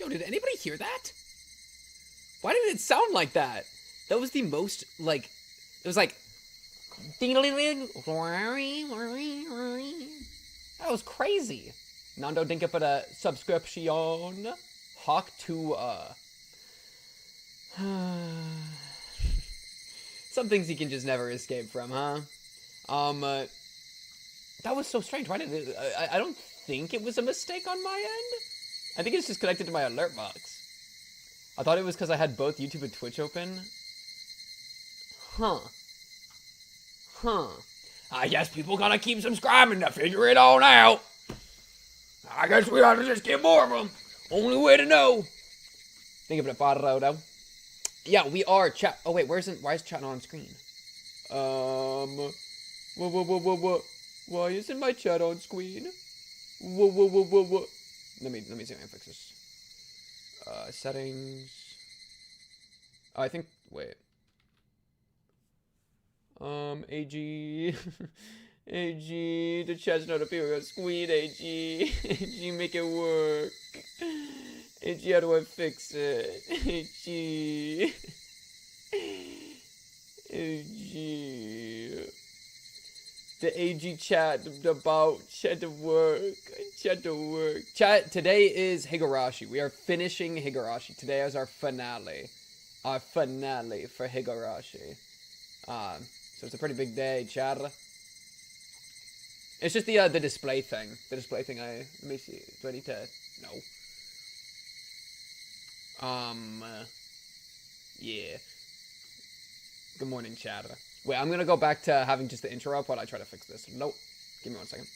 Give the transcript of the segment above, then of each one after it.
Yo, did anybody hear that? Why did it sound like that? That was the most, like, it was like, that was crazy. Nando Dinka for the subscription. Hawk to, some things you can just never escape from, huh? That was so strange. Why did it, I don't think it was a mistake on my end. I think it's just connected to my alert box. I thought it was because I had both YouTube and Twitch open. Huh. I guess people gotta keep subscribing to figure it all out. I guess we ought to just get more of them. Only way to know. Think of it, Farrodo. Yeah, we are chat. Oh wait, why is chat not on screen? What? Why isn't my chat on screen? What? Let me see if I can fix this. Settings. Oh, I think. Wait. AG. AG. The chat's not appearing on screen. AG. AG, make it work. AG, how do I fix it? AG. AG. The AG chat about chat to work. Chat, today is Higurashi. We are finishing Higurashi. Today is our finale. Our finale for Higurashi. So it's a pretty big day, chat. It's just the display thing. The display thing let me see. Do I need to yeah. Good morning, chat. Wait, I'm gonna go back to having just the intro up while I try to fix this. Nope. Give me 1 second.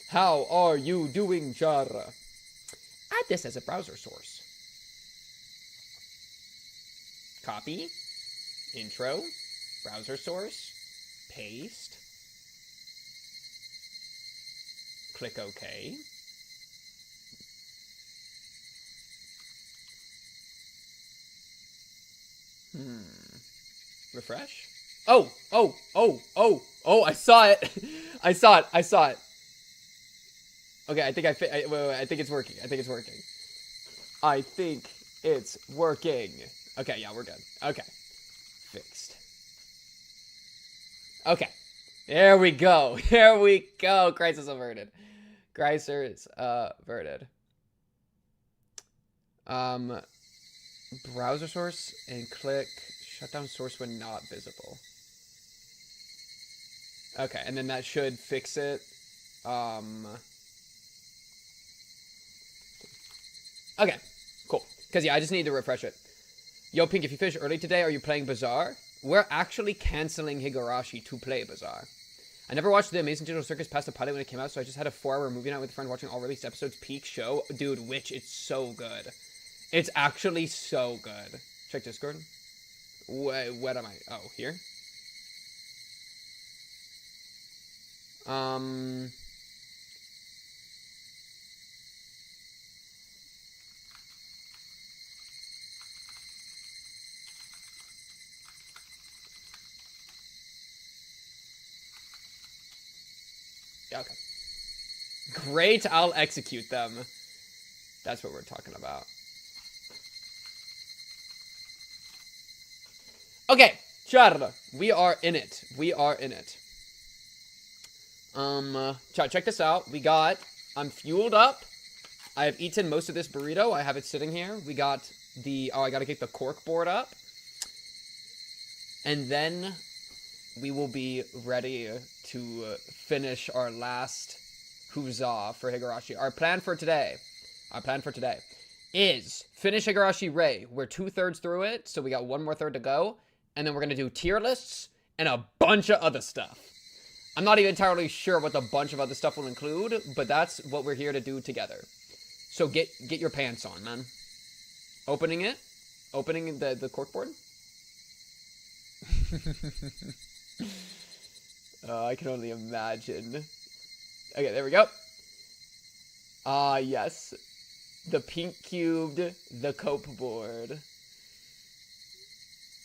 How are you doing, chat? Add this as a browser source. Copy. Intro. Browser source. Paste. Click OK. Refresh. Oh, I saw it. I saw it. Okay, I think I think it's working. I think it's working. Okay, yeah, we're good. Okay. Fixed. Okay. There we go. Crisis averted. Browser source and click shutdown source when not visible. Okay, and then that should fix it. Okay, cool. Because, yeah, I just need to refresh it. Yo, Pink, if you finish early today, are you playing Bazaar? We're actually canceling Higurashi to play Bazaar. I never watched The Amazing Digital Circus past the pilot when it came out, so I just had a 4-hour movie night with a friend watching all released episodes. Peak show. Dude, Witch, it's so good. It's actually so good. Check Discord. Wait, what am I? Oh, here? Yeah, okay. Great, I'll execute them. That's what we're talking about. Okay, chat. We are in it. Chat, check this out. I'm fueled up. I have eaten most of this burrito. I have it sitting here. We got I gotta get the cork board up. And then we will be ready to finish our last huzzah for Higurashi. Our plan for today is finish Higurashi Rei. We're 2/3 through it, so we got 1 more third to go. And then we're going to do tier lists and a bunch of other stuff. I'm not even entirely sure what the bunch of other stuff will include, but that's what we're here to do together. So get your pants on, man. Opening the corkboard. I can only imagine. Okay, there we go. Yes. The pink cubed, the cope board.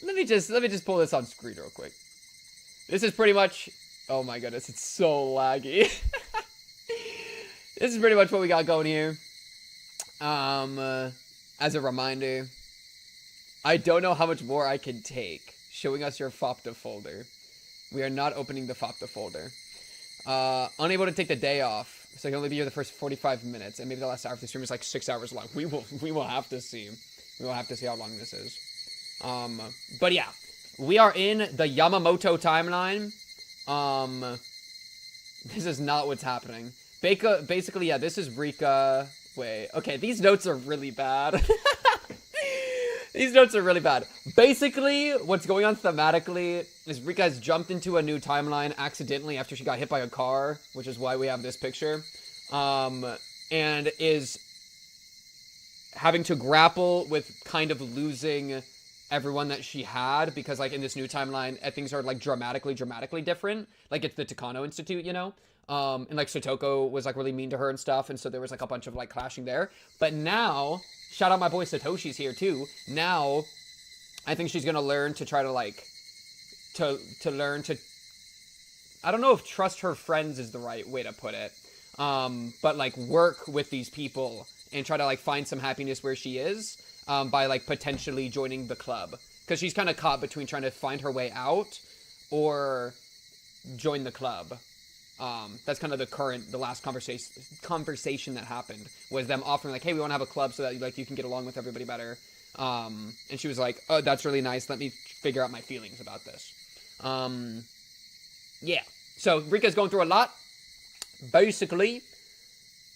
Let me just pull this on screen real quick. This is pretty much... Oh my goodness, it's so laggy. This is pretty much what we got going here. As a reminder, I don't know how much more I can take. Showing us your FOPTA folder. We are not opening the FOPTA folder. Unable to take the day off, so I can only be here the first 45 minutes, and maybe the last hour of the stream is like 6 hours long. We will have to see. We will have to see how long this is. But yeah, we are in the Yamamoto timeline. This is not what's happening. Basically, yeah, this is Rika. Wait, okay, these notes are really bad. These notes are really bad. Basically, what's going on thematically is Rika has jumped into a new timeline accidentally after she got hit by a car, which is why we have this picture, and is having to grapple with kind of losing everyone that she had, because like in this new timeline, things are like dramatically different. Like it's the Takano Institute, you know? And like Satoko was like really mean to her and stuff, and so there was like a bunch of like clashing there. But now, shout out my boy Satoshi's here too. Now, I think she's gonna learn to try to like, to learn to, I don't know if trust her friends is the right way to put it, but like work with these people and try to like find some happiness where she is, by like potentially joining the club. Because she's kind of caught between trying to find her way out or join the club. That's kind of the last conversation that happened, was them offering like, hey, we want to have a club so that like you can get along with everybody better. And she was like, oh, that's really nice. Let me figure out my feelings about this. Yeah. So Rika's going through a lot, basically,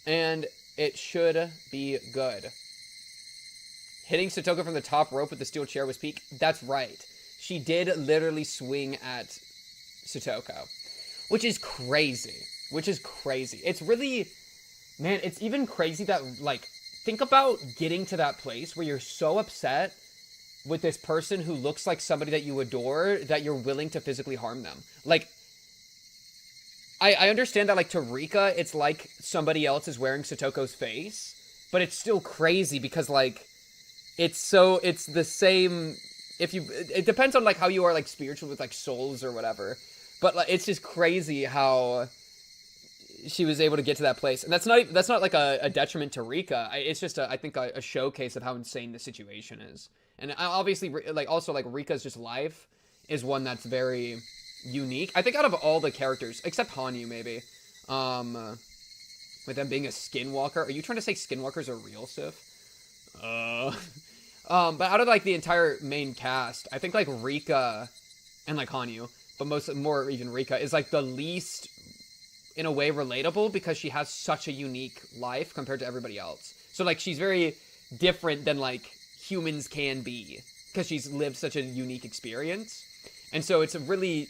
and it should be good. Hitting Satoko from the top rope with the steel chair was peak. That's right. She did literally swing at Satoko. Which is crazy. It's really, man, it's even crazy that, like, think about getting to that place where you're so upset with this person who looks like somebody that you adore that you're willing to physically harm them. Like, I understand that, like, to Rika, it's like somebody else is wearing Satoko's face, but it's still crazy because, like, it's the same, it depends on, like, how you are, like, spiritual with, like, souls or whatever. But like, it's just crazy how she was able to get to that place, and that's not like a detriment to Rika. It's just I think a showcase of how insane the situation is. And obviously, like also like Rika's just life is one that's very unique. I think out of all the characters, except Hanyu maybe, with them being a skinwalker. Are you trying to say skinwalkers are real, Sif? But out of like the entire main cast, I think like Rika and like Hanyu, but more even Rika, is like the least, in a way, relatable because she has such a unique life compared to everybody else. So like she's very different than like humans can be because she's lived such a unique experience. And so it's a really,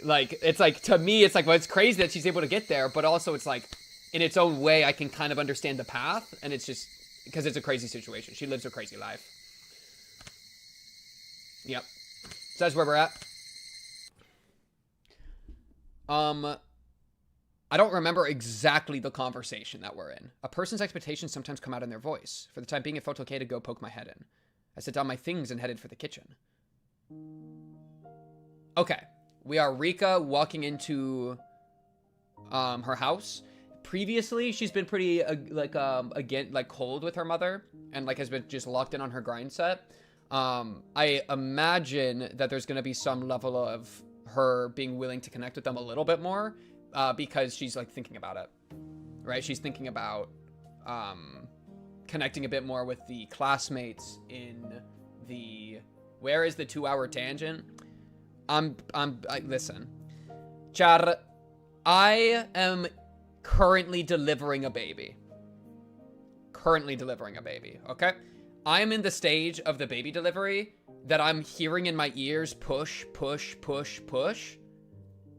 like, it's like, to me, it's like, well, it's crazy that she's able to get there, but also it's like, in its own way, I can kind of understand the path, and it's just, because it's a crazy situation. She lives a crazy life. Yep. So that's where we're at. I don't remember exactly the conversation that we're in. A person's expectations sometimes come out in their voice. For the time being, it felt okay to go poke my head in. I set down my things and headed for the kitchen. Okay. We are Rika walking into, her house. Previously, she's been pretty, again, like, cold with her mother. And, like, has been just locked in on her grind set. I imagine that there's gonna be some level of her being willing to connect with them a little bit more, because she's like thinking about it, right? She's thinking about connecting a bit more with the classmates in the, where is the 2-hour tangent? Listen, Char, I am currently delivering a baby, okay? I'm in the stage of the baby delivery that I'm hearing in my ears push, push, push, push.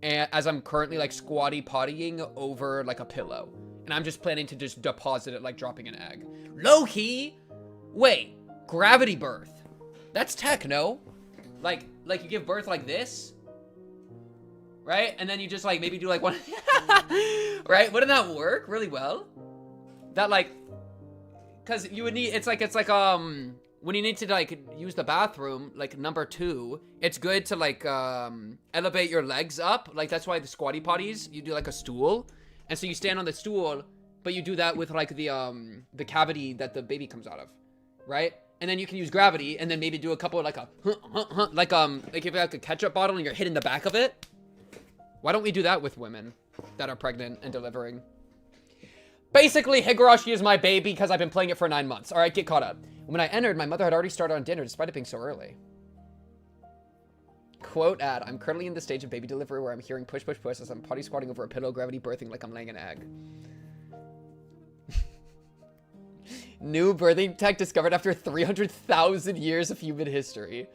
And as I'm currently like squatty pottying over like a pillow. And I'm just planning to just deposit it like dropping an egg. Low-key? Wait, gravity birth. That's techno. Like you give birth like this. Right? And then you just like maybe do like one. Right? Wouldn't that work really well? That like, cause you would need, it's like, when you need to like use the bathroom, like number 2, it's good to like elevate your legs up. Like that's why the squatty potties, you do like a stool. And so you stand on the stool but you do that with like the cavity that the baby comes out of, right? And then you can use gravity, and then maybe do a couple of like like if you have like a ketchup bottle and you're hitting the back of it. Why don't we do that with women that are pregnant and delivering? Basically, Higurashi is my baby because I've been playing it for 9 months. All right, get caught up. When I entered, my mother had already started on dinner despite it being so early. Quote ad, I'm currently in the stage of baby delivery where I'm hearing push, push, push as I'm potty squatting over a pillow, gravity birthing like I'm laying an egg. New birthing tech discovered after 300,000 years of human history.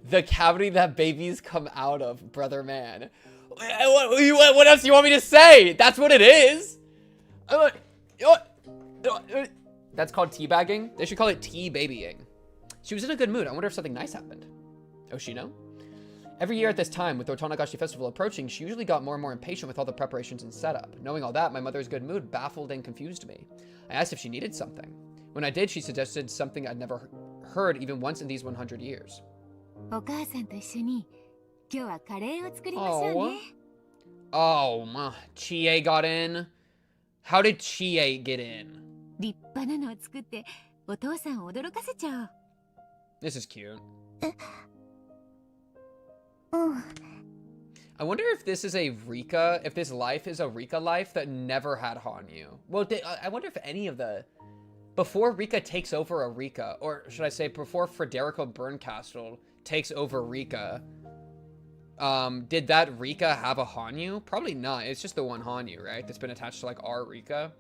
The cavity that babies come out of, brother man. What else do you want me to say? That's what it is. That's called teabagging. They should call it tea-babying. She was in a good mood. I wonder if something nice happened. Oshino? Every year at this time, with the Otonagashi festival approaching, she usually got more and more impatient with all the preparations and setup. Knowing all that, my mother's good mood baffled and confused me. I asked if she needed something. When I did, she suggested something I'd never heard even once in these 100 years. Oh, Chie got in? How did Chie get in? This is cute. I wonder if this is a Rika, if this life is a Rika life that never had Hanyu. Well, I wonder if any of the... Before Rika takes over a Rika, or should I say before Frederico Bernkastel takes over Rika, did that Rika have a Hanyu? Probably not. It's just the one Hanyu, right? That's been attached to like our Rika.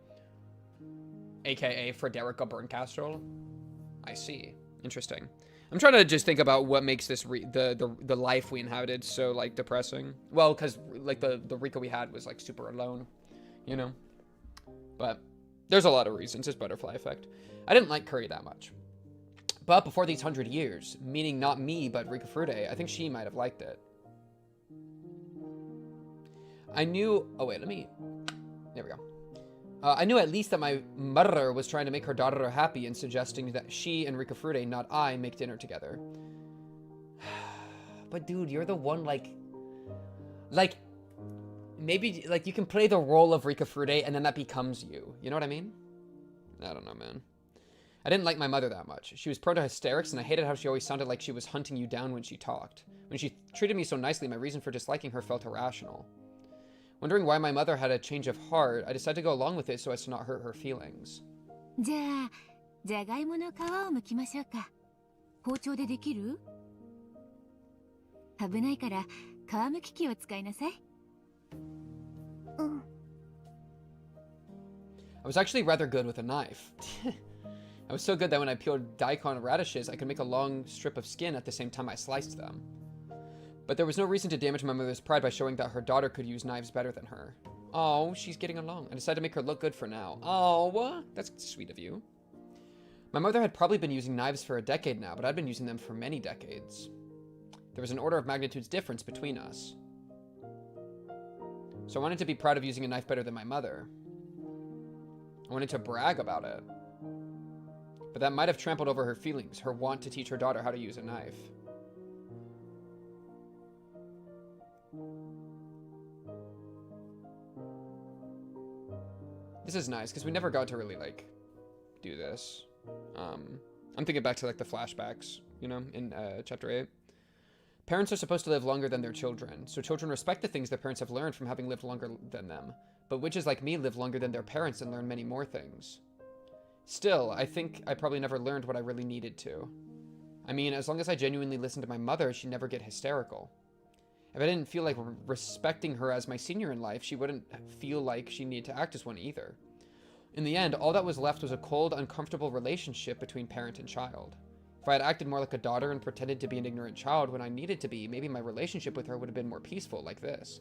AKA Frederico Bernkastel. I see. Interesting. I'm trying to just think about what makes this the life we inhabited so like depressing. Well, because like the Rika we had was like super alone, you know. But there's a lot of reasons. It's butterfly effect. I didn't like curry that much. But before these 100 years, meaning not me but Rika Frude, I think she might have liked it. I knew. Oh wait, let me. There we go. I knew at least that my mother was trying to make her daughter happy and suggesting that she and Rika Frude, not I, make dinner together. But dude, you're the one like, maybe like you can play the role of Rika Frude and then that becomes you. You know what I mean? I don't know, man. I didn't like my mother that much. She was prone to hysterics and I hated how she always sounded like she was hunting you down when she talked. When she treated me so nicely, my reason for disliking her felt irrational. Wondering why my mother had a change of heart, I decided to go along with it so as to not hurt her feelings. I was actually rather good with a knife. I was so good that when I peeled daikon radishes, I could make a long strip of skin at the same time I sliced them. But there was no reason to damage my mother's pride by showing that her daughter could use knives better than her. Oh, she's getting along. I decided to make her look good for now. Oh, that's sweet of you. My mother had probably been using knives for a decade now, but I'd been using them for many decades. There was an order of magnitude's difference between us. So I wanted to be proud of using a knife better than my mother. I wanted to brag about it. But that might have trampled over her feelings, her want to teach her daughter how to use a knife. This is nice, because we never got to really, like, do this. I'm thinking back to, like, the flashbacks, you know, in Chapter 8. Parents are supposed to live longer than their children, so children respect the things their parents have learned from having lived longer than them. But witches like me live longer than their parents and learn many more things. Still, I think I probably never learned what I really needed to. I mean, as long as I genuinely listened to my mother, she'd never get hysterical. If I didn't feel like respecting her as my senior in life, she wouldn't feel like she needed to act as one either. In the end, all that was left was a cold, uncomfortable relationship between parent and child. If I had acted more like a daughter and pretended to be an ignorant child when I needed to be, maybe my relationship with her would have been more peaceful, like this.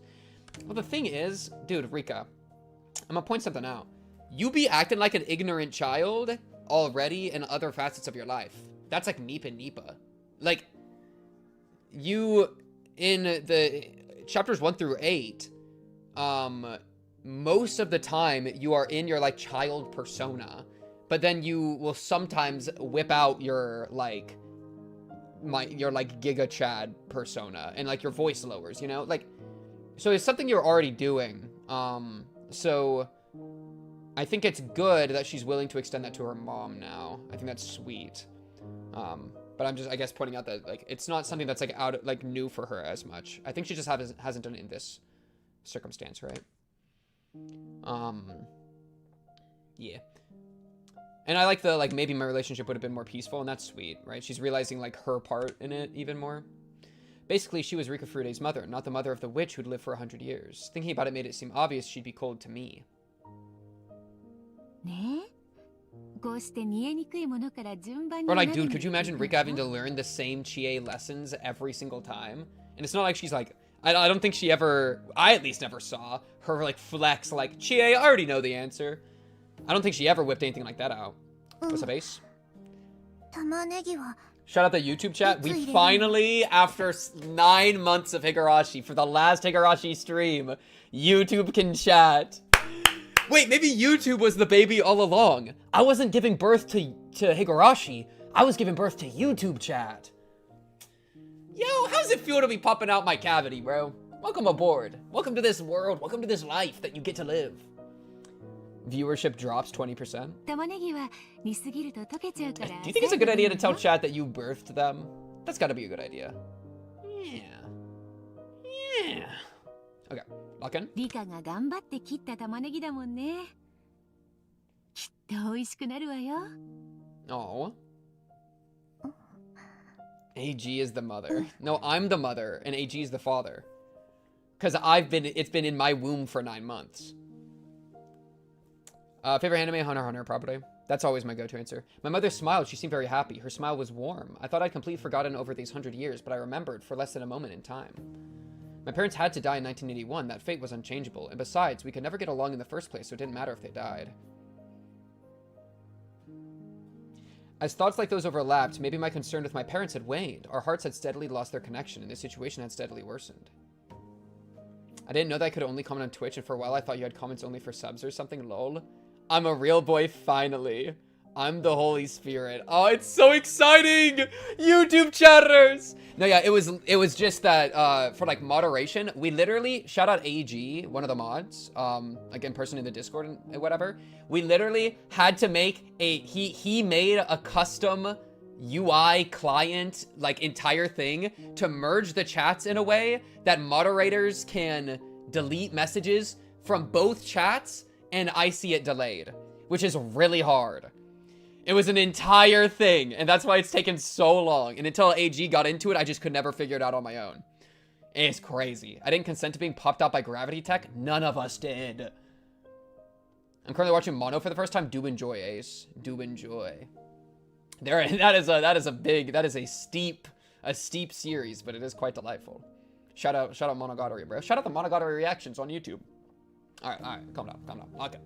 Well, the thing is, dude, Rika, I'm gonna point something out. You be acting like an ignorant child already in other facets of your life. That's like Nipa Nipa. Like, you... In the chapters 1 through 8, most of the time you are in your like child persona, but then you will sometimes whip out your like Giga Chad persona and like your voice lowers, you know, like, so it's something you're already doing. So I think it's good that she's willing to extend that to her mom now. I think that's sweet. But I'm just, I guess, pointing out that, like, it's not something that's, like, new for her as much. I think she just hasn't done it in this circumstance, right? Yeah. And I like the, like, maybe my relationship would have been more peaceful, and that's sweet, right? She's realizing, like, her part in it even more. Basically, she was Rika Furude's mother, not the mother of the witch who'd lived for 100 years. Thinking about it made it seem obvious she'd be cold to me. Or like, dude, could you imagine Rika having to learn the same Chie lessons every single time? And it's not like she's like, I don't think she ever, I at least never saw her, like, flex, like, Chie, I already know the answer. I don't think she ever whipped anything like that out. What's up, Ace? Shout out the YouTube chat. We finally, after 9 months of Higurashi, for the last Higurashi stream, YouTube can chat. Wait, maybe YouTube was the baby all along. I wasn't giving birth to Higurashi. I was giving birth to YouTube chat. Yo, how's it feel to be popping out my cavity, bro? Welcome aboard. Welcome to this world. Welcome to this life that you get to live. Viewership drops 20%. Do you think it's a good idea to tell chat that you birthed them? That's gotta be a good idea. Yeah. Yeah. Okay, lock in. Oh. AG is the mother. No, I'm the mother, and AG is the father. Because it's been in my womb for 9 months. Favorite anime, Hunter x Hunter, probably. That's always my go-to answer. My mother smiled. She seemed very happy. Her smile was warm. I thought I'd completely forgotten over these 100 years, but I remembered for less than a moment in time. My parents had to die in 1981. That fate was unchangeable. And besides, we could never get along in the first place, so it didn't matter if they died. As thoughts like those overlapped, maybe my concern with my parents had waned. Our hearts had steadily lost their connection, and the situation had steadily worsened. I didn't know that I could only comment on Twitch, and for a while I thought you had comments only for subs or something, lol. I'm a real boy, finally. I'm the Holy Spirit. Oh, it's so exciting! YouTube chatters! No, yeah, it was just that, for, like, moderation, we literally, shout out AG, one of the mods, again, person in the Discord and whatever, we literally had to make he made a custom UI client, like, entire thing to merge the chats in a way that moderators can delete messages from both chats and I see it delayed, which is really hard. It was an entire thing, and that's why it's taken so long. And until AG got into it, I just could never figure it out on my own. It's crazy. I didn't consent to being popped out by gravity tech. None of us did. I'm currently watching Mono for the first time. Do enjoy, Ace. Do enjoy. That is a steep series, but it is quite delightful. Shout out Monogatari, bro. Shout out the Monogatari reactions on YouTube. All right, calm down. Lock in.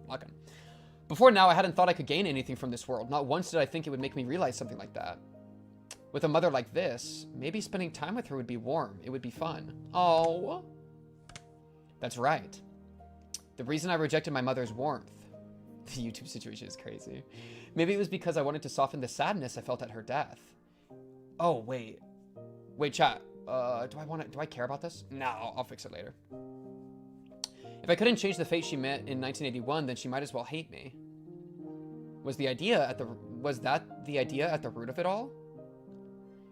Before now, I hadn't thought I could gain anything from this world. Not once did I think it would make me realize something like that. With a mother like this, maybe spending time with her would be warm. It would be fun. Oh. That's right. The reason I rejected my mother's warmth. The YouTube situation is crazy. Maybe it was because I wanted to soften the sadness I felt at her death. Oh, wait. Wait, chat. Do I care about this? No, I'll fix it later. If I couldn't change the fate she met in 1981, then she might as well hate me. Was that the idea at the root of it all?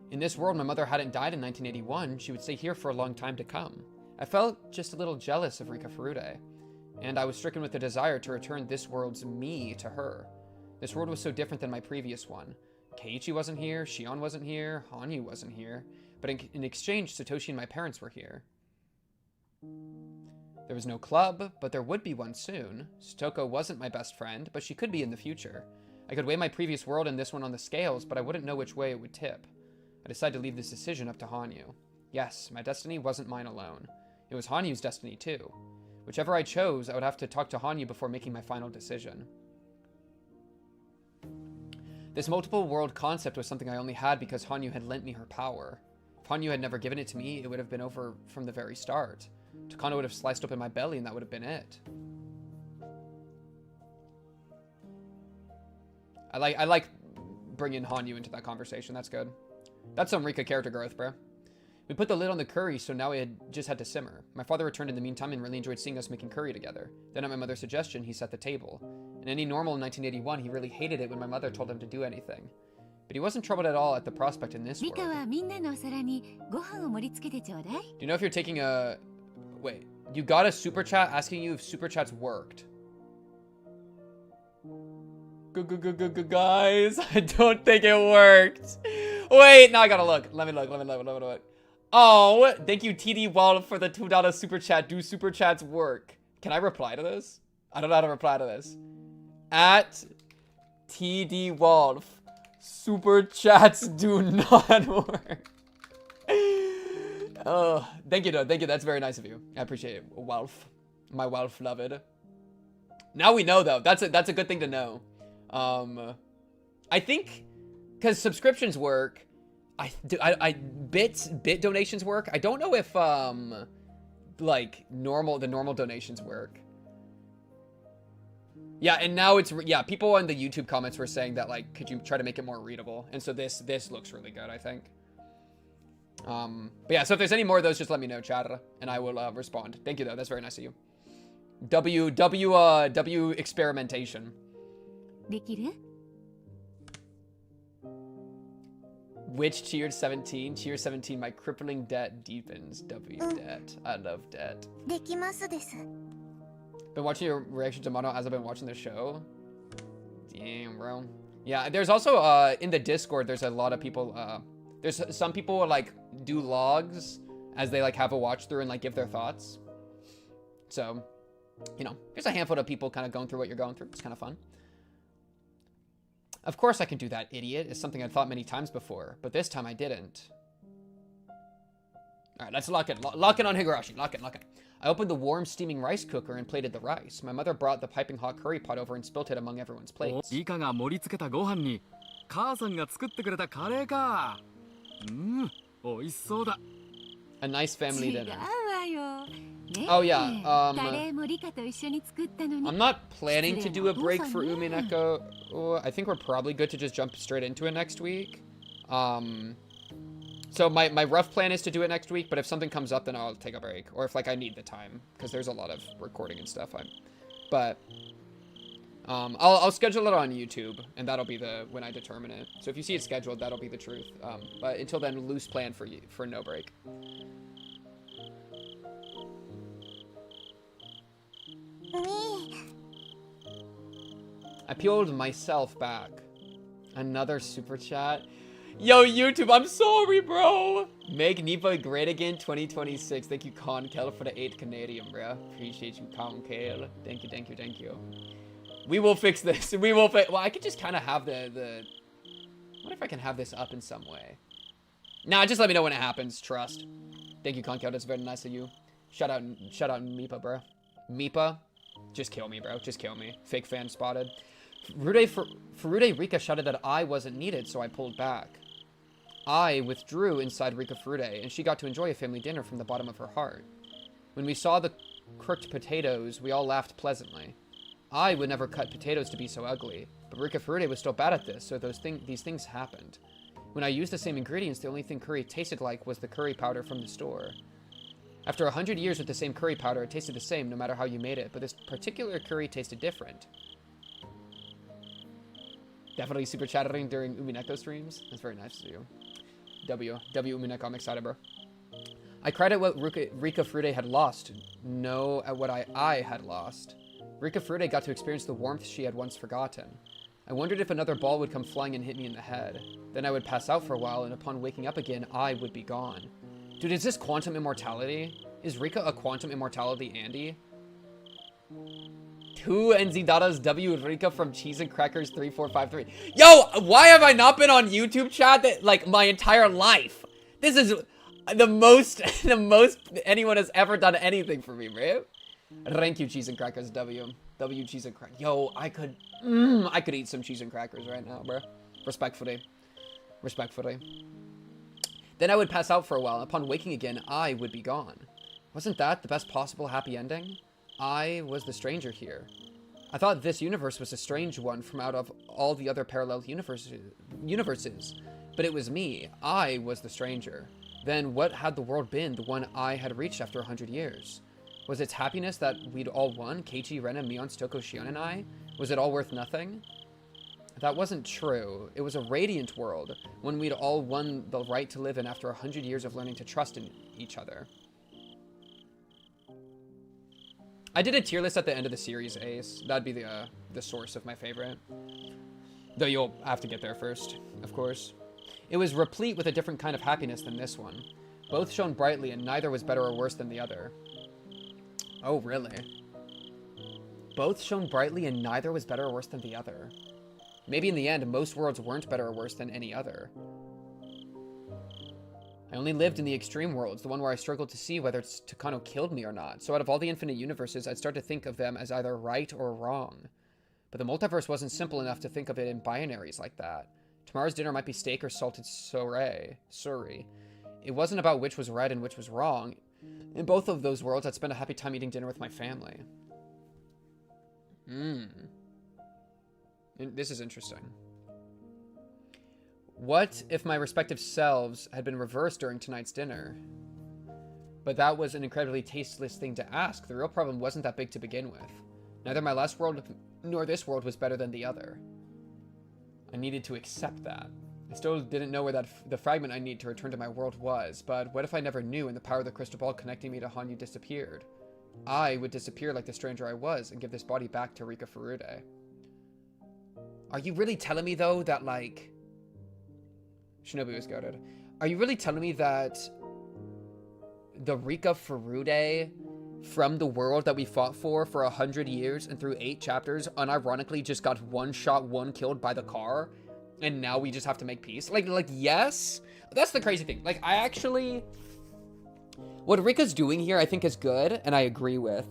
In this world, my mother hadn't died in 1981. She would stay here for a long time to come. I felt just a little jealous of Rika Furude, and I was stricken with the desire to return this world's me to her. This world was so different than my previous one. Keiichi wasn't here, Shion wasn't here, Hanyu wasn't here, but in exchange, Satoshi and my parents were here. There was no club, but there would be one soon. Satoko wasn't my best friend, but she could be in the future. I could weigh my previous world and this one on the scales, but I wouldn't know which way it would tip. I decided to leave this decision up to Hanyu. Yes, my destiny wasn't mine alone. It was Hanyu's destiny too. Whichever I chose, I would have to talk to Hanyu before making my final decision. This multiple world concept was something I only had because Hanyu had lent me her power. If Hanyu had never given it to me, it would have been over from the very start. Takano would have sliced open my belly and that would have been it. I like bringing Hanyu into that conversation. That's good. That's some Rika character growth, bro. We put the lid on the curry, so now it just had to simmer. My father returned in the meantime and really enjoyed seeing us making curry together. Then at my mother's suggestion, he set the table. In any normal in 1981, he really hated it when my mother told him to do anything. But he wasn't troubled at all at the prospect in this world. Do you know if you're taking a... Wait, you got a super chat asking you if super chats worked. Guys, I don't think it worked. Wait, now I gotta look. Let me look. Oh, thank you TD Wall for the $2 super chat. Do super chats work? Can I reply to this? I don't know how to reply to this. At TD Wolf, super chats do not work. Oh, thank you, though. Thank you. That's very nice of you. I appreciate it, Wolf. My Wolf loved. Now we know, though. That's a good thing to know. I think because subscriptions work, bit donations work. I don't know if like the normal donations work. Yeah, and now it's people in the YouTube comments were saying that, like, could you try to make it more readable? And so this looks really good, I think. But yeah, so if there's any more of those, just let me know, chat, and I will respond. Thank you, though. That's very nice of you. W experimentation. Which cheered 17? Cheer 17, my crippling debt deepens. W debt. I love debt. Been watching your reaction to Mono as I've been watching the show. Damn, bro. Yeah, there's also, in the Discord, there's a lot of people, there's some people, like, do logs as they, like, have a watch through and, like, give their thoughts. So, you know, there's a handful of people kind of going through what you're going through. It's kind of fun. Of course I can do that, idiot. It's something I've thought many times before, but this time I didn't. All right, let's lock in. Lock in on Higurashi. Lock in. I opened the warm, steaming rice cooker and plated the rice. My mother brought the piping hot curry pot over and spilt it among everyone's plates. A nice family dinner. Oh yeah, I'm not planning to do a break for Umineko. I think we're probably good to just jump straight into it next week. So my rough plan is to do it next week, but if something comes up, then I'll take a break. Or if, like, I need the time, because there's a lot of recording and stuff. I'll schedule it on YouTube, and that'll be when I determine it. So if you see it scheduled, that'll be the truth. But until then, loose plan for no break. I peeled myself back. Another super chat. Yo, YouTube, I'm sorry, bro. Make Nipa great again 2026. Thank you, Conkel, for the 8th Canadian, bro. Appreciate you, Conkel. Thank you. We will fix this. Well, I could just kind of have the... What if I can have this up in some way? Nah, just let me know when it happens. Trust. Thank you, Conkel. That's very nice of you. Shout out Mipa, bro. Mipa, just kill me, bro. Just kill me. Fake fan spotted. Furude Rika shouted that I wasn't needed, so I pulled back. I withdrew inside Rika Furude, and she got to enjoy a family dinner from the bottom of her heart. When we saw the cooked potatoes, we all laughed pleasantly. I would never cut potatoes to be so ugly, but Rika Furude was still bad at this, so these things happened. When I used the same ingredients, the only thing curry tasted like was the curry powder from the store. After 100 years with the same curry powder, it tasted the same no matter how you made it, but this particular curry tasted different. Definitely super chatting during Umineko streams. That's very nice of you. W Umineko, I'm excited, bro. I cried at what Rika Furude had lost. No, at what I had lost. Rika Furude got to experience the warmth she had once forgotten. I wondered if another ball would come flying and hit me in the head. Then I would pass out for a while, and upon waking up again, I would be gone. Dude, is this quantum immortality? Is Rika a quantum immortality Andy? 2 NZ W Rika from Cheese and Crackers 3453. Yo, why have I not been on YouTube chat like my entire life? This is the most anyone has ever done anything for me, bro. Thank you, Cheese and Crackers W Cheese and Crackers. Yo, I could eat some cheese and crackers right now, bro. Respectfully. Then I would pass out for a while. Upon waking again, I would be gone. Wasn't that the best possible happy ending? I was the stranger here. I thought this universe was a strange one from out of all the other parallel universes. But it was me. I was the stranger. Then what had the world been, the one I had reached after 100 years? Was its happiness that we'd all won, Keiichi, Rena, Mion, Stoko, Shion, and I? Was it all worth nothing? That wasn't true. It was a radiant world, one we'd all won the right to live in after 100 years of learning to trust in each other. I did a tier list at the end of the series, Ace. That'd be the source of my favorite. Though you'll have to get there first, of course. It was replete with a different kind of happiness than this one. Both shone brightly, and neither was better or worse than the other. Oh, really? Both shone brightly, and neither was better or worse than the other. Maybe in the end, most worlds weren't better or worse than any other. I only lived in the extreme worlds, the one where I struggled to see whether Takano killed me or not. So out of all the infinite universes, I'd start to think of them as either right or wrong. But the multiverse wasn't simple enough to think of it in binaries like that. Tomorrow's dinner might be steak or salted suri. It wasn't about which was right and which was wrong. In both of those worlds, I'd spend a happy time eating dinner with my family. This is interesting. What if my respective selves had been reversed during tonight's dinner? But that was an incredibly tasteless thing to ask. The real problem wasn't that big to begin with. Neither my last world nor this world was better than the other. I needed to accept that. I still didn't know where the fragment I needed to return to my world was, but what if I never knew and the power of the crystal ball connecting me to Hanyu disappeared? I would disappear like the stranger I was and give this body back to Rika Furude. Are you really telling me, though, that, like... Shinobu was goated. Are you really telling me that the Rika Furude from the world that we fought for 100 years and through 8 chapters unironically just got one shot, one killed by the car, and now we just have to make peace? Like, yes? That's the crazy thing. Like, I actually... What Rika's doing here, I think, is good, and I agree with.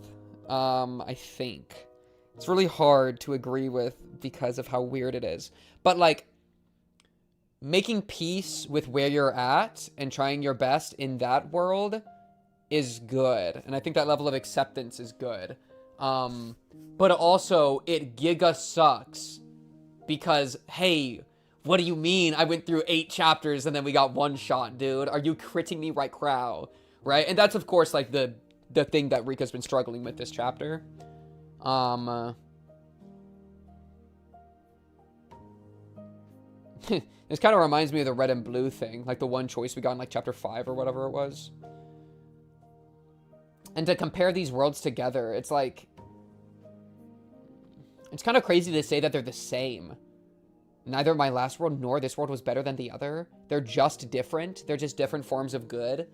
I think. It's really hard to agree with because of how weird it is. But, like, making peace with where you're at and trying your best in that world is good. And I think that level of acceptance is good. But also, it giga sucks. Because, hey, what do you mean I went through 8 chapters and then we got one shot, dude? Are you critting me right crow? Right? And that's, of course, like, the thing that Rika's been struggling with this chapter. This kind of reminds me of the red and blue thing. Like, the one choice we got in, like, chapter 5 or whatever it was. And to compare these worlds together, it's like... It's kind of crazy to say that they're the same. Neither my last world nor this world was better than the other. They're just different. They're just different forms of good.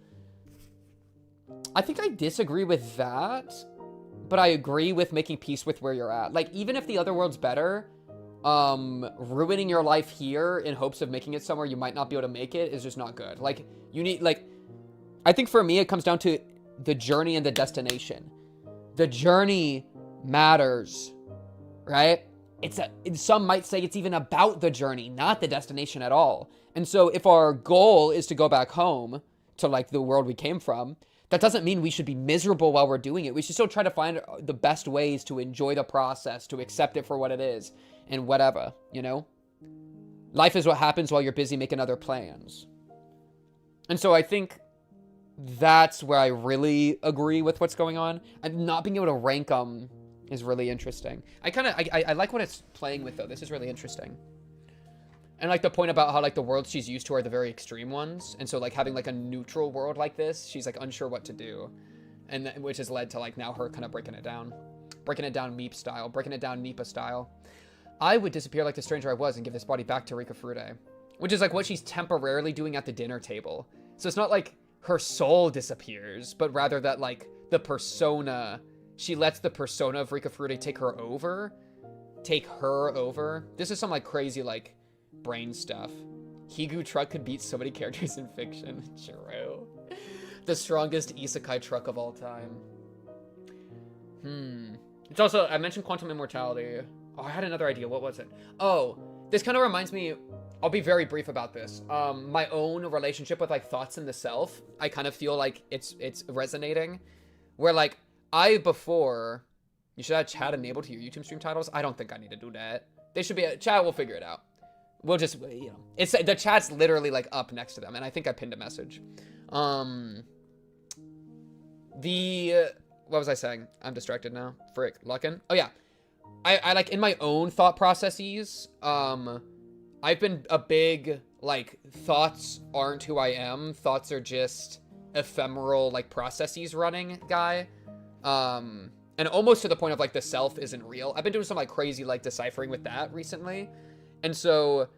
I think I disagree with that. But I agree with making peace with where you're at. Like, even if the other world's better... ruining your life here in hopes of making it somewhere you might not be able to make it is just not good. Like, you need, like, I think for me, it comes down to the journey and the destination. The journey matters, right? Some might say it's even about the journey, not the destination at all. And so if our goal is to go back home to, like, the world we came from, that doesn't mean we should be miserable while we're doing it. We should still try to find the best ways to enjoy the process, to accept it for what it is. And whatever, you know? Life is what happens while you're busy making other plans. And so I think that's where I really agree with what's going on. And not being able to rank them is really interesting. I like what it's playing with, though. This is really interesting. And, like, the point about how, like, the worlds she's used to are the very extreme ones. And so, like, having, like, a neutral world like this, she's, like, unsure what to do. And which has led to, like, now her kind of breaking it down. Breaking it down Meep style. Breaking it down Nipa style. I would disappear like the stranger I was and give this body back to Rika Furude. Which is like what she's temporarily doing at the dinner table. So it's not like her soul disappears, but rather that like the persona, she lets the persona of Rika Furude take her over. This is some like crazy like brain stuff. Higu truck could beat so many characters in fiction. True. The strongest isekai truck of all time. It's also, I mentioned quantum immortality. Oh, I had another idea. What was it? Oh, this kind of reminds me, I'll be very brief about this. My own relationship with like thoughts in the self, I kind of feel like it's resonating. Where like, you should have chat enabled to your YouTube stream titles. I don't think I need to do that. They should be, chat will figure it out. We'll just, you know, the chat's literally like up next to them. And I think I pinned a message. What was I saying? I'm distracted now. Frick. Luckin'? Oh yeah. I like in my own thought processes, I've been a big, like, thoughts aren't who I am. Thoughts are just ephemeral, like, processes running guy. And almost to the point of, like, the self isn't real. I've been doing some, like, crazy, like, deciphering with that recently. And so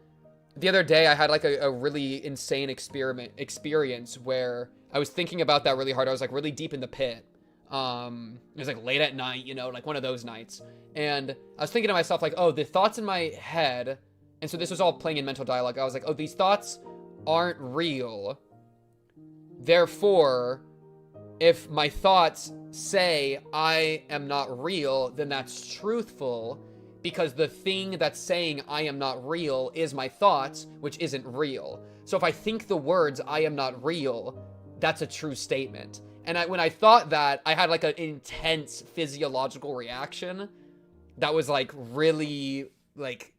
the other day I had, like, a really insane experience where I was thinking about that really hard. I was, like, really deep in the pit. It was, like, late at night, you know, like, one of those nights. And I was thinking to myself, like, oh, the thoughts in my head... And so this was all playing in mental dialogue. I was like, oh, these thoughts aren't real. Therefore, if my thoughts say I am not real, then that's truthful, because the thing that's saying I am not real is my thoughts, which isn't real. So if I think the words I am not real, that's a true statement. And when I thought that, I had like an intense physiological reaction that was like really like...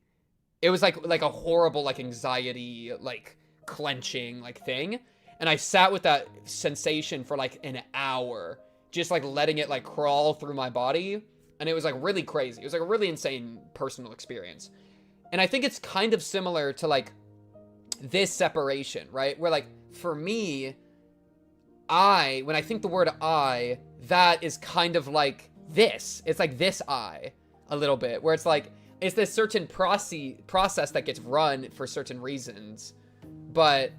It was like a horrible, like, anxiety, like, clenching, like, thing. And I sat with that sensation for, like, an hour. Just, like, letting it, like, crawl through my body. And it was, like, really crazy. It was, like, a really insane personal experience. And I think it's kind of similar to, like, this separation, right? Where, like, for me, when I think the word I, that is kind of like this. It's like this I, a little bit. Where it's, like... It's this certain process that gets run for certain reasons, but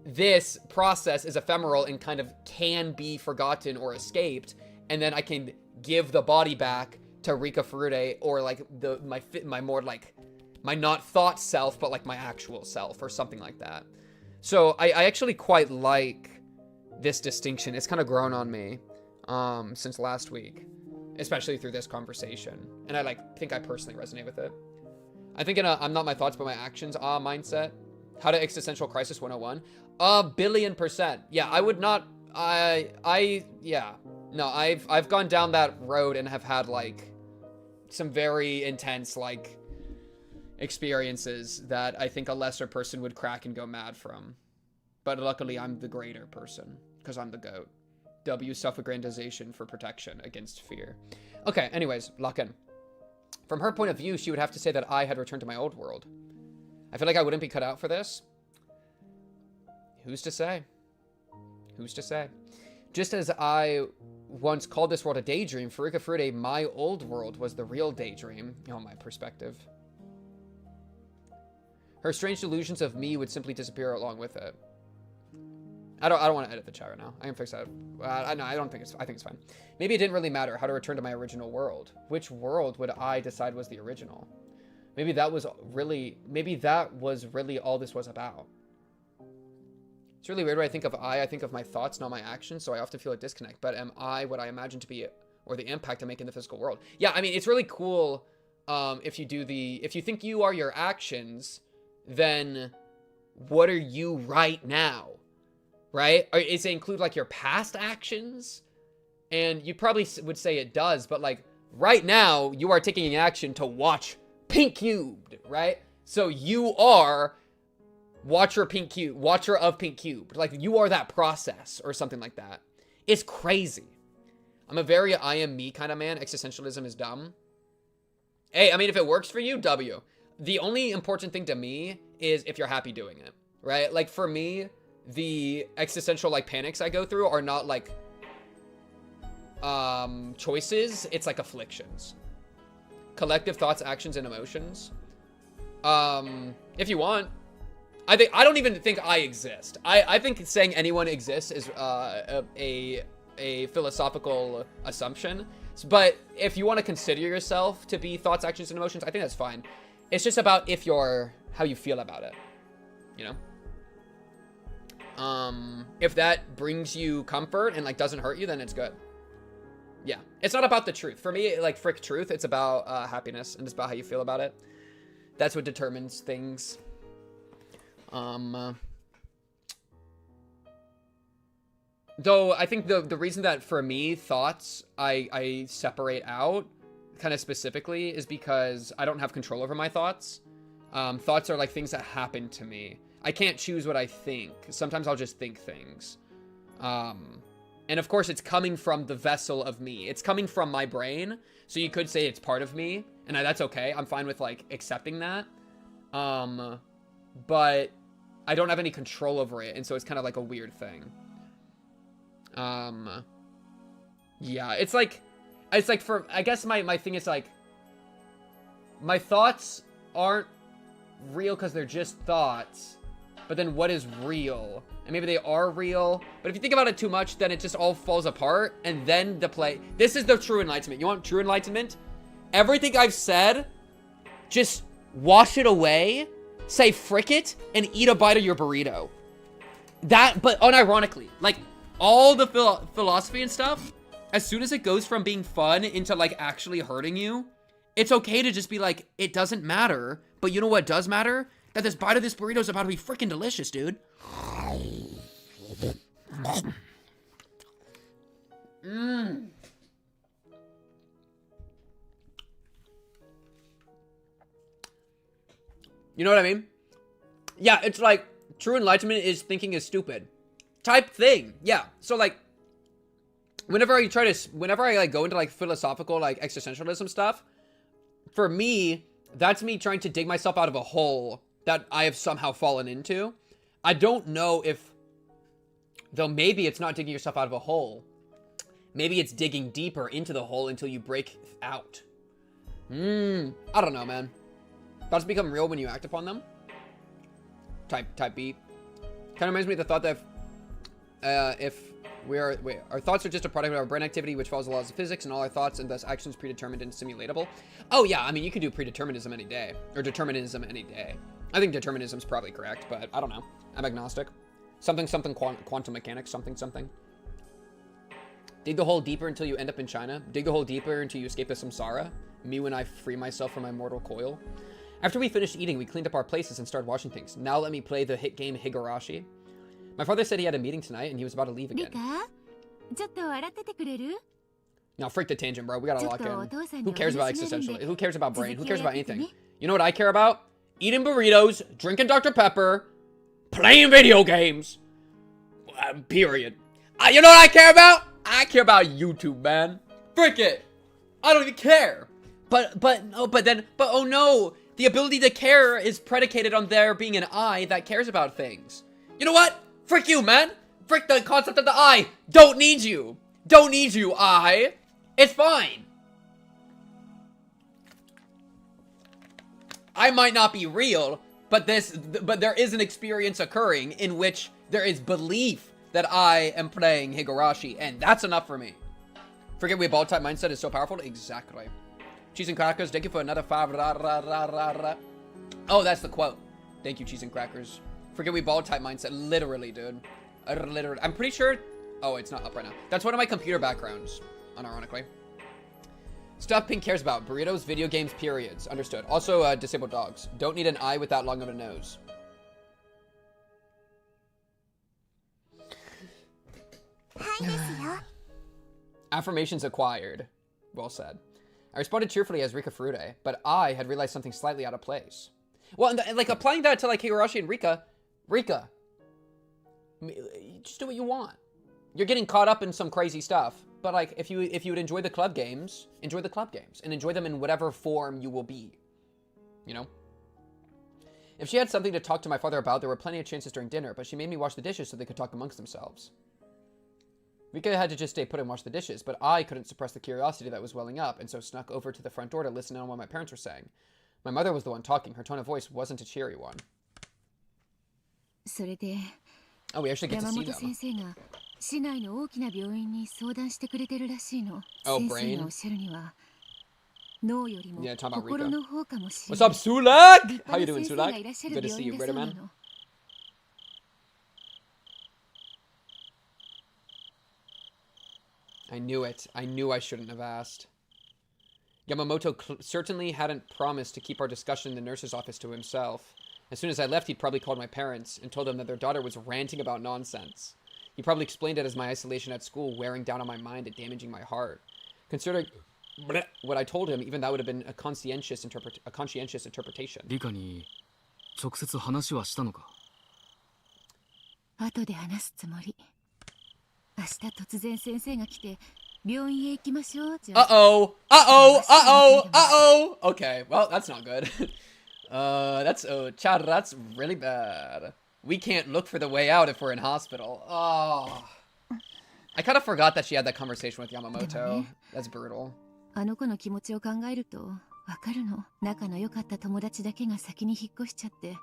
this process is ephemeral and kind of can be forgotten or escaped, and then I can give the body back to Rika Furude, or like my more like my not thought self, but like my actual self or something like that. So I actually quite like this distinction. It's kind of grown on me since last week. Especially through this conversation. And I think I personally resonate with it. I think in a I'm not my thoughts but my actions mindset. How to Existential Crisis 101. 1,000,000,000%. Yeah, I would not yeah. No, I've gone down that road and have had like some very intense like experiences that I think a lesser person would crack and go mad from. But luckily I'm the greater person because I'm the GOAT. W, self-aggrandization for protection against fear. Okay, anyways, lock in. From her point of view, she would have to say that I had returned to my old world. I feel like I wouldn't be cut out for this. Who's to say? Who's to say? Just as I once called this world a daydream, for Rika Furude, my old world was the real daydream. Oh, my perspective. Her strange delusions of me would simply disappear along with it. I don't want to edit the chat right now. I can fix that. No, I don't think I think it's fine. Maybe it didn't really matter how to return to my original world. Which world would I decide was the original? Maybe that was really all this was about. It's really weird when I think of I think of my thoughts, not my actions, so I often feel a disconnect. But am I what I imagine to be, or the impact I make in the physical world? Yeah, I mean, it's really cool if you think you are your actions, then what are you right now? Right? Or does it include like your past actions? And you probably would say it does, but like right now you are taking an action to watch Pink Cubed, right? So you are watcher of Pink Cubed. Like you are that process or something like that. It's crazy. I'm a very I am me kind of man. Existentialism is dumb. Hey, I mean, if it works for you, W. The only important thing to me is if you're happy doing it, right? Like for me, the existential like panics I go through are not like choices, it's like afflictions. Collective thoughts, actions, and emotions. If you want, I don't even think I exist. I think saying anyone exists is a philosophical assumption. But if you want to consider yourself to be thoughts, actions, and emotions, I think that's fine. It's just about how you feel about it, you know? If that brings you comfort and like doesn't hurt you, then it's good. Yeah, it's not about the truth. For me, like frick truth, it's about happiness, and it's about how you feel about it. That's what determines things. Though I think the reason that for me thoughts I separate out kind of specifically is because I don't have control over my thoughts. Thoughts are like things that happen to me. I can't choose what I think. Sometimes I'll just think things. And of course it's coming from the vessel of me. It's coming from my brain. So you could say it's part of me. And that's okay. I'm fine with, like, accepting that. But I don't have any control over it, and so it's kind of like a weird thing. Yeah, it's like for, I guess my thing is, like, my thoughts aren't real because they're just thoughts, but then what is real? And maybe they are real, but if you think about it too much, then it just all falls apart, and then this is the true enlightenment. You want true enlightenment? Everything I've said, just wash it away, say frick it, and eat a bite of your burrito. That, but unironically, like, all the philosophy and stuff, as soon as it goes from being fun into, like, actually hurting you, it's okay to just be like, it doesn't matter, but you know what does matter? That this bite of this burrito is about to be freaking delicious, dude. You know what I mean? Yeah, it's like, true enlightenment is thinking is stupid type thing. Yeah, so, like, whenever I like go into, like, philosophical, like, existentialism stuff, for me, that's me trying to dig myself out of a hole that I have somehow fallen into. I don't know if, though maybe it's not digging yourself out of a hole. Maybe it's digging deeper into the hole until you break out. I don't know, man. Thoughts become real when you act upon them? Type beat. Kind of reminds me of the thought that our thoughts are just a product of our brain activity, which follows the laws of physics, and all our thoughts and thus actions predetermined and simulatable. Oh yeah, I mean, you could do predeterminism any day, or determinism any day. I think determinism's probably correct, but I don't know. I'm agnostic. Something quantum mechanics, something. Dig the hole deeper until you end up in China. Dig the hole deeper until you escape the samsara. Me when I free myself from my mortal coil. After we finished eating, we cleaned up our places and started washing things. Now let me play the hit game Higurashi. My father said he had a meeting tonight and he was about to leave again. Now, freak the tangent, bro. We gotta lock in. Who cares about existential? Who cares about brain? Who cares about anything? You know what I care about? Eating burritos, drinking Dr. Pepper, playing video games. Period. You know what I care about? I care about YouTube, man. Frick it. I don't even care. But oh no. The ability to care is predicated on there being an I that cares about things. You know what? Frick you, man. Frick the concept of the I. Don't need you. Don't need you, I. It's fine. I might not be real, but there is an experience occurring in which there is belief that I am playing Higurashi, and that's enough for me. Forget we ball type mindset is so powerful. Exactly. Cheese and crackers, thank you for another 5. Oh, that's the quote. Thank you, cheese and crackers. Forget we ball type mindset. Literally, dude. Literally. I'm pretty sure. Oh, it's not up right now. That's one of my computer backgrounds, unironically. Stuff Pink cares about. Burritos, video games, periods. Understood. Also, disabled dogs. Don't need an eye with that long of a nose. Affirmations acquired. Well said. I responded cheerfully as Rika Furude, but I had realized something slightly out of place. Well, and like, applying that to, like, Higurashi and Rika, just do what you want. You're getting caught up in some crazy stuff, but, like, if you would enjoy the club games, enjoy the club games, and enjoy them in whatever form you will be, you know? If she had something to talk to my father about, there were plenty of chances during dinner, but she made me wash the dishes so they could talk amongst themselves. Rika had to just stay put and wash the dishes, but I couldn't suppress the curiosity that was welling up, and so snuck over to the front door to listen in on what my parents were saying. My mother was the one talking. Her tone of voice wasn't a cheery one. Oh, we actually get to see them. Oh, brain? Yeah, talk about Rika. What's up, Sulak? How you doing, Sulak? Good to see you, brother man. I knew it. I knew I shouldn't have asked. Yamamoto certainly hadn't promised to keep our discussion in the nurse's office to himself. As soon as I left, he'd probably called my parents and told them that their daughter was ranting about nonsense. He probably explained it as my isolation at school wearing down on my mind and damaging my heart. Considering what I told him, even that would have been a conscientious interpretation. リカに直接話はしたのか? 後で話すつもり。明日突然先生が来て Uh-oh. Uh-oh. Uh-oh. Uh-oh. Okay, well, that's not good. Chad, that's really bad. We can't look for the way out if we're in hospital. Oh. I kind of forgot that she had that conversation with Yamamoto. That's brutal. あの子の気持ちを考えるとわかるの。仲の良かった友達だけが先に引っ越しちゃって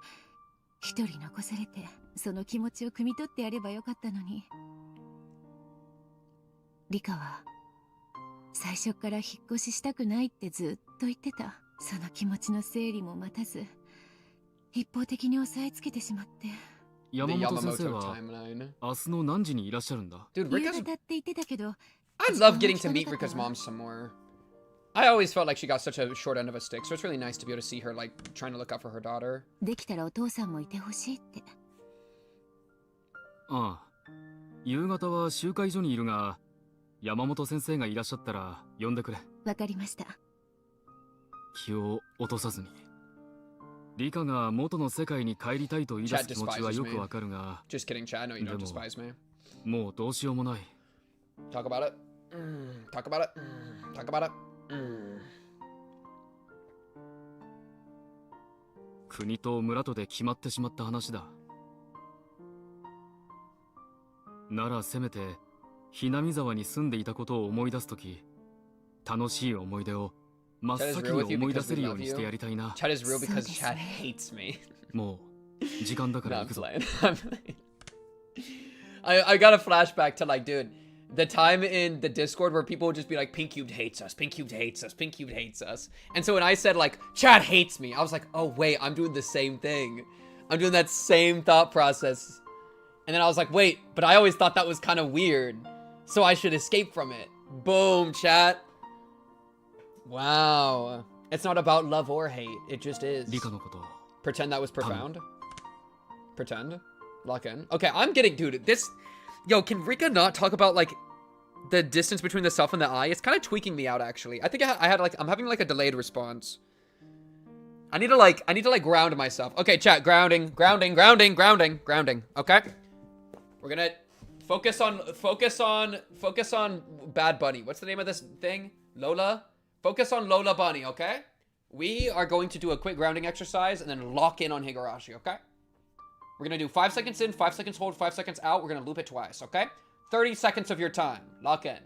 一人残されてその気持ちを汲み取ってやればよかったのに。リカは最初から引っ越ししたくないってずっと言ってた。その気持ちの整理も待たず一方的に押さえつけてしまって。山本先生は明日の何時にいらっしゃるんだ？ Dude, 夕方って言ってたけど I love getting to meet Rika's mom some more. I always felt like she got such a short end of a stick, so it's really nice to be able to see her, like, trying to look out for her daughter. できたらお父さんもいてほしいって。ああ、夕方は集会所にいるが、山本先生がいらっしゃったら呼んでくれ。わかりました。気を落とさずに。リカが元の世界に帰りたいと言い出す気持ちはよくわかるが、Just kidding, Chad. No, you don't despise me. もうどうしようもない。Talk about it. Talk about it. Talk about it. 国と村とで決まってしまった話だ。ならせめてひなみ沢に住んでいたことを思い出すとき、楽しい思い出を真っ先に思い出せるようにしてやりたいな。Chad is real because Chad hates me. もう時間だから行くぞ。I got a flashback to like, dude, the time in the Discord where people would just be like, Pink Cubed hates us, Pink Cubed hates us, Pink Cubed hates us. And so when I said like, Chad hates me, I was like, oh wait, I'm doing the same thing. I'm doing that same thought process. And then I was like, wait, but I always thought that was kind of weird. So I should escape from it. Boom, chat. Wow. It's not about love or hate. It just is. Pretend that was profound. Pretend. Lock in. Okay, I'm getting, dude, this... Yo, can Rika not talk about, like, the distance between the self and the I? It's kind of tweaking me out, actually. I think I had, like, I'm having, like, a delayed response. I need to, like, ground myself. Okay, chat, grounding, okay? We're gonna focus on Bad Bunny. What's the name of this thing? Lola? Focus on Lola Bunny, okay? We are going to do a quick grounding exercise and then lock in on Higurashi, okay? We're gonna do 5 seconds in, 5 seconds hold, 5 seconds out. We're gonna loop it twice, okay? 30 seconds of your time. Lock in.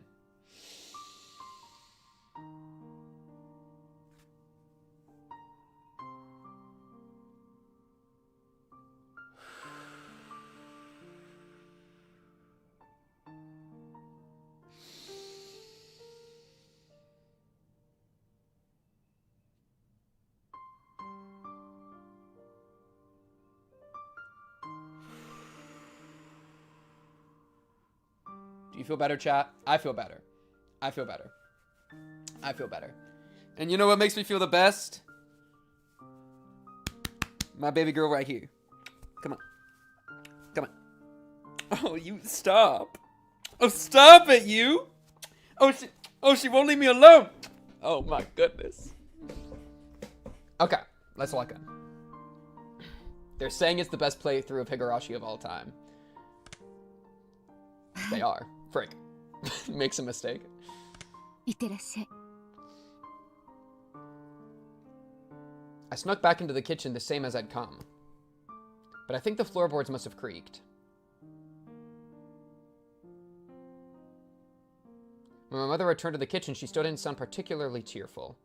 You feel better, chat? I feel better. I feel better. I feel better. And you know what makes me feel the best? My baby girl right here. Come on. Come on. Oh, you stop. Oh, stop it, you. Oh, she won't leave me alone. Oh, my goodness. Okay, let's lock in. They're saying it's the best playthrough of Higurashi of all time. They are. Frick. Makes a mistake. I snuck back into the kitchen the same as I'd come. But I think the floorboards must have creaked. When my mother returned to the kitchen, she still didn't sound particularly cheerful.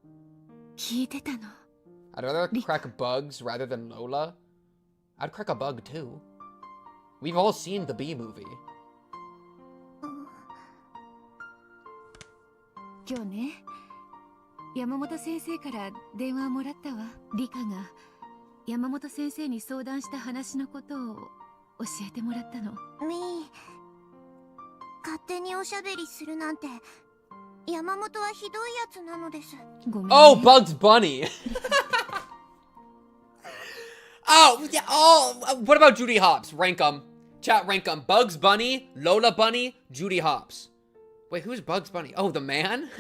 I'd rather crack bugs rather than Lola. I'd crack a bug too. We've all seen the Bee movie. 今日ね、山本先生から電話をもらったわ。リカが山本先生に相談した話のことを教えてもらったの。みー、勝手におしゃべりするなんて山本はひどいやつなのです。ごめんね。Oh, Bugs Bunny. Oh, yeah. Oh, what about Judy Hopps? Rank 'em. Chat, rank 'em. Bugs Bunny, Lola Bunny, Judy Hopps. Wait, who's Bugs Bunny? Oh, the man?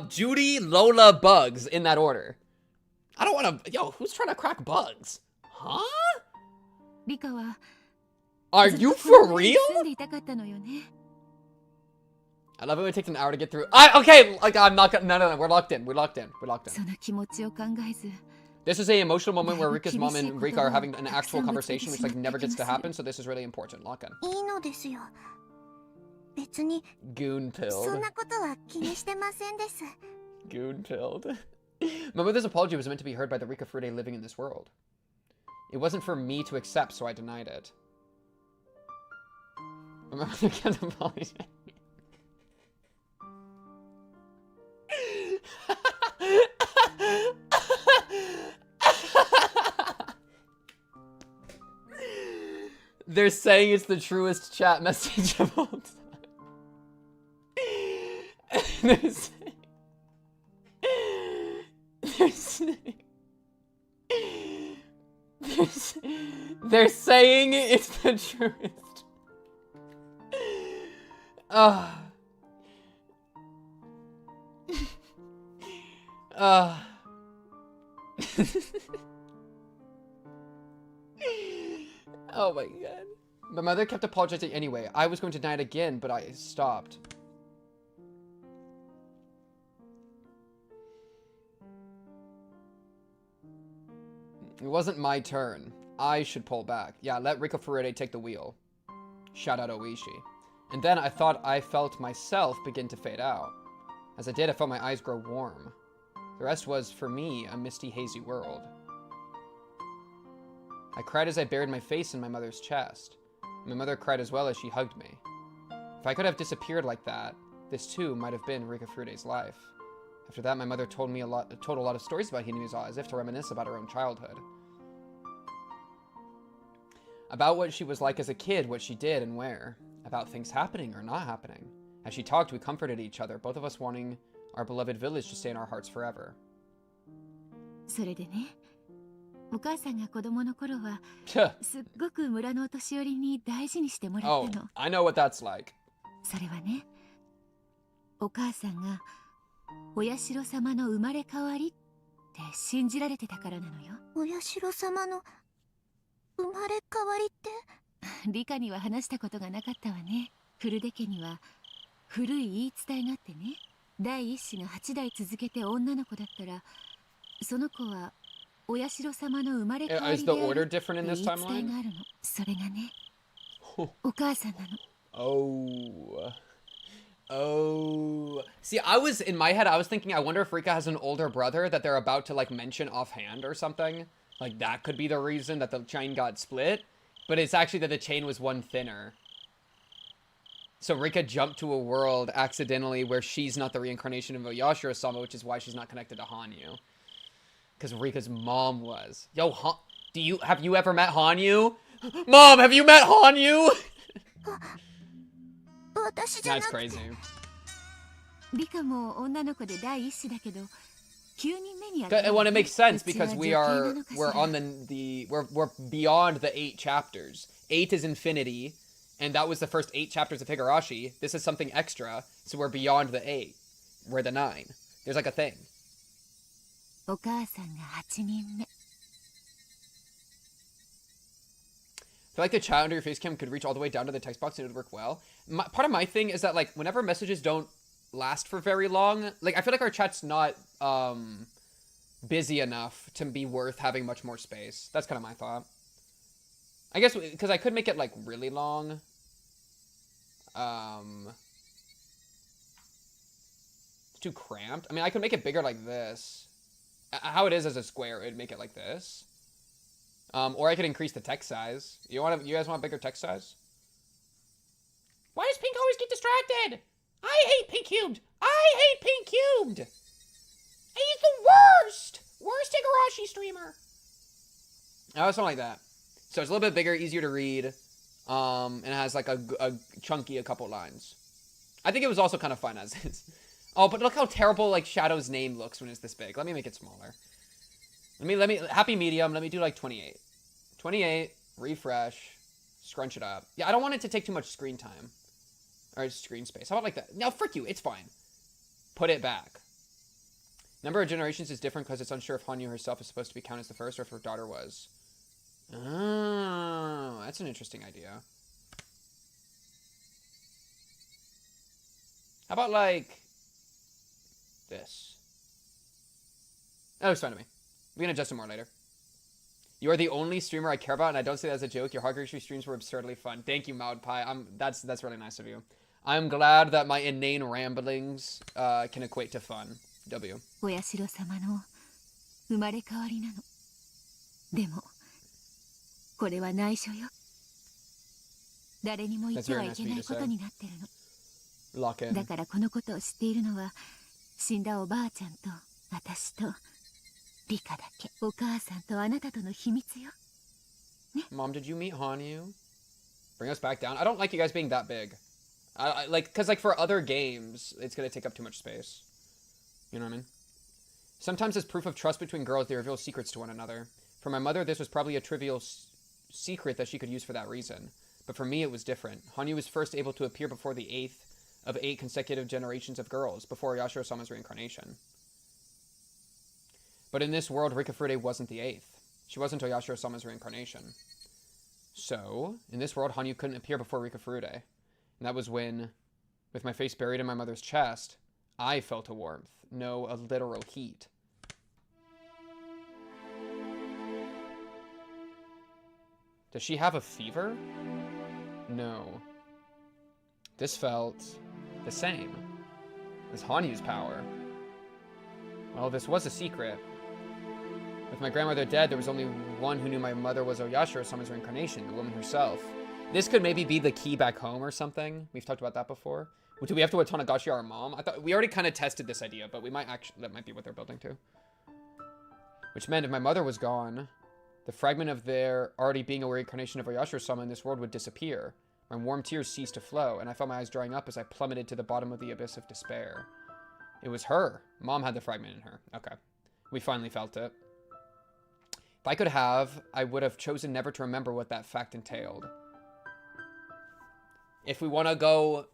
Judy, Lola, Bugs, in that order. I don't want to... Yo, who's trying to crack bugs? Huh? リカは Are ずっ you とこの for 村に real? 住んでいたかったのよね。 I love it when it takes an hour to get through. Okay, like I'm not gonna. No. We're locked in. We're locked in. We're locked そ in. の気持ちを考えず、 This is a emotional moment where Rika's mom and 厳しい言葉を Rika are having an たくさ actual んぶつけて conversation, which しま like った never 気 gets が to する。 happen. So this is really important. Lock in. いいのですよ。別に Goon そん pilled. なことは気にしてませんです。 Goon pilled. My mother's apology was meant to be heard by the Rika Frude living in this world. It wasn't for me to accept, so I denied it. My mother can't apologize. They're saying it's the truest chat message of all time. They're saying it's the truest. Oh my god. My mother kept apologizing anyway. I was going to deny it again, but I stopped. It wasn't my turn. I should pull back. Yeah, let Rika Furede take the wheel. Shout out Oishi. And then I thought I felt myself begin to fade out. As I did, I felt my eyes grow warm. The rest was, for me, a misty, hazy world. I cried as I buried my face in my mother's chest. My mother cried as well as she hugged me. If I could have disappeared like that, this too might have been Rika Furude's life. After that, my mother told a lot of stories about Hinamizawa, as if to reminisce about her own childhood. About what she was like as a kid, what she did and where. About things happening or not happening. As she talked, we comforted each other, both of us wanting our beloved village to stay in our hearts forever. それでね、お母さんが子供の頃は Tuh. すっごく村のお年寄りに大事にしてもら Oh, ったの。 I know what that's like. それはね、お母さんがお社様の生まれ変わりって信じられてたからなのよ。お社様の生まれ変わりって？リカには話したことがなかったわね。古出家には古い言い伝えがあってね、第一子が8代続けて女の子だったら、その子はお社様の生まれ変わり Is で the あ order るって different in 言 this い伝え timeline? があるの。それがね、お母さんなの。Oh. See, in my head, I was thinking, I wonder if Rika has an older brother that they're about to, like, mention offhand or something. Like, that could be the reason that the chain got split. But it's actually that the chain was one thinner. So Rika jumped to a world accidentally where she's not the reincarnation of Oyashiro-sama, which is why she's not connected to Hanyu. Because Rika's mom was. Yo, have you ever met Hanyu? Mom, have you met Hanyu? 私じゃな That's くて crazy. リカも女の子で第一子だけど、9人目にやった Well, it makes sense うち because は we're 女系なのかしら。 on we're beyond the 8 chapters. 8 is infinity, and that was the first 8 chapters of Higurashi. This is something extra, so we're beyond the 8. We're the 9. There's like a thing. お母さんが8人目。 I feel like the chat under your face cam could reach all the way down to the text box and it would work well. Part of my thing is that, like, whenever messages don't last for very long, like, I feel like our chat's not busy enough to be worth having much more space. That's kind of my thought. I guess because I could make it, like, really long. It's too cramped. I mean, I could make it bigger like this. How it is as a square, it'd make it like this. Or I could increase the text size. You guys want a bigger text size? Why does Pink always get distracted? I hate Pink Cubed. I hate Pink Cubed. He's the worst. Worst Higurashi streamer. Oh, something like that. So it's a little bit bigger, easier to read. And it has like a chunky a couple lines. I think it was also kind of fun as is. Oh, but look how terrible like Shadow's name looks when it's this big. Let me make it smaller. Let me happy medium. Let me do like 28. 28, refresh, scrunch it up. Yeah, I don't want it to take too much screen time. Or screen space. How about like that? No, frick you, it's fine. Put it back. Number of generations is different because it's unsure if Hanyu herself is supposed to be counted as the first or if her daughter was. Oh, that's an interesting idea. How about, like, this? That looks fine to me. We can adjust it more later. You are the only streamer I care about, and I don't say that as a joke. Your Higurashi streams were absurdly fun. Thank you, Maudpie. That's really nice of you. I'm glad that my inane ramblings can equate to fun. W. お社様の生まれ変わりなの。でもこれは内緒よ。誰にも言ってはいけないことになってるの。 Lock in. だからこのことを知っているのは死んだおばあちゃんと私とリカだけ。お母さんとあなたとの秘密よ。ね。 Mom, did you meet Hanyu? Bring us back down. I don't like you guys being that big. I like, because like for other games, it's gonna take up too much space. You know what I mean? Sometimes as proof of trust between girls, they reveal secrets to one another. For my mother, this was probably a trivial secret that she could use for that reason. But for me, it was different. Hanyu was first able to appear before the 8th of 8 consecutive generations of girls, before Yashiro-sama's reincarnation. But in this world, Rikafurude wasn't the 8th. She wasn't Yashiro-sama's reincarnation. So, in this world, Hanyu couldn't appear before Rikafurude. And that was when, with my face buried in my mother's chest, I felt a warmth. No, a literal heat. Does she have a fever? No. This felt the same as Hanyu's power. Well, this was a secret. With my grandmother dead, there was only one who knew my mother was Oyashiro-sama's reincarnation, the woman herself. This could maybe be the key back home or something. We've talked about that before. Do we have to Otonagashi our mom? I thought we already kind of tested this idea, but we might actually, that might be what they're building to. Which meant if my mother was gone, the fragment of there already being a reincarnation of Oyashiro-sama in this world would disappear. My warm tears ceased to flow, and I felt my eyes drying up as I plummeted to the bottom of the abyss of despair. It was her. Mom had the fragment in her. Okay. We finally felt it. If I could have, I would have chosen never to remember what that fact entailed. If we want to go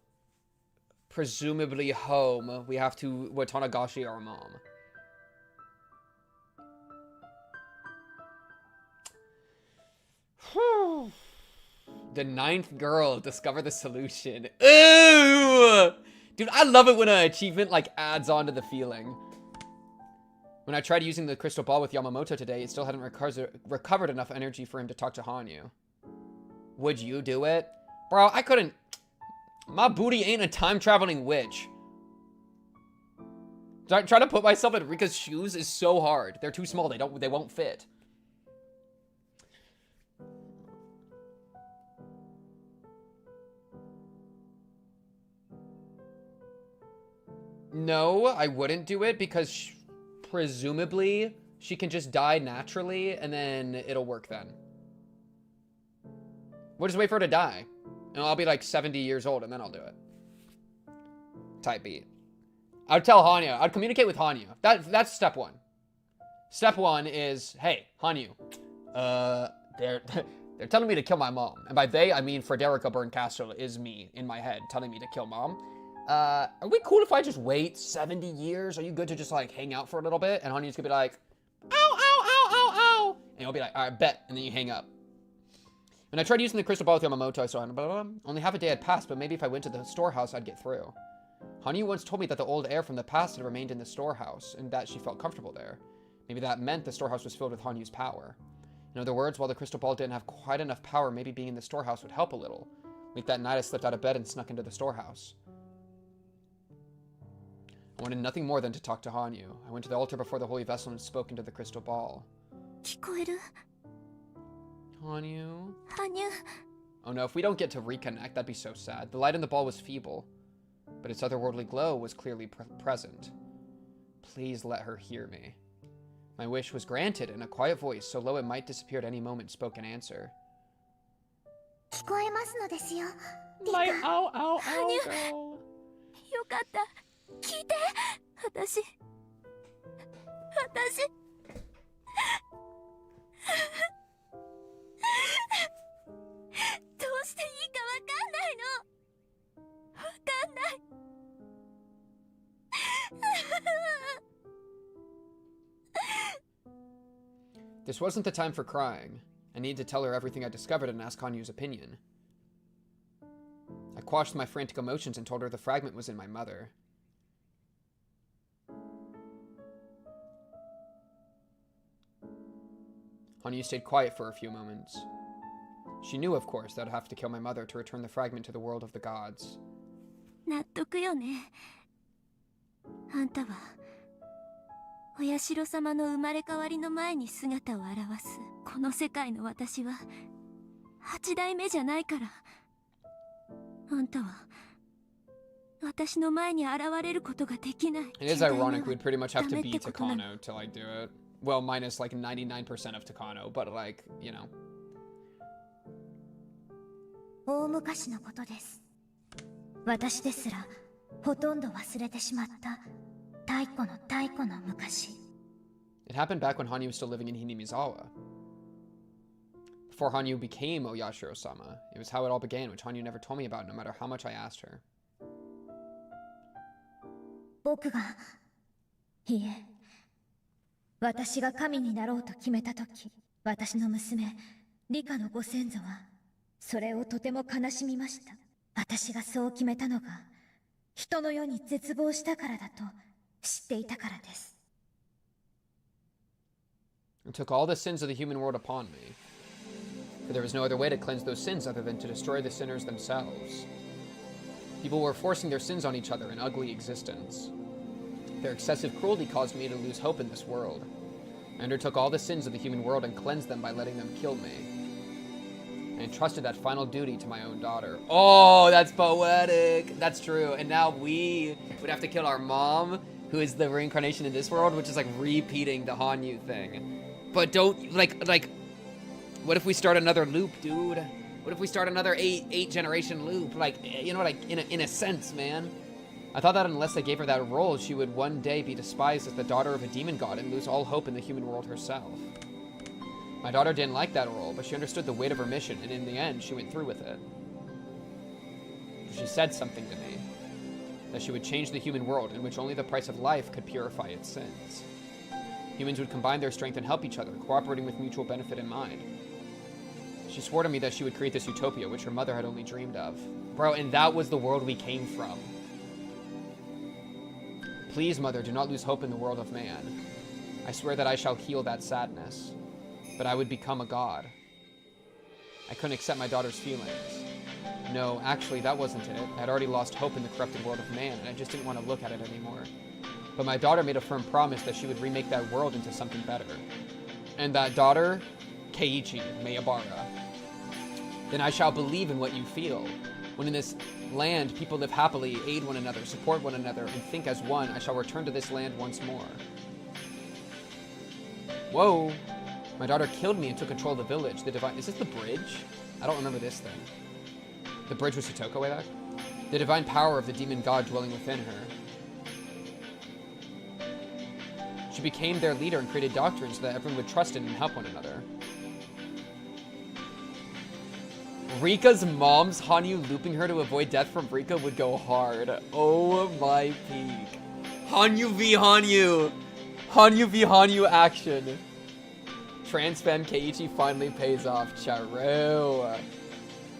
presumably home, we have to Watanagashi our mom. Whew. The 9th girl discover the solution. Ooh! Dude, I love it when an achievement like adds on to the feeling. When I tried using the crystal ball with Yamamoto today, it still hadn't recovered enough energy for him to talk to Hanyu. Would you do it? Bro, I couldn't. My booty ain't a time-traveling witch. Trying to put myself in Rika's shoes is so hard. They're too small. They won't fit. No, I wouldn't do it because presumably she can just die naturally and then it'll work then. We'll just wait for her to die. And I'll be like 70 years old and then I'll do it. Type beat. I'd tell Hanyu. I'd communicate with Hanyu. That's step one. Step one is, hey, Hanyu. They're telling me to kill my mom. And by they, I mean Frederica Berncastle is me in my head telling me to kill mom. Are we cool if I just wait 70 years? Are you good to just like hang out for a little bit? And Hanyu's gonna be like, ow, ow, ow, ow, ow. And you'll be like, all right, bet. And then you hang up. When I tried using the crystal ball with Yamamoto, I saw only half a day had passed, but maybe if I went to the storehouse, I'd get through. Hanyu once told me that the old air from the past had remained in the storehouse, and that she felt comfortable there. Maybe that meant the storehouse was filled with Hanyu's power. In other words, while the crystal ball didn't have quite enough power, maybe being in the storehouse would help a little. Late that night, I slipped out of bed and snuck into the storehouse. I wanted nothing more than to talk to Hanyu. I went to the altar before the holy vessel and spoke into the crystal ball. Hanyu? Hanyu. Oh no, if we don't get to reconnect, that'd be so sad. The light in the ball was feeble, but its otherworldly glow was clearly present. Please let her hear me. My wish was granted, and a quiet voice, so low it might disappear at any moment, spoke in answer. Like, ow, ow, ow, girl. よかった。聞いて。私。どうしていいかわかんないの。わかんない。This wasn't the time for crying. I needed to tell her everything I discovered and ask Hanyu's opinion. I I quashed my frantic emotions and told her the fragment was in my mother. Hanyu stayed quiet for a few moments. She knew, of course, that I'd have to kill my mother to return the fragment to the world of the gods. 納得よね。あんたはお社様の生まれ変わりの前に姿を現すこの世界の私は8代目じゃないから。あんたは私の前に現れることができない。 It is ironic we'd pretty much have to beat Takano to like do it. Well, minus like 99% of Takano, but like, you know. 大昔のことです。私ですらほとんど忘れてしまった太古の太古の昔。 It happened back when Hanyu was still living in Hinamizawa. Before Hanyu became Oyashiro-sama, it was how it all began, which Hanyu never told me about, no matter how much I asked her. 僕がいえ私が神になろうと決めたとき、私の娘リカのご先祖はそれをとても悲しみました。私がそう決めたのが人の世に絶望したからだと知っていたからです。 I took all the sins of the human world upon me, for there was no other way to cleanse those sins other than to destroy the sinners themselves. People were forcing their sins on each other in ugly existence. Their excessive cruelty caused me to lose hope in this world. I undertook all the sins of the human world and cleansed them by letting them kill me. I entrusted that final duty to my own daughter. Oh, that's poetic. That's true. And now we would have to kill our mom, who is the reincarnation in this world, which is like repeating the Hanyu thing. But don't, like, what if we start another loop, dude? What if we start another eight generation loop? Like, you know, like, in a sense, man. I thought that unless I gave her that role, she would one day be despised as the daughter of a demon god and lose all hope in the human world herself. My daughter didn't like that role, but she understood the weight of her mission, and in the end, she went through with it. She said something to me, that she would change the human world in which only the price of life could purify its sins. Humans would combine their strength and help each other, cooperating with mutual benefit in mind. She swore to me that she would create this utopia, which her mother had only dreamed of. Bro, and that was the world we came from. Please, Mother, do not lose hope in the world of man. I swear that I shall heal that sadness, but I would become a god. I couldn't accept my daughter's feelings. No, actually, that wasn't it. I had already lost hope in the corrupted world of man, and I just didn't want to look at it anymore. But my daughter made a firm promise that she would remake that world into something better. And that daughter, Keiichi Miyabara. Then I shall believe in what you feel. When in this land people live happily, aid one another, support one another, and think as one, I shall return to this land once more. Whoa! My daughter killed me and took control of the village. The divine... Is this the bridge? I don't remember this thing. The bridge was Hitoko way back? The divine power of the demon god dwelling within her. She became their leader and created doctrines so that everyone would trust in and help one another. Rika's mom's Hanyu looping her to avoid death from Rika would go hard. Oh my peak. Hanyu v Hanyu! Hanyu v Hanyu action. Trans fan Keiichi finally pays off. Charu.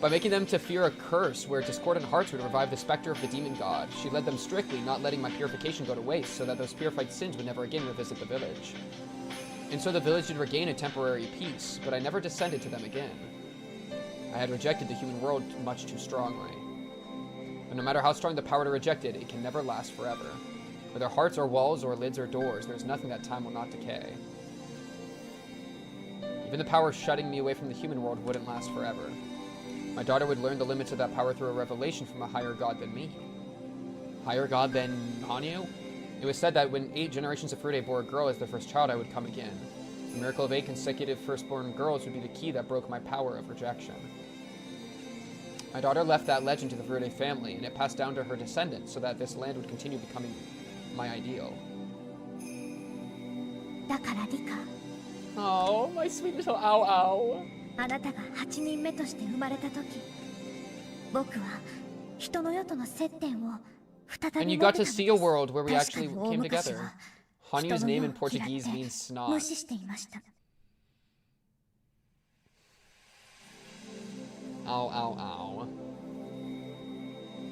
By making them to fear a curse where discordant hearts would revive the specter of the demon god, she led them strictly, not letting my purification go to waste, so that those purified sins would never again revisit the village. And so the village did regain a temporary peace, but I never descended to them again. I had rejected the human world much too strongly. But no matter how strong the power to reject it, it can never last forever. Whether hearts or walls or lids or doors, there's nothing that time will not decay. Even the power shutting me away from the human world wouldn't last forever. My daughter would learn the limits of that power through a revelation from a higher god than me. Higher god than Hanyu? It was said that when 8 generations of Furude bore a girl as their first child, I would come again. The miracle of 8 consecutive firstborn girls would be the key that broke my power of rejection. My daughter left that legend to the Furude family, and it passed down to her descendants so that this land would continue becoming my ideal. Oh, my sweet little ow ow. あなたが8人目として生まれた時、僕は人の世との接点を再び And you got to see a world where we actually came together. Hanyu's name in Portuguese means snot. 無視していました。 Ow, ow, ow.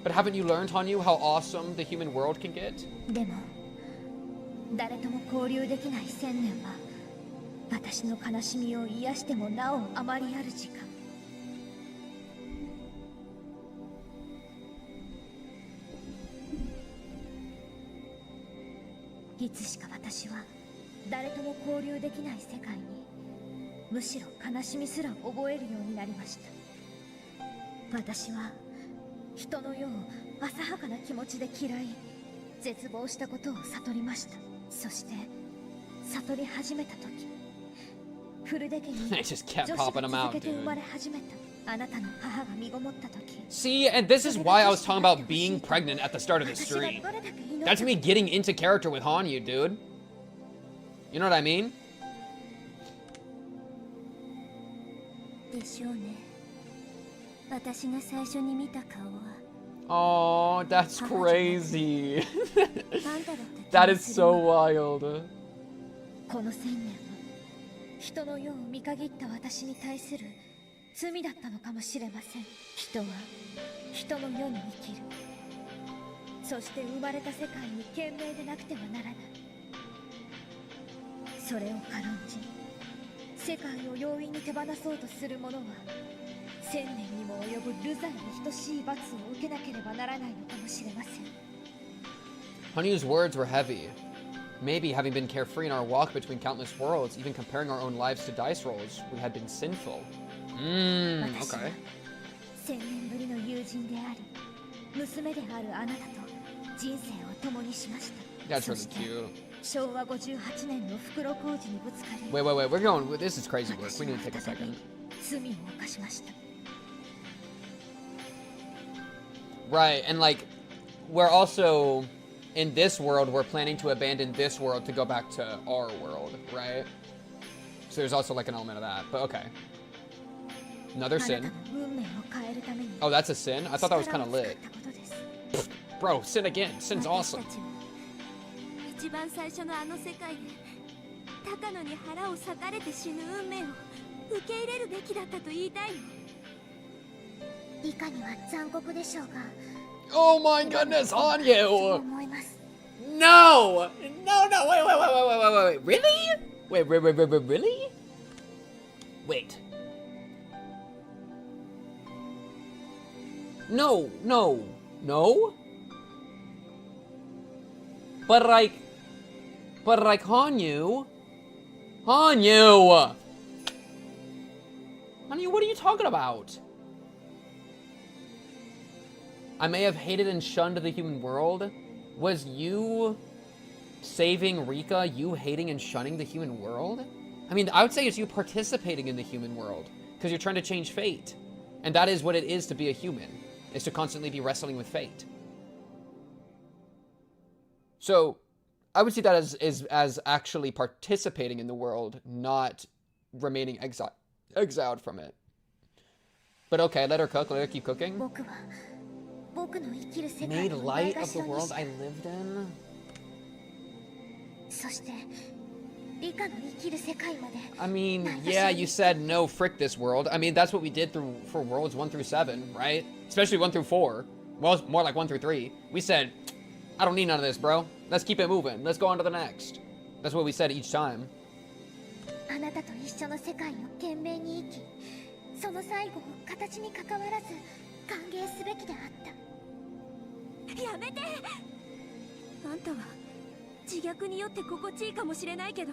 But haven't you learned, Hanyu, how awesome the human world can get? でも誰とも交流できない1000年は私の悲しみを癒してもなおあまりある時間。いつしか私は誰とも交流できない世界にむしろ悲しみすら覚えるようになりました。私は人の世を浅はかな気持ちで嫌い、絶望したことを悟りました。そして悟り始めた時、フルデ家に女子が続けて生まれ始めた。あなたの母が身ごもった時。 See, and this is why I was talking about being pregnant at the start of the stream. That's me getting into character with Hanyu, dude. You know what I mean? でしょうね。私が最初に見た顔は。 Oh, that's crazy. That is so wild. この1000年は人の世を見限った私に対する罪だったのかもしれません。人は人の世に生きる。そして生まれた世界に懸命でなくてはならない。それを軽んじ世界を容易に手放そうとする者は1000年にも及ぶ流罪に等しい罰を受けなければならないのかもしれません。 Hanyu's words were heavy. Maybe having been carefree in our walk between countless worlds, even comparing our own lives to dice rolls, we had been sinful. Okay. 1000年ぶりの友人であり、娘であるあなたと人生を共にしました。 That's really cute. 昭和58年の袋小路にぶつかり。 Wait, we're going. This is crazy work. We need to take a second. 罪を犯しました。 Right, and like, we're also in this world. We're planning to abandon this world to go back to our world, right? So there's also like an element of that. But okay. Another sin. Oh, that's a sin? I thought that was kind of lit. Bro, sin again. Sin's awesome. 一番最初のあの世界で高野に腹を裂かれて死ぬ運命を受け入れるべきだったと言いたいの。理科には残酷でしょうが。 Oh my goodness, Hanyu! No! No, wait. Really? Wait, really? Wait. No. But like, Hanyu, what are you talking about? I may have hated and shunned the human world. Was you saving Rika, you hating and shunning the human world? I mean, I would say it's you participating in the human world, because you're trying to change fate. And that is what it is to be a human, is to constantly be wrestling with fate. So, I would see that as actually participating in the world, not remaining exiled from it. But okay, let her cook, let her keep cooking. Made light of the world I lived in? I mean, yeah, you said no, frick this world. I mean, that's what we did for worlds 1 through 7, right? Especially 1 through 4. Well, more like 1 through 3. We said, I don't need none of this, bro. Let's keep it moving. Let's go on to the next. That's what we said each time. あなたと一緒の世界を懸命に生き、その最後を形に関わらず歓迎すべきであった。やめて。あんたは自虐によって心地いいかもしれないけど、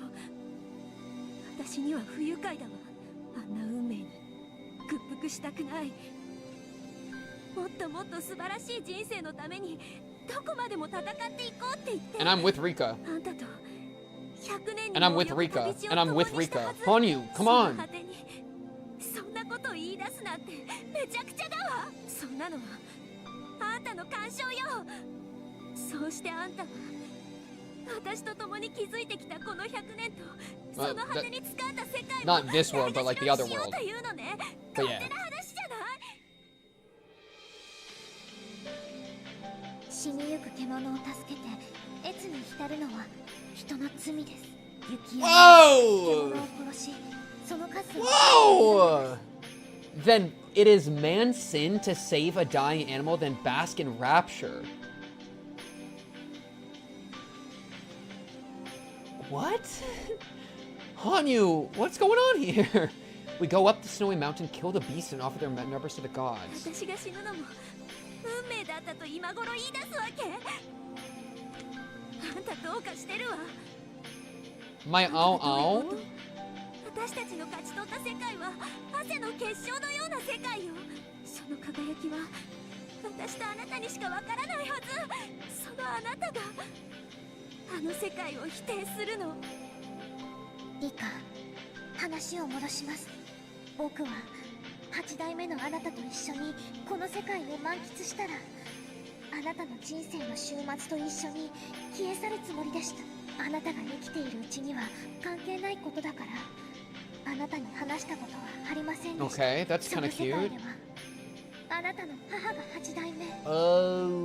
私には不愉快だわ。あんな運命に屈服したくない。もっともっと素晴らしい人生のためにどこまでも戦っていこうって言って。 And I'm with Rika. あんたと100年に And I'm with Rika. And I'm with Rika. Hanyu, come on. そんなことを言い出すなんてめちゃくちゃだわ。そんなのはあんたの干渉よ。そうしてあんたは私と共に築いてきたこの100年とその果てに掴んだ世界を Not this world, but like the other world. But yeah. 死にゆく獣を助けて越に浸るのは人の罪です。雪や獣を殺し、その数を Whoa! then it is man's sin to save a dying animal, then bask in rapture. What? Hanyu, what's going on here? We go up the snowy mountain, kill the beast, and offer their members to the gods. 私が死ぬのも運命だったと今頃言い出すわけ。あんたどうかしてるわ。 My own? 私たちの勝ち取った世界は汗の結晶のような世界よ。その輝きは私とあなたにしかわからないはず。そのあなたがあの世界を否定するの。リカ、話を戻します。僕は8代目のあなたと一緒にこの世界を満喫したら、あなたの人生の終末と一緒に消え去るつもりでした。あなたが生きているうちには関係ないことだから、あなたに話したことはありませんでした。 Okay, that's そ kind の of 世界 cute. ではあなたの母が8代目。 Oh,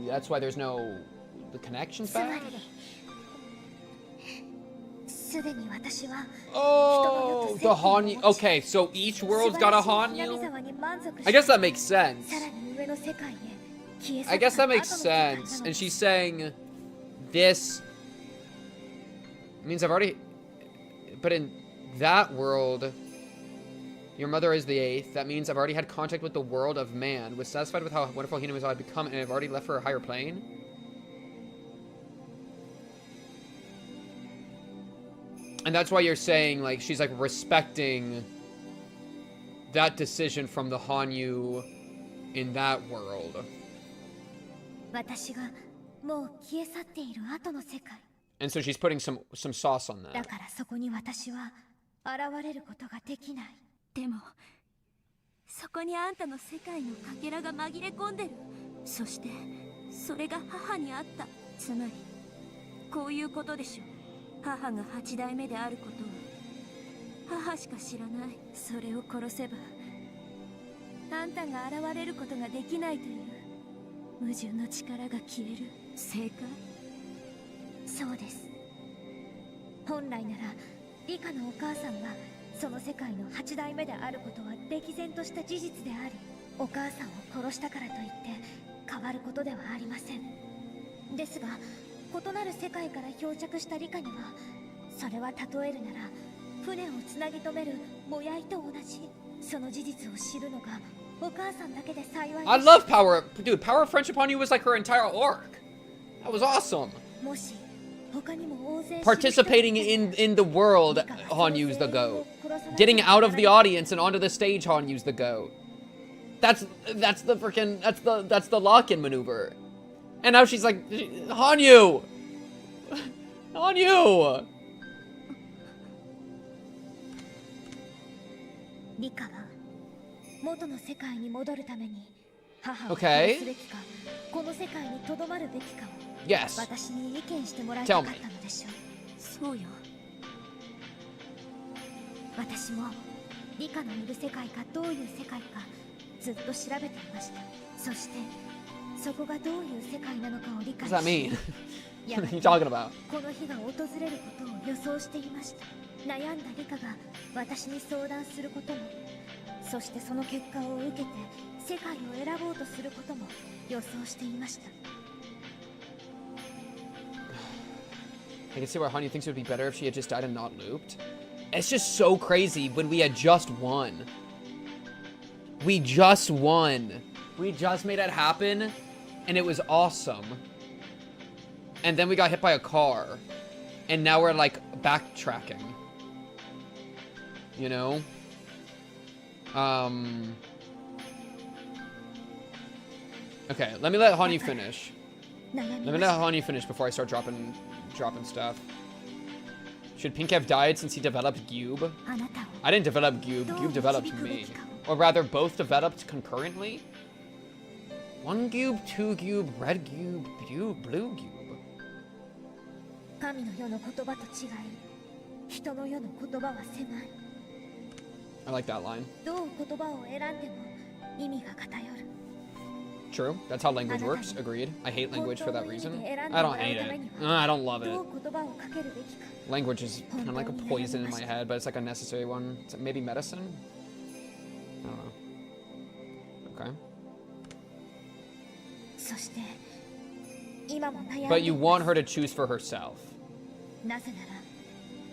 that's why there's no... The connection's つま bad? りすでに私は Oh, the Hanyu. Okay, so each world's got a Hanyu? I guess that makes sense. I guess that makes sense. And she's saying this means I've already... But in that world, your mother is the 8th. That means I've already had contact with the world of man. Was satisfied with how wonderful Hinamizawa had become, and I've already left for a higher plane. And that's why you're saying, like, she's, like, respecting that decision from the Hanyu in that world. And so she's putting some sauce on that. だからそこに私は現れることができない。でもそこにあんたの世界のかけらが紛れ込んでる。そしてそれが母にあった。つまりこういうことでしょ。母が8代目であることは母しか知らない。それを殺せばあんたが現れることができないという矛盾の力が消える。正解？そうです。本来ならリカのお母さんがその世界の8代目であることは歴然とした事実であり、お母さんを殺したからといって変わることではありません。ですが異なる世界から漂着したリカには、それは例えるなら船をつなぎ止めるもやいと同じ。その事実を知るのがお母さんだけで幸いです。 I love Power. Dude, Power of Friendship Hanyu was like her entire arc. That was awesome. もし他にも大勢 Participating in the world, Hanyu's the GOAT. Getting out of the audience and onto the stage, Hanyu's the GOAT. That's the freaking that's the lock-in maneuver. And now she's like, Hanyu! Hanyu! リカは元の世界に戻るために母を Okay. 殺すべきか、この世界にとどまるべきかを Yes. 私に意見してもらいたかったのでしょう。そうよ。私もリカのいる世界がどういう世界かずっと調べていました。そしてそこがどういう世界なのかを理解 What does that し mean? や What が are you て talking about? この日が訪れることを予想していました。悩んだリカが私に相談することも、そしてその結果を受けて世界を選ぼうとすることも予想していました。 I can see why Hanyu thinks it would be better if she had just died and not looped. It's just so crazy when we had just won. We just won. We just made it happen, and it was awesome. And then we got hit by a car, and now we're like backtracking. You know? Okay, let me let Hanyu finish. 悩み Let ま me し let た。 Hanyu finish before I start dropping stuff. Should Pink have died since he developed Gube? あなたを I didn't develop Gube. どう Gube developed 導くべ me. きかを Or rather, both developed concurrently? One Gube, two Gube, red Gube, blue Gube. 神の世の言葉と違い、人の世の言葉は狭い。 I like that line. どう言葉を選んでも意味が偏る。 True. That's how language works. Agreed. I hate language for that reason. I don't hate it. I don't love ど it. う言葉をかけるべきか。 Language is kind of like a poison in my head, but it's like a necessary one. It's maybe medicine? I don't know. Okay. そして今も悩んでいます。 But you want her to choose for herself. なぜ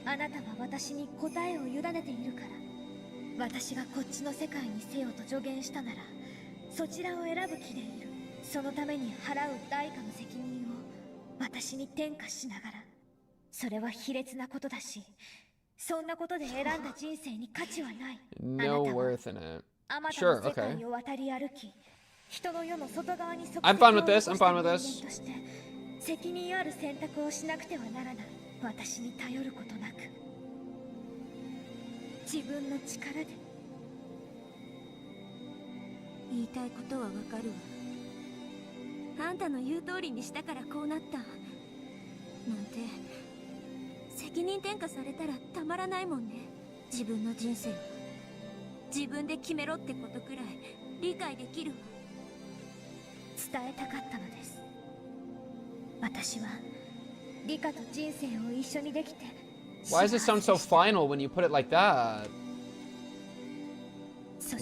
ならあなたは私に答えを委ねているから。私がこっちの世界にせよと助言したならそちらを選ぶ気でいる。そのために払う代価の責任を私に転嫁しながら。それは卑劣なことだし、そんなことで選んだ人生に価値はない。 No worth in it. あまた Sure, の世 okay. 界を渡り歩き、人の世の外側に I'm fine with this. I'm fine with this. として責任ある選択をしなくてはならない。私に頼ることなく自分の力で。言いたいことはわかるわ。あんたの言う通りにしたからこうなったなんて責任転嫁されたらたまらないもんね。自分の人生は自分で決めろってことくらい理解できるわ。伝えたかったのです。私はリカと人生を一緒にできて。 Why does it sound so final when you put it like that?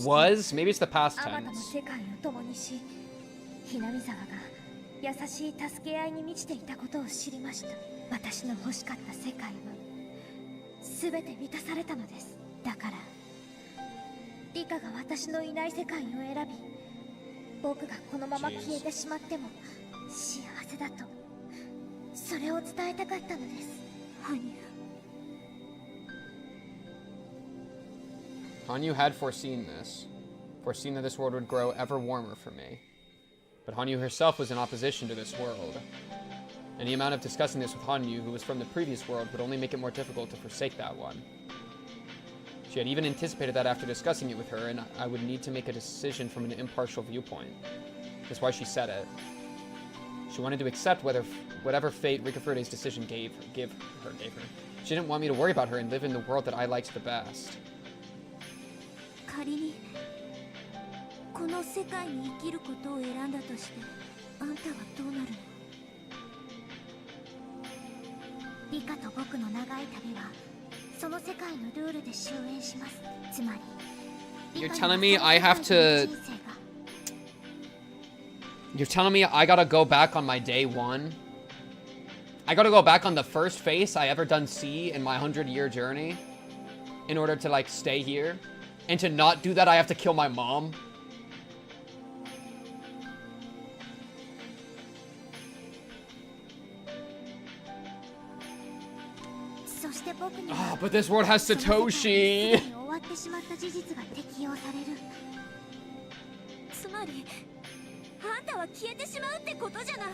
Was? Maybe it's the past あまたの tense. 世界を共にし、ひなみ沢が優しい助け合いに満ちていたことを知りました。私の欲しかった世界は全て満たされたのです。だからリカが私のいない世界を選び、僕がこのまま消えてしまっても幸せだと、それを伝えたかったのです。ハニHanyu had foreseen this. Foreseen that this world would grow ever warmer for me. But Hanyu herself was in opposition to this world. Any amount of discussing this with Hanyu, who was from the previous world, would only make it more difficult to forsake that one. She had even anticipated that after discussing it with her, and I would need to make a decision from an impartial viewpoint. That's why she said it. She wanted to accept whatever fate Rikafurude's decision gave her. She didn't want me to worry about her and live in the world that I liked the best. 仮にこの世界に生きることを選んだとしてあんたはどうなるの？リカと僕の長い旅はその世界のルールで終焉します。つまり You're telling me I have to... You're telling me I gotta go back on my day one? I gotta go back on the first face I ever done see in my 100-year journey in order to, like, stay here? And to not do that, I have to kill my mom? Oh, but this world has Satoshi! 終わってしまった事実が適用される。つまりあんたは消えてしまうってことじゃない。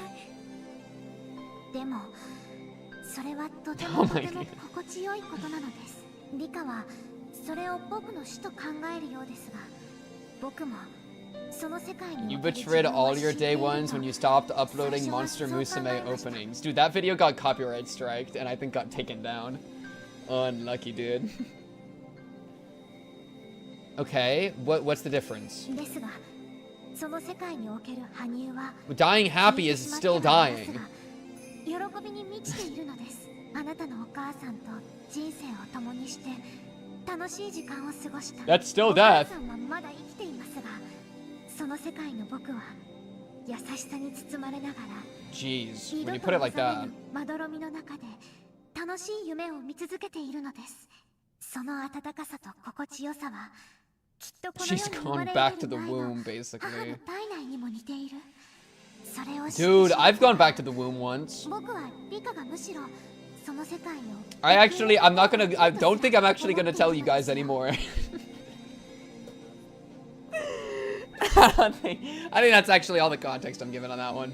でもそれはとても心地よいことなのです。リカはそれを僕の死と考えるようですが、僕もその世界に You betrayed all your day ones when you stopped uploading Monster Musume openings. Dude, that video got copyright striked and I think got taken down. Unlucky, dude. Okay, what's the difference? ですが、その世界における羽生は Dying happy is still dying. 喜びに満ちているのです。あなたのお母さんと人生を共にして楽しい時間を過ごした。 That's still お母 death. さんはまだ生きていますが、その世界の僕は優しさに包まれながら Jeez, when you put it like that. まどろみの中で楽しい夢を見続けているのです。その温かさと心地よさはきっとこの世 She's に生ま gone れ back to る the 前の womb, 母 basically. の体内にも似ている。それを知って Dude, しま I've った gone back to the womb once. 僕はリカがむしろその世界を I don't think I'm actually gonna tell you guys anymore. I think that's actually all the context I'm giving on that one.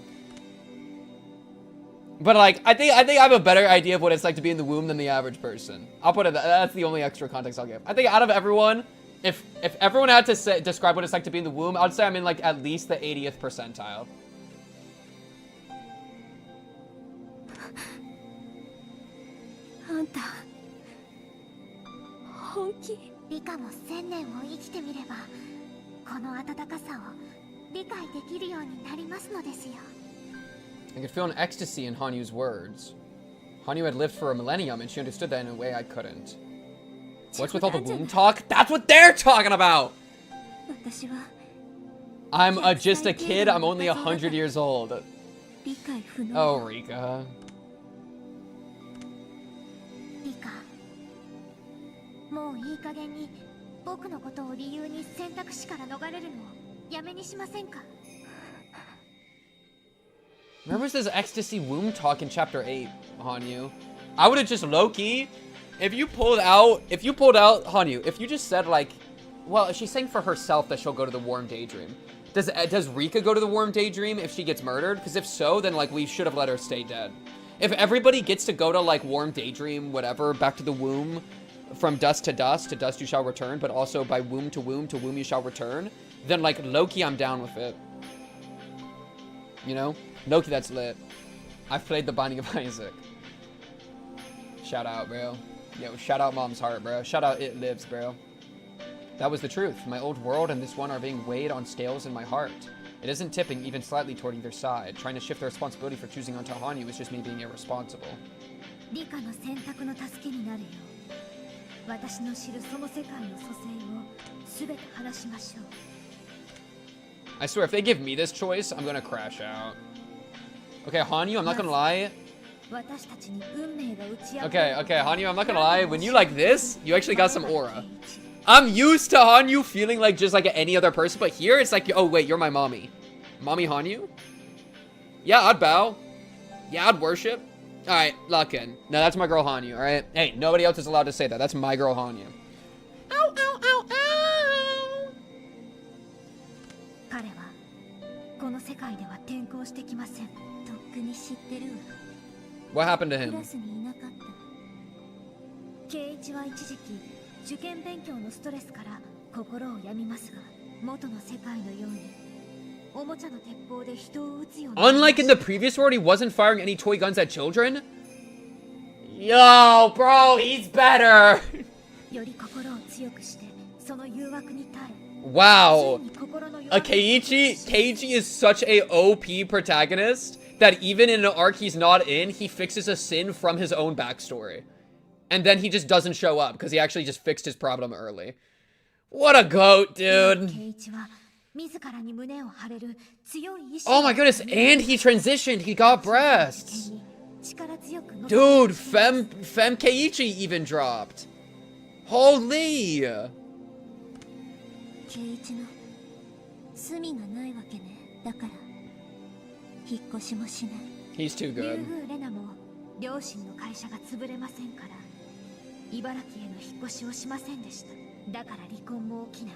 But like, I think I have a better idea of what it's like to be in the womb than the average person. I'll put it. That's the only extra context I'll give. I think out of everyone, if everyone had to describe what it's like to be in the womb, I'd say I'm in like at least the 80th percentile. あんた本気？リカも1000年を生きてみればこの温かさを理解できるようになりますのですよ。 I could feel an ecstasy in Hanyu's words. Hanyu had lived for a millennium, and she understood that in a way I couldn't. What's with all the womb talk? That's what they're talking about! 私は I'm just a kid. I'm only 100 years old. 理解不能。 Oh, Rika. リカ、もういい加減に僕のことを理由に選択肢から逃れるのをやめにしませんか？ Remember this ecstasy womb talk in chapter 8, Hanyu? I would have just low-key, if you pulled out, Hanyu, if you just said like, well, she's saying for herself that she'll go to the warm daydream. Does Rika go to the warm daydream if she gets murdered? Because if so, then like we should have let her stay dead. If everybody gets to go to like warm daydream, whatever, back to the womb, from dust to dust you shall return, but also by womb to womb you shall return, then like Loki, I'm down with it. You know? Loki, that's lit. I've played The Binding of Isaac. Shout out, bro. Yo, shout out Mom's Heart, bro. Shout out It Lives, bro. That was the truth. My old world and this one are being weighed on scales in my heart. It isn't tipping even slightly toward either side. Trying to shift the responsibility for choosing onto Hanyu is just me being irresponsible. リカの選択の助けになるよう、私の知るその世界の蘇生を全て話しましょう。 I swear, if they give me this choice, I'm gonna crash out. Okay, Hanyu, I'm not gonna lie. 私たちに運命が打ち合う。 Okay, Hanyu, I'm not gonna lie. When you like this, you actually got some aura. I'm used to Hanyu feeling like just like any other person, but here it's like, oh wait, you're my mommy. Mommy Hanyu? Yeah, I'd bow. Yeah, I'd worship. Alright, lock in. No, that's my girl Hanyu, alright? Hey, nobody else is allowed to say that. That's my girl Hanyu. Ow, ow, ow, ow! 彼はこの世界では転校してきません。とっくに知ってるわ。 What happened to ク him? ラスにいなかった。圭一は一時期受験勉強のストレスから心を病みますが、元の世界のようにおもちゃの鉄砲で人を撃つような。 Unlike in the previous world, he wasn't firing any toy guns at children? Yo, bro, he's better! より心を強くしてその誘惑に耐え。 Wow. ついに心の A Keiichi is such a OP protagonist that even in an arc he's not in, he fixes a sin from his own backstory. And then he just doesn't show up because he actually just fixed his problem early. What a goat, dude. 圭一は自らに胸を張れる強い意志。 Oh my goodness, and he transitioned. He got breasts. 力強く Dude, Fem Keiichi even dropped. Holy. 圭一の罪がないわけね。だから引っ越しもしない。 He's too 竜 good. 宮レナも両親の会社が潰れませんから茨城への引っ越しをしませんでした。だから離婚も起きない。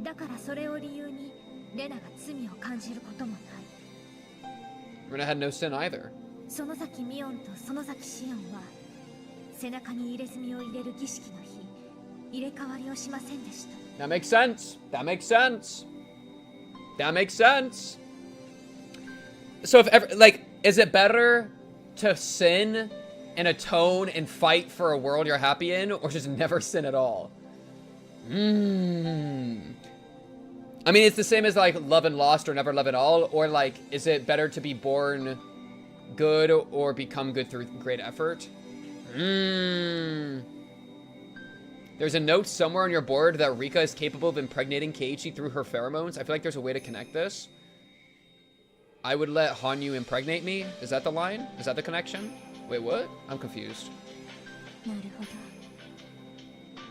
だからそれを理由にレナが罪を感じることもない。 Rena had no sin either. 園崎ミオンと園崎シオンは背中に入れ墨を入れる儀式の日入れ替わりをしませんでした。 That makes sense. That makes sense. That makes sense. So if ever, like, is it better to sin and atone and fight for a world you're happy in, or just never sin at all? I mean, it's the same as like love and lost or never love at all, or like, is it better to be born good or become good through great effort? There's a note somewhere on your board that Rika is capable of impregnating Keiichi through her pheromones. I feel like there's a way to connect this. I would let Hanyu impregnate me. Is that the line? Is that the connection? Wait, what? I'm confused. なるほど。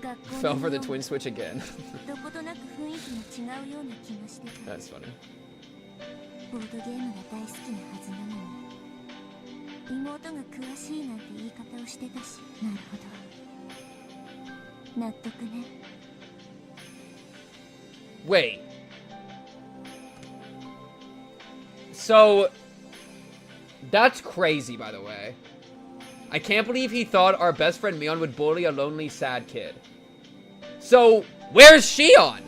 学校 Fell の for the よう twin switch again. どことなく雰囲気が違うような気がしてた。 That's funny. ボードゲームが大好きなはずなのに妹が詳しいなんて言い方をしてたし。なるほど。納得ね。 Wait. So, that's crazy, by the way. I can't believe he thought our best friend Mion would bully a lonely, sad kid. So, where's Shion?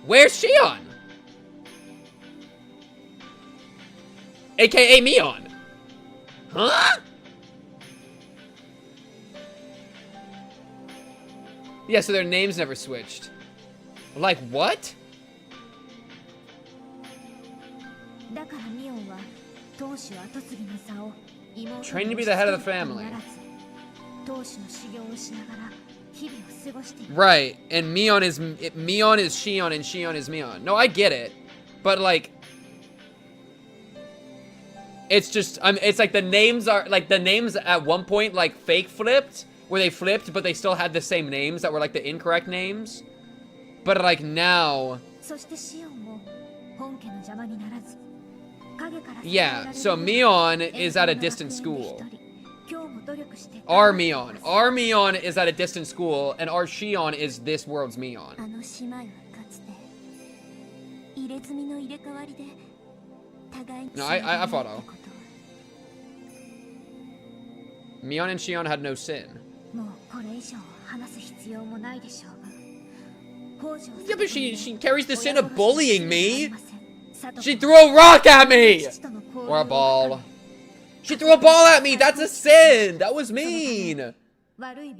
Where's Shion? AKA Mion. Huh? Yeah, so their names never switched. Like, what? だからミオンは当主後継ぎの座を妹に Trained to be the head of the family. 当主の修行をしながら Right, and Mion is Shion and Shion is Mion. No, I get it, but like, it's just it's like the names at one point like fake flipped, where they flipped, but they still had the same names that were like the incorrect names. But like now, yeah. So Mion is at a distant school. Our Mion is at a distant school, and our Shion is this world's Mion. No, I follow. Mion and Shion had no sin. Yeah, but she carries the sin of bullying me. She threw a rock at me! Or a ball. She threw a ball at me! That's a sin! That was mean! Man,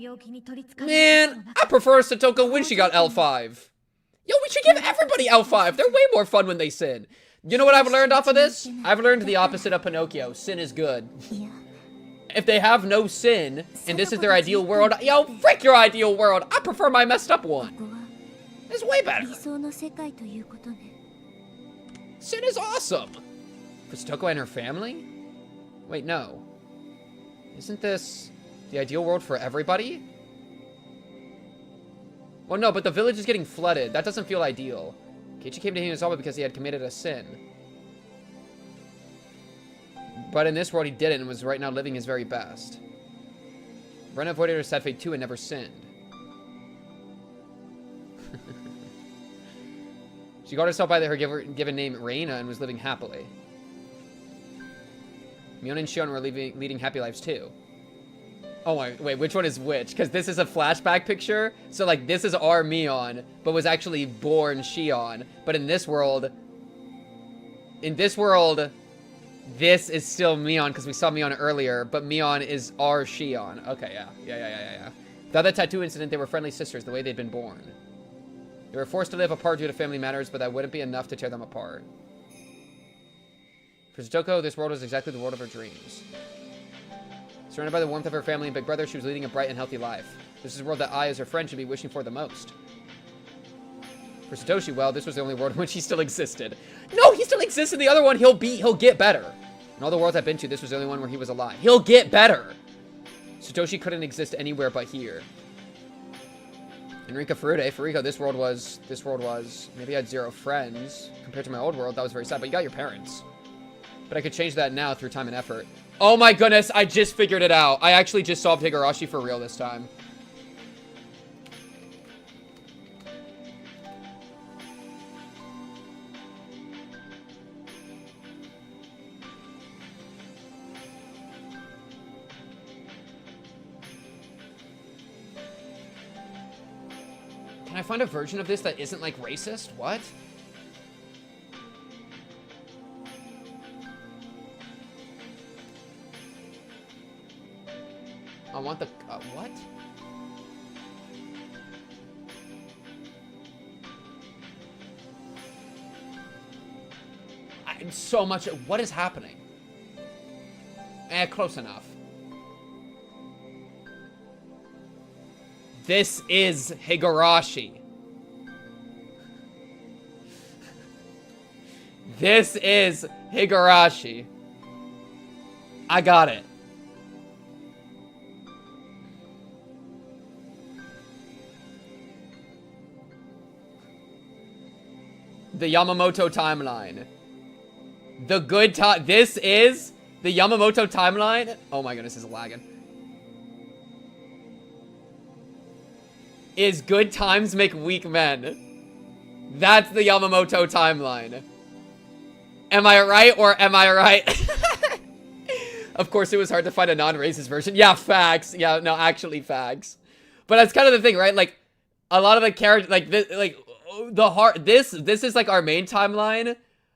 I prefer Satoko when she got L5. Yo, we should give everybody L5. They're way more fun when they sin. You know what I've learned off of this? I've learned the opposite of Pinocchio. Sin is good. If they have no sin, and this is their ideal world, yo, frick your ideal world! I prefer my messed up one. It's way better. Sin is awesome. For Satoko and her family? Wait, no. Isn't this the ideal world for everybody? Well, no, but the village is getting flooded. That doesn't feel ideal. Keiichi came to Hinazawa because he had committed a sin. But in this world, he didn't and was right now living his very best. Ren avoided her sad fate too and never sinned. She called herself by her given name, Reina, and was living happily. Mion and Shion were leading happy lives too. Oh, wait, which one is which? Because this is a flashback picture. So, like, this is our Mion, but was actually born Shion. But in this world, this is still Mion, because we saw Mion earlier, but Mion is our Shion. Okay, yeah. Without that tattoo incident, they were friendly sisters, the way they'd been born. They were forced to live apart due to family matters, but that wouldn't be enough to tear them apart. For Satoko, this world was exactly the world of her dreams. Surrounded by the warmth of her family and big brother, she was leading a bright and healthy life. This is a world that I, as her friend, should be wishing for the most. For Satoshi, well, this was the only world in which he still existed. No, he still exists in the other one. He'll get better. In all the worlds I've been to, this was the only one where he was alive. He'll get better. Satoshi couldn't exist anywhere but here. Enrica Furiko, this world was, maybe I had 0 friends. Compared to my old world, that was very sad, but you got your parents. But I could change that now through time and effort. Oh my goodness, I just figured it out. I actually just solved Higurashi for real this time. Can I find a version of this that isn't, like, racist? What? I want the... what? So much... What is happening? Close enough. This is Higurashi. This is Higurashi. I got it. The Yamamoto timeline. The good time. This is the Yamamoto timeline. Oh my goodness, this is lagging. Is good times make weak men. That's the Yamamoto timeline. Am I right or am I right? Of course, it was hard to find a non-racist version. Yeah, facts. Yeah, no, actually facts. But that's kind of the thing, right? Like, a lot of the characters, like, this is like our main timeline,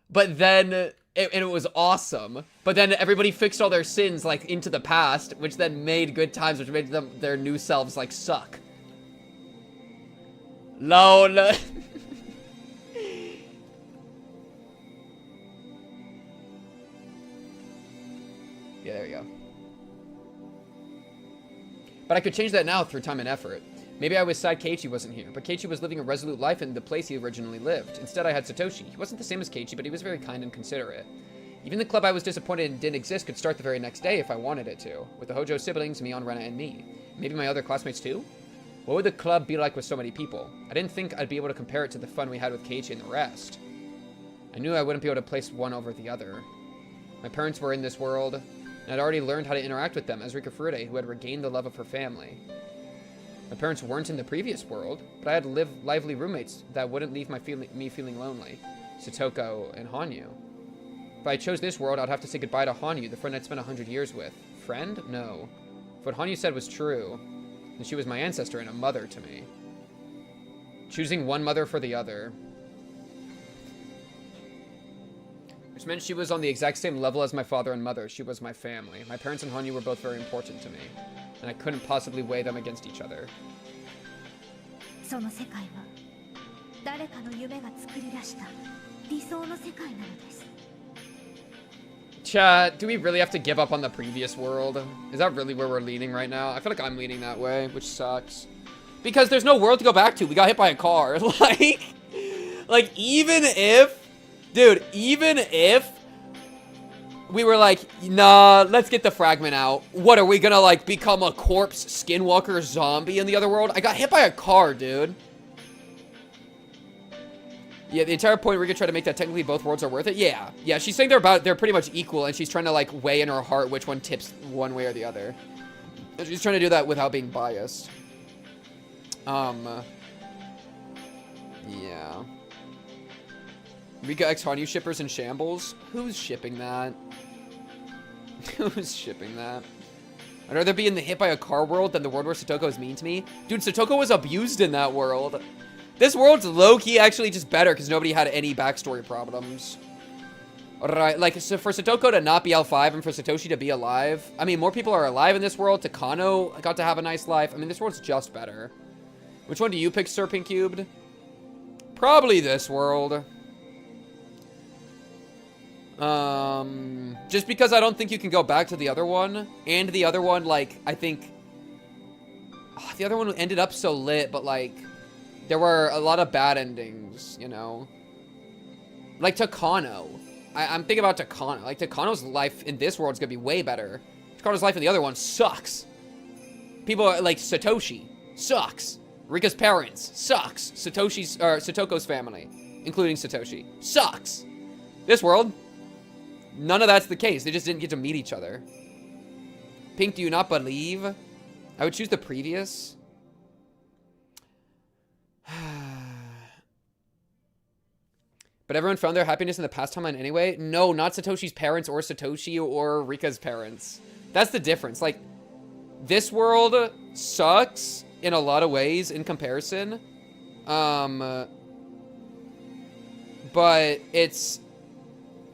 but then it was awesome. But then everybody fixed all their sins like into the past, which then made good times, which made them their new selves like suck. LOL. Yeah, there we go. But I could change that now through time and effort. Maybe I was sad Keiichi wasn't here, but Keiichi was living a resolute life in the place he originally lived. Instead, I had Satoshi. He wasn't the same as Keiichi, but he was very kind and considerate. Even the club I was disappointed in didn't exist could start the very next day if I wanted it to, with the Hojo siblings, Mion, Rena, and me. Maybe my other classmates too? What would the club be like with so many people? I didn't think I'd be able to compare it to the fun we had with Keiichi and the rest. I knew I wouldn't be able to place one over the other. My parents were in this world, and I'd already learned how to interact with them as Rika Furude, who had regained the love of her family. My parents weren't in the previous world, but I had lively roommates that wouldn't leave me feeling lonely. Satoko and Hanyu. If I chose this world, I'd have to say goodbye to Hanyu, the friend I'd spent 100 years with. Friend? No. If what Hanyu said was true, then she was my ancestor and a mother to me. Choosing one mother for the other. Which meant she was on the exact same level as my father and mother. She was my family. My parents and Hanyu were both very important to me, and I couldn't possibly weigh them against each other. その世界は誰かの夢が作り出した理想の世界なのです。 Chat, do we really have to give up on the previous world? Is that really where we're leaning right now? I feel like I'm leaning that way, which sucks. Because there's no world to go back to. We got hit by a car. Like even if... Dude, even if we were like, nah, let's get the fragment out. What, are we gonna, like, become a corpse skinwalker zombie in the other world? I got hit by a car, dude. Yeah, the entire point Rika tried to make that technically both worlds are worth it. Yeah, she's saying they're pretty much equal, and she's trying to, like, weigh in her heart which one tips one way or the other. And she's trying to do that without being biased. Yeah. Rika X Hanyu shippers in shambles? Who's shipping that? Who's shipping that? I'd rather be in the hit by a car world than the world where Satoko is mean to me. Dude, Satoko was abused in that world. This world's low-key actually just better because nobody had any backstory problems. Alright, like, so for Satoko to not be L5 and for Satoshi to be alive. I mean, more people are alive in this world. Takano got to have a nice life. I mean, this world's just better. Which one do you pick, Serpent Cubed? Probably this world. Just because I don't think you can go back to the other one. And the other one, like, I think... Oh, the other one ended up so lit, but, like... There were a lot of bad endings, you know? Like Takano. I'm thinking about Takano. Like, Takano's life in this world is gonna be way better. Takano's life in the other one sucks. People are, like, Satoshi. Sucks. Rika's parents. Sucks. Satoko's family. Including Satoshi. Sucks. This world... None of that's the case. They just didn't get to meet each other. Pink, do you not believe? I would choose the previous. But everyone found their happiness in the past timeline anyway? No, not Satoshi's parents or Satoshi or Rika's parents. That's the difference. Like, this world sucks in a lot of ways in comparison. But it's...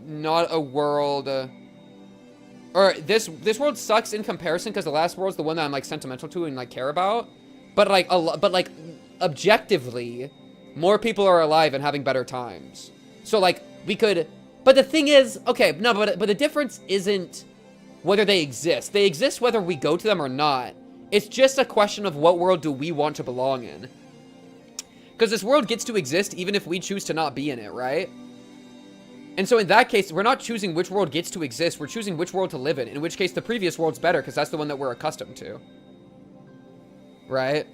not a world, or this world sucks in comparison because the last world's the one that I'm like sentimental to and like care about, but like objectively, more people are alive and having better times. So like we could, but the thing is, okay, no, but the difference isn't whether they exist. They exist whether we go to them or not. It's just a question of what world do we want to belong in. Because this world gets to exist even if we choose to not be in it, right? And so in that case, we're not choosing which world gets to exist, we're choosing which world to live in which case the previous world's better, because that's the one that we're accustomed to. Right?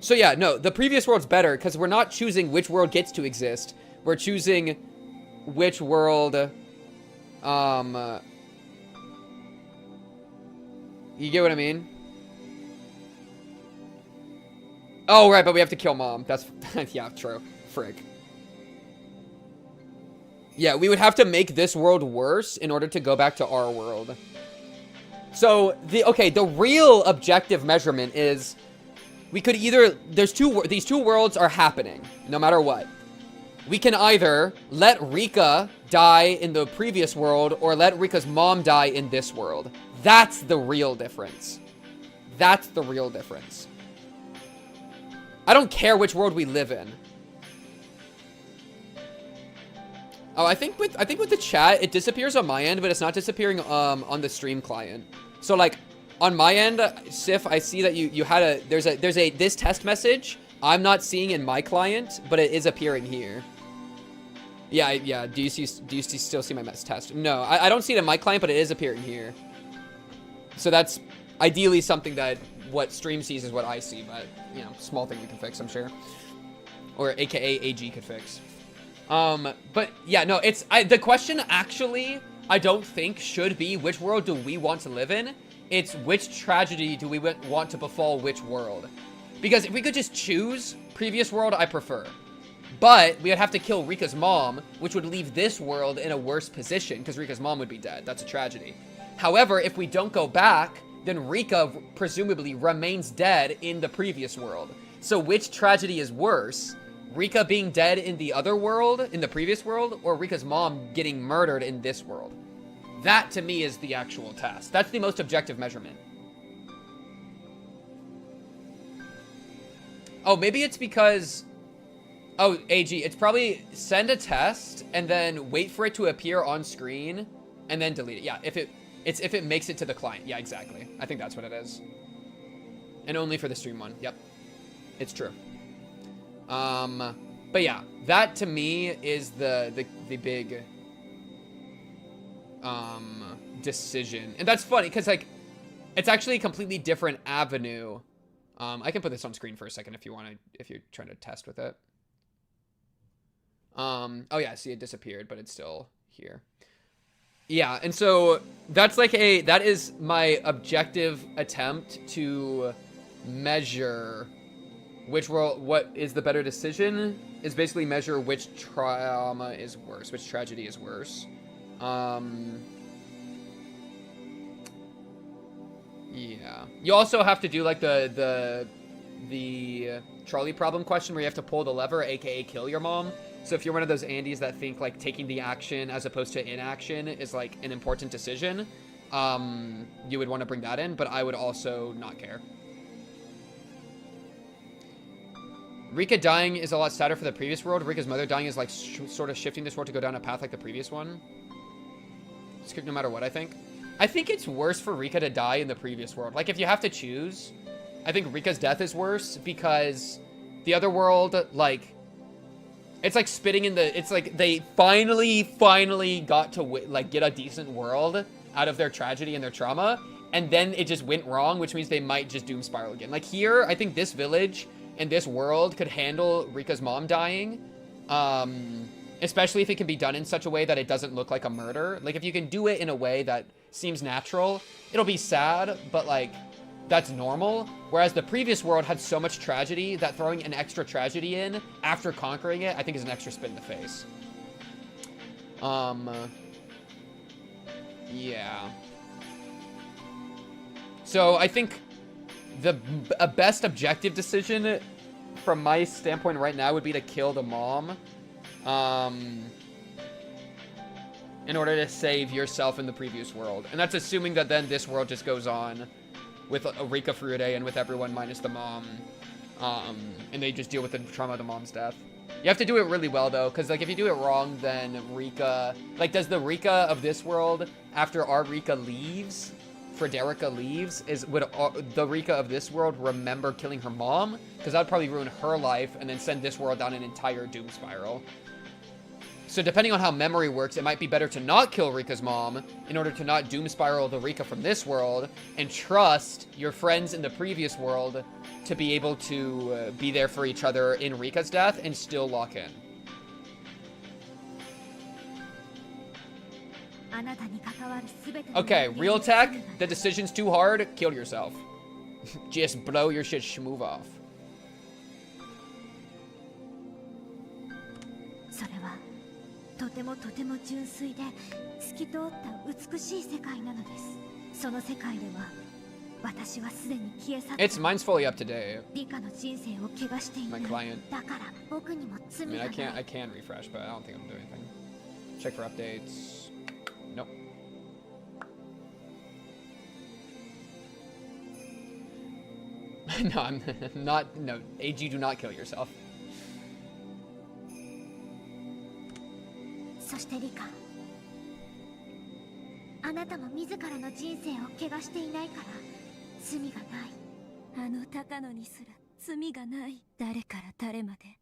So yeah, no, the previous world's better, because we're not choosing which world gets to exist, we're choosing which world, you get what I mean? Oh, right, but we have to kill Mom. That's, yeah, true. Frig. Yeah, we would have to make this world worse in order to go back to our world. So, the real objective measurement is we could either, these two worlds are happening, no matter what. We can either let Rika die in the previous world or let Rika's mom die in this world. That's the real difference. That's the real difference. I don't care which world we live in. Oh, I think with the chat, it disappears on my end, but it's not disappearing on the stream client. So like On my end, Sif, I see that you had a there's a this test message I'm not seeing in my client, but it is appearing here. Yeah. Do you still see my test? No, I don't see it in my client, but it is appearing here. So that's ideally something that what stream sees is what I see, but you know, small thing we can fix, I'm sure. Or AKA AG could fix. But yeah, no, it's the question actually I don't think should be which world do we want to live in. It's which tragedy do we want to befall which world. Because if we could just choose previous world, I prefer. But we would have to kill Rika's mom, which would leave this world in a worse position because Rika's mom would be dead. That's a tragedy. However, if we don't go back, then Rika presumably remains dead in the previous world. So which tragedy is worse? Rika being dead in the other world, in the previous world, or Rika's mom getting murdered in this world? That, to me, is the actual test. That's the most objective measurement. Oh, maybe it's because... Oh, AG, it's probably send a test, and then wait for it to appear on screen, and then delete it. Yeah, if it makes it to the client. Yeah, exactly. I think that's what it is. And only for the stream one. Yep. It's true. But yeah, that to me is the big decision. And that's funny because like it's actually a completely different avenue. I can put this on screen for a second if you want to, if you're trying to test with it. Oh yeah, see, it disappeared, but it's still here. Yeah, and so that's like that is my objective attempt to measure which world, what is the better decision, is basically measure which trauma is worse, which tragedy is worse. Yeah. You also have to do like the trolley problem question where you have to pull the lever, aka kill your mom. So if you're one of those Andes that think like taking the action as opposed to inaction is like an important decision, you would want to bring that in, but I would also not care. Rika dying is a lot sadder for the previous world. Rika's mother dying is like sort of shifting this world to go down a path like the previous one. Skip no matter what, I think. I think it's worse for Rika to die in the previous world. Like if you have to choose, I think Rika's death is worse because the other world, like, it's like spitting in the, it's like they finally got to like get a decent world out of their tragedy and their trauma. And then it just went wrong, which means they might just doom spiral again. Like here, I think this village and this world could handle Rika's mom dying. Especially if it can be done in such a way that it doesn't look like a murder. Like if you can do it in a way that seems natural, it'll be sad, but like that's normal. Whereas the previous world had so much tragedy that throwing an extra tragedy in after conquering it, I think is an extra spit in the face. Yeah. So I think a best objective decision from my standpoint right now would be to kill the mom. In order to save yourself in the previous world. And that's assuming that then this world just goes on with Rika Furude and with everyone minus the mom. And they just deal with the trauma of the mom's death. You have to do it really well though, because like if you do it wrong, then Rika, like does the Rika of this world, after our Rika leaves, Frederica leaves, would the Rika of this world remember killing her mom? Because that would probably ruin her life and then send this world down an entire doom spiral. So depending on how memory works, it might be better to not kill Rika's mom in order to not doom spiral the Rika from this world and trust your friends in the previous world to be able to be there for each other in Rika's death and still lock in. Okay, real tech, the decision's too hard, kill yourself. Just blow your shit schmoove off. It's mine's fully up to date. My client. I mean, I can refresh, but I don't think I'm doing anything. Check for updates. Nope. No, I'm not. No, AG, do not kill yourself. 罪がないあの高野にすら罪がない誰から誰まで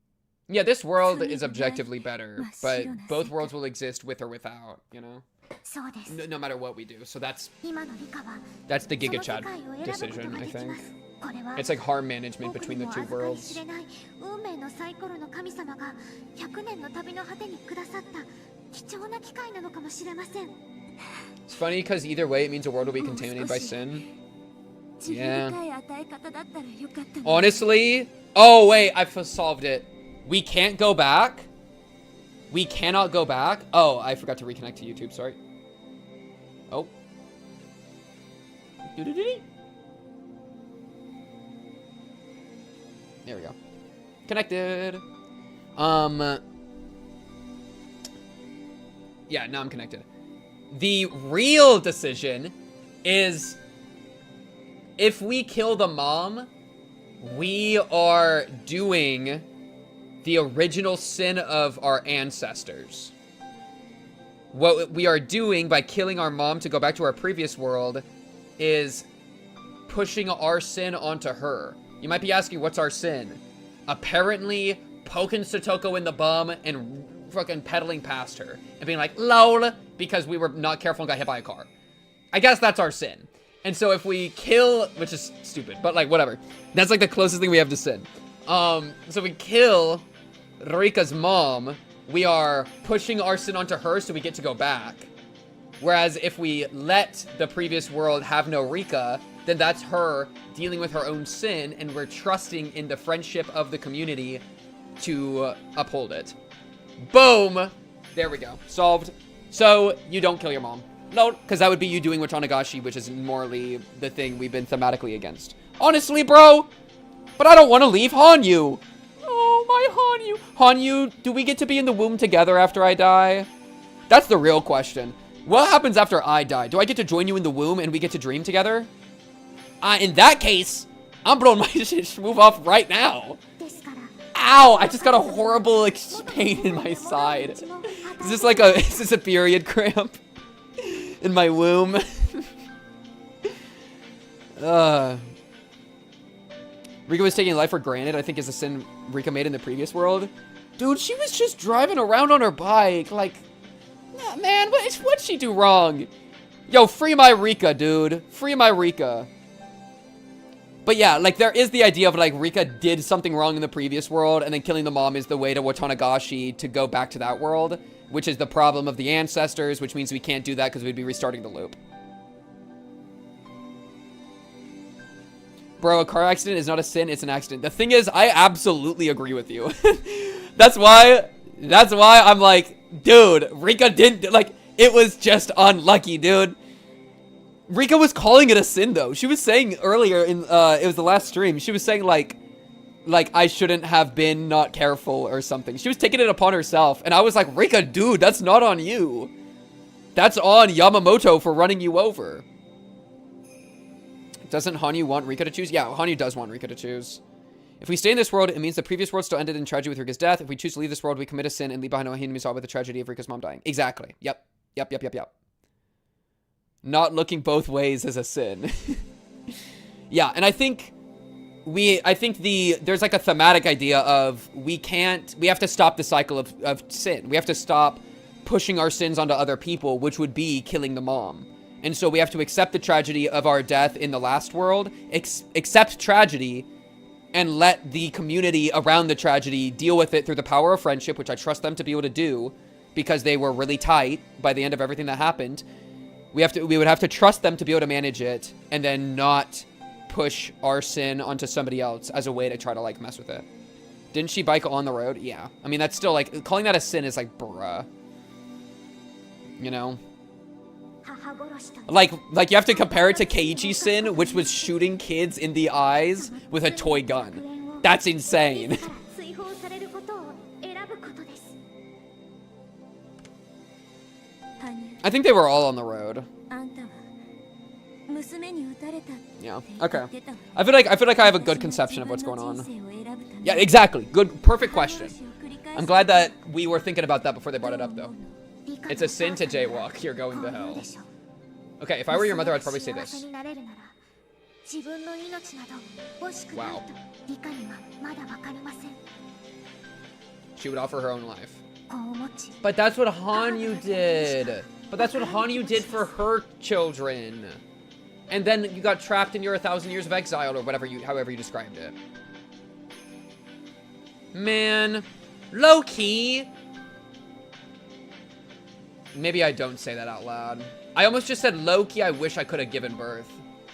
Yeah, this world is objectively better, but both worlds will exist with or without, you know? そうです No matter what we do. So that's 今の理科は the そ Giga の世 Chad 界を選ぶこと decision, が I できま think. すこれは It's like harm management 僕 between に the も two 預かり worlds. 知れない運命のサイコロの神様が100年の旅の果てにくださった貴重な機会なのかもしれません It's funny because either way, it means the world will be contaminated by sin. 自分深い与え方だったらよかったの Honestly, oh wait, I've solved it. We can't go back. We cannot go back. Oh, I forgot to reconnect to YouTube. Sorry. Oh. Doo-doo-doo-doo. There we go. Connected. Yeah, now I'm connected. The real decision is if we kill the mom, we are doing the original sin of our ancestors. What we are doing by killing our mom to go back to our previous world is pushing our sin onto her. You might be asking, what's our sin? Apparently, poking Satoko in the bum and fucking pedaling past her and being like, lol, because we were not careful and got hit by a car. I guess that's our sin. And so if we kill, which is stupid, but like whatever. That's like the closest thing we have to sin. So we kill Rika's mom, we are pushing our sin onto her so we get to go back. Whereas if we let the previous world have no Rika, then that's her dealing with her own sin, and we're trusting in the friendship of the community to uphold it. Boom! There we go. Solved. So, you don't kill your mom. No, because that would be you doing Watanagashi, which is morally the thing we've been thematically against. Honestly, bro! But I don't want to leave Hanyu! Oh, my Hanyu! Hanyu, do we get to be in the womb together after I die? That's the real question. What happens after I die? Do I get to join you in the womb and we get to dream together? In that case, I'm blowing my move off right now. Ow! I just got a horrible pain in my side. Is this a period cramp? In my womb? Rika was taking life for granted, I think is a sin Rika made in the previous world. Dude, she was just driving around on her bike, like... Nah, man, what'd she do wrong? Yo, free my Rika, dude. Free my Rika. But yeah, like, there is the idea of, like, Rika did something wrong in the previous world, and then killing the mom is the way to Watanagashi to go back to that world, which is the problem of the ancestors, which means we can't do that because we'd be restarting the loop. Bro, a car accident is not a sin, it's an accident. The thing is, I absolutely agree with you. That's why I'm like, dude, Rika didn't, like, it was just unlucky, dude. Rika was calling it a sin, though. She was saying earlier in, it was the last stream, she was saying, like, I shouldn't have been not careful or something. She was taking it upon herself. And I was like, Rika, dude, that's not on you. That's on Yamamoto for running you over. Doesn't Hanyu want Rika to choose? Yeah, Hanyu does want Rika to choose. If we stay in this world, it means the previous world still ended in tragedy with Rika's death. If we choose to leave this world, we commit a sin and leave behind no Hinamizawa with the tragedy of Rika's mom dying. Exactly. Yep. Not looking both ways is a sin. Yeah, and I think there's like a thematic idea of we have to stop the cycle of sin. We have to stop pushing our sins onto other people, which would be killing the mom. And so we have to accept the tragedy of our death in the last world, accept tragedy, and let the community around the tragedy deal with it through the power of friendship, which I trust them to be able to do because they were really tight by the end of everything that happened. We would have to trust them to be able to manage it and then not push our sin onto somebody else as a way to try to, like, mess with it. Didn't she bike on the road? Yeah. I mean, that's still, like, calling that a sin is like, bruh. You know? Like you have to compare it to Keiichi's sin, which was shooting kids in the eyes with a toy gun. That's insane. I think they were all on the road. Yeah. Okay. I feel like I have a good conception of what's going on. Yeah, exactly. Good, perfect question. I'm glad that we were thinking about that before they brought it up, though. It's a sin to jaywalk. You're going to hell. Okay, if I were your mother, I'd probably say this. 自分の命など惜しくないとリカにはまだわかりません。 She would offer her own life. こう思ち But that's what Hanyu did. But that's what Hanyu did for her children. And then you got trapped in your 1,000 years of exile or whatever however you described it. Man, low key. Maybe I don't say that out loud. I almost just said low key. I wish I could have given birth.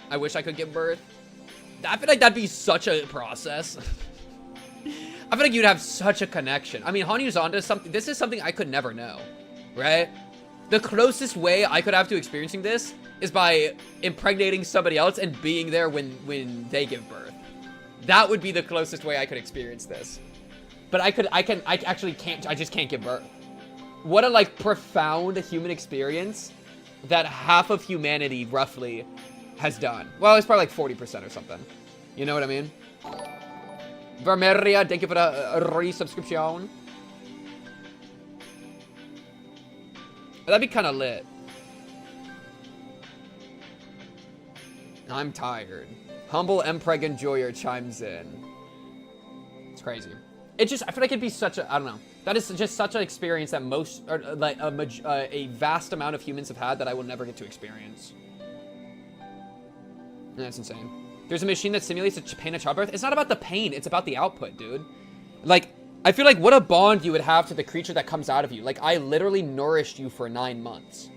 I wish I could give birth. I feel like that'd be such a process. I feel like you'd have such a connection. I mean, Hanyu's onto something. This is something I could never know, right? The closest way I could have to experiencing this is by impregnating somebody else and being there when they give birth. That would be the closest way I could experience this. But I actually can't, I just can't give birth. What a, like, profound human experience that half of humanity, roughly, has done. Well, it's probably like 40% or something. You know what I mean? Vermeria, thank you for the resubscription. That'd be kind of lit. I'm tired. Humble Empreg Enjoyer chimes in. It's crazy. It just, I feel like it'd be such a, I don't know. That is just such an experience that most, or like a vast amount of humans have had that I will never get to experience. And that's insane. There's a machine that simulates the pain of childbirth. It's not about the pain, it's about the output, dude. Like, I feel like what a bond you would have to the creature that comes out of you. Like, I literally nourished you for 9 months.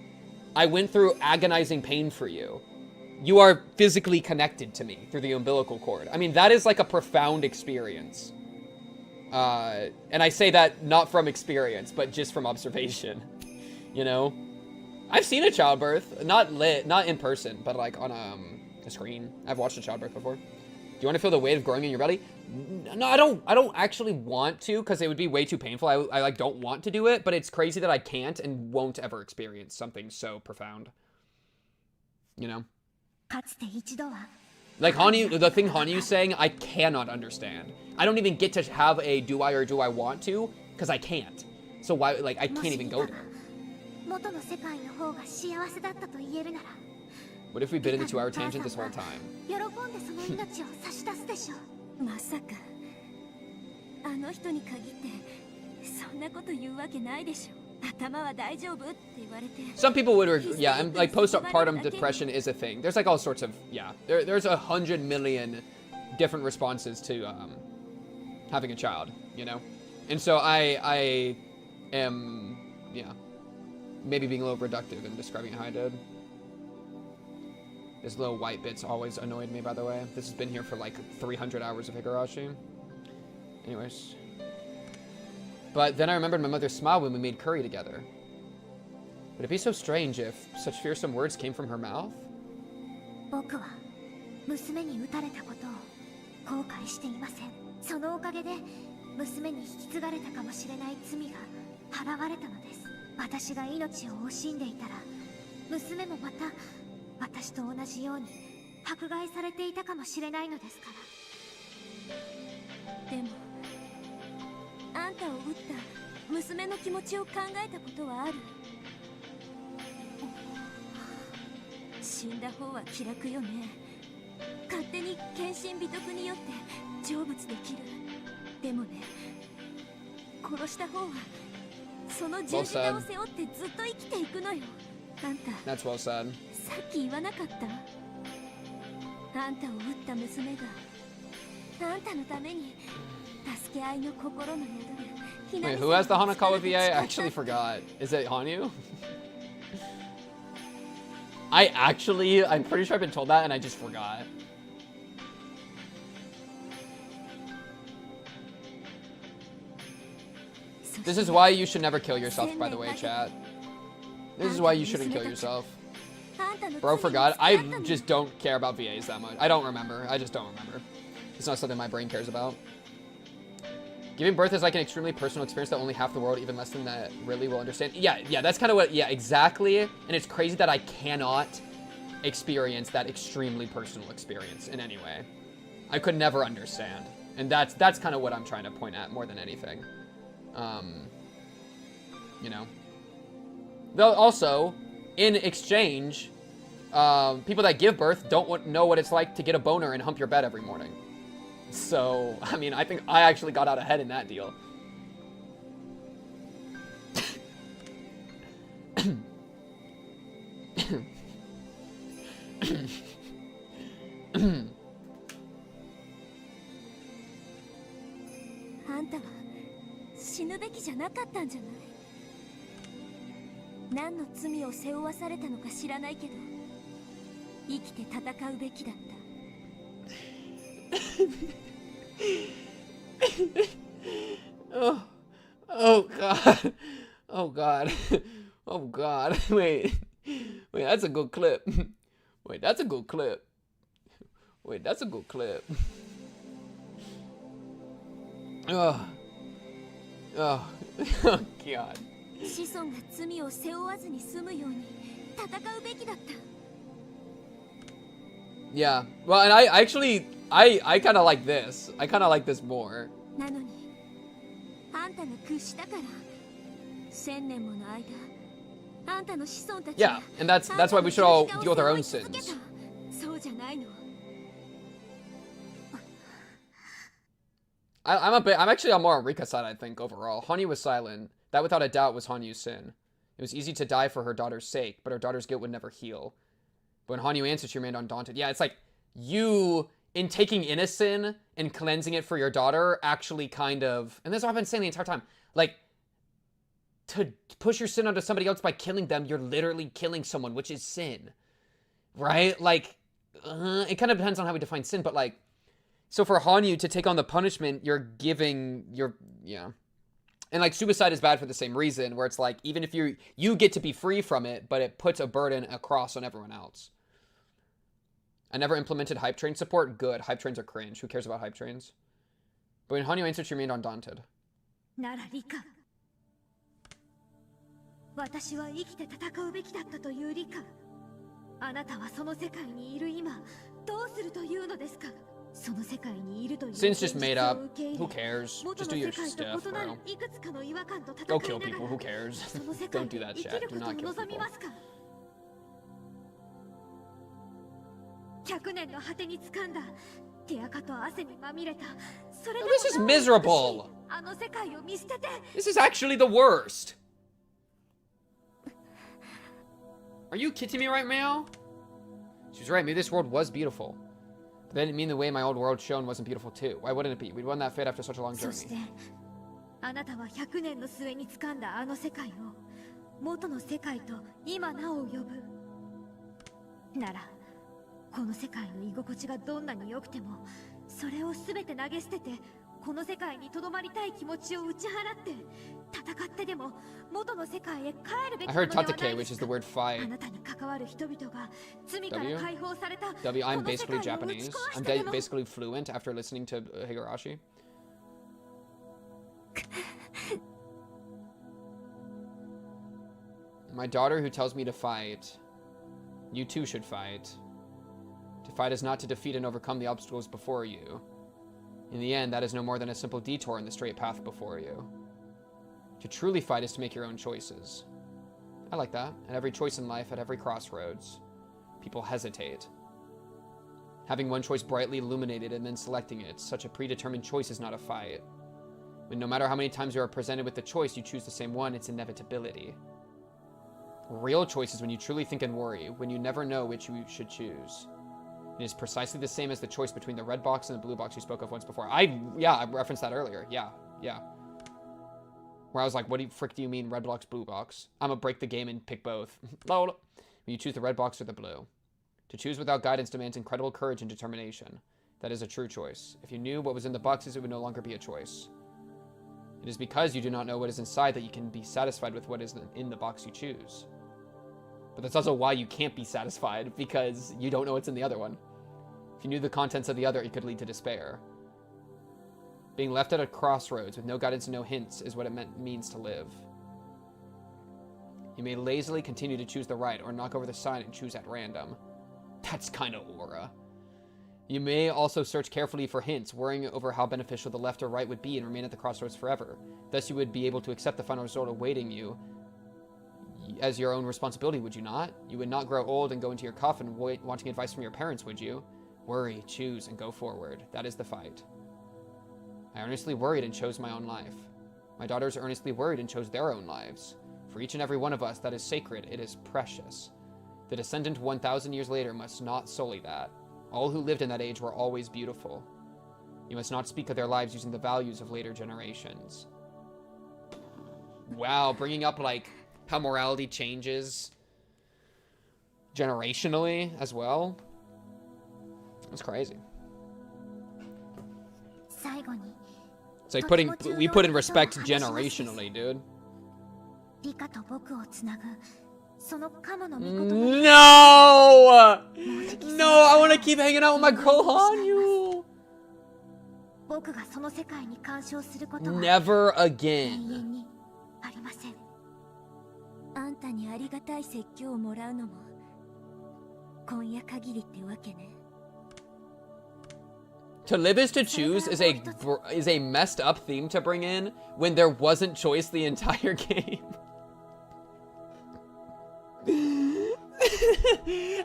I went through agonizing pain for you. You are physically connected to me through the umbilical cord. I mean, that is like a profound experience. And I say that not from experience, but just from observation. You know? I've seen a childbirth. Not in person, but like on a screen. I've watched a childbirth before. Do you want to feel the weight of growing in your belly? No, I don't actually want to, because it would be way too painful. I like don't want to do it, but it's crazy that I can't and won't ever experience something so profound. You know? Like Hanyu, the thing Hanyu's saying, I cannot understand. I don't even get to have a do I or do I want to, because I can't. So why, like, I can't even go there. What if we've been in the 2-hour tangent this whole time? まさかあの人に限ってそんなこと言うわけないでしょ。頭は大丈夫って言われて。 Some people would, yeah, and like postpartum depression is a thing. There's like all sorts of, yeah, there's 100 million different responses to having a child, you know? And so I am, yeah, maybe being a little reductive in describing how I did. This little white bit's always annoyed me, by the way. This has been here for like 300 hours of Higurashi. Anyways. But then I remembered my mother's smile when we made curry together. Would it be so strange if such fearsome words came from her mouth? 僕は娘に撃たれたことを後悔していません。そのおかげで娘に引き継がれたかもしれない罪が払われたのです。私が命を惜しんでいたら娘もまた私と同じように迫害されていたかもしれないのですから。でもあんたを撃った娘の気持ちを考えたことはある？死んだ方は気楽よね。勝手に献身美徳によって成仏できる。でもね、殺した方はその十字架を背負ってずっと生きていくのよ。あんた That's well said. さっき言わなかった？あんたを撃った娘があんたのために助け合いの心の宿る。Wait, who has the Hanakawa VA? I actually forgot. Is it Hanyu? I'm pretty sure I've been told that and I just forgot. This is why you should never kill yourself, by the way, chat. This is why you shouldn't kill yourself. Bro forgot. I just don't care about VAs that much. I don't remember. I just don't remember. It's not something my brain cares about. Giving birth is like an extremely personal experience that only half the world, even less than that, really will understand. Yeah, that's kind of what, yeah, exactly. And it's crazy that I cannot experience that extremely personal experience in any way. I could never understand. And that's kind of what I'm trying to point at more than anything. You know. Though also, in exchange, people that give birth don't know what it's like to get a boner and hump your bed every morning. So, I mean, I think I actually got out ahead in that deal.あんたは死ぬべきじゃなかったんじゃない？何の罪を背負わされたのか知らないけど、生きて戦うべきだった。Oh, oh god. Oh god. Oh god. Wait, that's a good clip. Wait, that's a good clip. Wait, that's a good clip. Oh. Oh. Oh god. 子孫が罪を背負わずに済むように戦うべきだった。 Yeah. Well, and I actually I kind of like this. I kind of like this more. なのにあんたが屈したから1000年もの間あんたの子孫たち Yeah, and that's why we should all deal with our own sins. そうじゃないの。 I'm actually on more on Rika's side, I think, overall. Hanyu was silent. That, without a doubt, was Hanyu's sin. It was easy to die for her daughter's sake, but her daughter's guilt would never heal. But when Hanyu answered, she remained undaunted. Yeah, it's like, you, in taking in a sin and cleansing it for your daughter, actually kind of... And that's what I've been saying the entire time. Like, to push your sin onto somebody else by killing them, you're literally killing someone, which is sin. Right? Like, it kind of depends on how we define sin, but like... So for Hanyu to take on the punishment, you're giving your... Yeah. And like suicide is bad for the same reason, where it's like, even if you get to be free from it, but it puts a burden across on everyone else. I never implemented hype train support. Good. Hype trains are cringe. Who cares about hype trains? But when Hanyu answered, she remained undaunted. ならリカ、私は生きて戦うべきだったというリカ、あなたはその世界にいる今どうするというのですか？ Sin's just made up. Who cares? Just do your stuff, bro. Go kill people. Who cares? Don't do that, chat. Do not kill people. This is miserable. This is actually the worst. Are you kidding me right now? She was right. Maybe this world was beautiful. But that didn't mean the way my old world shone wasn't beautiful too. Why wouldn't it be? We'd won that fate after such a long journey. あなたは100年の末に掴んだあの世界を元の世界と今なお呼ぶ。なら、この世界の居心地がどんなに良くても、それを全て投げ捨てて、この世界に留まりたい気持ちを打ち払って、戦ってでも元の世界へ帰るべき I heard tatake, which is the word fight. あなたに関わる人々が罪から解放された W, I'm basically Japanese. I'm basically fluent after listening to Higurashi. My daughter who tells me to fight. You too should fight. To fight is not to defeat and overcome the obstacles before you. In the end, that is no more than a simple detour in the straight path before you. To truly fight is to make your own choices. I like that. At every choice in life, at every crossroads, people hesitate. Having one choice brightly illuminated and then selecting it, such a predetermined choice is not a fight. When no matter how many times you are presented with the choice, you choose the same one, it's inevitability. Real choice is when you truly think and worry, when you never know which you should choose. It is precisely the same as the choice between the red box and the blue box you spoke of once before. I referenced that earlier. Yeah. Where I was like, what the frick do you mean red box, blue box? I'm gonna break the game and pick both. Lol. When you choose the red box or the blue. To choose without guidance demands incredible courage and determination. That is a true choice. If you knew what was in the boxes, it would no longer be a choice. It is because you do not know what is inside that you can be satisfied with what is in the box you choose. But that's also why you can't be satisfied, because you don't know what's in the other one. If you knew the contents of the other, it could lead to despair. Being left at a crossroads with no guidance and no hints is what it means to live. You may lazily continue to choose the right, or knock over the sign and choose at random. That's kind of aura. You may also search carefully for hints, worrying over how beneficial the left or right would be and remain at the crossroads forever. Thus you would be able to accept the final result awaiting you. as your own responsibility, would you not? You would not grow old and go into your coffin wanting advice from your parents, would you? Worry, choose, and go forward. That is the fight. I earnestly worried and chose my own life. My daughters earnestly worried and chose their own lives. For each and every one of us, that is sacred, it is precious. The descendant 1,000 years later must not sully that. All who lived in that age were always beautiful. You must not speak of their lives using the values of later generations. Wow, bringing up, like, how morality changes generationally as well. That's crazy. It's like we put in respect generationally, dude. No! No, I want to keep hanging out with my girl Hanyu. Never again. あんたにありがたい説教をもらうのも今夜限りってわけね。 To live is to choose is a messed up theme to bring in when there wasn't choice the entire game.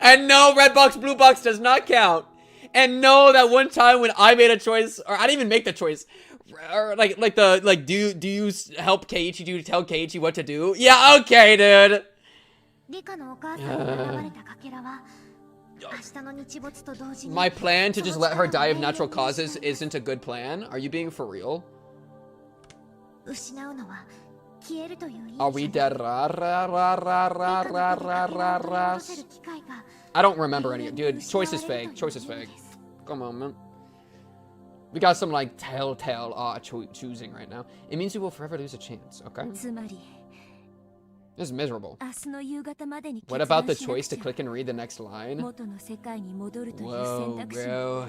And no, red box, blue box does not count. And no, that one time when I made a choice, or I didn't even make the choice, or do you help Keiichi? Do you tell Keiichi what to do? Yeah, okay, dude. My plan to just let her die of natural causes isn't a good plan. Are you being for real? Are we dead? I don't remember any. Dude, choice is fake. Choice is fake. Come on, man. We got some, like, telltale choosing right now. It means you will forever lose a chance, okay? This is miserable. What about the choice to click and read the next line? Whoa, bro.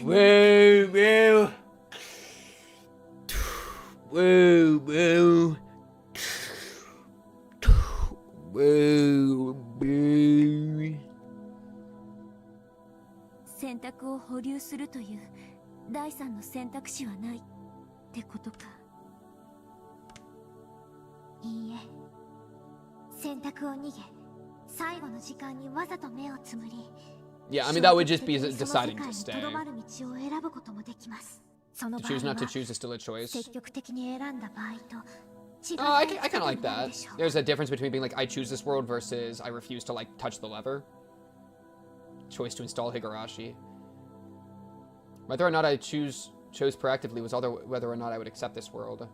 Whoa, bro. Whoa, bro. Whoa, bro. 選択を保留するという第三の選択肢はないってことか。いいえ。選択を逃げ、最後の時間にわざと目をつむり。Yeah, I mean that would just be deciding to stay. とどまる道を選ぶこともできます。その To 場合 choose は not to choose is still a choice. 積極的に選んだ場合と。Oh, I kind of like that. There's a difference between being like, I choose this world versus I refuse to, like, touch the lever. Choice to install Higurashi. Whether or not I chose proactively was whether or not I would accept this world.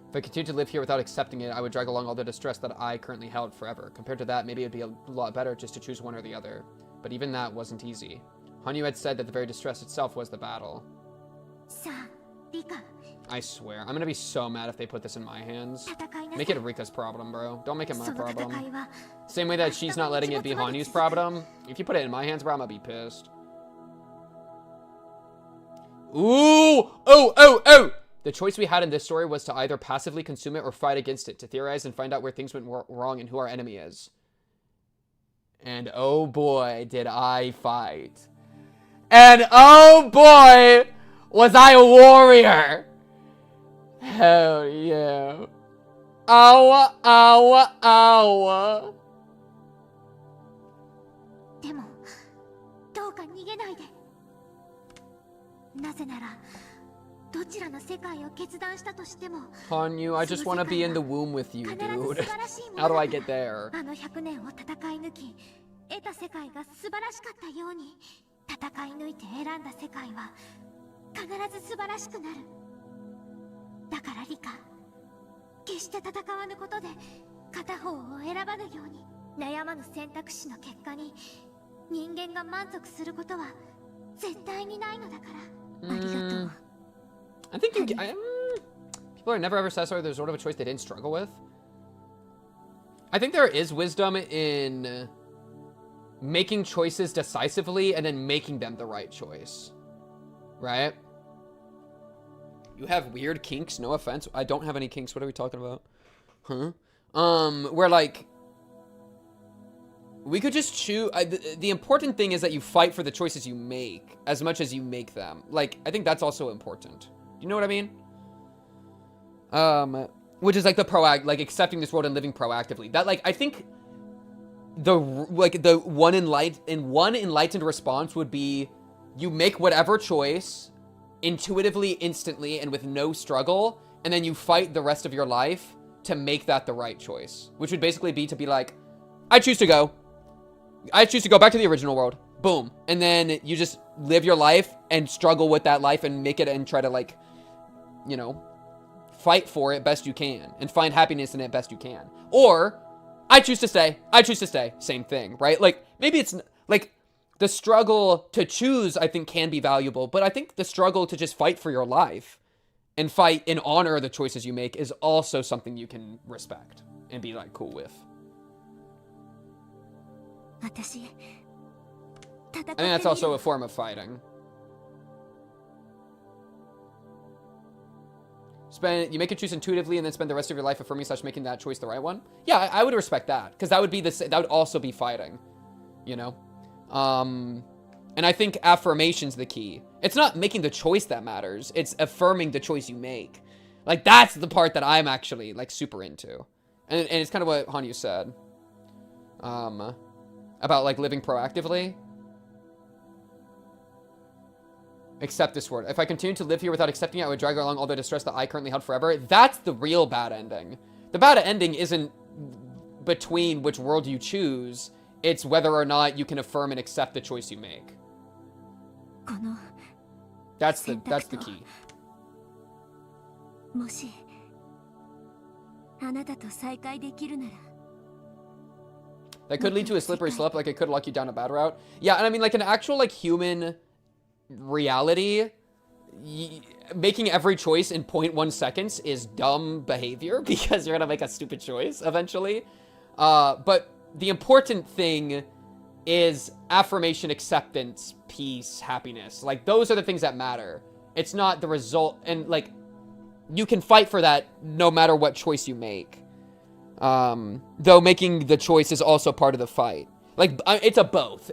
If I continued to live here without accepting it, I would drag along all the distress that I currently held forever. Compared to that, maybe it'd be a lot better just to choose one or the other. But even that wasn't easy. Hanyu had said that the very distress itself was the battle. I swear, I'm gonna be so mad if they put this in my hands. Make it Rika's problem, bro. Don't make it my problem. Same way that she's not letting it be Hanyu's problem. If you put it in my hands, bro, I'm gonna be pissed. Ooh! Oh! The choice we had in this story was to either passively consume it or fight against it, to theorize and find out where things went wrong and who our enemy is. And oh boy, did I fight. And oh boy, was I a warrior! Hell yeah. Ow, ow, ow. でも、どうか逃げないで。なぜなら、どちらの世界を決断したとしても。Hanyu, I just want to be in the womb with you, dude. How do I get there? あの100年を戦い抜き、得た世界が素晴らしかったように、戦い抜いて選んだ世界は必ず素晴らしくなる。だからリカ、決して戦わぬことで片方を選ばぬように。悩まぬ選択肢の結果に人間が満足することは絶対にないのだから。ありがとう。I think people are never ever satisfied with the result of a choice they didn't struggle with. I think there is wisdom in making choices decisively and then making them the right choice. Right? You have weird kinks, no offense. I don't have any kinks. What are we talking about? Huh? Where, like, we could just choose. The important thing is that you fight for the choices you make as much as you make them. Like, I think that's also important. Do you know what I mean? Which is like like accepting this world and living proactively. That like I think the one enlightened response would be you make whatever choice intuitively, instantly, and with no struggle, and then you fight the rest of your life to make that the right choice, which would basically be to be like, I choose to go back to the original world, boom, and then you just live your life and struggle with that life and make it and try to like, you know, fight for it best you can and find happiness in it best you can. Or I choose to stay, same thing, right? Like maybe it's like the struggle to choose, I think, can be valuable, but I think the struggle to just fight for your life and fight and honor the choices you make is also something you can respect and be like cool with. I think that's also a form of fighting. You make a choice intuitively and then spend the rest of your life affirming / making that choice the right one. Yeah, I would respect that, because that would also be fighting, you know. And I think affirmation's the key. It's not making the choice that matters. It's affirming the choice you make. Like, that's the part that I'm actually, like, super into. And it's kind of what Hanyu said. About, like, living proactively. Accept this word. If I continue to live here without accepting it, I would drag along all the distress that I currently held forever. That's the real bad ending. The bad ending isn't between which world you choose. It's whether or not you can affirm and accept the choice you make. That's the key. That could lead to a slippery slope, like it could lock you down a bad route. Yeah, and I mean, like an actual, like, human reality, making every choice in 0.1 seconds is dumb behavior because you're gonna make a stupid choice eventually. But the important thing is affirmation, acceptance, peace, happiness. Like, those are the things that matter. It's not the result. And, like, you can fight for that no matter what choice you make. Though making the choice is also part of the fight. Like, it's a both,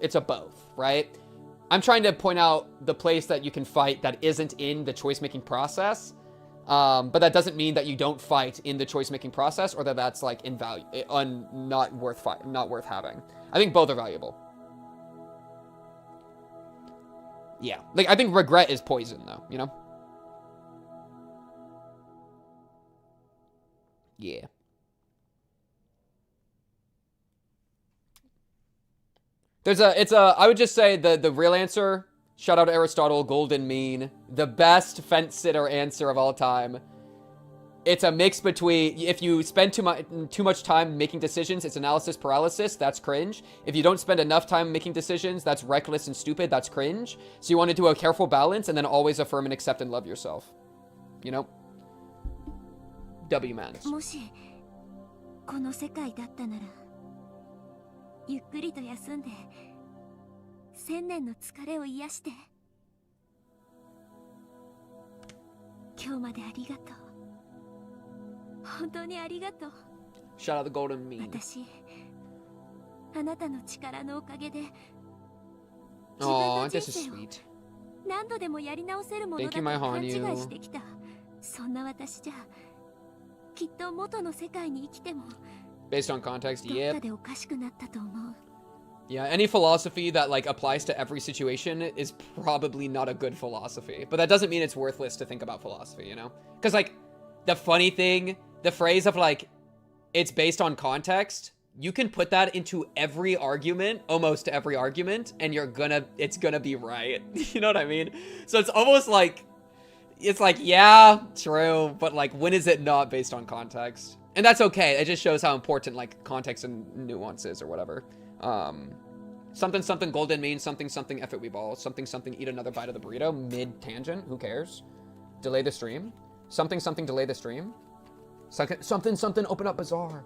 right? I'm trying to point out the place that you can fight that isn't in the choice-making process. But that doesn't mean that you don't fight in the choice-making process, or that that's like not worth having. I think both are valuable. Yeah, like I think regret is poison, though. You know. Yeah. I would just say the real answer. Shout out to Aristotle, golden mean, the best fence sitter answer of all time. It's a mix between, if you spend too much time making decisions, it's analysis paralysis, that's cringe. If you don't spend enough time making decisions, that's reckless and stupid, that's cringe. So you want to do a careful balance and then always affirm and accept and love yourself. You know? W mans. ゆっくりと休んで千年の疲れを癒して今日までありがとう本当にありがとう Shout out the golden mean 私あなたの力のおかげで自分 Aw, の this 人 is 生を sweet. 何度でもやり直せるものだ Thank と you, my 勘違い Hanyu. してきたそんな私じゃきっと元の世界に生きても Based on context, どっ yep. かでおかしくなったと思う Yeah, any philosophy that, like, applies to every situation is probably not a good philosophy. But that doesn't mean it's worthless to think about philosophy, you know? Because, like, the funny thing, the phrase of, like, it's based on context, you can put that into every argument, almost every argument, and it's gonna be right. You know what I mean? So it's almost like, it's like, yeah, true, but, like, when is it not based on context? And that's okay. It just shows how important, like, context and nuance is or whatever. Something something golden means something something F it we ball. Something something eat another bite of the burrito. Mid tangent. Who cares? Delay the stream. Something something delay the stream. Something something open up bazaar.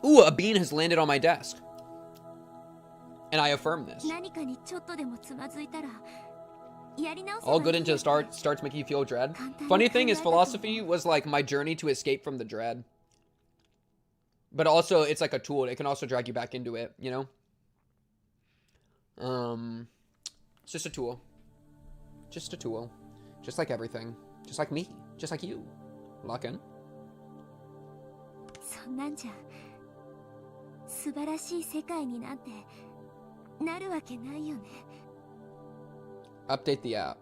Ooh, a bean has landed on my desk. And I affirm this. 何かにちょっとでもつまずいたら All good until starts making you feel dread. Funny thing is, philosophy was like my journey to escape from the dread. But also, it's like a tool. It can also drag you back into it, you know? It's just a tool. Just a tool. Just like everything. Just like me. Just like you. Lock in. そんなんじゃ素晴らしい世界になんてなるわけないよね。 Update the app.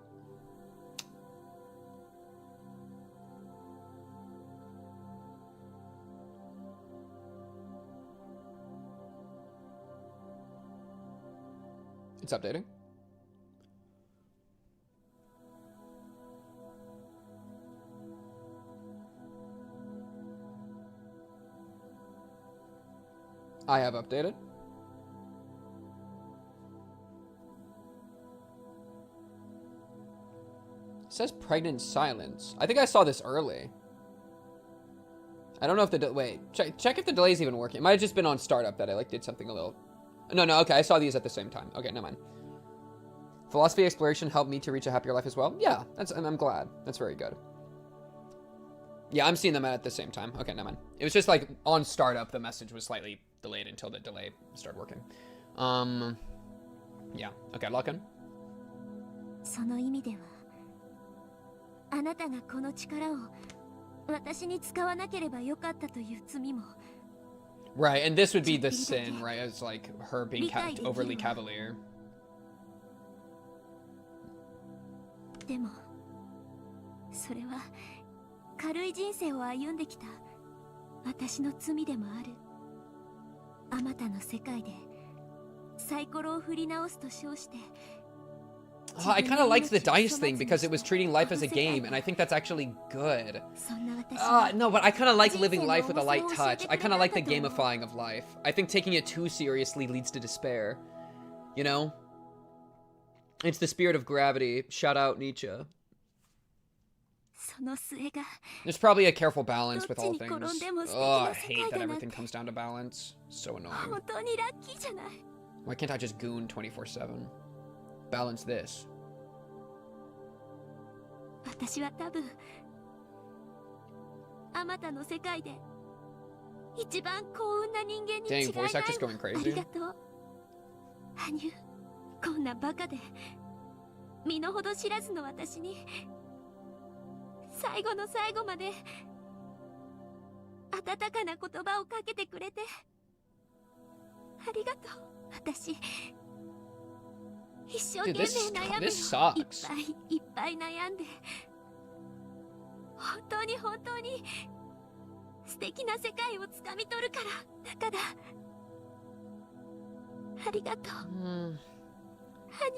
It's updating. I have updated. It says pregnant silence. I think I saw this early. I don't know if the wait, check if the delay's even working. It might have just been on startup that I like did something a little. No, okay, I saw these at the same time. Okay, never mind. Philosophy exploration helped me to reach a happier life as well. Yeah, and I'm glad. That's very good. Yeah, I'm seeing them at the same time. Okay, never mind. It was just like on startup, the message was slightly delayed until the delay started working. Yeah. Okay, lock in. その意味ではあなたがこの力を私に使わなければよかったという罪も Right, and this would be the sin, right? As like her being overly cavalier. でもそれは軽い人生を歩んできた私の罪でもある。あまたの世界でサイコロを振り直すと称して I kind of liked the dice thing because it was treating life as a game, and I think that's actually good. No, but I kind of like living life with a light touch. I kind of like the gamifying of life. I think taking it too seriously leads to despair. You know? It's the spirit of gravity. Shout out Nietzsche. There's probably a careful balance with all things. Oh, I hate that everything comes down to balance. So annoying. Why can't I just goon 24/7? Balance this. 私は多分あまたの世界で一番幸運な人間に違いないの。 Dang, voice actor's going crazy. ありがとう。羽生、こんなバカで身の程知らずの私に最後の最後まで温かな言葉をかけてくれてありがとう。私一生懸命悩んでいっぱい悩んで本当に素敵な世界をつかみ取るから。だからありがとう、羽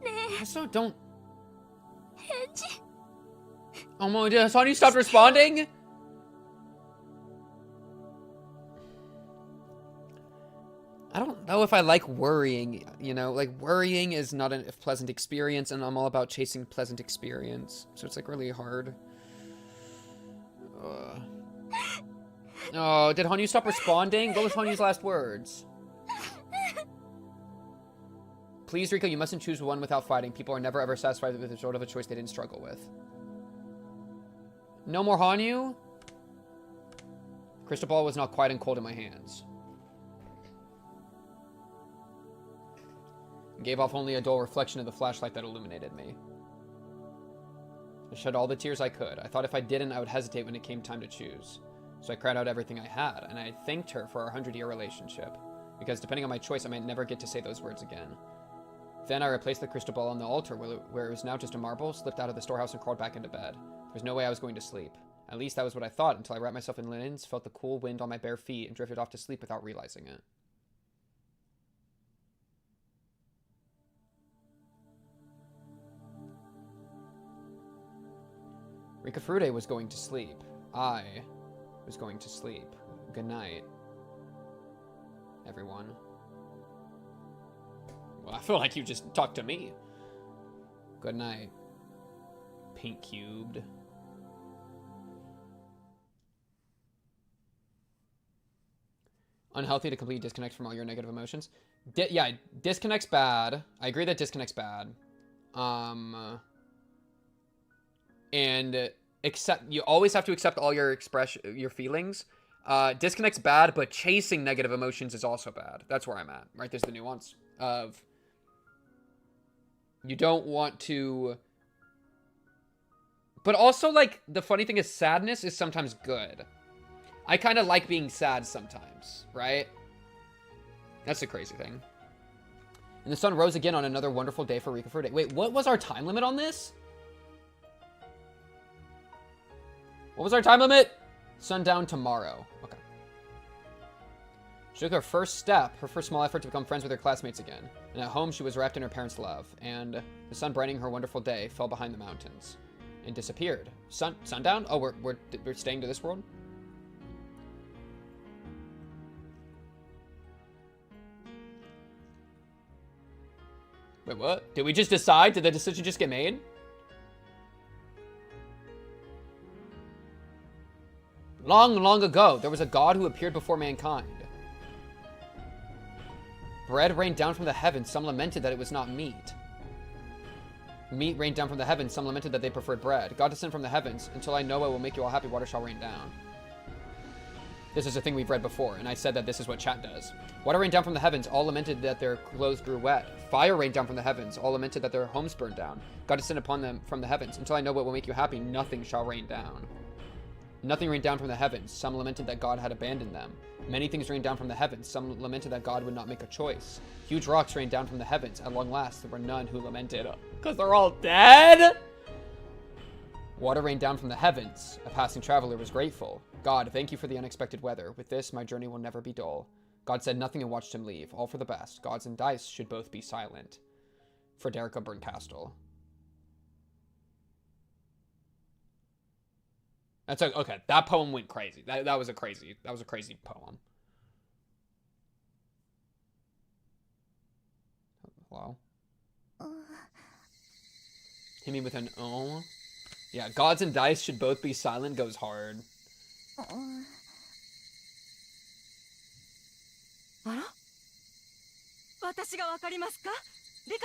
生。ねえ Also, don't. 返事。 Oh my god, Sonny stopped responding? I don't know if I like worrying, you know, like worrying is not a pleasant experience, and I'm all about chasing pleasant experience, so it's like really hard. Oh, did Hanyu stop responding? What was Hanyu's last words? Please, Rico, you mustn't choose one without fighting. People are never ever satisfied with the result of a choice they didn't struggle with. No more Hanyu? Crystal ball was not quite and cold in my hands. Gave off only a dull reflection of the flashlight that illuminated me. I shed all the tears I could. I thought if I didn't, I would hesitate when it came time to choose. So I cried out everything I had, and I thanked her for our 100-year relationship, because depending on my choice, I might never get to say those words again. Then I replaced the crystal ball on the altar, where it was now just a marble, slipped out of the storehouse and crawled back into bed. There was no way I was going to sleep. At least that was what I thought, until I wrapped myself in linens, felt the cool wind on my bare feet, and drifted off to sleep without realizing it. Rikafurude was going to sleep. I was going to sleep. Good night, everyone. Well, I feel like you just talked to me. Good night, pink cubed. Unhealthy to completely disconnect from all your negative emotions. Yeah, disconnect's bad. I agree that disconnect's bad. And you always have to accept all your feelings, Disconnect's bad, but chasing negative emotions is also bad. That's where I'm at, right? There's the nuance of you don't want to... But also, like, the funny thing is sadness is sometimes good. I kind of like being sad sometimes, right? That's the crazy thing. And the sun rose again on another wonderful day for Rika Furude. Wait, what was our time limit on this? What was our time limit? Sundown tomorrow. Okay. She took her first step, her first small effort to become friends with her classmates again. And at home, she was wrapped in her parents' love. And the sun brightening her wonderful day fell behind the mountains and disappeared. Sundown? Oh, we're staying to this world? Wait, what? Did we just decide? Did the decision just get made? Long, long ago, there was a god who appeared before mankind. Bread rained down from the heavens. Some lamented that it was not meat. Meat rained down from the heavens. Some lamented that they preferred bread. God descended from the heavens. Until I know I will make you all happy, water shall rain down. This is a thing we've read before, and I said that this is what chat does. Water rained down from the heavens. All lamented that their clothes grew wet. Fire rained down from the heavens. All lamented that their homes burned down. God descended upon them from the heavens. Until I know what will make you happy, nothing shall rain down. Nothing rained down from the heavens. Some lamented that God had abandoned them. Many things rained down from the heavens. Some lamented that God would not make a choice. Huge rocks rained down from the heavens. At long last, there were none who lamented, because they're all dead. Water rained down from the heavens. A passing traveler was grateful. God, thank you for the unexpected weather. With this, my journey will never be dull. God said nothing and watched him leave. All for the best. Gods and dice should both be silent. Frederica Bernkastel. That's okay. That poem went crazy. That was a crazy poem. Hello? Hit me with an oh. Yeah, gods and dice should both be silent goes hard.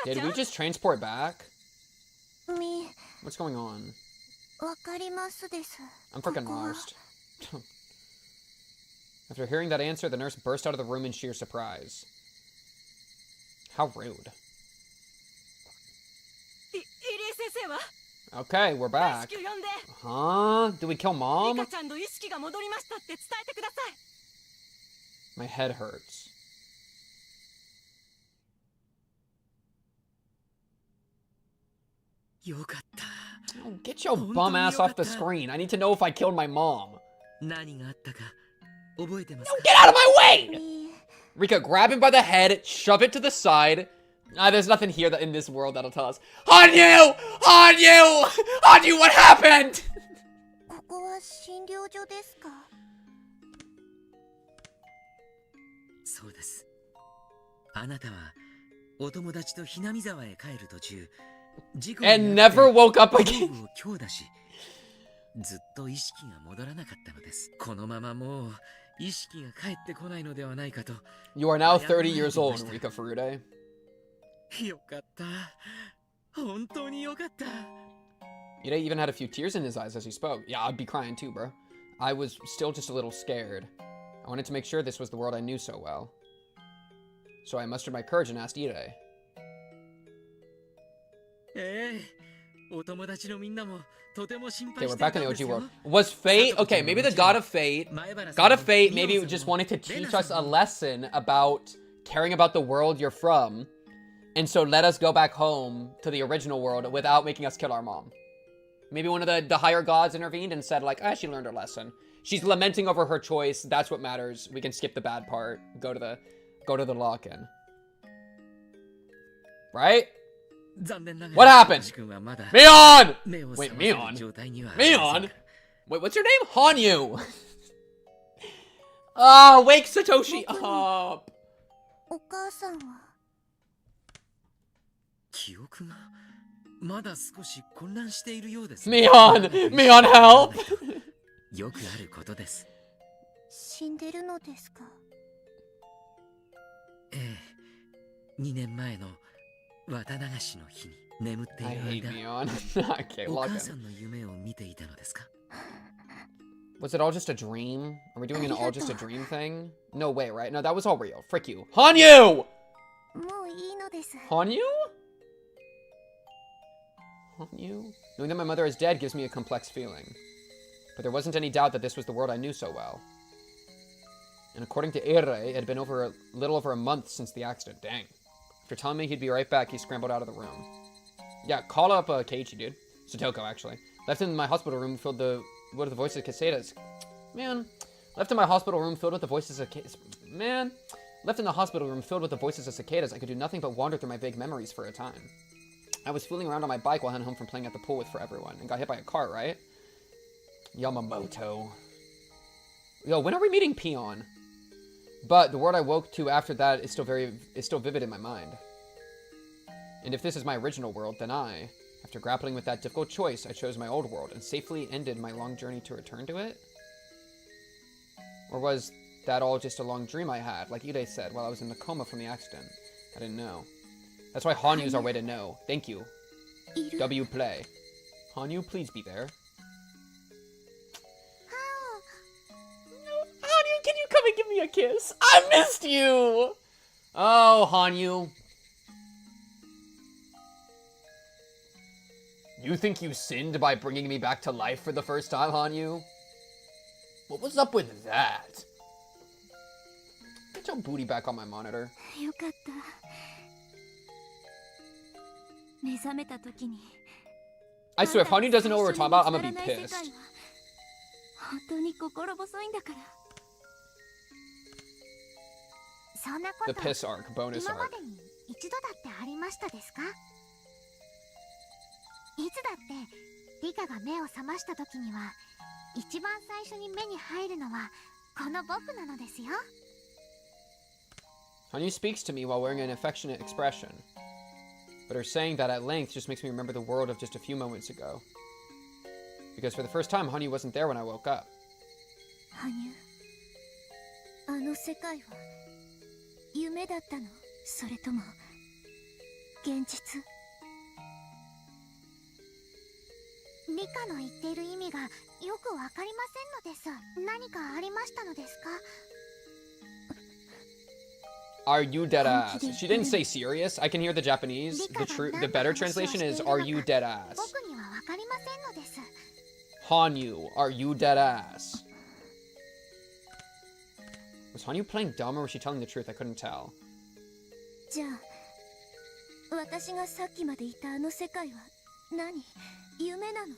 Did we just transport back? What's going on? I'm freaking lost. After hearing that answer, the nurse burst out of the room in sheer surprise. How rude. Okay, we're back. Huh? Did we kill Mom? My head hurts. Oh, get your bum ass off the screen. I need to know if I killed my mom. No, get out of my way! Rika, grab him by the head, shove it to the side. There's nothing here in this world that'll tell us. Hanyu! Hanyu! Hanyu, what happened? And never woke up again. You are now 30 years old, Rika Furude. Ide even had a few tears in his eyes as he spoke. Yeah, I'd be crying too, bro. I was still just a little scared. I wanted to make sure this was the world I knew so well. So I mustered my courage and asked Ide. Okay, we're back in the OG world. Was fate... Okay, maybe the God of Fate... God of Fate maybe just wanted to teach us a lesson about caring about the world you're from. And so let us go back home to the original world without making us kill our mom. Maybe one of the higher gods intervened and said, like, she learned her lesson. She's lamenting over her choice. That's what matters. We can skip the bad part. Go to the lock-in. Right? What happened? Mion! Wait, Mion? Mion? Wait, what's your name? Hanyu! Oh, wake Satoshi up! Mion! Mion, help! よくあることです。死んでるのですか？ええ、2年前の綿流しの日に眠っている間、お母さんの夢を見ていたのですか？ Was it all just a dream? Are we doing an all just a dream thing? No way, right? No, that was all real. Frick you. Hanyu! もういいのです。 Hanyu? Hanyu? Knowing that my mother is dead gives me a complex feeling. But there wasn't any doubt that this was the world I knew so well. And according to Ere, it had been a little over a month since the accident. Dang. After telling me he'd be right back, he scrambled out of the room. Yeah, call up Keiichi, dude. Sotoko, actually. Left in my hospital room filled with the voices of cicadas. Man. Left in my hospital room filled with the voices of Man. Left in the hospital room filled with the voices of cicadas, I could do nothing but wander through my vague memories for a time. I was fooling around on my bike while heading home from playing at the pool with For Everyone, and got hit by a car, right? Yamamoto. Yo, when are we meeting Peon? But the world I woke to after that is still vivid in my mind. And if this is my original world, then after grappling with that difficult choice, I chose my old world and safely ended my long journey to return to it? Or was that all just a long dream I had, like Ide said, while I was in the coma from the accident? I didn't know. That's why Hanyu's our way to know. Thank you. W play. Hanyu, please be there. Hanyu, can you come and give me a kiss? I missed you! Oh, Hanyu. You think you sinned by bringing me back to life for the first time, Hanyu? What was up with that? Get your booty back on my monitor. よかった。目覚めた時に I swear, if Hanyu doesn't know what we're talking about, I'm gonna be pissed. 本当に心細いんだから。そんなこと The piss arc, bonus 今ま arc. でに一度だってありましたですか？いつだってリカが目を覚ました時には一番最初に目に入るのはこの僕なのですよ。Hanyu speaks to me while wearing an affectionate expression. But her saying that at length just makes me remember the world of just a few moments ago. Because for the first time, Hanyu wasn't there when I woke up. 羽生、あの世界は夢だったの？それとも現実？リカの言っている意味がよくわかりませんのです。何かありましたのですか？ Are you dead ass? She didn't say serious. I can hear the Japanese. The better translation is, are you dead ass? 僕にはわかりませんのです。 Hanyu, are you dead ass? Was Hanyu playing dumb or was she telling the truth? I couldn't tell. じゃあ、私がさっきまでいたあの世界は何？夢なの？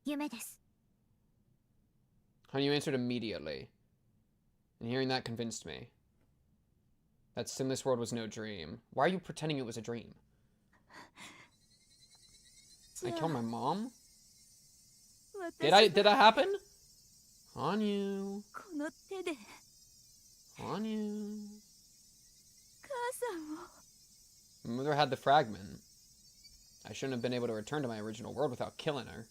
夢です。 Hanyu answered immediately. And hearing that convinced me. That sinless world was no dream. Why are you pretending it was a dream? I killed my mom? Did that happen? Hanyu. この手で Hanyu. 母さんを My mother had the fragment. I shouldn't have been able to return to my original world without killing her.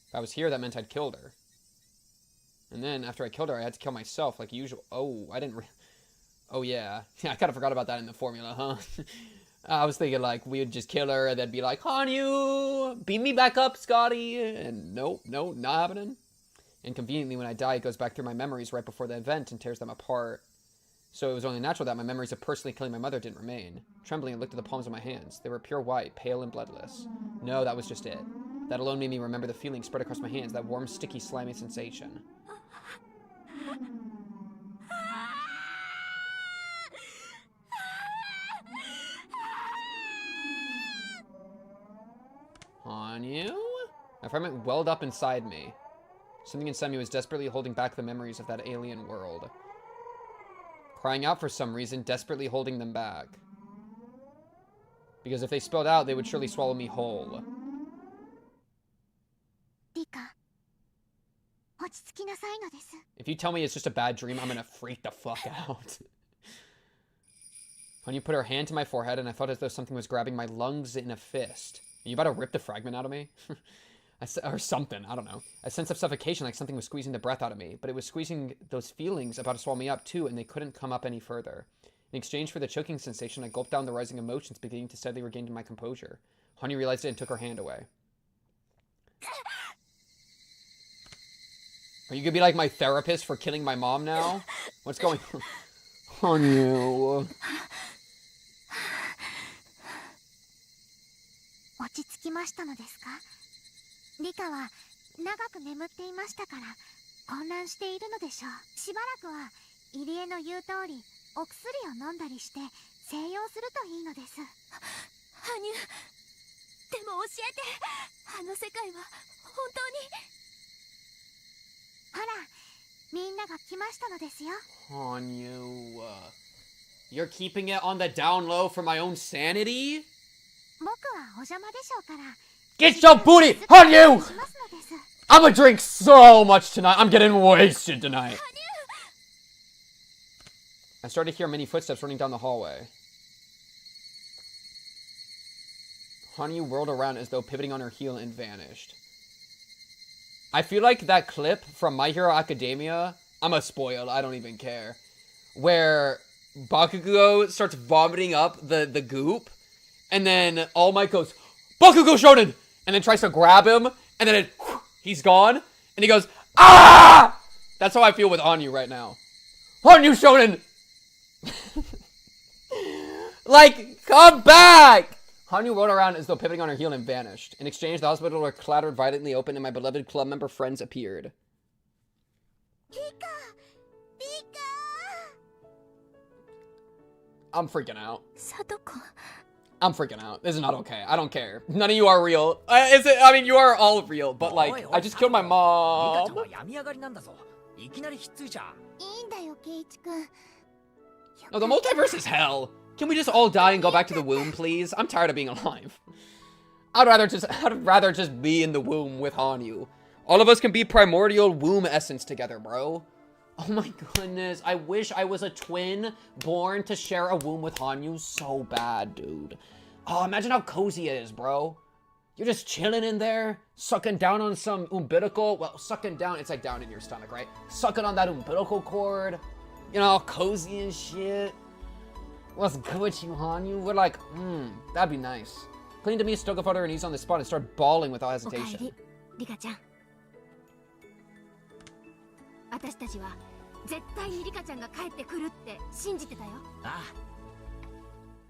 If I was here, that meant I'd killed her. And then, after I killed her, I had to kill myself like usual. Oh, I didn't Oh, yeah. Yeah, I kind of forgot about that in the formula, huh? I was thinking, like, we would just kill her and then be like, Hanyu, beam me back up, Scotty. And nope, not happening. And conveniently, when I die, it goes back through my memories right before the event and tears them apart. So it was only natural that my memories of personally killing my mother didn't remain. Trembling, I looked at the palms of my hands. They were pure white, pale and bloodless. No, that was just it. That alone made me remember the feeling spread across my hands, that warm, sticky, slimy sensation. Hanyu? A fragment welled up inside me. Something inside me was desperately holding back the memories of that alien world. Crying out for some reason, desperately holding them back. Because if they spilled out, they would surely swallow me whole. リカ、落ち着きなさいのです。 If you tell me it's just a bad dream, I'm gonna freak the fuck out. Hanyu put her hand to my forehead and I felt as though something was grabbing my lungs in a fist. Are you about to rip the fragment out of me? Or something, I don't know. A sense of suffocation, like something was squeezing the breath out of me. But it was squeezing those feelings about to swallow me up too, and they couldn't come up any further. In exchange for the choking sensation, I gulped down the rising emotions, beginning to steadily regain my composure. Hanyu realized it and took her hand away. Are you gonna be like my therapist for killing my mom now? What's going on you? 落ち着きましたのですか？リカは長く眠っていましたから混乱しているのでしょう。しばらくは入江の言う通りお薬を飲んだりして静養するといいのです。羽生、でも教えて、あの世界は本当に。ほら、みんなが来ましたのですよ。Hanyu, you're keeping it on the down low for my own sanity? 僕はお邪魔でしょうから。 Get your booty, Hanyu! I'm gonna drink so much tonight. I'm getting wasted tonight. I started to hear many footsteps running down the hallway. Hanyu whirled around as though pivoting on her heel and vanished. I feel like that clip from My Hero Academia, I'm a spoil, I don't even care, where Bakugo starts vomiting up the goop, and then All Might goes, Bakugo Shonen! And then tries to grab him, and then he's gone, and he goes, ah! That's how I feel with Hanyu right now. Hanyu Shonen! Like, come back! Hanyu rolled around as though pivoting on her heel and vanished. In exchange, the hospital door clattered violently open and my beloved club member friends appeared. Rika! I'm freaking out. Satoko. I'm freaking out. This is not okay. I don't care. None of you are real. I mean, you are all real, but like, I just killed my mom. No, the multiverse is hell. Can we just all die and go back to the womb, please? I'm tired of being alive. I'd rather just be in the womb with Hanyu. All of us can be primordial womb essence together, bro. Oh my goodness. I wish I was a twin born to share a womb with Hanyu so bad, dude. Oh, imagine how cozy it is, bro. You're just chilling in there, sucking down on some umbilical. Well, sucking down, it's like down in your stomach, right? Sucking on that umbilical cord. You know, all cozy and shit. What's good with you, Hanyu? We're like, that'd be nice. Clean to me, Stoka put her knees on the spot and start bawling without hesitation. リカちゃん。私たちは絶対にリカちゃんが帰ってくるって信じてたよ。ああ。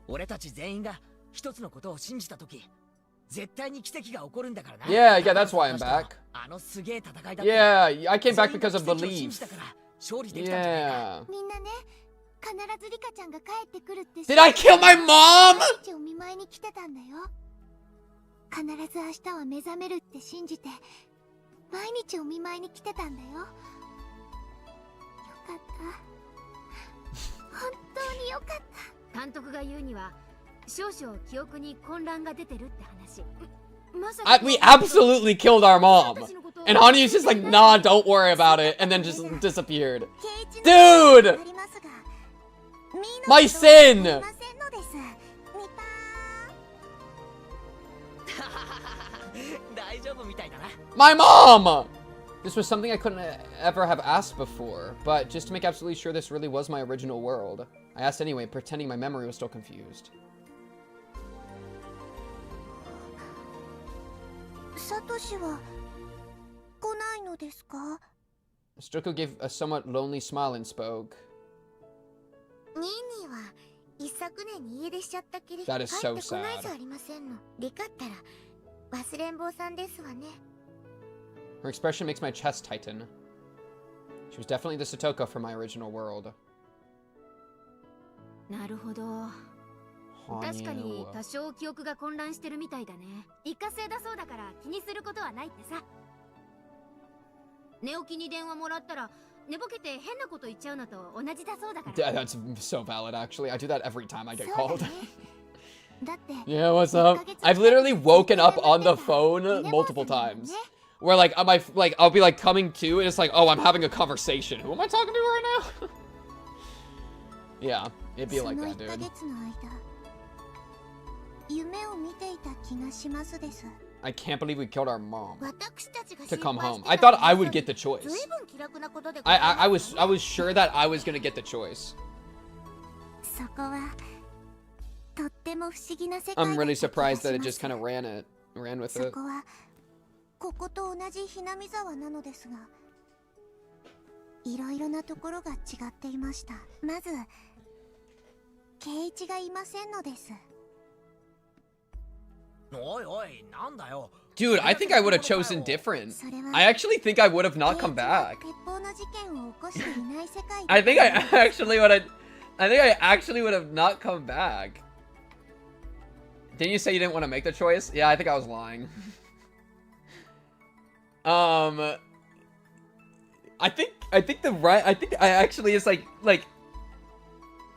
俺たち全員が一つのことを信じたとき、絶対に奇跡が起こるんだからな。Yeah, that's why I'm back. あのすげえ戦いだった。Yeah, I came back because of belief. 勝利できたんじゃないか。 Yeah. みんなね、必ずリカちゃんが帰ってくるって。 Did I kill my mom? 毎日お見舞いに来てたんだよ。必ず明日は目覚めるって信じて、毎日お見舞いに来てたんだよ。よかった。本当によかった。監督が言うには、少々記憶に混乱が出てるって話。We absolutely killed our mom. And Hanyu's just like, nah, don't worry about it. And then just disappeared. Dude! My sin! My mom! This was something I couldn't ever have asked before, but just to make absolutely sure this really was my original world, I asked anyway, pretending my memory was still confused. Satoshi wa konai no desu ka? Stoko gave a somewhat lonely smile and spoke. That is so sad. Her expression makes my chest tighten. She was definitely the Satoko from my original world. なるほど。確かに多少記憶が混乱してるみたいだね。一過性だそうだから気にすることはないってさ。寝起きに電話もらったら寝ぼけて変なこと言っちゃうのと同じだそうだから。Yeah, that's so valid actually. I do that every time I get called. だって Yeah, what's up? I've literally woken up on the phone multiple times. Where like I'll be like coming to and it's like, oh, I'm having a conversation. Who am I talking to right now? Yeah, it'd be like that, dude. I can't believe we killed our mom to come home. I thought I would get the choice. I was sure that I was gonna get the choice. I'm really surprised that it just kind of ran with it. ここと同じひなみ沢なのですが、いろいろなところが違っていました。まず圭一がいませんのです。おいおい、なんだよ。 Dude, I think I would have chosen different. I actually think I would have not come back. I think I actually would have not come back. Didn't you say you didn't want to make the choice? Yeah, I think I was lying. I think I actually is like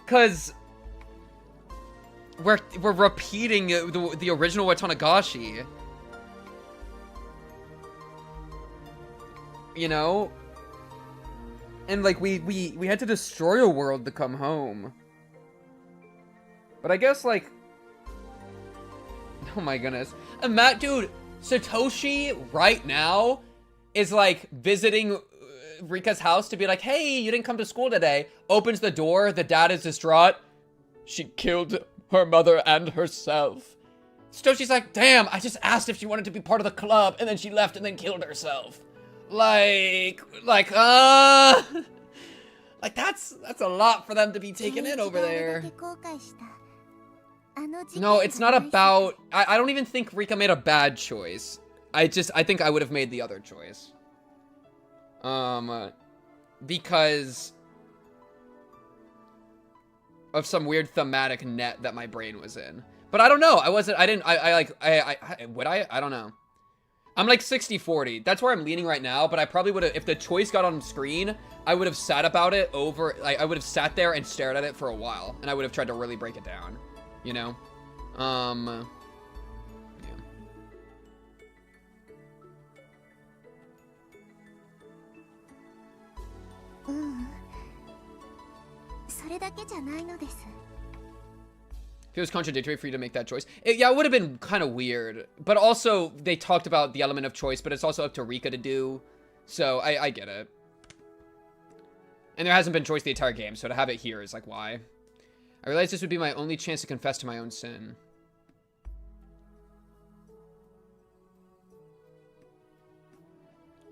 cause we're repeating the original Watanagashi. You know? And like we had to destroy a world to come home. But I guess like, oh my goodness. And Matt, dude, Satoshi right now is like visiting Rika's house to be like, hey, you didn't come to school today. Opens the door, the dad is distraught. She killed her mother and herself. Satoshi's like, damn, I just asked if she wanted to be part of the club, and then she left and then killed herself. Like that's a lot for them to be taken in over there. No, it's not about, I don't even think Rika made a bad choice. I think I would have made the other choice. Because of some weird thematic net that my brain was in. But I don't know. I don't know. I'm like 60-40. That's where I'm leaning right now, but I probably would have, if the choice got on screen, I would have sat about it over, like, I would have sat there and stared at it for a while, and I would have tried to really break it down, you know? Yeah. それだけじゃないのです。 If it was contradictory for you to make that choice. Yeah, it would have been kind of weird. But also, they talked about the element of choice, but it's also up to Rika to do. So, I get it. And there hasn't been choice the entire game, so to have it here is like, why? I realized this would be my only chance to confess to my own sin.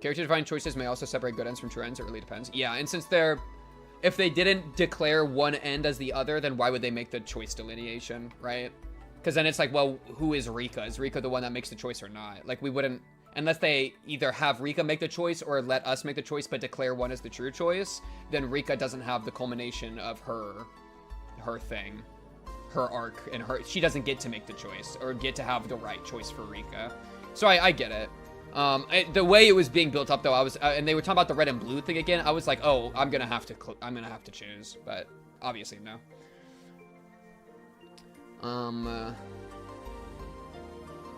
Character-defined choices may also separate good ends from true ends. It really depends. Yeah, and since they're... If they didn't declare one end as the other, then why would they make the choice delineation, right? Because then it's like, well, who is Rika? Is Rika the one that makes the choice or not? Like, we wouldn't... Unless they either have Rika make the choice or let us make the choice but declare one as the true choice, then Rika doesn't have the culmination of her thing. Her arc, and she doesn't get to make the choice or get to have the right choice for Rika. So I get it. The way it was being built up, though, I was, and they were talking about the red and blue thing again. I was like, oh, I'm gonna have to choose, but obviously no.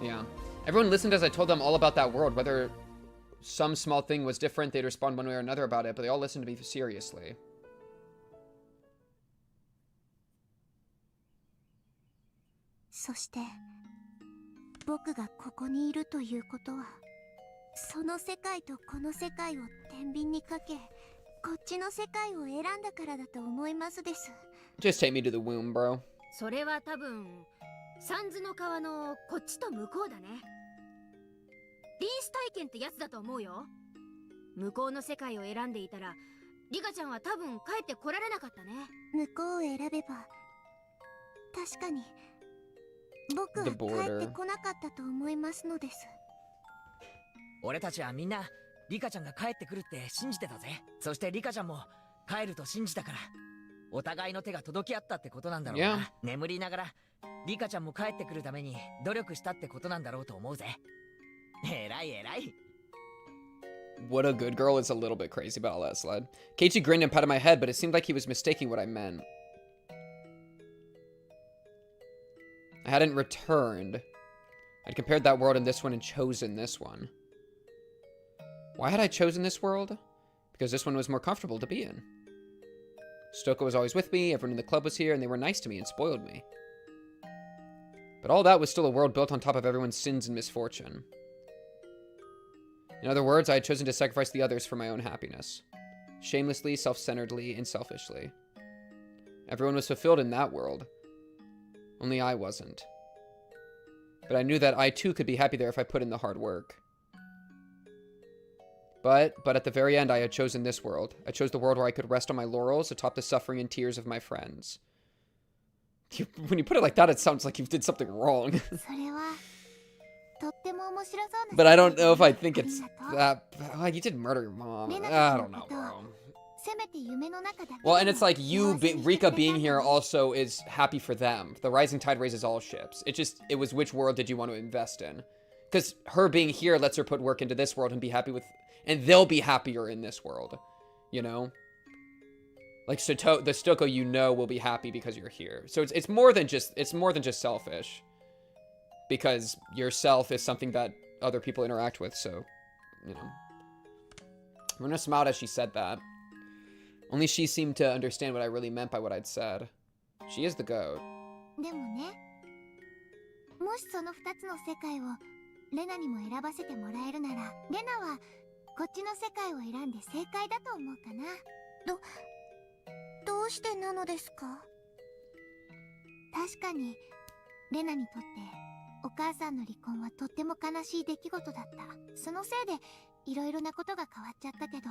Yeah. Everyone listened as I told them all about that world. Whether some small thing was different, they'd respond one way or another about it, but they all listened to me seriously. そして僕がここにいるということは、その世界とこの世界を天秤にかけ、こっちの世界を選んだからだと思いますです。 Just take me to the womb, bro. それは多分三途の川のこっちと向こうだね。臨死体験ってやつだと思うよ。向こうの世界を選んでいたら、リカちゃんは多分帰ってこられなかったね。向こうを選べば、確かに僕は帰ってこなかったと思いますのです。俺たちはみんなリカちゃんが帰ってくるって信じてたぜ。そしてリカちゃんも帰ると信じたから、お互いの手が届き合ったってことなんだろうな。Yeah. 眠りながらリカちゃんも帰ってくるために努力したってことなんだろうと思うぜ。偉い偉い。 What a good girl is a little bit crazy, but I'll let it slide. Keiichi grinned and patted my head, but it seemed like he was mistaking what I meant. I hadn't returned. I'd compared that world and this one and chosen this one. Why had I chosen this world? Because this one was more comfortable to be in. Stoko was always with me, everyone in the club was here, and they were nice to me and spoiled me. But all that was still a world built on top of everyone's sins and misfortune. In other words, I had chosen to sacrifice the others for my own happiness. Shamelessly, self-centeredly, and selfishly. Everyone was fulfilled in that world. Only I wasn't. But I knew that I too could be happy there if I put in the hard work. But at the very end, I had chosen this world. I chose the world where I could rest on my laurels atop the suffering and tears of my friends. When you put it like that, it sounds like you did something wrong. But I don't know if I think it's that... Like, you didn't murder your mom. I don't know, bro. Well, and it's like Rika being here also is happy for them. The rising tide raises all ships. It was which world did you want to invest in? Because her being here lets her put work into this world and be happy with... And they'll be happier in this world. You know? Like, the Stoko you know will be happy because you're here. So it's more than just selfish. Because yourself is something that other people interact with, so... You know. Runa smiled as she said that. Only she seemed to understand what I really meant by what I'd said. She is the goat. でもね、もしその2つの世界をレナにも選ばせてもらえるなら、レナはこっちの世界を選んで正解だと思うかな。どうしてなのですか？確かにレナにとってお母さんの離婚はとっても悲しい出来事だった。そのせいでいろいろなことが変わっちゃったけど。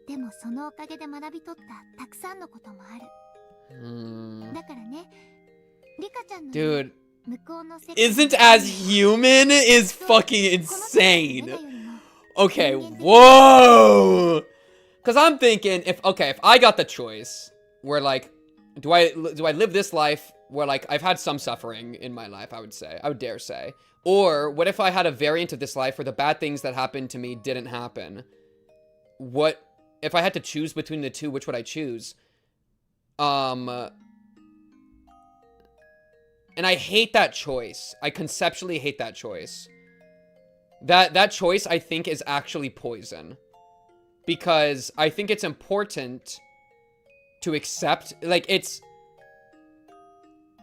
でもそのおかげで学び取ったたくさんのこともある。だからね、リカちゃんの Dude, 向こうの世界 isn't as human is fucking insane. Okay, whoa! Because I'm thinking, if I got the choice, where like, do I live this life where like I've had some suffering in my life, I would dare say. Or what if I had a variant of this life where the bad things that happened to me didn't happen? What... If I had to choose between the two, which would I choose? And I hate that choice. I conceptually hate that choice. That choice, I think, is actually poison. Because I think it's important to accept... Like, it's...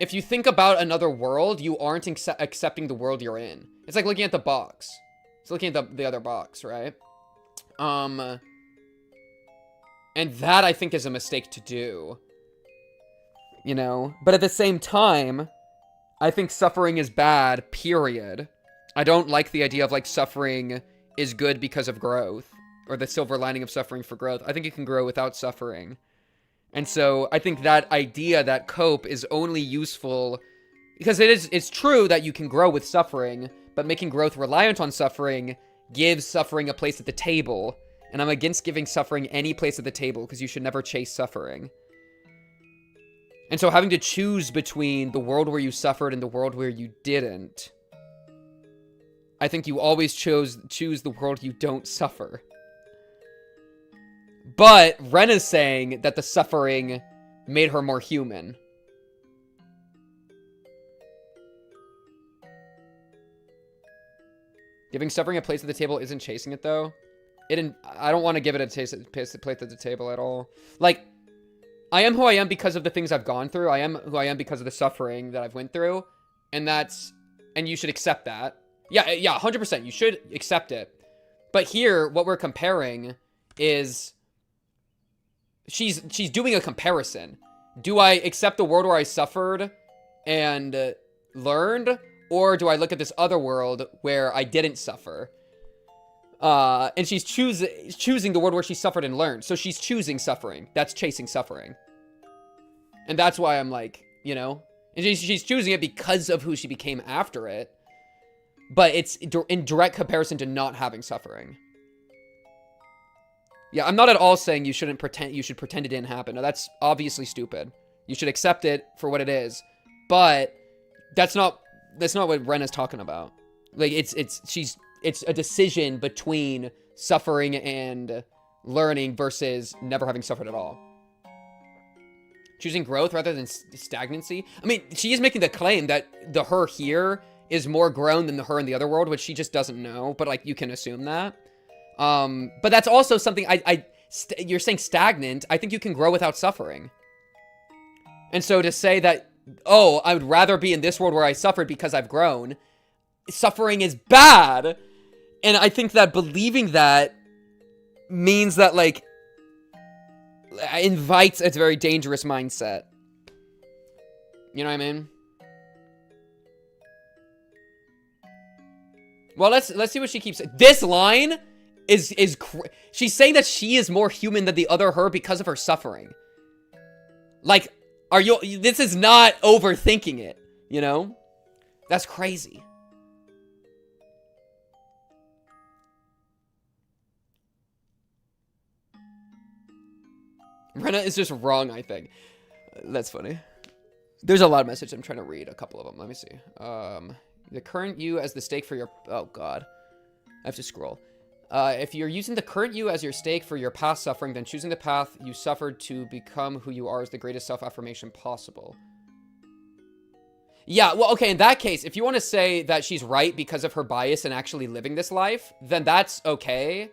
If you think about another world, you aren't accepting the world you're in. It's like looking at the box. It's looking at the other box, right? And that, I think, is a mistake to do. You know? But at the same time, I think suffering is bad, period. I don't like the idea of, like, suffering is good because of growth. Or the silver lining of suffering for growth. I think you can grow without suffering. And so, I think that idea, that cope, is only useful... Because it's true that you can grow with suffering, but making growth reliant on suffering gives suffering a place at the table... And I'm against giving suffering any place at the table, because you should never chase suffering. And so having to choose between the world where you suffered and the world where you didn't, I think you always choose the world you don't suffer. But Ren is saying that the suffering made her more human. Giving suffering a place at the table isn't chasing it, though. I don't want to give it a place at the table at all. Like, I am who I am because of the things I've gone through. I am who I am because of the suffering that I've went through. And you should accept that. Yeah, 100%. You should accept it. But here, what we're comparing is... She's doing a comparison. Do I accept the world where I suffered and learned? Or do I look at this other world where I didn't suffer? And she's choosing the world where she suffered and learned. So she's choosing suffering. That's chasing suffering. And that's why I'm like, you know? And she's choosing it because of who she became after it. But it's in direct comparison to not having suffering. Yeah, I'm not at all saying you should pretend it didn't happen. No, that's obviously stupid. You should accept it for what it is. But that's not what Ren is talking about. Like, it's a decision between suffering and learning versus never having suffered at all. Choosing growth rather than stagnancy. I mean, she is making the claim that the her here is more grown than the her in the other world, which she just doesn't know. But, like, you can assume that. But that's also something you're saying stagnant. I think you can grow without suffering. And so to say that, oh, I would rather be in this world where I suffered because I've grown. Suffering is bad. And I think that believing that means that, like, invites a very dangerous mindset. You know what I mean? Well, let's see what she keeps saying. This line she's saying that she is more human than the other her because of her suffering. Like, this is not overthinking it, you know? That's crazy. Rena is just wrong, I think. That's funny. There's a lot of messages. I'm trying to read a couple of them. Let me see. The current you as the stake for your... Oh, God. I have to scroll. If you're using the current you as your stake for your past suffering, then choosing the path you suffered to become who you are is the greatest self-affirmation possible. Yeah, well, okay, in that case, if you want to say that she's right because of her bias in actually living this life, then that's okay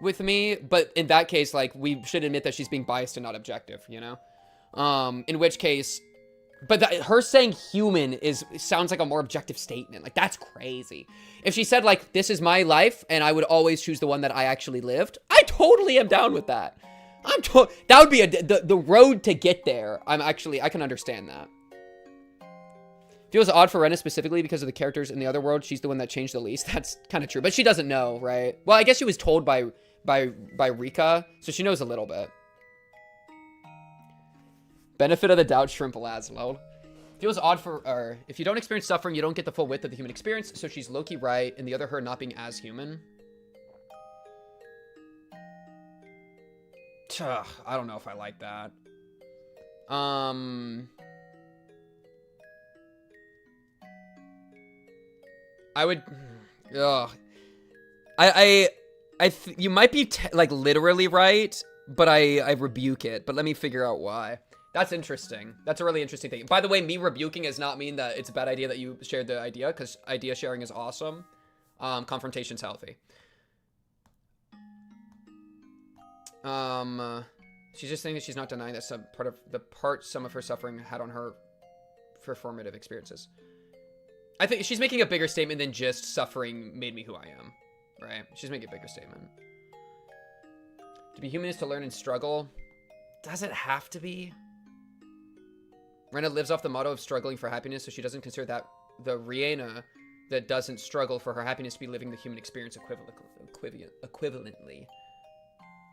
with me. But in that case, like, we should admit that she's being biased and not objective, you know? In which case... But her saying human sounds like a more objective statement. Like, that's crazy. If she said, like, this is my life, and I would always choose the one that I actually lived, I totally am down with that. That would be the road to get there. I can understand that. Feels odd for Rena specifically because of the characters in the other world. She's the one that changed the least. That's kind of true. But she doesn't know, right? Well, I guess she was told by Rika, so she knows a little bit. Benefit of the doubt, Shrimp Laszlo. Feels odd for, if you don't experience suffering, you don't get the full width of the human experience, so she's low-key right, and the other her not being as human. I don't know if I like that. I would, you might be, like, literally right, but I rebuke it, but let me figure out why. That's interesting. That's a really interesting thing. By the way, me rebuking does not mean that it's a bad idea that you shared the idea, because idea sharing is awesome. Confrontation's healthy. She's just saying that she's not denying that some of her suffering had on her for formative experiences. I think she's making a bigger statement than just suffering made me who I am, right? She's making a bigger statement. To be human is to learn and struggle. Does it have to be? Rena lives off the motto of struggling for happiness, so she doesn't consider that the Rihanna that doesn't struggle for her happiness to be living the human experience equivalently.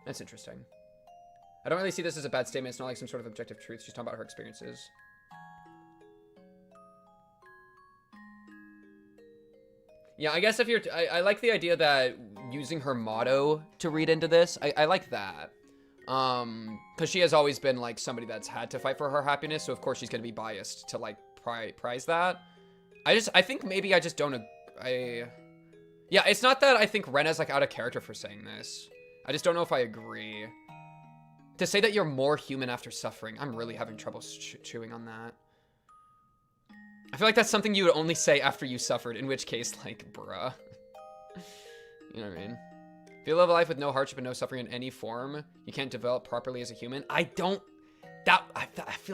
That's interesting. I don't really see this as a bad statement. It's not like some sort of objective truth. She's talking about her experiences. Yeah, I guess if you're... I like the idea that using her motto to read into this. I like that. Because she has always been, like, somebody that's had to fight for her happiness, so of course she's gonna be biased to, like, prize that. I think maybe I just don't... Yeah, it's not that I think Rena's, like, out of character for saying this. I just don't know if I agree. To say that you're more human after suffering, I'm really having trouble chewing on that. I feel like that's something you would only say after you suffered, in which case, like, bruh. You know what I mean? If you live a life with no hardship and no suffering in any form, you can't develop properly as a human. I feel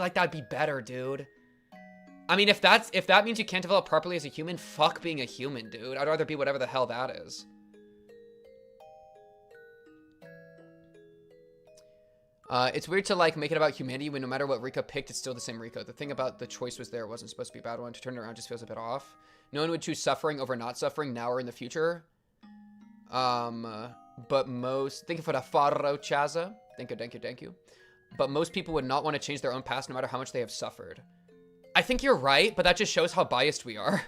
like that'd be better, dude. I mean, if that means you can't develop properly as a human, fuck being a human, dude. I'd rather be whatever the hell that is. It's weird to, like, make it about humanity when no matter what Rika picked, it's still the same Rika. The thing about the choice was there. It wasn't supposed to be a bad one. To turn it around just feels a bit off. No one would choose suffering over not suffering now or in the future. But most... Thank you for the Faro Chaza. Thank you. But most people would not want to change their own past no matter how much they have suffered. I think you're right, but that just shows how biased we are.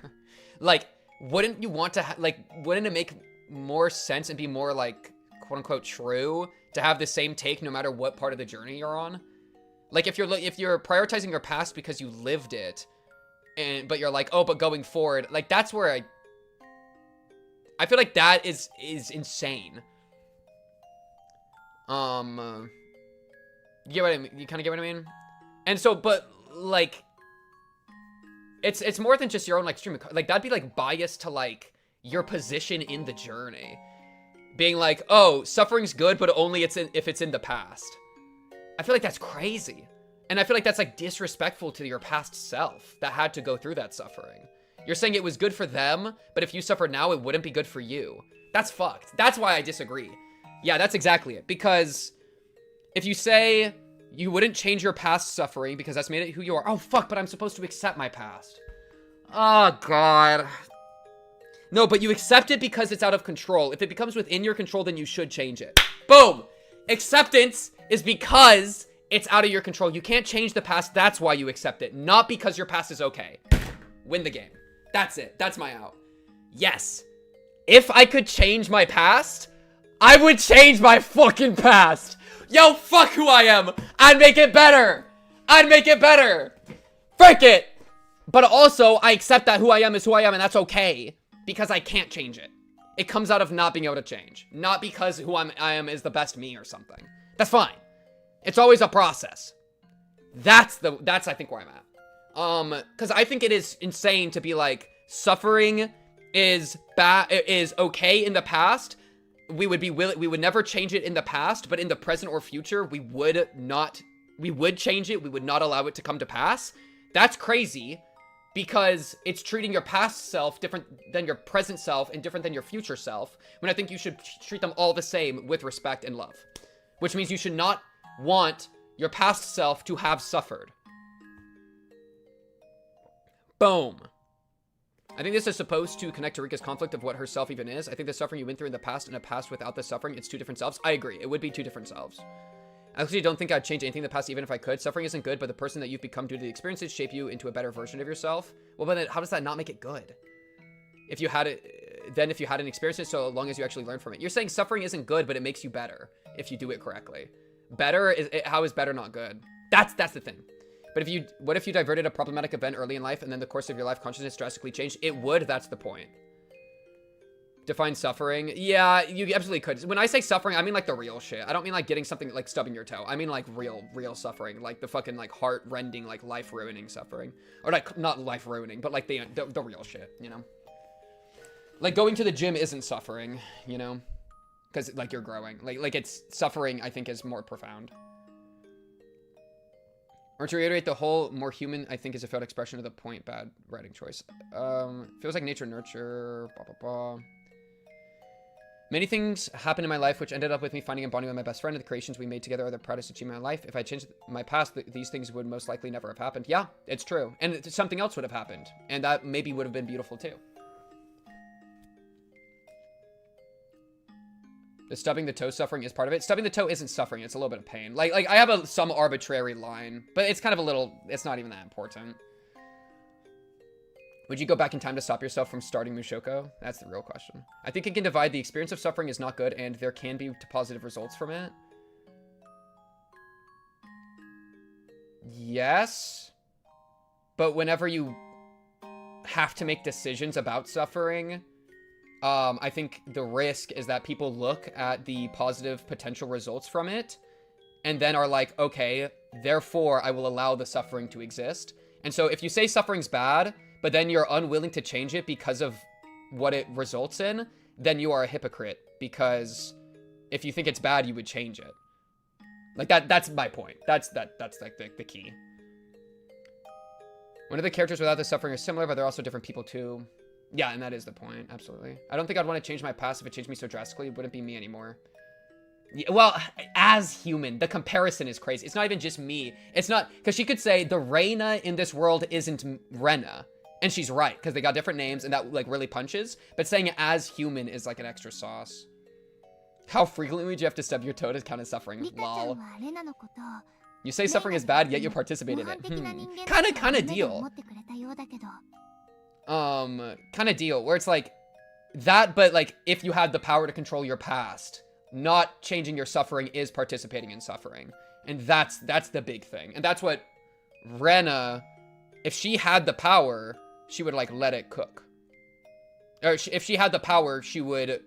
Like, wouldn't you want to... wouldn't it make more sense and be more, like, quote-unquote true to have the same take no matter what part of the journey you're on? Like, if you're prioritizing your past because you lived it, but you're like, oh, but going forward, like, that's where I feel like that is insane. You get what I mean? You kind of get what I mean? And so, but, like, it's more than just your own, like, stream. Like, that'd be, like, biased to, like, your position in the journey. Being like, oh, suffering's good, but only if it's in the past. I feel like that's crazy. And I feel like that's, like, disrespectful to your past self that had to go through that suffering. You're saying it was good for them, but if you suffer now, it wouldn't be good for you. That's fucked. That's why I disagree. Yeah, that's exactly it. Because if you say you wouldn't change your past suffering because that's made it who you are. Oh, fuck, but I'm supposed to accept my past. Oh, God. No, but you accept it because it's out of control. If it becomes within your control, then you should change it. Boom! Acceptance is because it's out of your control. You can't change the past. That's why you accept it. Not because your past is okay. Win the game. That's it. That's my out. Yes. If I could change my past, I would change my fucking past. Yo, fuck who I am. I'd make it better. I'd make it better. Frick it. But also, I accept that who I am is who I am, and that's okay. Because I can't change it. It comes out of not being able to change. Not because who I am is the best me or something. That's fine. It's always a process. That's I think where I'm at. Because I think it is insane to be like, suffering is okay in the past. We would never change it in the past, but in the present or future, we would change it. We would not allow it to come to pass. That's crazy. Because it's treating your past self different than your present self and different than your future self, when I think you should treat them all the same with respect and love. Which means you should not want your past self to have suffered. Boom. I think this is supposed to connect to Rika's conflict of what her self even is. I think the suffering you went through in the past and a past without the suffering, it's two different selves. I agree. It would be two different selves. I actually don't think I'd change anything in the past, even if I could. Suffering isn't good, but the person that you've become due to the experiences shape you into a better version of yourself. Well, but then how does that not make it good? If you had an experience, so long as you actually learn from it. You're saying suffering isn't good, but it makes you better if you do it correctly. How is better not good? That's the thing. But what if you diverted a problematic event early in life and then the course of your life consciousness drastically changed? It would, that's the point. Define suffering. Yeah, you absolutely could. When I say suffering, I mean like the real shit. I don't mean like getting something like stubbing your toe. I mean like real suffering. Like the fucking like heart-rending, like life-ruining suffering. Or like, not life-ruining, but like the real shit, you know? Like going to the gym isn't suffering, you know? Because like you're growing. Like it's suffering, I think, is more profound. Or to reiterate, the whole more human, I think, is a failed expression of the point. Bad writing choice. Feels like nature nurture. Blah, blah, blah. Many things happened in my life which ended up with me finding and bonding with my best friend, and the creations we made together are the proudest achievement of my life. If I changed my past, these things would most likely never have happened. Yeah, it's true. And something else would have happened. And that maybe would have been beautiful too. The stubbing the toe suffering is part of it. Stubbing the toe isn't suffering. It's a little bit of pain. Like I have some arbitrary line, but it's kind of a little, it's not even that important. Would you go back in time to stop yourself from starting Mushoku? That's the real question. I think it can divide. The experience of suffering is not good, and there can be positive results from it. Yes. But whenever you have to make decisions about suffering, I think the risk is that people look at the positive potential results from it, and then are like, okay, therefore I will allow the suffering to exist. And so if you say suffering's bad, but then you're unwilling to change it because of what it results in, then you are a hypocrite. Because if you think it's bad, you would change it. Like that's my point. That's like the key. One of the characters without the suffering are similar, but they're also different people too. Yeah, and that is the point. Absolutely. I don't think I'd want to change my past. If it changed me so drastically, it wouldn't be me anymore. Yeah, well, as human, the comparison is crazy. It's not even just me. It's not, because she could say the Reina in this world isn't Rena. And she's right, because they got different names, and that, like, really punches. But saying it as human is, like, an extra sauce. How frequently would you have to stub your toe to count as suffering? Lol. You say suffering is bad, yet you participate in it. Kind of deal. Kind of deal, where it's like, that, but, like, if you had the power to control your past, not changing your suffering is participating in suffering. And that's the big thing. And that's what Rena, if she had the power, she would, like, let it cook. Or if she had the power, she would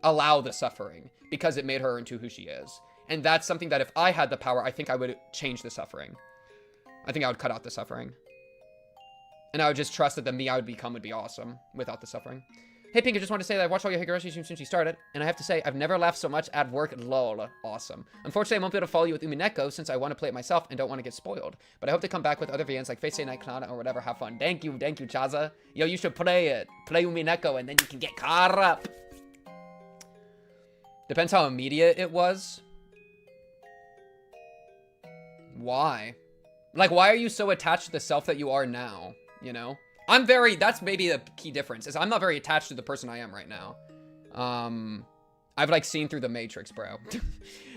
allow the suffering because it made her into who she is. And that's something that if I had the power, I think I would change the suffering. I think I would cut out the suffering. And I would just trust that the me I would become would be awesome without the suffering. Hey, Pink, I just want to say that I've watched all your Higurashi streams since you started, and I have to say, I've never laughed so much at work. Lol. Awesome. Unfortunately, I won't be able to follow you with Umineko since I want to play it myself and don't want to get spoiled. But I hope to come back with other VNs like Face Day Night Cloud or whatever. Have fun. Thank you, Chaza. Yo, you should play it. Play Umineko, and then you can get caught up. Depends how immediate it was. Why? Like, why are you so attached to the self that you are now? You know? That's maybe the key difference, is I'm not very attached to the person I am right now. I've like seen through the Matrix, bro.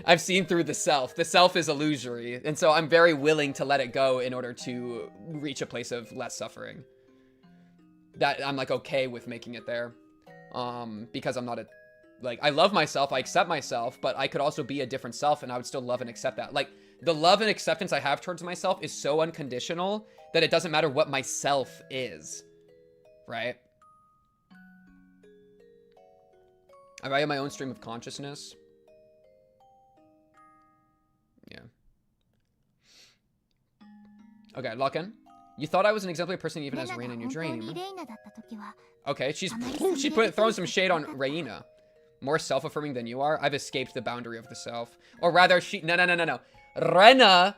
I've seen through the self. The self is illusory. And so I'm very willing to let it go in order to reach a place of less suffering. That I'm like okay with making it there. Because I'm not like, I love myself, I accept myself, but I could also be a different self and I would still love and accept that. Like, the love and acceptance I have towards myself is so unconditional that it doesn't matter what myself is. Right? I value my own stream of consciousness. Yeah. Okay, lock in. You thought I was an exemplary person even as Reina in your dream. Okay, she throwing some shade on Reina. More self-affirming than you are. I've escaped the boundary of the self. Or rather, no. Rena,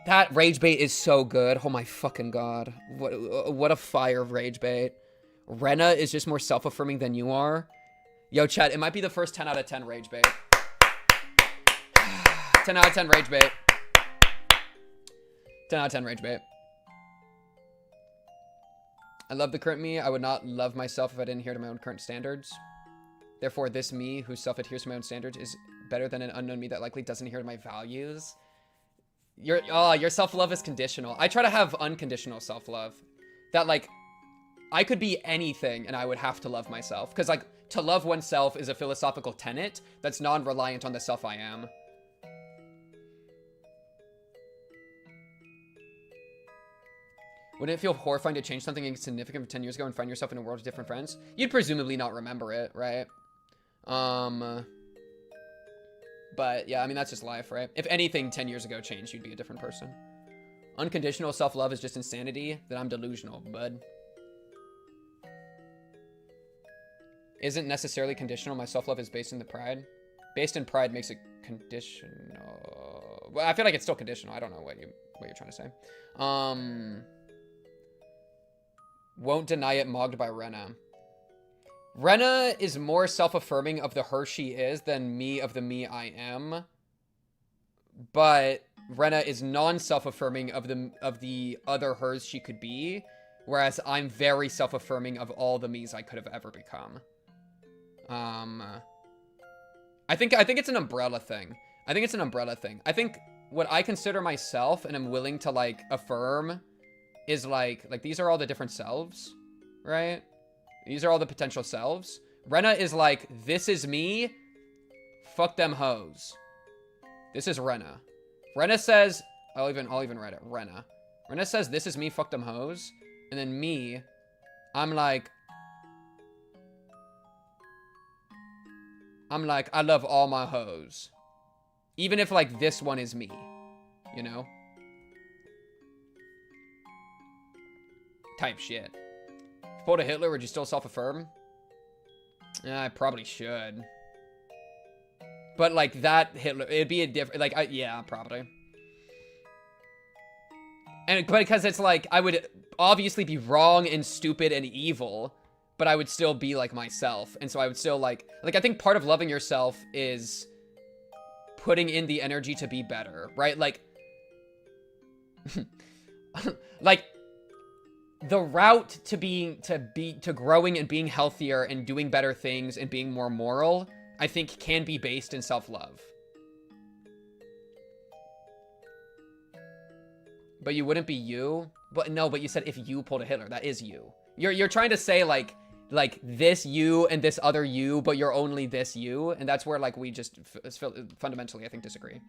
that rage bait is so good. Oh my fucking god. What a fire of rage bait. Rena is just more self-affirming than you are. Yo, chat, it might be the first 10 out of 10 rage bait. 10 out of 10 rage bait. 10 out of 10 rage bait. I love the current me. I would not love myself if I didn't adhere to my own current standards. Therefore, this me who self-adheres to my own standards is better than an unknown me that likely doesn't adhere to my values. Your self-love is conditional. I try to have unconditional self-love. That, like, I could be anything and I would have to love myself. Because, like, to love oneself is a philosophical tenet that's non-reliant on the self I am. Wouldn't it feel horrifying to change something insignificant from 10 years ago and find yourself in a world of different friends? You'd presumably not remember it, right? But yeah, I mean, that's just life, right? If anything 10 years ago changed, you'd be a different person. Unconditional self-love is just insanity, then I'm delusional, bud. Isn't necessarily conditional. My self-love is based in the pride. Based in pride makes it conditional. Well, I feel like it's still conditional. I don't know what you're trying to say. Won't deny it, mogged by Rena. Rena is more self-affirming of the her she is than me of the me I am. But Rena is non-self-affirming of the other hers she could be. Whereas I'm very self-affirming of all the me's I could have ever become. I think it's an umbrella thing. I think what I consider myself and am willing to like affirm is like these are all the different selves, right? These are all the potential selves. Rena is like, this is me, fuck them hoes. This is Rena. Rena says, I'll even write it, Rena. Rena says, this is me, fuck them hoes. And then me, I'm like, I love all my hoes. Even if like this one is me, you know? Type shit. If you pulled a Hitler, would you still self-affirm? Yeah, I probably should. But like that Hitler, it'd be a different, like, yeah, probably. But because it's like, I would obviously be wrong and stupid and evil, but I would still be like myself. And so I would still like I think part of loving yourself is putting in the energy to be better, right? Like, like the route to growing and being healthier and doing better things and being more moral, I think can be based in self-love. But you wouldn't be you? But no, but you said if you pulled a Hitler, that is you. You're trying to say like this you and this other you, but you're only this you, and that's where like we just fundamentally I think disagree.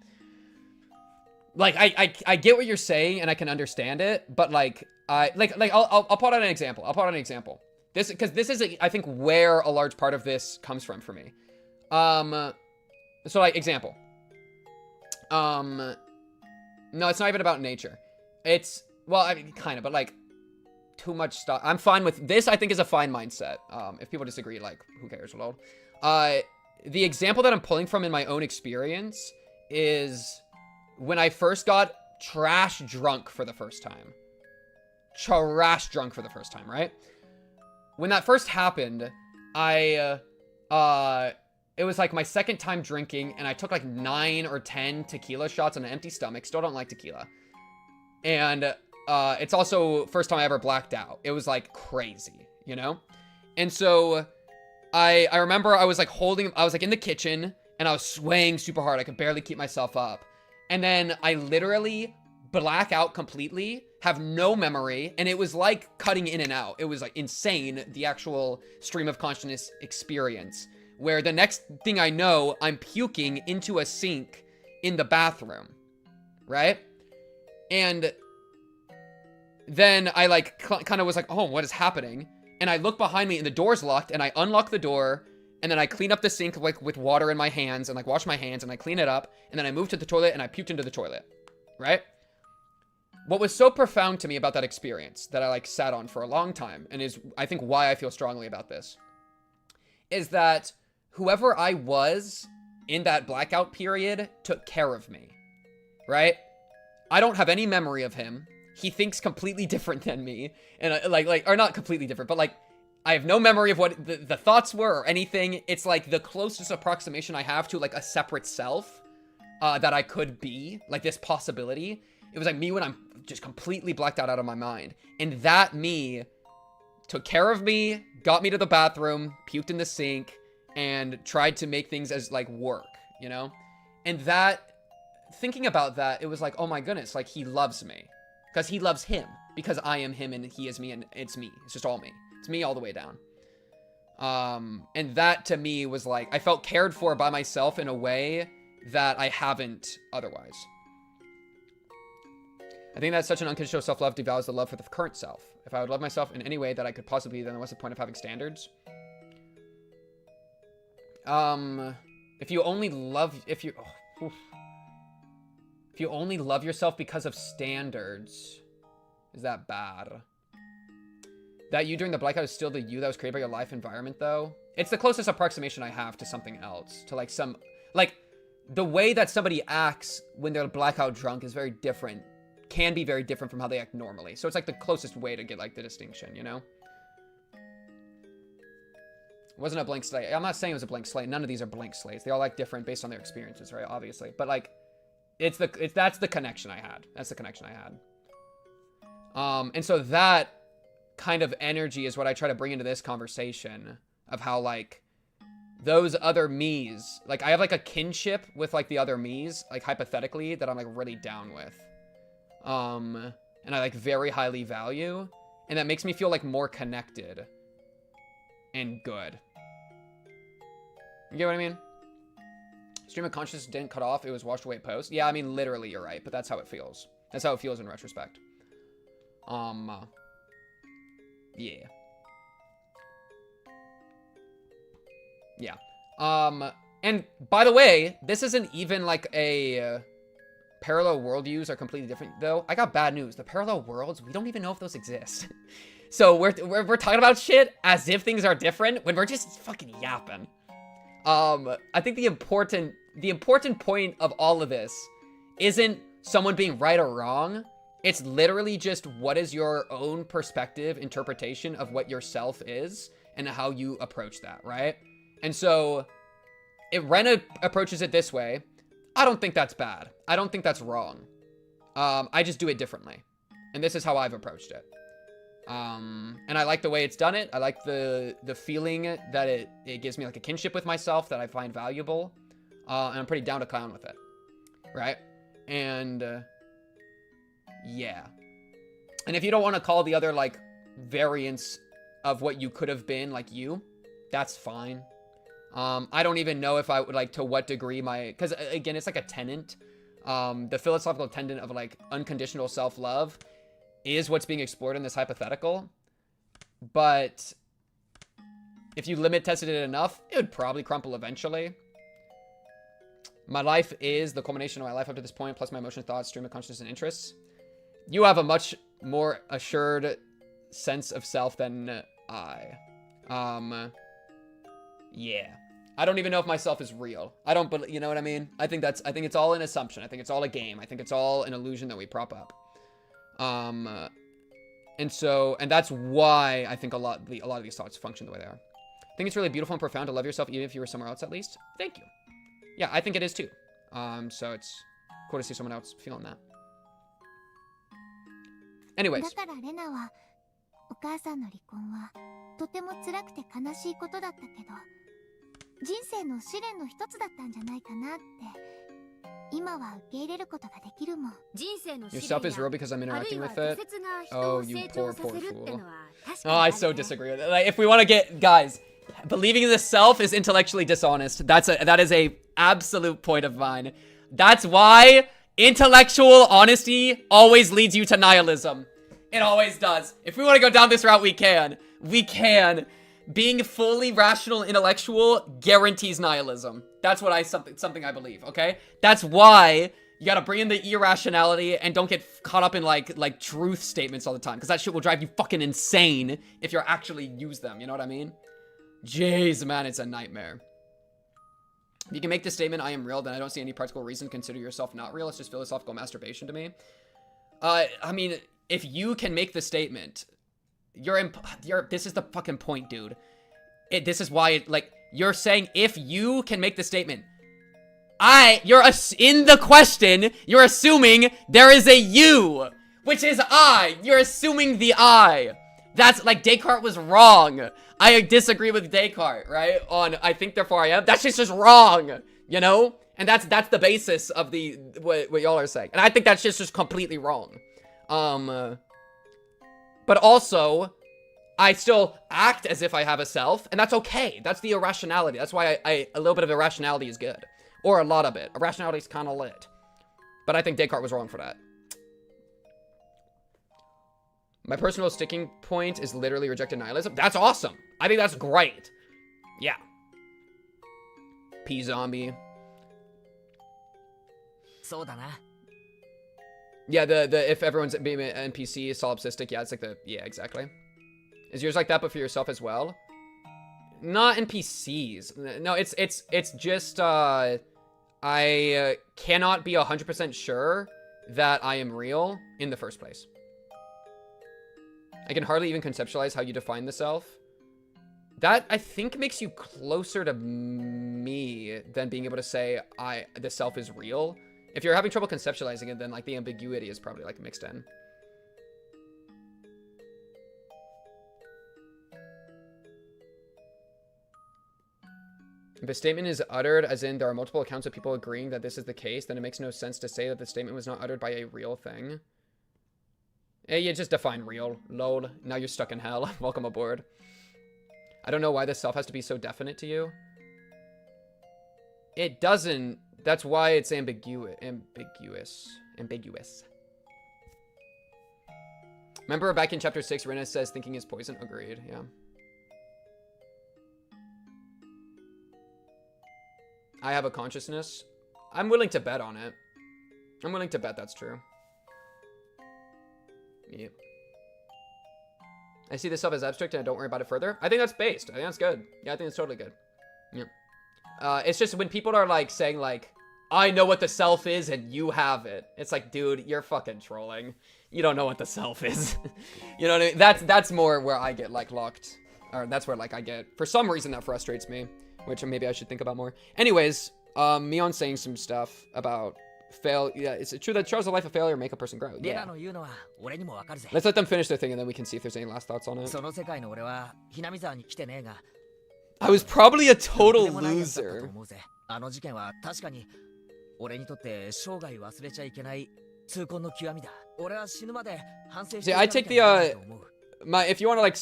Like I get what you're saying and I can understand it, but like I'll put out an example. This because this is I think where a large part of this comes from for me. So like example. No, it's not even about nature. It's well, I mean, kind of, but like too much stuff. I'm fine with this. I think is a fine mindset. If people disagree, like who cares, lol. The example that I'm pulling from in my own experience is when I first got trash drunk for the first time. Right? When that first happened, it was like my second time drinking, and I took like 9 or 10 tequila shots on an empty stomach. Still don't like tequila. And it's also first time I ever blacked out. It was like crazy, you know? And so I remember I was like in the kitchen and I was swaying super hard. I could barely keep myself up. And then I literally black out completely, have no memory, and it was like cutting in and out. It was like insane, the actual stream of consciousness experience, where the next thing I know, I'm puking into a sink in the bathroom, right? And then I like kind of was like, oh, what is happening? And I look behind me and the door's locked, and I unlock the door, and then I clean up the sink like with water in my hands and like wash my hands and I clean it up, and then I move to the toilet and I puked into the toilet, right? What was so profound to me about that experience that I like sat on for a long time, and is I think why I feel strongly about this, is that whoever I was in that blackout period took care of me, right? I don't have any memory of him. He thinks completely different than me, and or not completely different, but like I have no memory of what the thoughts were or anything. It's like the closest approximation I have to like a separate self that I could be, like this possibility. It was like me when I'm just completely blacked out of my mind. And that me took care of me, got me to the bathroom, puked in the sink, and tried to make things as like work, you know? And that, thinking about that, it was like, oh my goodness, like he loves me. Because he loves him. Because I am him and he is me and it's me. It's just all me. It's me all the way down. And that to me was like, I felt cared for by myself in a way that I haven't otherwise. I think that such an unconditional self-love devalues the love for the current self. If I would love myself in any way that I could possibly, then what's the point of having standards? If you only love yourself because of standards, is that bad? That you during the blackout is still the you that was created by your life environment, though? It's the closest approximation I have to something else. To like some, like, the way that somebody acts when they're blackout drunk is very different. Can be very different from how they act normally. So it's like the closest way to get like the distinction, you know? It wasn't a blank slate. I'm not saying it was a blank slate. None of these are blank slates. They all like different based on their experiences, right? Obviously. But like, that's the connection I had. That's the connection I had. And so that kind of energy is what I try to bring into this conversation of how like those other me's, like I have like a kinship with like the other me's, like hypothetically, that I'm like really down with. And I like very highly value, and that makes me feel like more connected and good. You get what I mean? Stream of consciousness didn't cut off, it was washed away post. Yeah, I mean literally you're right, but that's how it feels. That's how it feels in retrospect. Yeah. Yeah. And by the way, this isn't even like a parallel worldviews are completely different, though. I got bad news. The parallel worlds, we don't even know if those exist. So we're talking about shit as if things are different when we're just fucking yapping. I think the important point of all of this isn't someone being right or wrong. It's literally just what is your own perspective, interpretation of what yourself is and how you approach that, right? And so if Ren approaches it this way, I don't think that's bad. I don't think that's wrong. I just do it differently. And this is how I've approached it. And I like the way it's done it. I like the feeling that it gives me like a kinship with myself that I find valuable. And I'm pretty down to clown with it. Right? And yeah. And if you don't want to call the other like variants of what you could have been like you, that's fine. I don't even know if I would like to what degree because again, it's like a tenet. The philosophical tenet of like unconditional self-love is what's being explored in this hypothetical. But if you limit tested it enough, it would probably crumple eventually. My life is the culmination of my life up to this point, plus my emotions, thoughts, stream of consciousness, and interests. You have a much more assured sense of self than I. Yeah. I don't even know if myself is real. I don't, but you know what I mean? I think it's all an assumption. I think it's all a game. I think it's all an illusion that we prop up. And that's why I think a lot of these thoughts function the way they are. I think it's really beautiful and profound to love yourself even if you were somewhere else at least. Thank you. Yeah, I think it is too. So it's cool to see someone else feeling that. Anyways. だからレナはお母さんの離婚はとても辛くて悲しいことだったけど、人生の試練の一つだったんじゃないかなって今は受け入れることができるもん。 Yourself is real because I'm interacting with it. Oh, you poor fool. Oh, I so disagree with it. Like, if we want to get, guys, believing in the self is intellectually dishonest. That is a absolute point of mine. That's why intellectual honesty always leads you to nihilism. It always does. If we want to go down this route, we can. We can. Being fully rational intellectual guarantees nihilism. That's what something I believe, okay? That's why you gotta bring in the irrationality and don't get caught up in like truth statements all the time, because that shit will drive you fucking insane if you actually use them, you know what I mean? Jeez, man, it's a nightmare. If you can make the statement, I am real, then I don't see any practical reason to consider yourself not real. It's just philosophical masturbation to me. I mean, if you can make the statement, this is the fucking point, dude. This is why, like, you're saying if you can make the statement, in the question, you're assuming there is a you, which is I. You're assuming the I. That's, like, Descartes was wrong. I disagree with Descartes, right? On, I think, therefore I am. That's just wrong, you know? And that's the basis of what y'all are saying. And I think that's just completely wrong. But also, I still act as if I have a self, and that's okay. That's the irrationality. That's why a little bit of irrationality is good. Or a lot of it. Irrationality is kind of lit. But I think Descartes was wrong for that. My personal sticking point is literally rejected nihilism. That's awesome. I think that's great. Yeah. P-zombie. Yeah, the if everyone's being an NPC is solipsistic, yeah, it's like yeah, exactly. Is yours like that, but for yourself as well? Not NPCs. No, it's just, I cannot be 100% sure that I am real in the first place. I can hardly even conceptualize how you define the self. That, I think, makes you closer to me than being able to say the self is real. If you're having trouble conceptualizing it, then, like, the ambiguity is probably, like, mixed in. If a statement is uttered, as in there are multiple accounts of people agreeing that this is the case, then it makes no sense to say that the statement was not uttered by a real thing. Hey, you just define real. Lol. Now you're stuck in hell. Welcome aboard. I don't know why the self has to be so definite to you. It doesn't. That's why it's ambiguous. Remember back in chapter 6, Rena says thinking is poison? Agreed, yeah. I have a consciousness. I'm willing to bet on it. I'm willing to bet that's true. Yep. I see the self as abstract and I don't worry about it further. I think that's based. I think that's good. Yeah, I think it's totally good. Yep. It's just when people are like saying like, I know what the self is and you have it. It's like, dude, you're fucking trolling. You don't know what the self is. You know what I mean? That's more where I get like locked. Or that's where like I get, for some reason that frustrates me. Which maybe I should think about more. Anyways, Mion's saying some stuff about yeah, is it true that trials of life of failure make a person grow? Yeah. Let's let them finish their thing and then we can see if there's any last thoughts on it. I was probably a total loser. See, I take the, if you want to like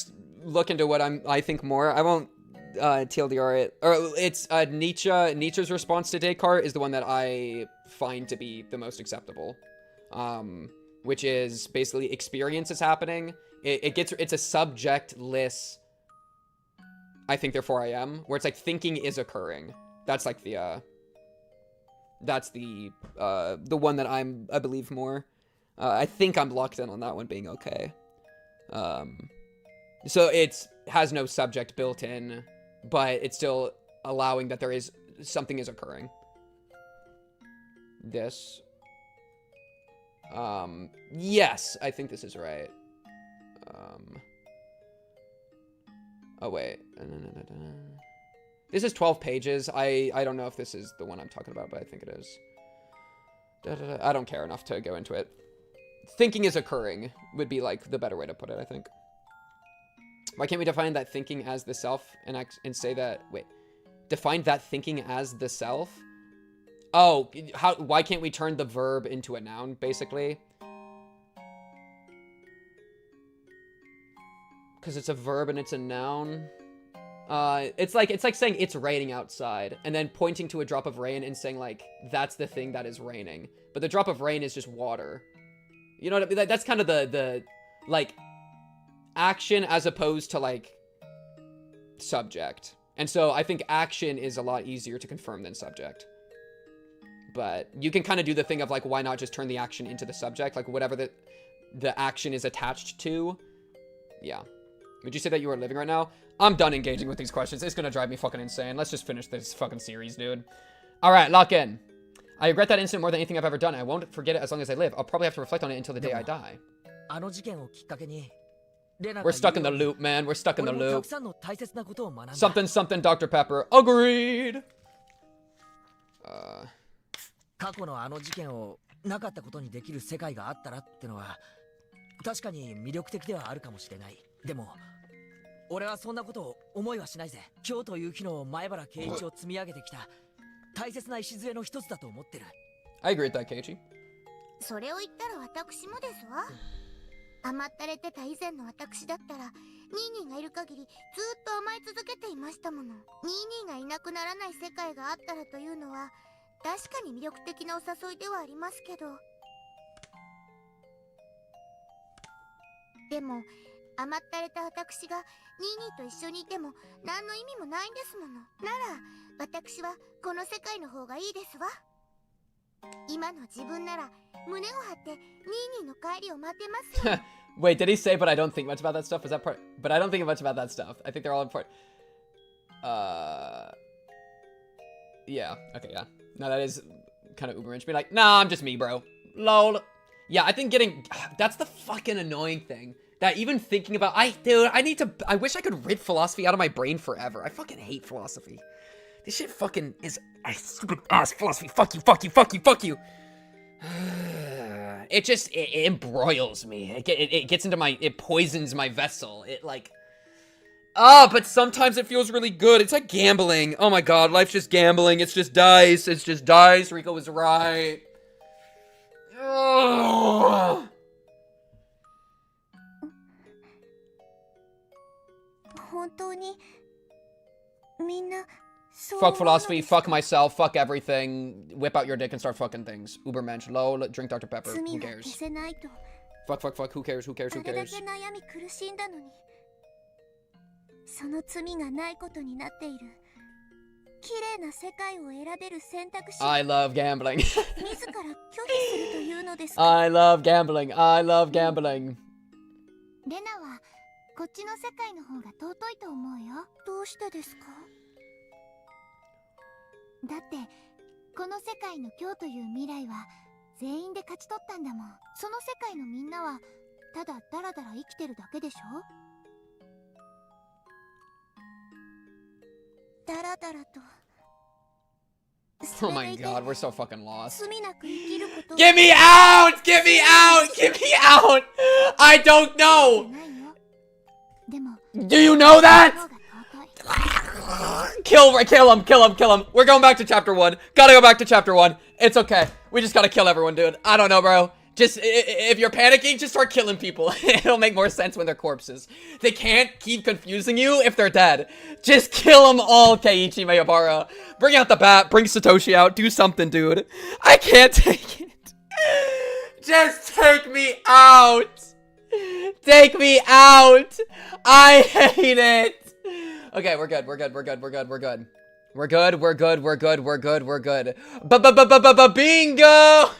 look into what I think more, I won't TLDR it, or it's Nietzsche's response to Descartes is the one that I find to be the most acceptable, which is basically experience is happening. It's a subjectless, I think therefore I am, where it's like thinking is occurring. That's like the one that I believe more. I think I'm locked in on that one being okay. So it has no subject built in, but it's still allowing that there is something is occurring. This. Yes, I think this is right. Oh wait. This is 12 pages. I don't know if this is the one I'm talking about, but I think it is. I don't care enough to go into it. thinking is occurring would be like the better way to put it, I think. Why can't we define that thinking as the self and say that, wait, define that thinking as the self? Oh, why can't we turn the verb into a noun, basically? Because it's a verb and it's a noun. It's like saying it's raining outside and then pointing to a drop of rain and saying like, that's the thing that is raining. But the drop of rain is just water. You know what I mean? That's kind of the like, action as opposed to, like, subject. And so I think action is a lot easier to confirm than subject. But you can kind of do the thing of, like, why not just turn the action into the subject? Like, whatever the action is attached to. Yeah. Would you say that you are living right now? I'm done engaging with these questions. It's gonna drive me fucking insane. Let's just finish this fucking series, dude. Alright, lock in. I regret that incident more than anything I've ever done. I won't forget it as long as I live. I'll probably have to reflect on it until the day I die. We're stuck in the loop, man. We're stuck in the loop. Something, something, Dr. Pepper. Agreed! 過去のあの事件をなかったことにできる世界があったらってのは確かに魅力的ではあるかもしれない。でも俺はそんなことを思いはしないぜ。今日という日の前原圭一を積み上げてきた大切な礎の一つだと思ってる。I agree with that, Keiichi. それを言ったら私もですわ。甘ったれてた以前の私だったらニーニーがいる限りずっと甘え続けていましたもの。ニーニーがいなくならない世界があったらというのは確かに魅力的なお誘いではありますけど、でも甘ったれた私がニーニーと一緒にいても何の意味もないんですもの。なら私はこの世界の方がいいですわ。今の自分なら胸を張ってニーニーの帰りを待てますよ。Wait, did he say, but I don't think much about that stuff? Is that part? But I don't think much about that stuff. I think they're all important. Yeah. Okay, yeah. No, that is kind of uber-rich. Be like, nah, I'm just me, bro. Lol. Yeah, I think that's the fucking annoying thing. That even thinking about, dude, I wish I could rid philosophy out of my brain forever. I fucking hate philosophy. This shit fucking is stupid ass philosophy. Fuck you, fuck you, fuck you, fuck you. It embroils me. It gets into it poisons my vessel. It like, but sometimes it feels really good. It's like gambling. Oh my god, life's just gambling. It's just dice. It's just dice. Rico was right. Ugh. Fuck philosophy, fuck myself, fuck everything. Whip out your dick and start fucking things. Ubermensch, lol, drink Dr. Pepper. Who cares? Fuck, fuck, fuck. Who cares? Who cares? Who cares? I love gambling. I love gambling. I love gambling. レナはこっちの世界の方が尊いと思うよ。どうしてですか？だってこの世界の今日という未来は全員で勝ち取ったんだもん。その世界のみんなはただダラダラ生きてるだけでしょ。ダラダラと。Oh my god, we're so fucking lost. 罪なく生きること。Get me out! Get me out! Get me out! I don't know! Do you know that? Kill him, kill him, kill him. We're going back to chapter 1. Gotta go back to chapter 1. It's okay. We just gotta kill everyone, dude. I don't know, bro. Just, if you're panicking, just start killing people. It'll make more sense when they're corpses. They can't keep confusing you if they're dead. Just kill them all, Keiichi Mayabara. Bring out the bat. Bring Satoshi out. Do something, dude. I can't take it. Just take me out. Take me out. I hate it. Okay, we're good. We're good. We're good. We're good. We're good. We're good. We're good. We're good. We're good. We're good. Bingo!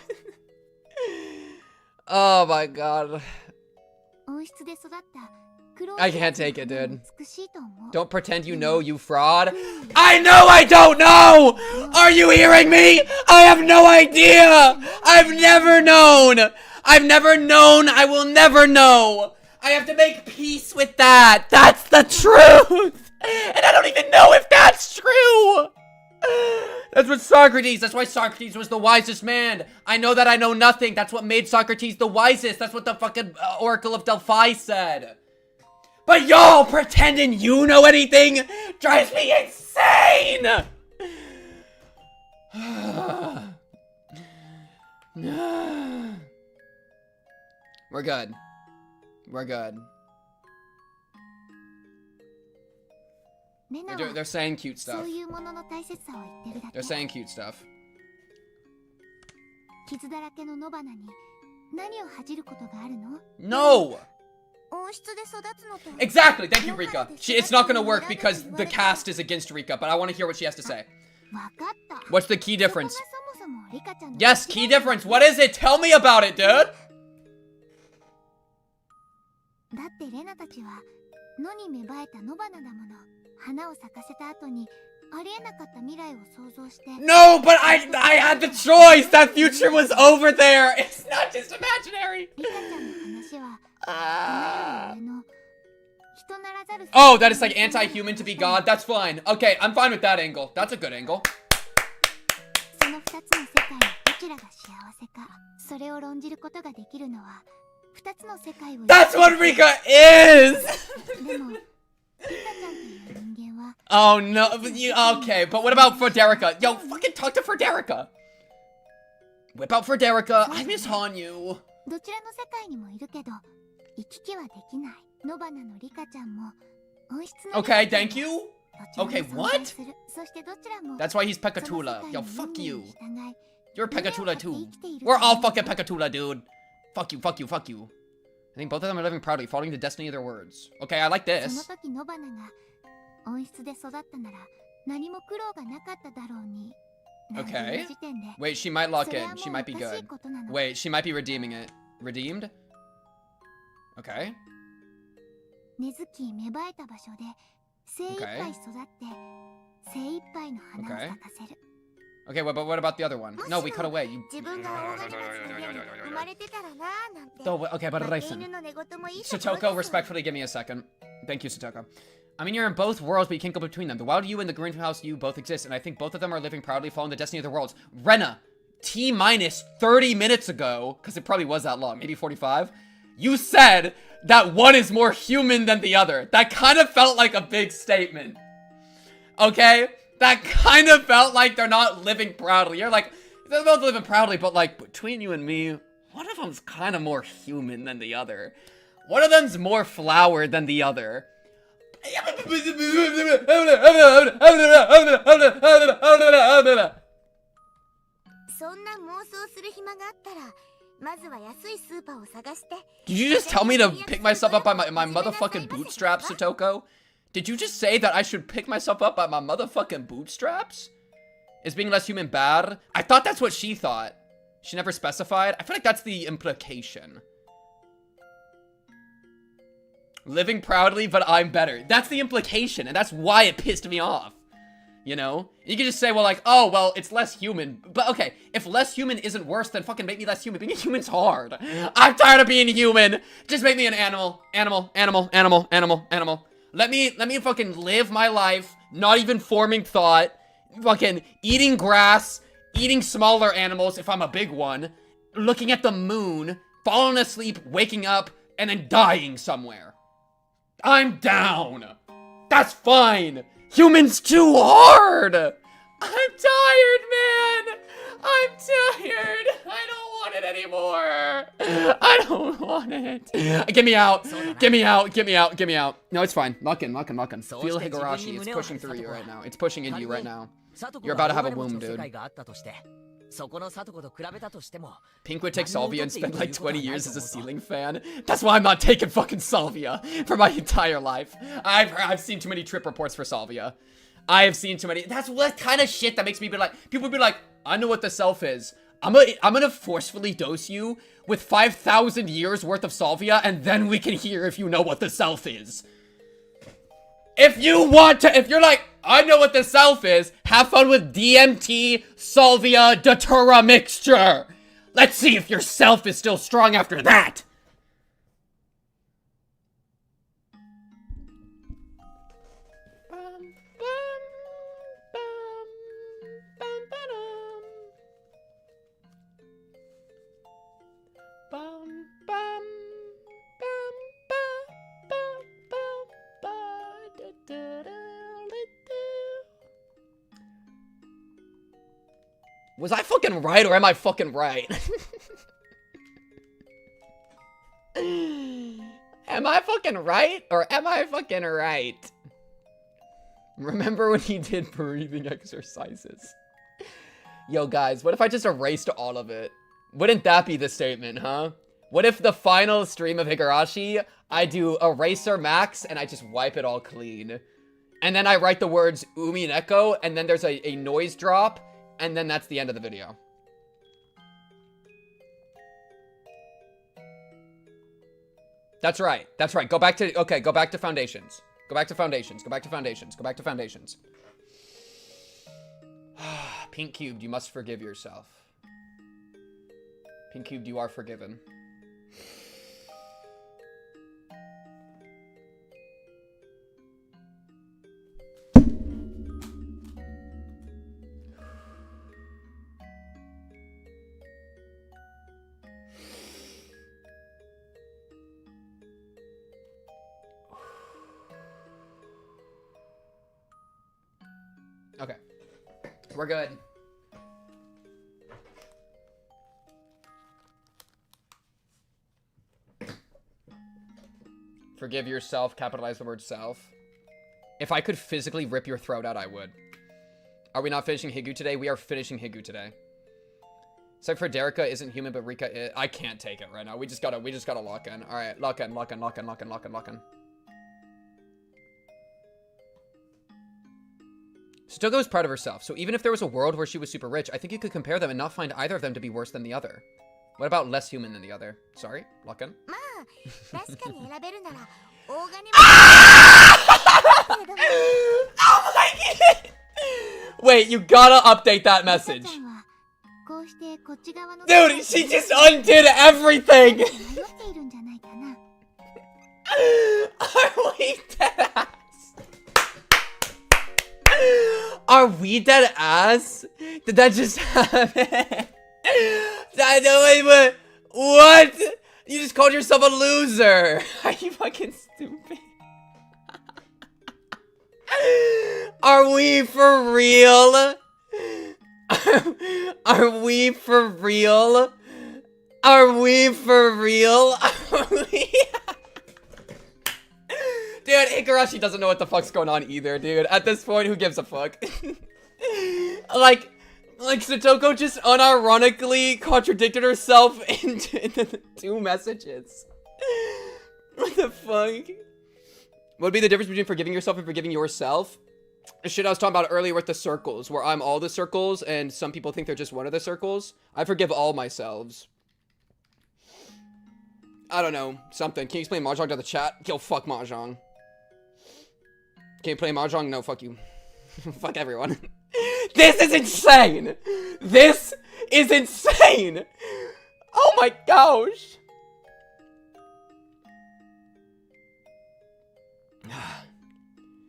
Oh my god. I can't take it, dude. Don't pretend you know, you fraud. I know I don't know! Are you hearing me? I have no idea! I've never known! I've never known! I will never know! I have to make peace with that! That's the truth! And I don't even know if that's true! That's what Socrates, that's why Socrates was the wisest man. I know that I know nothing. That's what made Socrates the wisest. That's what the fucking Oracle of Delphi said. But y'all pretending you know anything drives me insane! We're good. We're good. They're saying cute stuff. They're saying cute stuff. No! Exactly! Thank you, Rika. It's not gonna work because the cast is against Rika, but I want to hear what she has to say. What's the key difference? Yes, key difference. What is it? Tell me about it, dude! No, but I had the choice! That future was over there! It's not just imaginary! Oh, that is like anti-human to be God? That's fine. Okay, I'm fine with that angle. That's a good angle. That's what Rika is! Oh no, okay, but what about Frederica? Yo, fucking talk to Frederica! Whip out Frederica, I miss Hanyu. Okay, thank you? Okay, what? That's why he's Pekatula. Yo, fuck you. You're Pekatula too. We're all fucking Pekatula, dude. Fuck you, fuck you, fuck you. I think both of them are living proudly, following the destiny of their words. Okay, I like this. Okay. Wait, she might lock in. She might be good. Wait, she might be redeeming it. Redeemed? Okay. Okay. Okay. Okay, but what about the other one? No, we cut away. Okay, but listen. Satoko, respectfully, give me a second. Thank you, Satoko. I mean, you're in both worlds, but you can't go between them. The wild you and the greenhouse you both exist, and I think both of them are living proudly, following the destiny of their worlds. Rena, T-minus 30 minutes ago, because it probably was that long, maybe 45, you said that one is more human than the other. That kind of felt like a big statement. Okay? That kind of felt like they're not living proudly. You're like, they're both living proudly, but like, between you and me, one of them's kind of more human than the other. One of them's more flower than the other. Did you just tell me to pick myself up by my motherfucking bootstraps, Satoko? Did you just say that I should pick myself up by my motherfucking bootstraps? Is being less human bad? I thought that's what she thought. She never specified. I feel like that's the implication. Living proudly, but I'm better. That's the implication, and that's why it pissed me off. You know? You could just say, well, like, oh, well, it's less human. But, okay, if less human isn't worse, then fucking make me less human. Being a human's hard. I'm tired of being human. Just make me an animal. Animal, animal, animal, animal, animal. Let me fucking live my life, not even forming thought, fucking eating grass, eating smaller animals if I'm a big one, looking at the moon, falling asleep, waking up, and then dying somewhere. I'm down. That's fine. Humans too hard. I'm tired, man. I'm tired. I don't want it anymore. I don't want it. Get me out. Get me out. Get me out. Get me out. No, it's fine. Lock in. Lock in. Lock in. Feel Higurashi. It's pushing through you right now. It's pushing into you right now. You're about to have a womb, dude. Pink would take Salvia and spend like 20 years as a ceiling fan. That's why I'm not taking fucking Salvia for my entire life. I've seen too many trip reports for Salvia. I have seen too many. That's what kind of shit that makes me be like, people be like, I know what the self is. I'm gonna forcefully dose you with 5,000 years worth of Salvia, and then we can hear if you know what the self is. If you want to, if you're like, I know what the self is, have fun with DMT, Salvia, Datura mixture. Let's see if your self is still strong after that. Was I fucking right or am I fucking right? Am I fucking right or am I fucking right? Remember when he did breathing exercises? Yo, guys, what if I just erased all of it? Wouldn't that be the statement, huh? What if the final stream of Higurashi, I do eraser max and I just wipe it all clean? And then I write the words Umi and Echo, and then there's a noise drop, and then that's the end of the video. That's right. That's right. Go back to, okay, go back to foundations. Go back to foundations. Go back to foundations. Go back to foundations. Pink Cubed, you must forgive yourself. Pink Cubed, you are forgiven. Okay. We're good. Forgive yourself, capitalize the word self. If I could physically rip your throat out, I would. Are we not finishing Higu today? We are finishing Higu today. Except for Derica isn't human, but Rika is. I can't take it right now. We just gotta lock in. Alright, lock in. Satoko is proud of herself, so even if there was a world where she was super rich, I think you could compare them and not find either of them to be worse than the other. What about less human than the other? Sorry, lock in. Oh my god! Wait, you gotta update that message. Dude, she just undid everything! Are we dead ass? Are we dead ass? Did that just happen? What? You just called yourself a loser. Are you fucking stupid? Are we for real? Are we for real? Are we for real? Dude, Higurashi doesn't know what the fuck's going on either, dude. At this point, who gives a fuck? like Satoko just unironically contradicted herself into the two messages. What the fuck? What would be the difference between forgiving yourself and forgiving yourself? The shit I was talking about earlier with the circles, where I'm all the circles, and some people think they're just one of the circles. I forgive all myself. I don't know. Something. Can you explain Mahjong to the chat? Yo, fuck Mahjong. Can you play Mahjong? No, fuck you. Fuck everyone. This is insane! This is insane! Oh my gosh!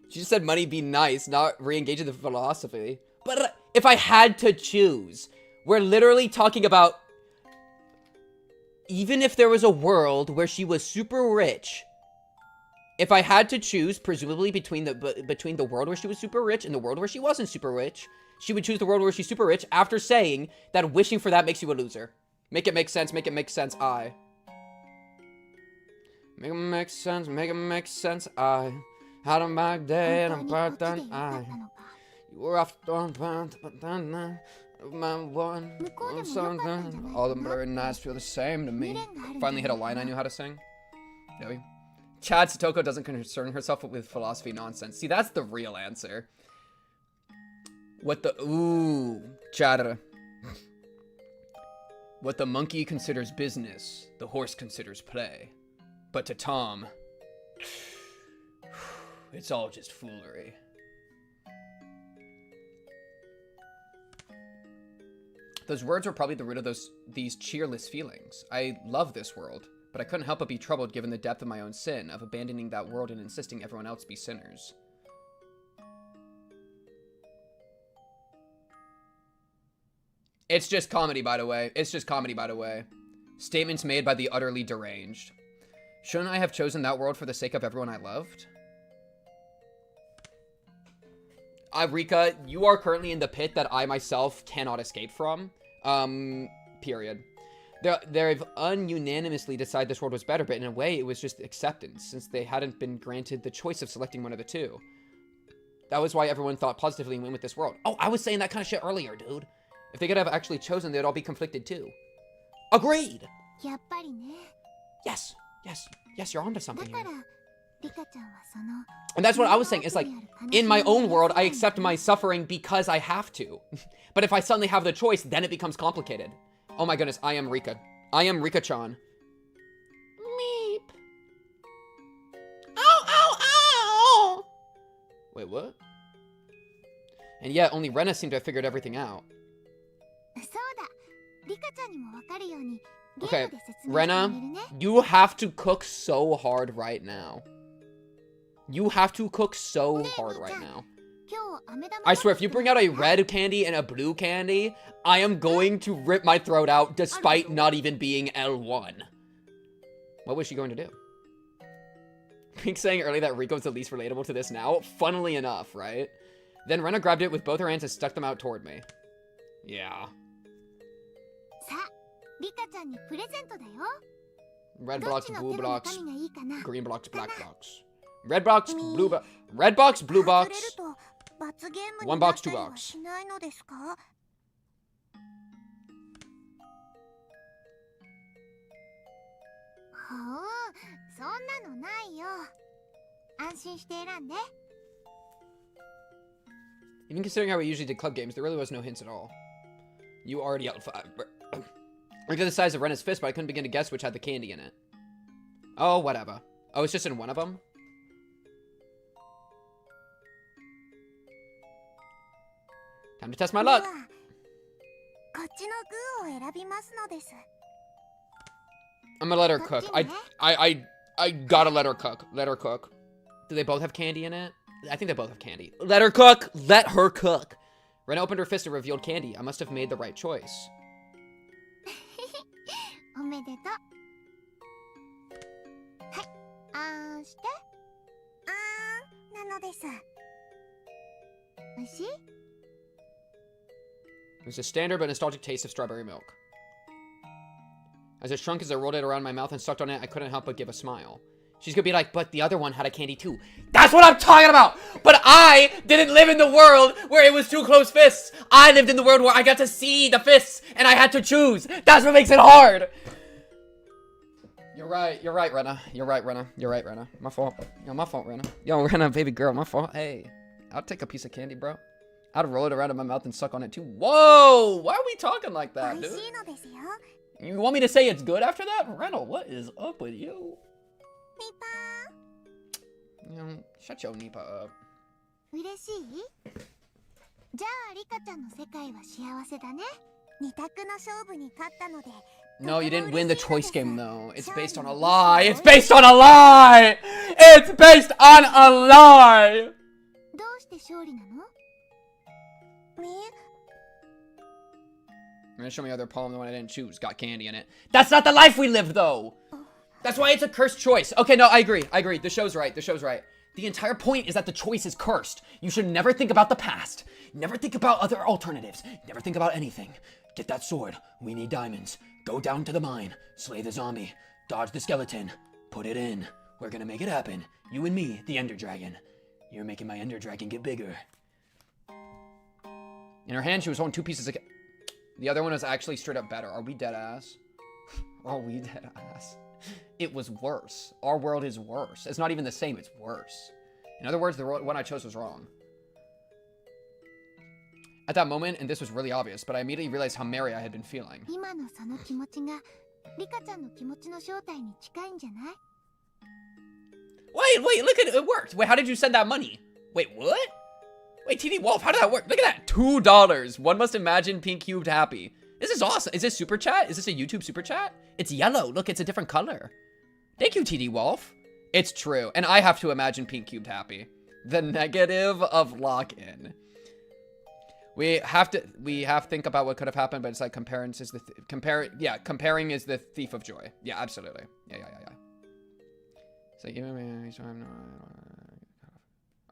She just said money be nice, not re-engage in the philosophy. But if I had to choose, we're literally talking about even if there was a world where she was super rich, if I had to choose, presumably between the world where she was super rich and the world where she wasn't super rich, she would choose the world where she's super rich after saying that wishing for that makes you a loser. Make it make sense, make it make sense, I. Make it make sense, make it make sense, I. Had a bad day and I'm bad then I. You were off on but then my one something. All the blurry nights feel the same to me. Finally hit a line I knew how to sing. Really? Chad Satoko doesn't concern herself with philosophy nonsense. See, that's the real answer. What the... Ooh. Chad. What the monkey considers business, the horse considers play. But to Tom, it's all just foolery. Those words were probably the root of these cheerless feelings. I love this world, but I couldn't help but be troubled given the depth of my own sin, of abandoning that world and insisting everyone else be sinners. It's just comedy, by the way. It's just comedy, by the way. Statements made by the utterly deranged. Shouldn't I have chosen that world for the sake of everyone I loved? Rika, you are currently in the pit that I myself cannot escape from. Period. They've ununanimously decided this world was better, but in a way it was just acceptance, since they hadn't been granted the choice of selecting one of the two. That was why everyone thought positively and went with this world. Oh, I was saying that kind of shit earlier, dude. If they could have actually chosen, they'd all be conflicted too. Agreed! やっぱりね。 Yes, yes, yes, you're onto something だ here. からリカちゃんはその And that's what I was saying. It's like, in my own world, I accept my suffering because I have to. But if I suddenly have the choice, then it becomes complicated. Oh my goodness, I am Rika. I am Rika-chan. Meep. Ow, ow, ow! Wait, what? And yet, only Rena seemed to have figured everything out. そうだ。リカちゃんにもわかるようにゲー Okay, ムで説明してあ Rena, げるね。 you have to cook so hard right now. You have to cook so hard right now. 今日飴玉 I swear, if you bring out a red candy and a blue candy, I am going to rip my throat out despite not even being L1. What was she going to do? Pink saying earlier that Rico's the least relatable to this now. Funnily enough, right? Then Rena grabbed it with both her hands and stuck them out toward me. Yeah. さあ、リカちゃんにプレゼントだよ。 Red どっ blocks, ちの blue 手の blocks, 中身がいいかな。 green blocks, black blocks. Red box, blue box. Red box, blue 外れ box. ると罰ゲーム One にな box, った two りは box. しないのですか？ほう、そんなのないよ。安心して選んで。 Even considering how we usually did club games, there really was no hints at all. You already out 5. Look at the size of Rena's fist, but I couldn't begin to guess which had the candy in it. Oh, whatever. Oh, it's just in one of them? Time to test my では luck. こっちのグーを選びますのです。 I'm gonna let her cook. I gotta let her cook. Let her cook. Do they both have candy in it? I think they both have candy. Let her cook! Let her cook! Rena opened her fist and revealed candy. I must have made the right choice. おめでとう。はい、あーして。あーなのです。おいしい？ It was a standard but nostalgic taste of strawberry milk. As it shrunk as I rolled it around my mouth and sucked on it, I couldn't help but give a smile. She's gonna be like, but the other one had a candy too. That's what I'm talking about! But I didn't live in the world where it was two close fists. I lived in the world where I got to see the fists and I had to choose. That's what makes it hard! You're right, Rena. You're right, Rena. My fault. Yo, my fault, Rena. Yo, Rena, baby girl, my fault. Hey, I'll take a piece of candy, bro. I'd roll it around in my mouth and suck on it too. Whoa! Why are we talking like that, おい dude? しいのですよ。 You want me to say it's good after that? Rena, what is up with you? ピーパ You know, shut your Nipa up. ー、嬉しい？じゃあリカちゃんの世界は幸せだね。二択の勝負に勝ったので。 No, you didn't win the choice game, though. It's based on a lie. It's based on a lie! It's based on a lie! どうして勝利なの？み You're gonna show me other poem, the one I didn't choose. Got candy in it. That's not the life we live, though! That's why it's a cursed choice. Okay, no, I agree. The show's right. The entire point is that the choice is cursed. You should never think about the past. Never think about other alternatives. Never think about anything. Get that sword. We need diamonds. Go down to the mine. Slay the zombie. Dodge the skeleton. Put it in. We're gonna make it happen. You and me, the Ender Dragon. You're making my Ender Dragon get bigger. In her hand, she was holding two pieces of... The other one was actually straight up better. Are we dead ass? Are we dead ass? It was worse. Our world is worse. It's not even the same, it's worse. In other words, the one I chose was wrong. At that moment, and this was really obvious, but I immediately realized how merry I had been feeling. 今のその気持ちがリカちゃんの気持ちの正体に近いんじゃない？ Wait, look at it, it worked. Wait, how did you send that money? Wait, what? Wait, TD Wolf, how did that work? Look at that, $2. One must imagine Pink Cubed happy. This is awesome. Is this super chat? Is this a YouTube super chat? It's yellow. Look, it's a different color. Thank you, TD Wolf. It's true, and I have to imagine Pink Cubed happy. The negative of lock-in. We have to think about what could have happened, but it's like comparing is the comparing is the thief of joy. Yeah, absolutely. Yeah. So even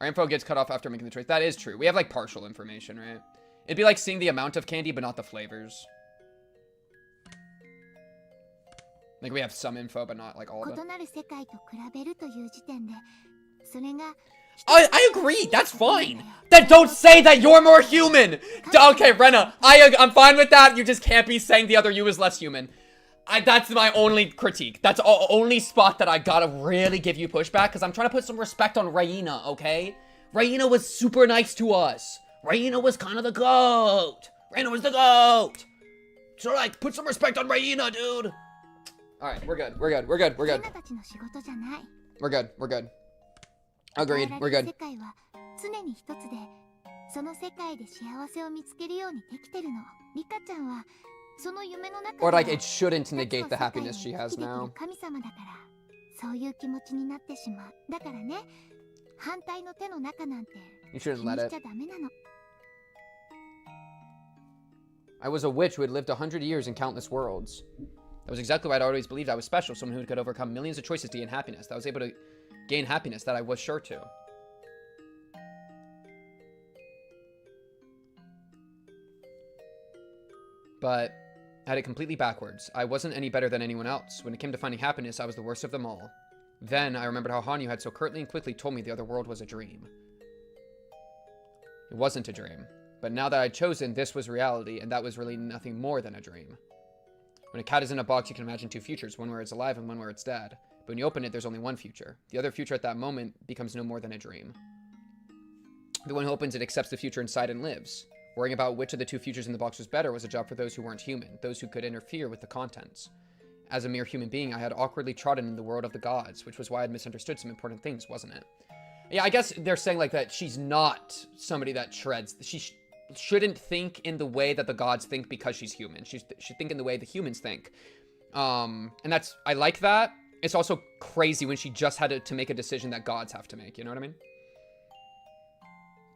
Our info gets cut off after making the choice. That is true. We have, like, partial information, right? It'd be like seeing the amount of candy, but not the flavors. Like, we have some info, but not, like, all of it. I agree. That's fine. Then don't say that you're more human. Okay, Rena, I'm fine with that. You just can't be saying the other you is less human. That's my only critique. That's the only spot that I gotta really give you pushback, because I'm trying to put some respect on Raina, okay? Raina was super nice to us. Raina was kind of the GOAT. Raina was the GOAT. So, like, put some respect on Raina, dude. Alright, we're good. We're good. We're good. We're good. We're good. We're good. Agreed. We're good. Or, like, it shouldn't negate the happiness she has now. You shouldn't let it. I was a witch who had lived 100 years in countless worlds. That was exactly why I'd always believed I was special, someone who could overcome millions of choices to gain happiness. That I was able to gain happiness that I was sure to. But I had it completely backwards. I wasn't any better than anyone else. When it came to finding happiness, I was the worst of them all. Then I remembered how Hanyu had so curtly and quickly told me the other world was a dream. It wasn't a dream. But now that I'd chosen, this was reality, and that was really nothing more than a dream. When a cat is in a box, you can imagine two futures, one where it's alive and one where it's dead. But when you open it, there's only one future. The other future at that moment becomes no more than a dream. The one who opens it accepts the future inside and lives. Worrying about which of the two futures in the box was better was a job for those who weren't human, those who could interfere with the contents. As a mere human being, I had awkwardly trodden in the world of the gods, which was why I'd misunderstood some important things, wasn't it? Yeah, I guess they're saying, like, that she's not somebody that treads. She shouldn't think in the way that the gods think because she's human. She should think in the way the humans think. And that's, I like that. It's also crazy when she just had to make a decision that gods have to make, you know what I mean?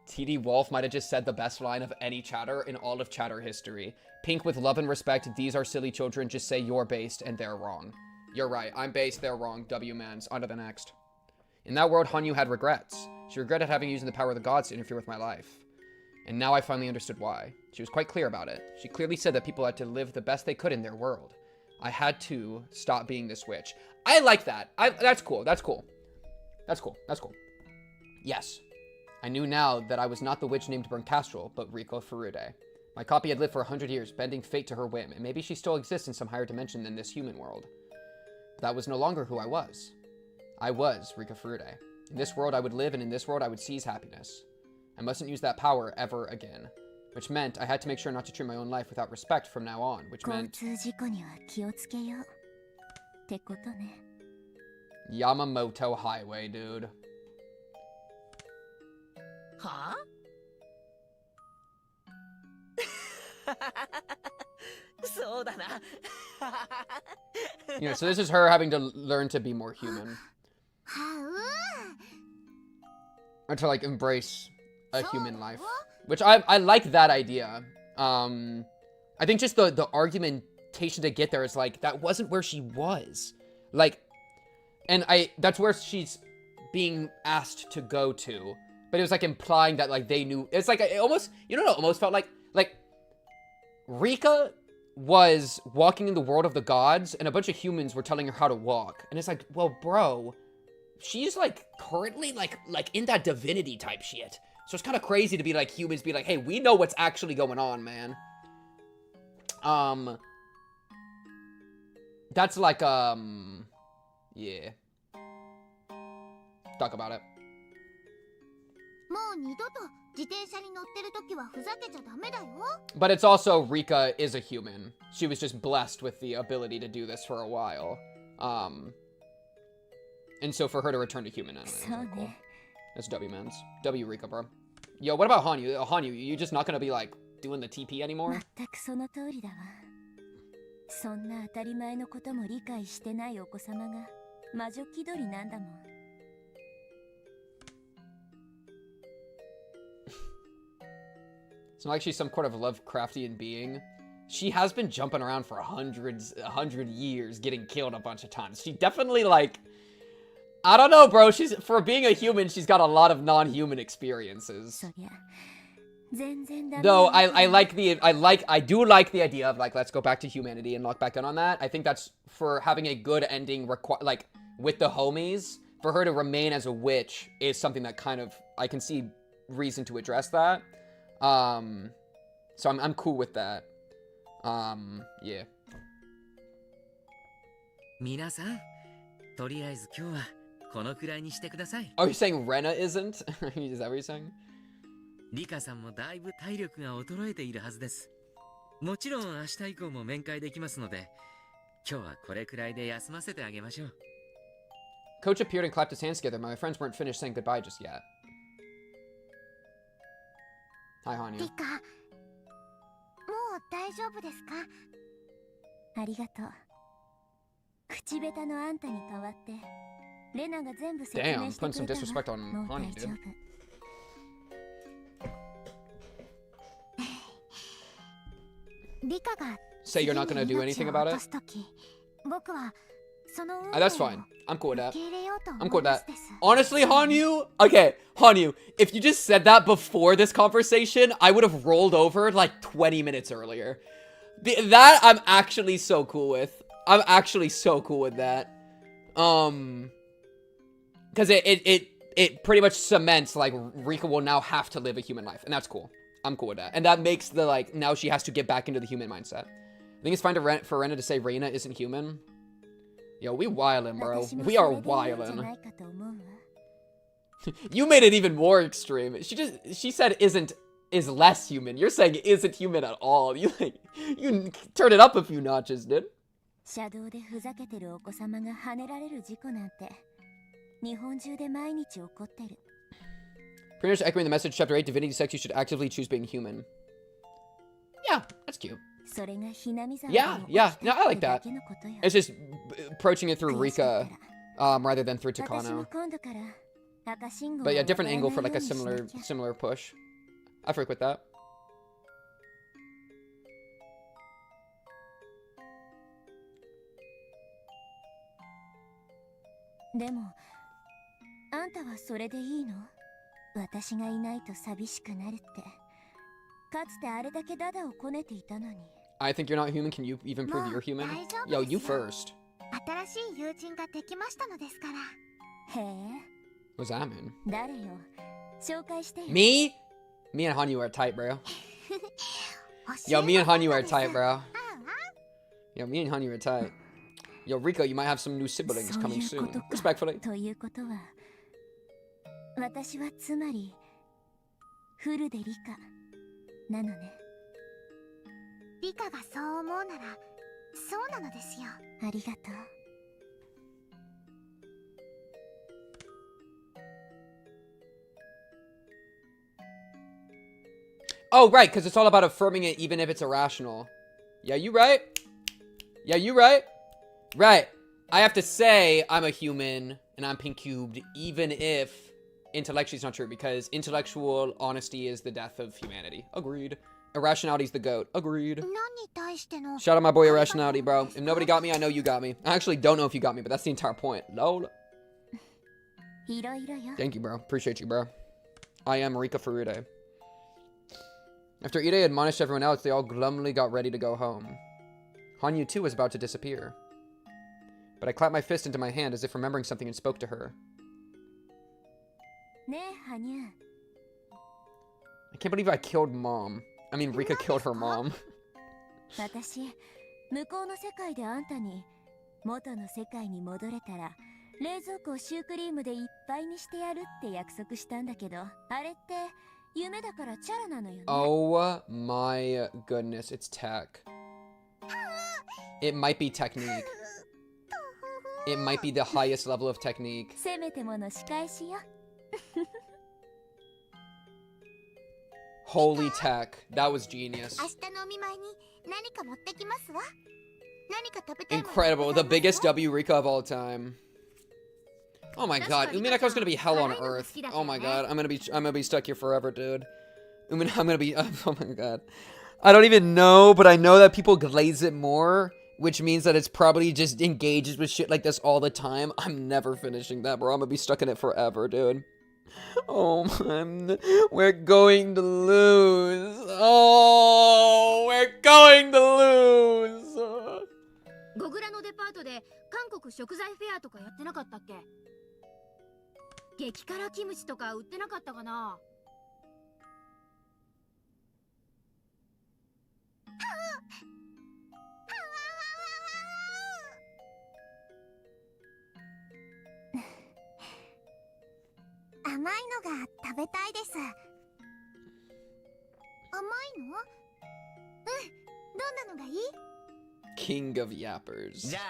TD Wolf might have just said the best line of any chatter in all of chatter history. Pink, with love and respect, these are silly children, just say you're based and they're wrong. You're right, I'm based, they're wrong. W-mans, on to the next. In that world, Hanyu had regrets. She regretted having used the power of the gods to interfere with my life. And now I finally understood why. She was quite clear about it. She clearly said that people had to live the best they could in their world. I had to stop being this witch. I like that. That's cool. That's cool. That's cool. That's cool. Yes. I knew now that I was not the witch named Bernkastral, but Riko Furude. My copy had lived for 100 years, bending fate to her whim, and maybe she still exists in some higher dimension than this human world. But that was no longer who I was. I was Riko Furude. In this world I would live, and in this world I would seize happiness. I mustn't use that power ever again. Which meant I had to make sure not to treat my own life without respect from now on, which meant... Yamamoto Highway, dude. Huh? You know, so this is her having to learn to be more human. Or to, like, embrace a human life. Which I like that idea. I think just the argumentation to get there is, like, that wasn't where she was. Like, and that's where she's being asked to go to. But it was, like, implying that, like, they knew. It's like, it almost, you know what it almost felt like? Like, Rika was walking in the world of the gods, and a bunch of humans were telling her how to walk. And it's like, well, bro, she's, like, currently, like in that divinity type shit. So it's kind of crazy to be, like, humans be like, hey, we know what's actually going on, man. That's like, yeah. Talk about it. But it's also, Rika is a human. She was just blessed with the ability to do this for a while. And so for her to return to human anime is really cool. That's W-mans. W Rika, bro. Yo, what about Hanyu? Hanyu, you just not gonna be, like, doing the TP anymore? It's not like she's some kind of Lovecraftian being. She has been jumping around for 100 years, getting killed a bunch of times. She definitely, like... I don't know, bro. She's for being a human, she's got a lot of non-human experiences. Though I do like the idea of like let's go back to humanity and lock back in on that. I think that's for having a good ending like with the homies. For her to remain as a witch is something that kind of I can see reason to address that. So I'm cool with that. Yeah. 皆さん、とりあえず今日はこのくらいにしてください。 Oh, you're saying Rena isn't? Is that what you're saying? リカさんもだいぶ体力が衰えているはずです。もちろん明日以降も面会できますので、今日はこれくらいで休ませてあげましょう。 Coach appeared and clapped his hands together. My friends weren't finished saying goodbye just yet. Hi, Hanya. リカ、もう大丈夫ですか？ありがとう。口下手のあんたに代わってレナが全部説明 Damn, してく putting some れた disrespect わ。 on もう大 Hanya, 丈 dude. 夫。リカが Say you're not gonna do anything about it? 僕はその運命を That's fine. I'm cool with that. 受け入れようと I'm 思 cool い with ま that. すです。 Honestly, Hanyu, okay, Hanyu, if you just said that before this conversation, I would have rolled over like 20 minutes earlier. That I'm actually so cool with. I'm actually so cool with that. Because it pretty much cements like Rika will now have to live a human life, and that's cool. I'm cool with that, and that makes the like now she has to get back into the human mindset. I think it's fine for Rena to say Reina isn't human. Yo, we wildin', bro. We are wildin'. You made it even more extreme. She said is less human. You're saying isn't human at all. You turn it up a few notches, dude. 車道でふざけてるお子様が跳ねられる事故なんて日本中で毎日起こってる。 Pretty much echoing the message chapter 8, divinity sex, you should actively choose being human. Yeah, that's cute. それがひなみ沢 Yeah, で起き yeah, た no, I like ってだ that. けのことよ。 It's just approaching it through 悔しかっ Rika, たら rather than through 私も Takano. 今度から赤信号 But を yeah, different 渡ら angle ない for like a ようにしな similar きゃ。 similar push. I freak with that. でもあんたはそれでいいの？私がいないと寂しくなるって。かつてあれだけダダをこねていたのに。 I think you're not human. Can you even prove you're human? Yo, you first. 新しい友人ができましたのですから。へえ。 What's that mean? 誰よ？紹介してよ。 Me? Me and Hanyu are tight, bro. Yo, me and Hanyu are tight, bro. Yo, me and Hanyu are tight. Yo, Rico, you might have some new siblings そう coming いうこと soon. か。 Respectfully. ということは、私はつまりフルでリカなのね。リカがそう思うならそうなのですよ。ありがとう。 Oh, right, because it's all about affirming it even if it's irrational. Yeah, you right. Yeah, you right. Right. I have to say I'm a human and I'm pink cubed even if intellectually it's not true, because intellectual honesty is the death of humanity. Agreed. Irrationality is the goat. Agreed. 何に対しての Shout out my boy Irrationality, bro. If nobody got me, I know you got me. I actually don't know if you got me, but that's the entire point. Lol. いろいろよ。 Thank you, bro. Appreciate you, bro. I am Rika Furude. After Ide admonished everyone else, they all glumly got ready to go home. Hanyu too was about to disappear. But I clapped my fist into my hand as if remembering something and spoke to her. ねえ、ハニュー。 I can't believe I killed mom. I mean, Rika killed her mom. 私、向こうの世界であんたに元の世界に戻れたら冷蔵庫をシュークリームでいっぱいにしてやるって約束したんだけど、あれって夢だからチャラなのよね。 Oh my goodness, it's tech. It might be technique. It might be the highest level of technique. せめてもの仕返しよ。 Holy tech. That was genius. 明日のお見舞いに何か持ってきますわ。何か食べたいもの Incredible. The biggest W Rika of all time. Oh my god. Uminako's gonna be hell on earth. Oh my god. I'm gonna be stuck here forever, dude. I'm gonna be oh my god. I don't even know, but I know that people glaze it more which means that it's probably just engages with shit like this all the time. I'm never finishing that, bro. I'm gonna be stuck in it forever, dude. Oh, man. We're going to lose. Oh, we're going to lose. ゴグラのデパートで韓国食材フェアとかやってなかったっけ？激辛キムチとか売ってなかったかな？甘いのが食べたいです。甘いの？どんなのがいい？ King of Yappers. じゃあ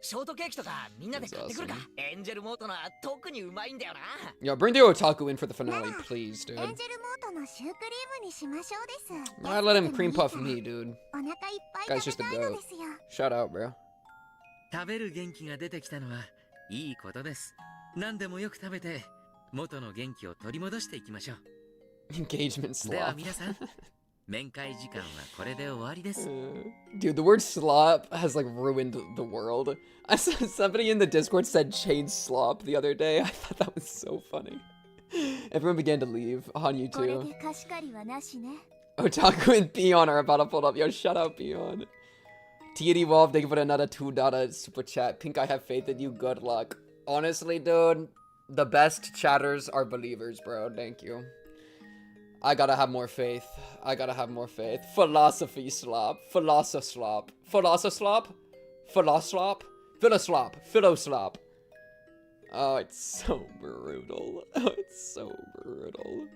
ショートケーキとかみんなで買ってくるか。エンジェルモートのは特にうまいんだよな。 Yo, bring the otaku in for the finale, please, dude. エンジェルモートのシュークリームにしましょうです。 I let him cream puff me, dude. お腹いっぱい Guy's 食 just べ a たいの goat. ですよ。 Shout out, bro. 食べる元気が出てきたのはいいことです。何でもよく食べて元の元気を取り戻していきましょう。 Engagement では slop. 皆さん、面会時間はこれで終わりです。Dude, the word slop has like ruined the world. I saw somebody in the Discord said chain slop the other day. I thought that was so funny. Everyone began to leave. Hanyu これ too. で貸し借りはなしね。 Otaku and Peon are about to pull up. Yo, shut up, Peon. TD Wolf, thank you for another $2 super chat. Pink, I have faith in you. Good luck. Honestly, dude, the best chatters are believers, bro. Thank you. I gotta have more faith. I gotta have more faith. Philosophy slop. Philososlop. Philososlop? Philoslop? Philoslop. Philoslop. Oh, it's so brutal. Oh, it's so brutal.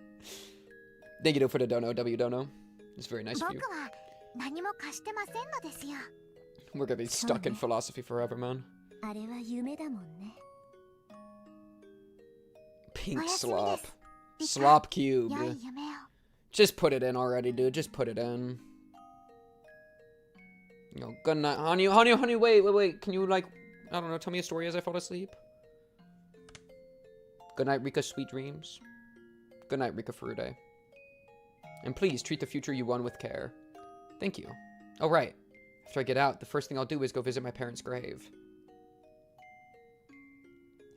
Thank you, though, for the dono. W dono. It's very nice of you. 僕は何も貸してませんのですよ。 We're gonna be stuck in philosophy forever, man. あれは夢だもんね。 Pink おやすみ slop. です。 Slop cube. 良い夢を。 Just put it in already, dude. Just put it in. Yo, good night. Honey, wait. Can you, like, I don't know, tell me a story as I fall asleep? Good night, Rika. Sweet dreams. Good night, Rika Furude. And please treat the future you won with care. Thank you. Oh, right. After I get out, the first thing I'll do is go visit my parents' grave.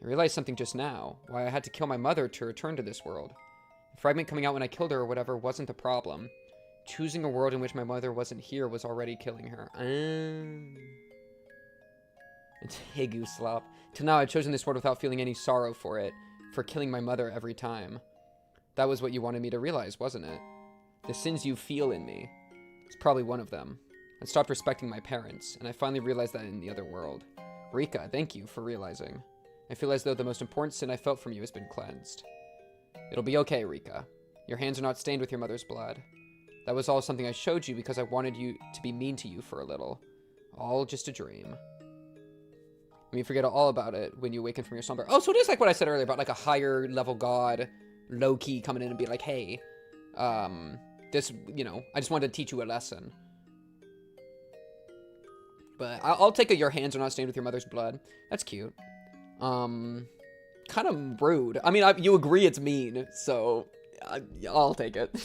I realized something just now. Why I had to kill my mother to return to this world. The fragment coming out when I killed her or whatever wasn't the problem. Choosing a world in which my mother wasn't here was already killing her. It's Higu slop. Till now I'd chosen this world without feeling any sorrow for it. For killing my mother every time. That was what you wanted me to realize, wasn't it? The sins you feel in me. It's probably one of them. I stopped respecting my parents, and I finally realized that in the other world. Rika, thank you for realizing. I feel as though the most important sin I felt from you has been cleansed. It'll be okay, Rika. Your hands are not stained with your mother's blood. That was all something I showed you because I wanted you to be mean to you for a little. All just a dream. And you forget all about it when you awaken from your slumber. Oh, so it is like what I said earlier about like a higher level god, low-key, coming in and be like, hey, this, you know, I just wanted to teach you a lesson. But I'll take it your hands are not stained with your mother's blood. That's cute. Kind of rude. I mean, you agree it's mean, so I'll take it.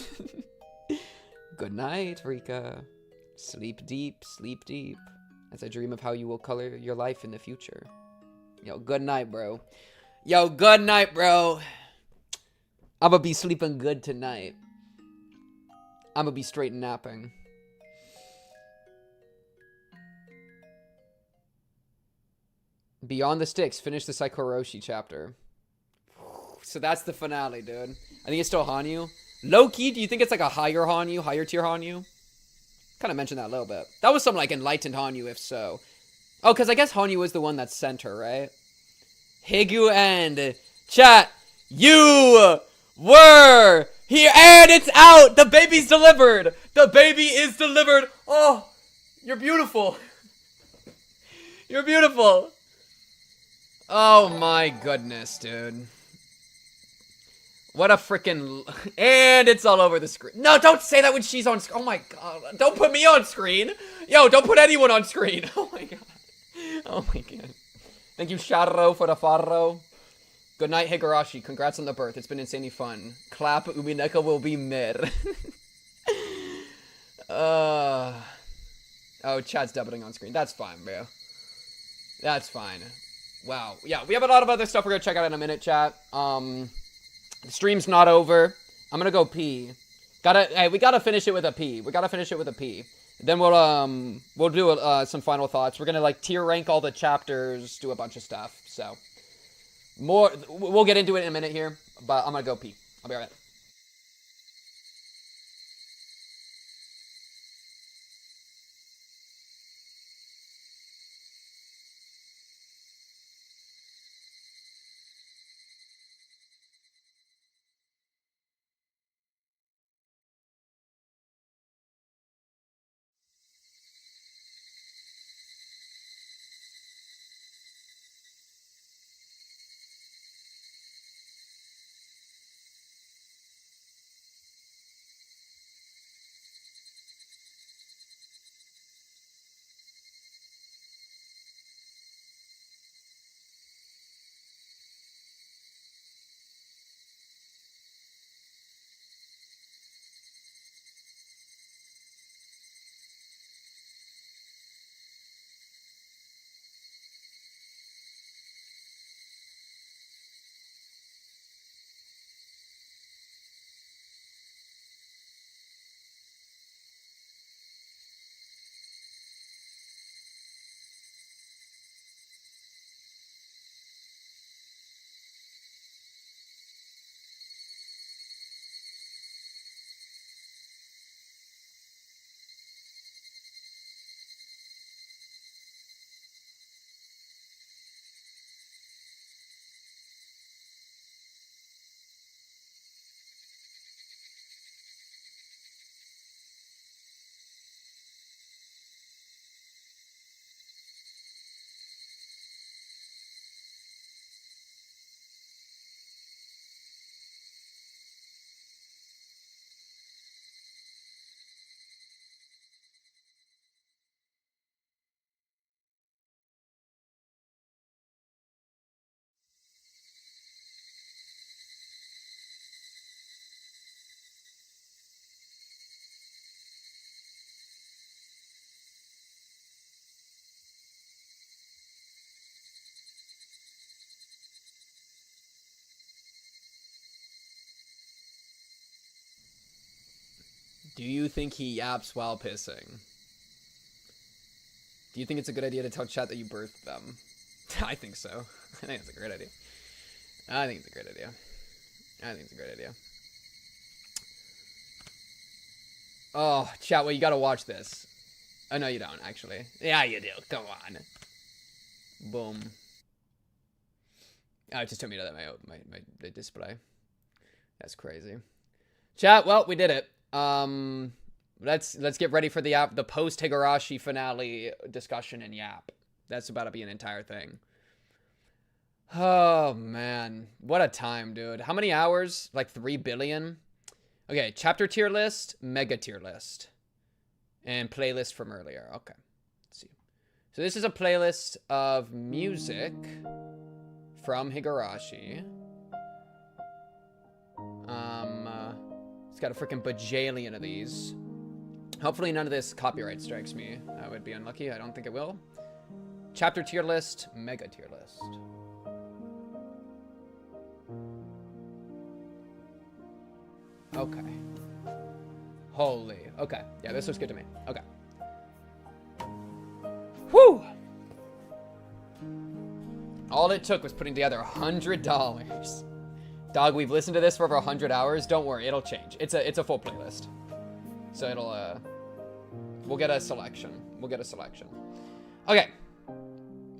Good night, Rika. Sleep deep, as I dream of how you will color your life in the future. Yo, good night, bro. Yo, good night, bro. I'ma be sleeping good tonight. I'ma be straight napping. Beyond the Sticks, finish the Saikoroshi chapter. So that's the finale, dude. I think it's still Hanyu. Low-key, do you think it's like a higher Hanyu, higher tier Hanyu? Kind of mentioned that a little bit. That was some like enlightened Hanyu, if so. Oh, because I guess Hanyu was the one that sent her, right? Higu and chat, you were here, and it's out! The baby's delivered! The baby is delivered! Oh, you're beautiful. You're beautiful. Oh my goodness, dude. What a freaking... And it's all over the screen. No, don't say that when she's on screen. Oh my god. Don't put me on screen. Yo, don't put anyone on screen. Oh my god. Oh my god. Thank you, Sharo, for the farro. Good night, Higurashi. Congrats on the birth. It's been insanely fun. Clap, Umineka will be mid. Oh, chat's doubling on screen. That's fine, bro. That's fine. Wow. Yeah, we have a lot of other stuff we're gonna check out in a minute, chat. The stream's not over. I'm gonna go pee. Hey, we gotta finish it with a pee. We gotta finish it with a pee. Then we'll do some final thoughts. We're gonna like tier rank all the chapters, do a bunch of stuff. So we'll get into it in a minute here. But I'm gonna go pee. I'll be right back. Do you think he yaps while pissing? Do you think it's a good idea to tell chat that you birthed them? I think so. I think it's a great idea. I think it's a great idea. I think it's a great idea. Oh, chat, well, you gotta watch this. Oh, no, you don't, actually. Yeah, you do. Come on. Boom. Oh, it just took me to my display. That's crazy. Chat, well, we did it. Let's get ready for the post Higurashi finale discussion and yap. That's about to be an entire thing. Oh man, what a time, dude. How many hours? Like 3 billion? Okay, chapter tier list, mega tier list, and playlist from earlier. Okay, let's see. So this is a playlist of music from Higurashi. It's got a freaking bajillion of these. Hopefully none of this copyright strikes me. I would be unlucky. I don't think it will. Chapter tier list, mega tier list. Okay. Holy. Okay. Yeah, this looks good to me. Okay. Whew! All it took was putting together $100. Dog, we've listened to this for over 100 hours. Don't worry, it'll change. It's a full playlist. So it'll, we'll get a selection. We'll get a selection. Okay.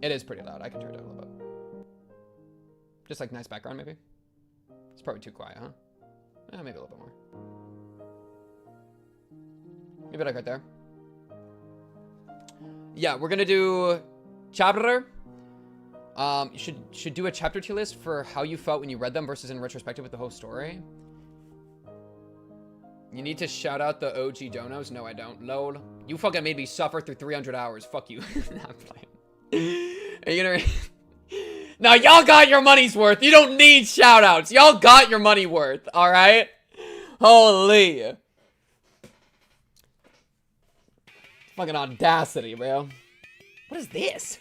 It is pretty loud. I can turn it down a little bit. Just like nice background, maybe? It's probably too quiet, huh? Maybe a little bit more. Maybe like right there. Yeah, we're gonna do chapter. You should do a chapter 2 list for how you felt when you read them versus in retrospective with the whole story. You need to shout out the OG donos. No, I don't. Lol. You fucking made me suffer through 300 hours. Fuck you. I'm playing. Are you gonna... Now, y'all got your money's worth. You don't need shout outs. Y'all got your money worth. Alright? Holy. Fucking audacity, bro. What is this?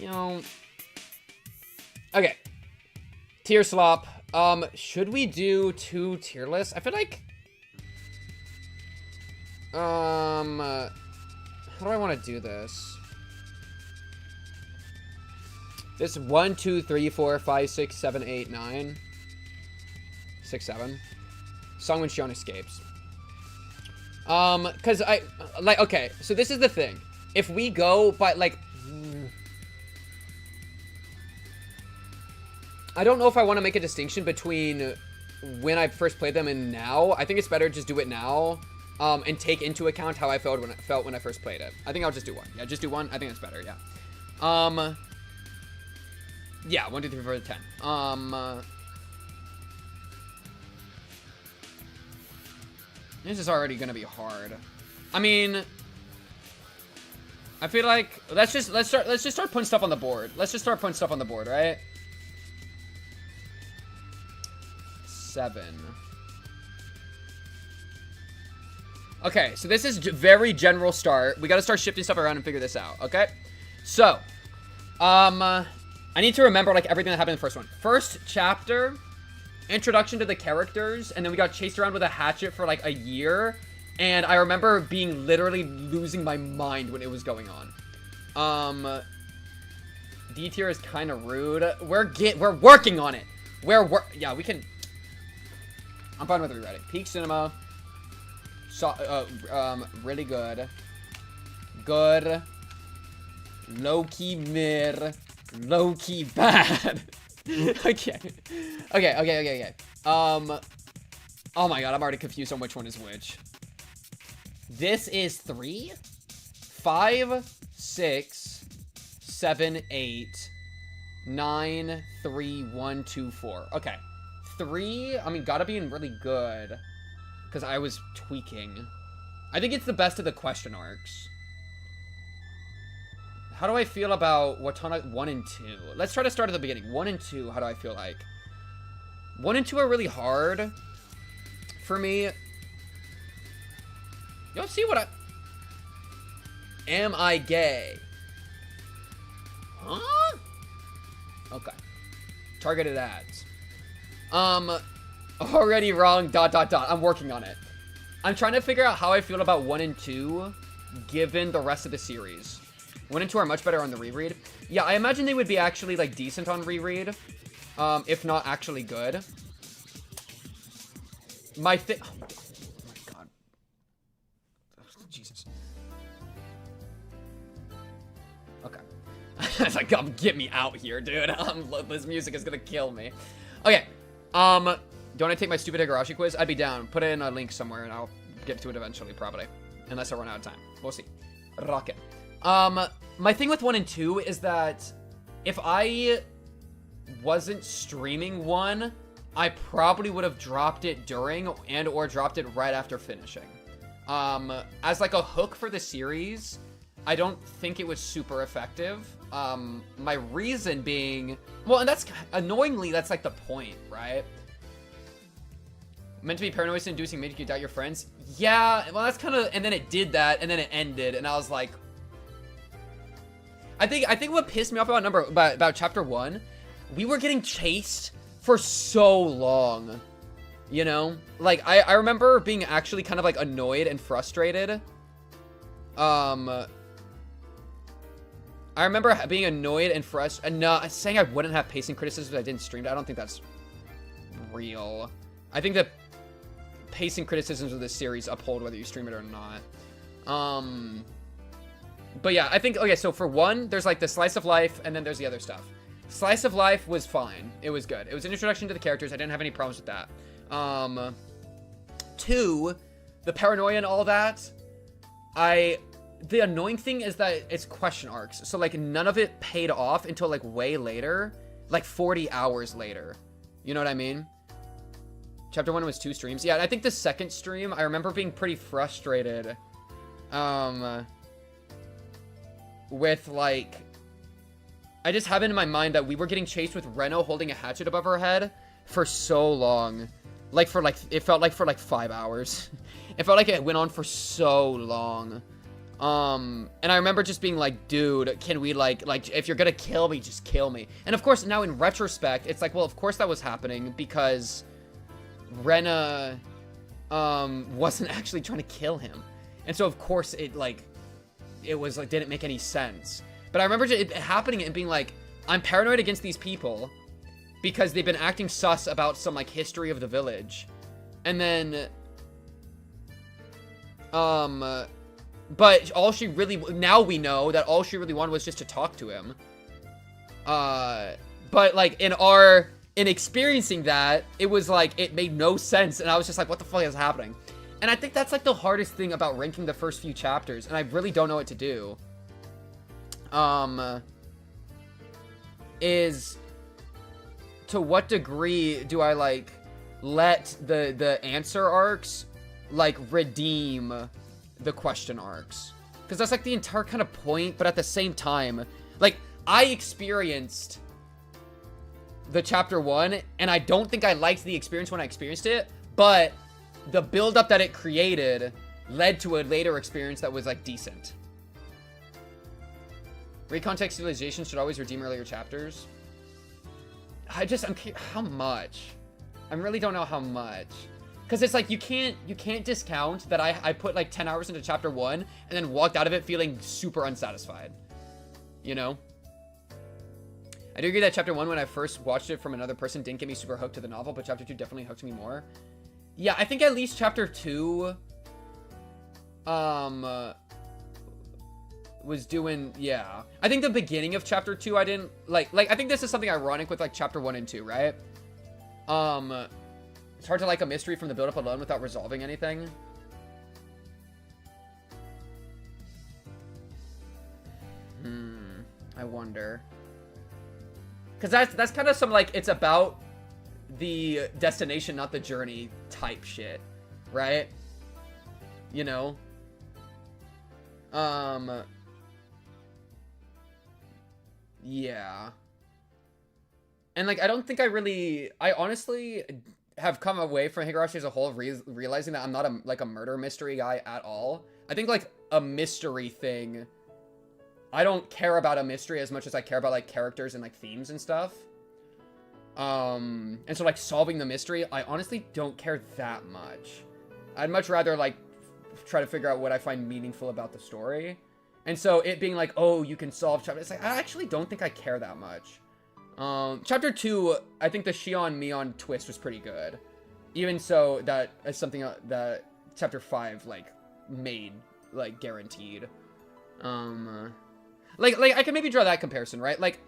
You know. Okay. Tier swap. Should we do 2 tier lists? I feel like. How do I want to do this? This 1, 2, 3, 4, 5, 6, 7, 8, 9. 6, 7. Song when Shion escapes. Cause okay, so this is the thing. If we go by, like, I don't know if I want to make a distinction between when I first played them and now. I think it's better to just do it now, and take into account how I felt when I first played it. I think I'll just do one. Yeah, just do one. I think that's better, yeah. Yeah, 1, 2, 3, 4, 10. This is already gonna be hard. I mean, I feel like let's just start putting stuff on the board. Let's just start putting stuff on the board, right? 7. Okay, so this is very general start. We got to start shifting stuff around and figure this out. Okay, so I need to remember like everything that happened in the first one. First chapter. Introduction to the characters, and then we got chased around with a hatchet for like a year, and I remember being literally losing my mind when it was going on. D tier is kind of rude. We're working on it. Yeah, we can. I'm fine with rewriting. Peak cinema. Really good. Good. Low key mid. Low key bad. Okay. Oh my god, I'm already confused on which one is which. This is 3, 5, 6, 7, 8, 9, 3, 1, 2, 4. Okay. 3, I mean, gotta be in really good. Because I was tweaking. I think it's the best of the question arcs. How do I feel about Watana 1 and 2? Let's try to start at the beginning. 1 and 2, how do I feel like? 1 and 2 are really hard for me. You'll see what Am I gay? Huh? Okay. Targeted ads. Already wrong, ... I'm working on it. I'm trying to figure out how I feel about 1 and 2 given the rest of the series. 1 and 2 are much better on the reread. Yeah, I imagine they would be actually, like, decent on reread. If not actually good. Oh my god. Jesus. Okay. It's like, come get me out here, dude. This music is gonna kill me. Okay. Don't I take my stupid Higurashi quiz? I'd be down. Put in a link somewhere and I'll get to it eventually, probably. Unless I run out of time. We'll see. Rocket. My thing with 1 and 2 is that if I wasn't streaming 1, I probably would have dropped it during and or dropped it right after finishing. As like a hook for the series, I don't think it was super effective. My reason being, well, and that's annoyingly, that's like the point, right? Meant to be paranoid inducing, making you doubt your friends. Yeah, well, that's kind of, and then it did that, and then it ended, and I was like, I think what pissed me off about chapter 1, we were getting chased for so long, you know? Like, I remember being actually kind of, like, annoyed and frustrated. I remember being annoyed and frustrated, and not saying I wouldn't have pacing criticisms if I didn't stream it. I don't think that's real. I think the pacing criticisms of this series uphold whether you stream it or not. But yeah, I think, okay, so for 1, there's like the slice of life, and then there's the other stuff. Slice of life was fine. It was good. It was an introduction to the characters. I didn't have any problems with that. 2, the paranoia and all that. The annoying thing is that it's question arcs. So, like, none of it paid off until, like, way later. Like, 40 hours later. You know what I mean? Chapter 1 was 2 streams. Yeah, I think the second stream, I remember being pretty frustrated. With, like, I just have it in my mind that we were getting chased with Reno holding a hatchet above her head for so long. Like for like, it felt like for like 5 hours. It felt like it went on for so long. And I remember just being like, dude, can we like, if you're gonna kill me, just kill me. And of course, now in retrospect, it's like, well, of course that was happening because Rena, wasn't actually trying to kill him. And so of course it was like, didn't make any sense. But I remember it happening and being like, I'm paranoid against these people because they've been acting sus about some like history of the village. And then, but all she really, now we know that all she really wanted was just to talk to him. But like in experiencing that, it was like, it made no sense. And I was just like, what the fuck is happening? And I think that's like the hardest thing about ranking the first few chapters. And I really don't know what to do. Is to what degree do I like let the answer arcs like redeem the question arcs? Because that's like the entire kind of point, but at the same time, like I experienced the chapter 1 and I don't think I liked the experience when I experienced it, but the build-up that it created led to a later experience that was like decent. Recontextualization should always redeem earlier chapters. How much? I really don't know how much. Because it's like, you can't discount that I put like 10 hours into chapter 1 and then walked out of it feeling super unsatisfied. You know? I do agree that chapter 1, when I first watched it from another person, didn't get me super hooked to the novel, but chapter 2 definitely hooked me more. Yeah, I think at least chapter 2, was doing, yeah. I think the beginning of chapter 2, I didn't, like, I think this is something ironic with, like, chapter 1 and 2, right? It's hard to like a mystery from the build-up alone without resolving anything. I wonder. Because that's kind of some, like, it's about the destination, not the journey type shit, right? You know? Yeah. And, like, I don't think I honestly have come away from Higurashi as a whole realizing that I'm not a murder mystery guy at all. I think, like, a mystery thing, I don't care about a mystery as much as I care about, like, characters and, like, themes and stuff. And so, like, solving the mystery, I honestly don't care that much. I'd much rather, like, try to figure out what I find meaningful about the story. And so it being like, oh, you can solve chapter, it's like, I actually don't think I care that much. Chapter 2, I think the Shion Mion twist was pretty good. Even so, that is something that chapter 5, like, made, like, guaranteed. Like, I can maybe draw that comparison, right? Like,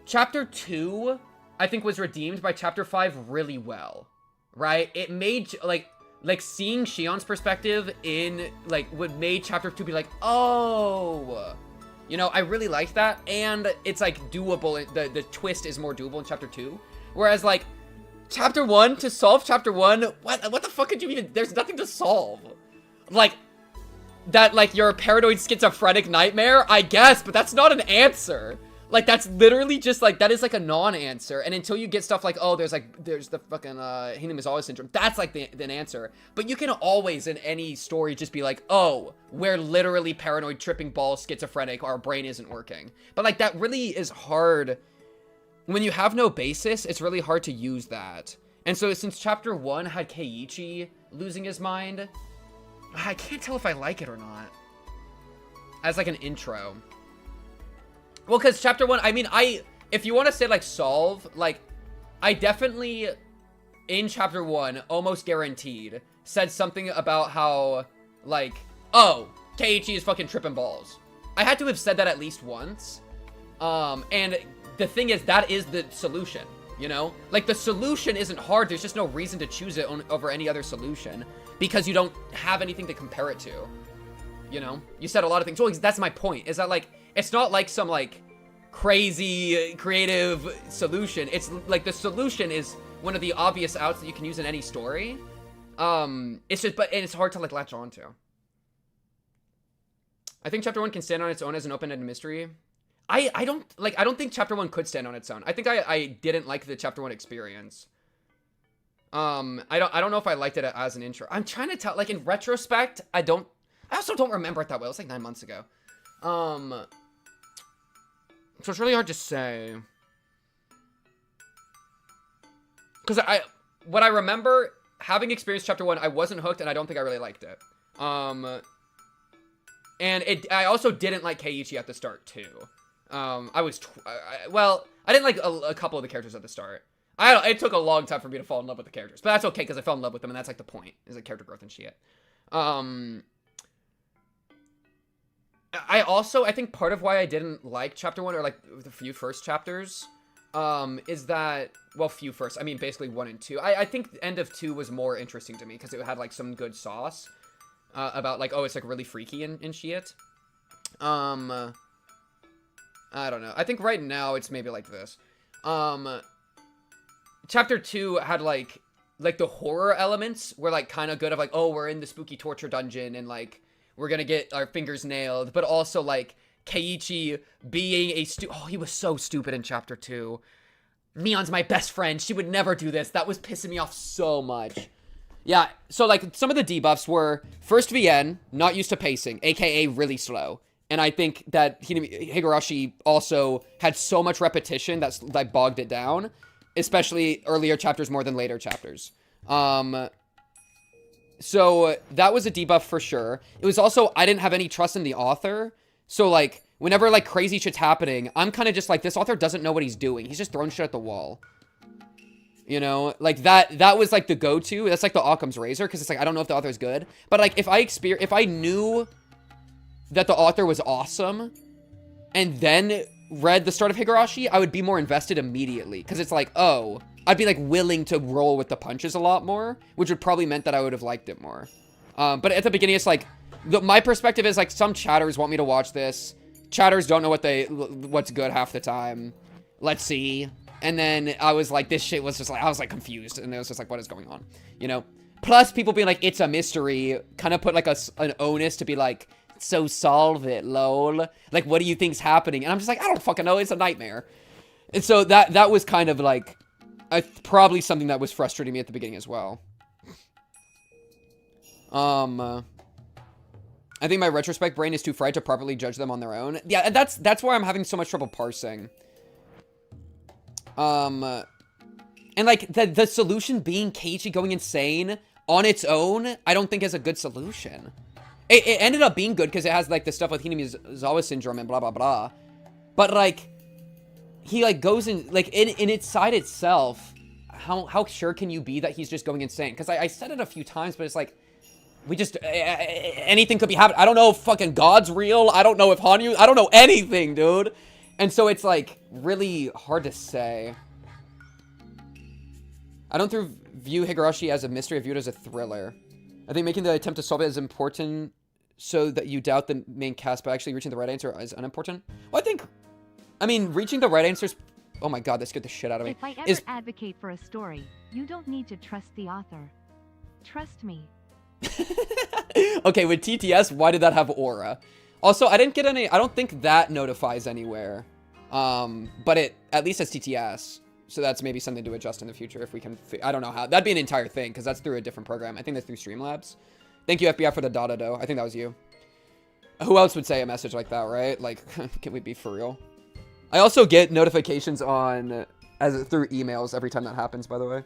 chapter 2, I think, was redeemed by chapter 5 really well, right? It made, like seeing Shion's perspective in, like, what made chapter 2 be like, oh, you know, I really liked that, and it's, like, doable. The twist is more doable in chapter 2, whereas, like, chapter 1, to solve chapter 1, what the fuck could you even, there's nothing to solve. Like, that, like, you're a paranoid schizophrenic nightmare, I guess, but that's not an answer. Like, that's literally just, like, that is, like, a non-answer. And until you get stuff like, oh, there's the fucking, Hinamizawa syndrome. That's, like, an answer. But you can always, in any story, just be like, oh, we're literally paranoid, tripping balls, schizophrenic, our brain isn't working. But, like, that really is hard. When you have no basis, it's really hard to use that. And so, since chapter 1 had Keiichi losing his mind, I can't tell if I like it or not. As, like, an intro. Well, because chapter 1, I mean, if you want to say, like, solve, like, I definitely, in chapter 1, almost guaranteed, said something about how, like, oh, Keiichi is fucking tripping balls. I had to have said that at least once. And the thing is, that is the solution, you know? Like, the solution isn't hard, there's just no reason to choose it over any other solution, because you don't have anything to compare it to, you know? You said a lot of things. Well, that's my point, is that, like, it's not like some, like, crazy creative solution. It's like the solution is one of the obvious outs that you can use in any story. It's just, and it's hard to, like, latch on to. I think chapter 1 can stand on its own as an open-ended mystery. I don't think chapter 1 could stand on its own. I think I didn't like the chapter 1 experience. I don't know if I liked it as an intro. I'm trying to tell, like, in retrospect, I also don't remember it that well. It was like 9 months ago. So it's really hard to say. Because what I remember, having experienced chapter 1, I wasn't hooked, and I don't think I really liked it. And I also didn't like Keiichi at the start, too. I didn't like a couple of the characters at the start. It took a long time for me to fall in love with the characters, but that's okay, because I fell in love with them, and that's, like, the point, is, like, character growth and shit. I think part of why I didn't like chapter 1, or, like, the few first chapters, is that, well, few first, I mean, basically 1 and 2. I think the end of 2 was more interesting to me, because it had, like, some good sauce, about, like, oh, it's, like, really freaky and shit. I don't know. I think right now it's maybe like this. Chapter 2 had, like the horror elements were, like, kind of good of, like, oh, we're in the spooky torture dungeon, and, like, we're gonna get our fingers nailed, but also, like, Keiichi being he was so stupid in chapter 2. Mion's my best friend. She would never do this. That was pissing me off so much. Yeah, so, like, some of the debuffs were, first VN, not used to pacing, aka really slow. And I think that Higurashi also had so much repetition that's, like, bogged it down. Especially earlier chapters more than later chapters. So that was a debuff for sure. It was also, I didn't have any trust in the author. So, like, whenever, like, crazy shit's happening, I'm kind of just like, this author doesn't know what he's doing. He's just throwing shit at the wall. You know? Like, that was, like, the go-to. That's, like, the Occam's razor, because it's like, I don't know if the author's good. But, like, if I knew that the author was awesome, and then read the start of Higurashi, I would be more invested immediately, because it's like, oh, I'd be, like, willing to roll with the punches a lot more, which would probably meant that I would have liked it more. But at the beginning, it's like, my perspective is, like, some chatters want me to watch this. Chatters don't know what's good half the time. Let's see. And then I was like, this shit was just like, I was, like, confused, and it was just like, what is going on? You know? Plus, people being like, it's a mystery, kind of put, like, an onus to be like, so solve it, lol. Like, what do you think's happening? And I'm just like, I don't fucking know. It's a nightmare. And so that was kind of like probably something that was frustrating me at the beginning as well. I think my retrospect brain is too fried to properly judge them on their own. Yeah, that's why I'm having so much trouble parsing. And like the solution being Keiichi going insane on its own, I don't think is a good solution. It ended up being good because it has, like, the stuff with Hinamizawa syndrome and blah, blah, blah. But, like, he, like, goes in, like, in its side itself, how sure can you be that he's just going insane? Because I said it a few times, but it's like, we just, anything could be happening. I don't know if fucking God's real. I don't know if Hanyu, I don't know anything, dude. And so it's, like, really hard to say. I don't view Higurashi as a mystery. I view it as a thriller. I think making the attempt to solve it is important so that you doubt the main cast, but actually reaching the right answer is unimportant. Well, I mean, reaching the right answer is... Oh my god, that scared the shit out of me. If I ever advocate for a story, you don't need to trust the author. Trust me. Okay, with TTS, why did that have aura? Also, I didn't get any... I don't think that notifies anywhere. But it at least has TTS. So that's maybe something to adjust in the future if we can... I don't know how. That'd be an entire thing, because that's through a different program. I think that's through Streamlabs. Thank you, FBI, for the data, though. I think that was you. Who else would say a message like that, right? Like, can we be for real? I also get notifications on... through emails every time that happens, by the way.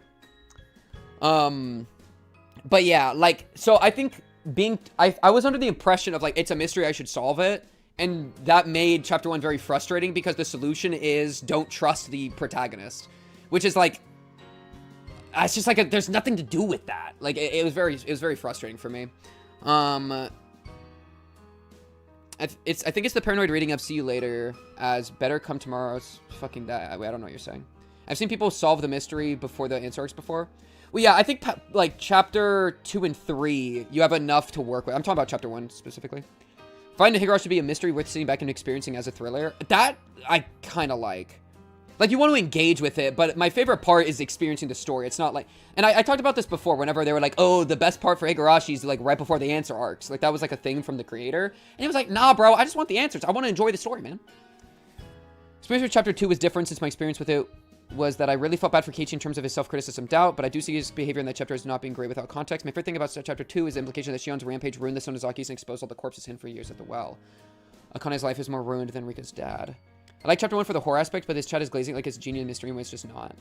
But yeah, like... So I think being... I was under the impression of, like, it's a mystery, I should solve it. And that made chapter 1 very frustrating because the solution is don't trust the protagonist. Which is like... It's just like, there's nothing to do with that. Like, it was very frustrating for me. I think it's the paranoid reading of See You Later as better come tomorrow's fucking die. Wait, I don't know what you're saying. I've seen people solve the mystery before the answer arcs before. Well, yeah, I think, like, chapter 2 and 3, you have enough to work with. I'm talking about chapter 1 specifically. Find Higurashi to be a mystery worth sitting back and experiencing as a thriller. That, I kind of like. Like, you want to engage with it, but my favorite part is experiencing the story. It's not like... And I talked about this before, whenever they were like, oh, the best part for Higurashi is, like, right before the answer arcs. Like, that was, like, a thing from the creator. And he was like, nah, bro, I just want the answers. I want to enjoy the story, man. Experience with chapter 2 was different since my experience with it was that I really felt bad for Keiichi in terms of his self-criticism doubt, but I do see his behavior in that chapter as not being great without context. My favorite thing about chapter 2 is the implication that Shion's rampage ruined the Sonozakis and exposed all the corpses hidden for years at the well. Akane's life is more ruined than Rika's dad. I like chapter 1 for the horror aspect, but this chat is glazing like it's genius mystery and it's just not.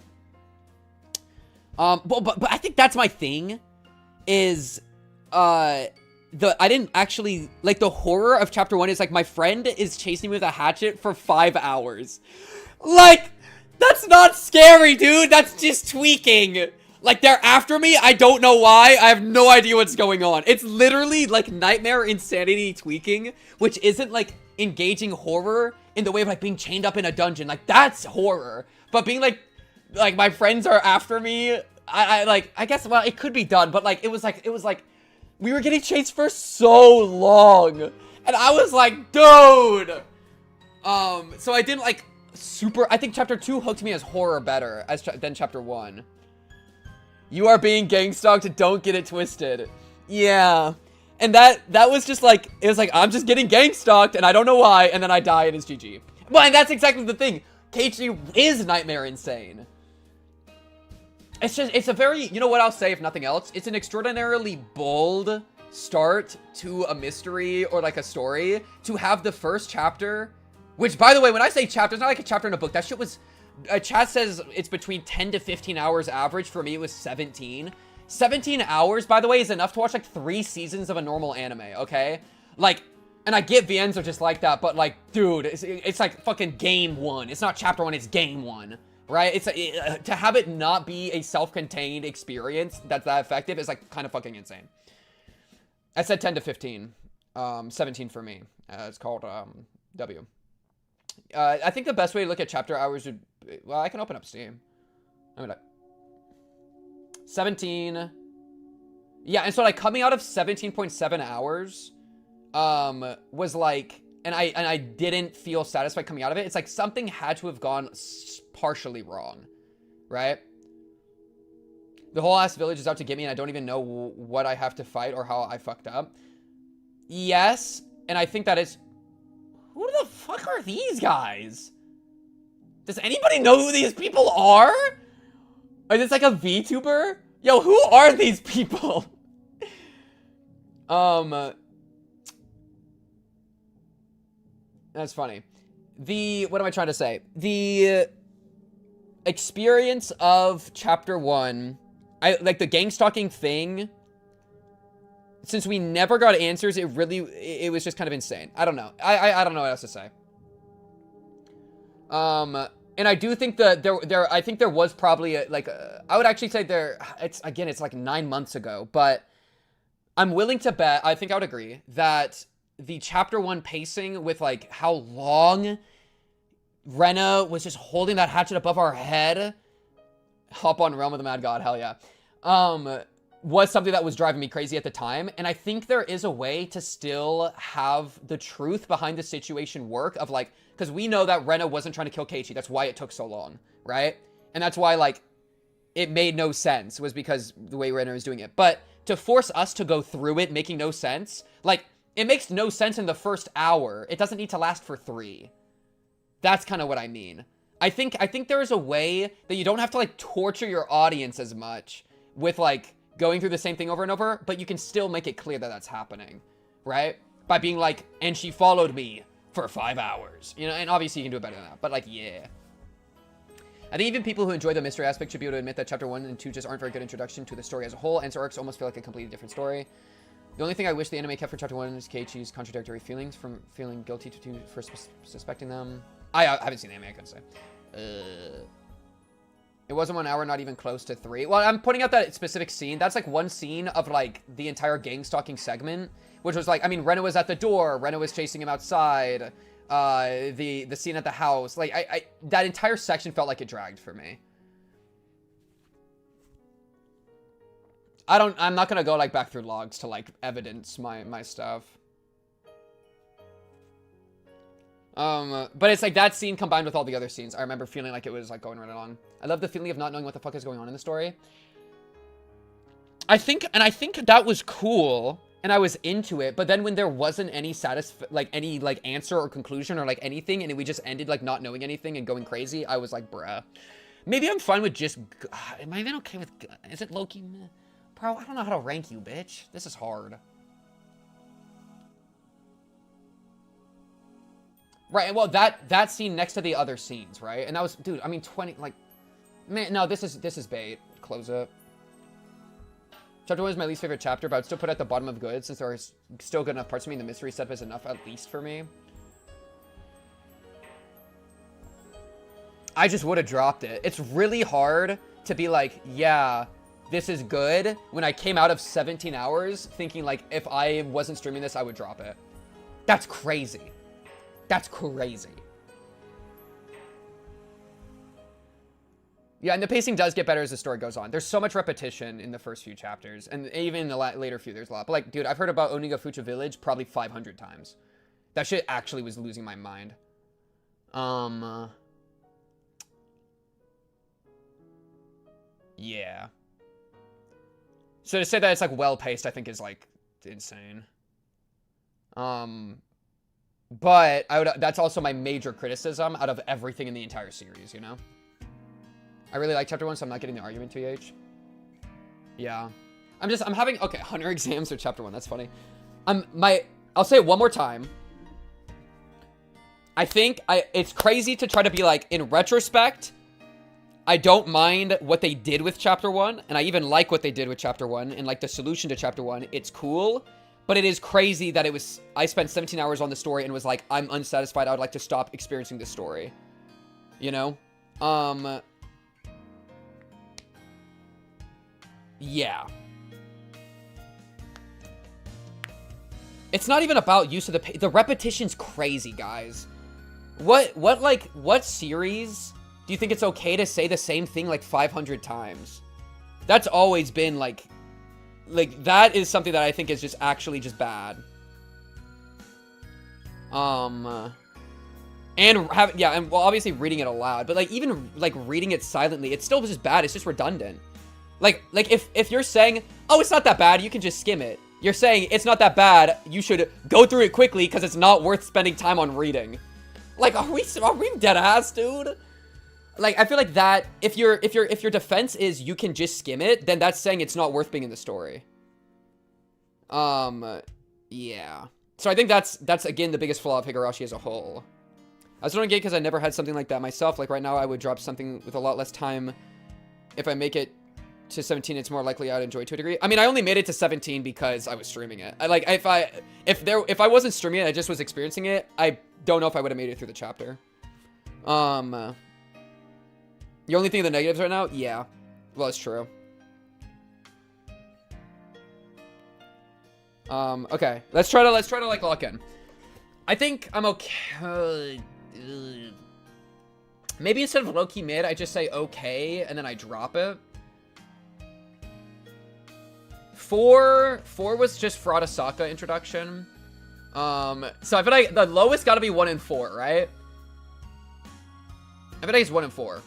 But I think that's my thing, is, I didn't actually, like, the horror of chapter 1 is, like, my friend is chasing me with a hatchet for 5 hours. Like, that's not scary, dude. That's just tweaking. Like, they're after me. I don't know why. I have no idea what's going on. It's literally, like, nightmare insanity tweaking, which isn't, like, engaging horror in the way of, like, being chained up in a dungeon. Like, that's horror. But being, like, my friends are after me, I guess, well, it could be done, but, like, it was like, we were getting chased for so long. And I was like, dude. So I didn't, like, I think chapter 2 hooked me as horror better than chapter 1. You are being gang-stalked, don't get it twisted. Yeah. And that was just like, it was like, I'm just getting gang-stalked and I don't know why, and then I die and it's GG. But and that's exactly the thing. Keiichi is nightmare insane. It's a very, you know what I'll say if nothing else? It's an extraordinarily bold start to a mystery or like a story to have the first chapter, which, by the way, when I say chapter, it's not like a chapter in a book. That shit was, chat says it's between 10 to 15 hours average. For me, it was 17. 17 hours, by the way, is enough to watch like 3 seasons of a normal anime, okay? Like, and I get VNs are just like that, but like, dude, it's like fucking game 1. It's not chapter 1, it's game 1. Right? It's to have it not be a self-contained experience that's that effective is like kind of fucking insane. I said 10 to 15. 17 for me. It's called W. I think the best way to look at chapter hours would be, well, I can open up Steam. I mean, like 17. Yeah, and so like coming out of 17.7 hours was like, and I didn't feel satisfied coming out of it. It's like something had to have gone partially wrong, right? The whole ass village is out to get me and I don't even know what I have to fight or how I fucked up. Yes, and I think that is... Who the fuck are these guys? Does anybody know who these people are? Is this like a VTuber? Yo, who are these people? That's funny. What am I trying to say? The experience of chapter 1, like the gang stalking thing, since we never got answers, it was just kind of insane. I don't know. I don't know what else to say. And I do think that I think there was probably I would actually say it's like 9 months ago, but I'm willing to bet, I think I would agree, that the chapter 1 pacing with like how long Rena was just holding that hatchet above our head, hop on Realm of the Mad God, hell yeah, was something that was driving me crazy at the time. And I think there is a way to still have the truth behind the situation work of like, because we know that Rena wasn't trying to kill Keiichi. That's why it took so long, right? And that's why like it made no sense, was because the way Rena was doing it. But to force us to go through it making no sense, like it makes no sense in the first hour. It doesn't need to last for 3. That's kind of what I mean. I think there is a way that you don't have to like torture your audience as much with like going through the same thing over and over, but you can still make it clear that that's happening, right? By being like, and she followed me for 5 hours, you know, and obviously you can do it better than that, but like, yeah. I think even people who enjoy the mystery aspect should be able to admit that chapter 1 and 2 just aren't very good introduction to the story as a whole. Answer arcs almost feel like a completely different story. The only thing I wish the anime kept for chapter 1 is Keiichi's contradictory feelings, from feeling guilty for suspecting them. I haven't seen the anime, I couldn't say. It wasn't 1 hour, not even close to 3. Well, I'm pointing out that specific scene. That's like one scene of like the entire gang stalking segment, which was like, I mean, Rena was at the door, Rena was chasing him outside, the scene at the house. Like, that entire section felt like it dragged for me. I'm not gonna go like back through logs to like evidence my stuff. But it's like that scene combined with all the other scenes. I remember feeling like it was like going right along. I love the feeling of not knowing what the fuck is going on in the story. I think that was cool and I was into it, but then when there wasn't any any answer or conclusion or like anything, and we just ended like not knowing anything and going crazy, I was like, bruh. Maybe I'm fine with just... Am I even okay with... Is it Loki? Bro, I don't know how to rank you, bitch. This is hard. Right, well, that scene next to the other scenes, right? And that was... Dude, I mean, 20... Like... Man, no, this is bait. Close it. Chapter 1 is my least favorite chapter, but I'd still put it at the bottom of good, since there are still good enough parts of me, and the mystery setup is enough, at least for me. I just would have dropped it. It's really hard to be like, yeah, this is good, when I came out of 17 hours thinking, like, if I wasn't streaming this, I would drop it. That's crazy. That's crazy. Yeah, and the pacing does get better as the story goes on. There's so much repetition in the first few chapters, and even in the later few, there's a lot. But, like, dude, I've heard about Onigafucha Village probably 500 times. That shit actually was losing my mind. Yeah. So to say that it's, like, well-paced, I think is, like, insane. But that's also my major criticism out of everything in the entire series, you know? I really like chapter 1, so I'm not getting the argument, TH. Yeah. I'm having, okay, 100 exams for chapter 1, that's funny. I'll say it one more time. I think it's crazy to try to be like, in retrospect, I don't mind what they did with chapter 1, and I even like what they did with chapter 1, and like the solution to chapter 1, it's cool, but it is crazy that I spent 17 hours on the story and was like, I'm unsatisfied, I would like to stop experiencing this story. You know? Yeah. It's not even about use of the repetition's crazy, guys. What series do you think it's okay to say the same thing like 500 times? That's always been like that is something that I think is just actually just bad. And well, obviously reading it aloud, but like even like reading it silently, it's still just bad. It's just redundant. Like if you're saying, oh, it's not that bad, you can just skim it. You're saying it's not that bad, you should go through it quickly because it's not worth spending time on reading. Like, are we dead ass, dude? Like, I feel like that if your defense is you can just skim it, then that's saying it's not worth being in the story. Yeah. So I think that's again the biggest flaw of Higurashi as a whole. I was wondering because I never had something like that myself. Like right now, I would drop something with a lot less time. If I make it to 17, it's more likely I'd enjoy to a degree. I mean, I only made it to 17 because I was streaming it. If I wasn't streaming it, I just was experiencing it, I don't know if I would have made it through the chapter. You only think of the negatives right now? Yeah. Well, it's true. Okay. Let's try to like lock in. I think I'm okay. Maybe instead of low-key mid, I just say okay, and then I drop it. 4 was just Furarasaka introduction. So I feel like the lowest gotta be 1 and 4, right? I feel like it's 1 and 4.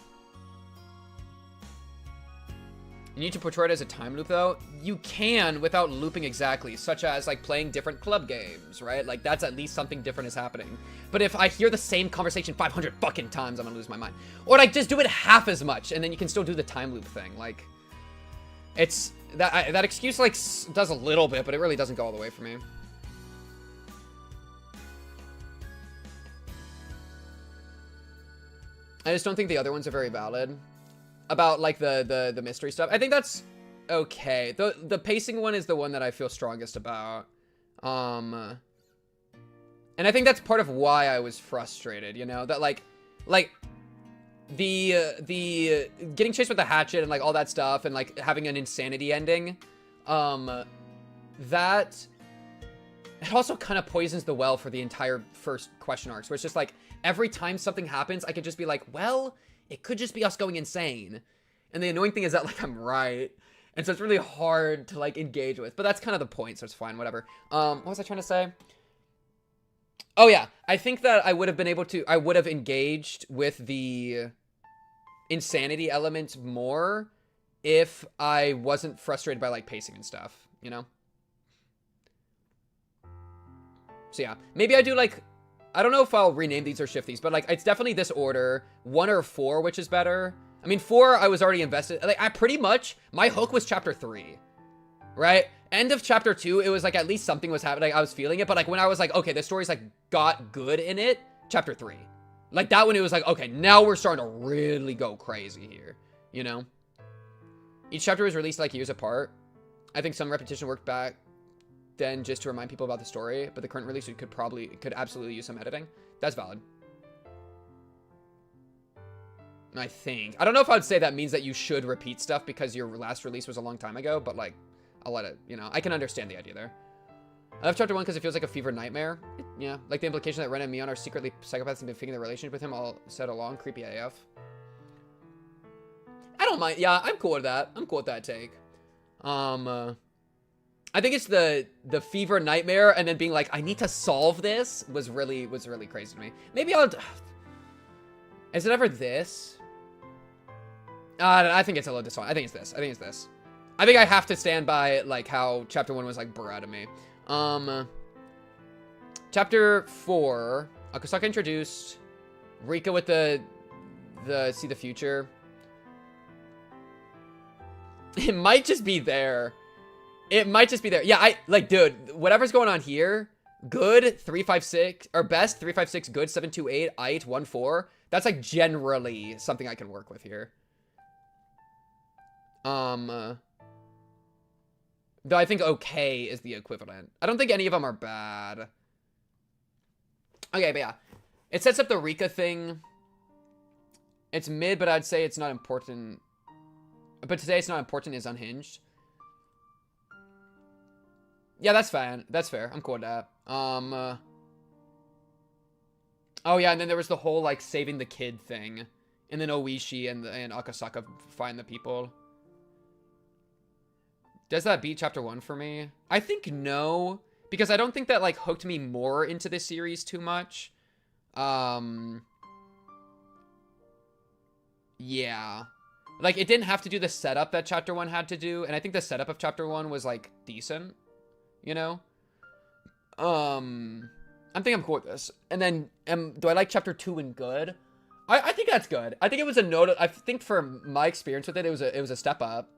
You need to portray it as a time loop, though. You can without looping exactly, such as like playing different club games, right? Like that's at least something different is happening. But if I hear the same conversation 500 fucking times, I'm gonna lose my mind. Or like just do it half as much, and then you can still do the time loop thing. Like, it's that excuse like does a little bit, but it really doesn't go all the way for me. I just don't think the other ones are very valid. About like the mystery stuff. I think that's okay. The pacing one is the one that I feel strongest about. And I think that's part of why I was frustrated, you know, that like the getting chased with the hatchet and like all that stuff and like having an insanity ending, that it also kind of poisons the well for the entire first question arcs, where it's just like every time something happens, I could just be like, well, it could just be us going insane. And the annoying thing is that, like, I'm right. And so it's really hard to, like, engage with. But that's kind of the point, so it's fine, whatever. What was I trying to say? Oh, yeah. I think that I would have engaged with the insanity element more if I wasn't frustrated by, like, pacing and stuff, you know? So, yeah. Maybe I do, like, I don't know if I'll rename these or shift these, but like it's definitely this order, 1 or 4, which is better. I mean, 4, I was already invested. Like, I pretty much, my hook was chapter 3, right? End of chapter 2, it was like at least something was happening. Like, I was feeling it, but like when I was like, okay, the story's like got good in it, chapter 3. Like that one, it was like, okay, now we're starting to really go crazy here, you know? Each chapter was released like years apart. I think some repetition worked back then just to remind people about the story, but the current release could absolutely use some editing. That's valid. I think. I don't know if I would say that means that you should repeat stuff because your last release was a long time ago, but like, I'll let it, you know, I can understand the idea there. I love chapter 1 because it feels like a fever nightmare. Yeah, like the implication that Ren and Mion are secretly psychopaths and been faking their relationship with him all set along. Creepy AF. I don't mind. Yeah, I'm cool with that. I'm cool with that take. I think it's the fever nightmare and then being like, I need to solve this was really crazy to me. Maybe I'll... Is it ever this? I think it's a little disappointing. I think it's this. I think I have to stand by like how chapter 1 was like bro to me. Chapter 4, Akasaka introduced, Rika with the see the future. It might just be there. Yeah, like, dude, whatever's going on here, good 356 or best 356, good 728, ite 14. That's like generally something I can work with here. Though I think okay is the equivalent. I don't think any of them are bad. Okay, but yeah. It sets up the Rika thing. It's mid, but I'd say it's not important. But to say it's not important is unhinged. Yeah, that's fine. That's fair. I'm cool with that. Oh yeah, and then there was the whole, like, saving the kid thing. And then Oishi and Akasaka find the people. Does that beat chapter 1 for me? I think no. Because I don't think that, like, hooked me more into this series too much. Yeah. Like, it didn't have to do the setup that chapter 1 had to do. And I think the setup of chapter 1 was, like, decent. You know? I think I'm cool with this. And then, do I like chapter 2 and good? I think that's good. I think it was a note. I think for my experience with it, it was a step up.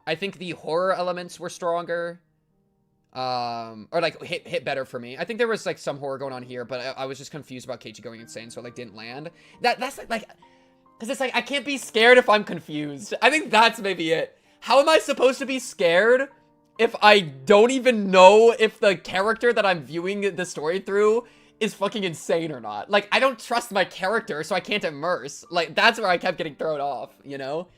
I think the horror elements were stronger. Or like hit better for me. I think there was like some horror going on here, but I was just confused about Keiichi going insane, so it like didn't land. That's like, because it's like I can't be scared if I'm confused. I think that's maybe it. How am I supposed to be scared if I don't even know if the character that I'm viewing the story through is fucking insane or not? Like, I don't trust my character, so I can't immerse. Like, that's where I kept getting thrown off, you know?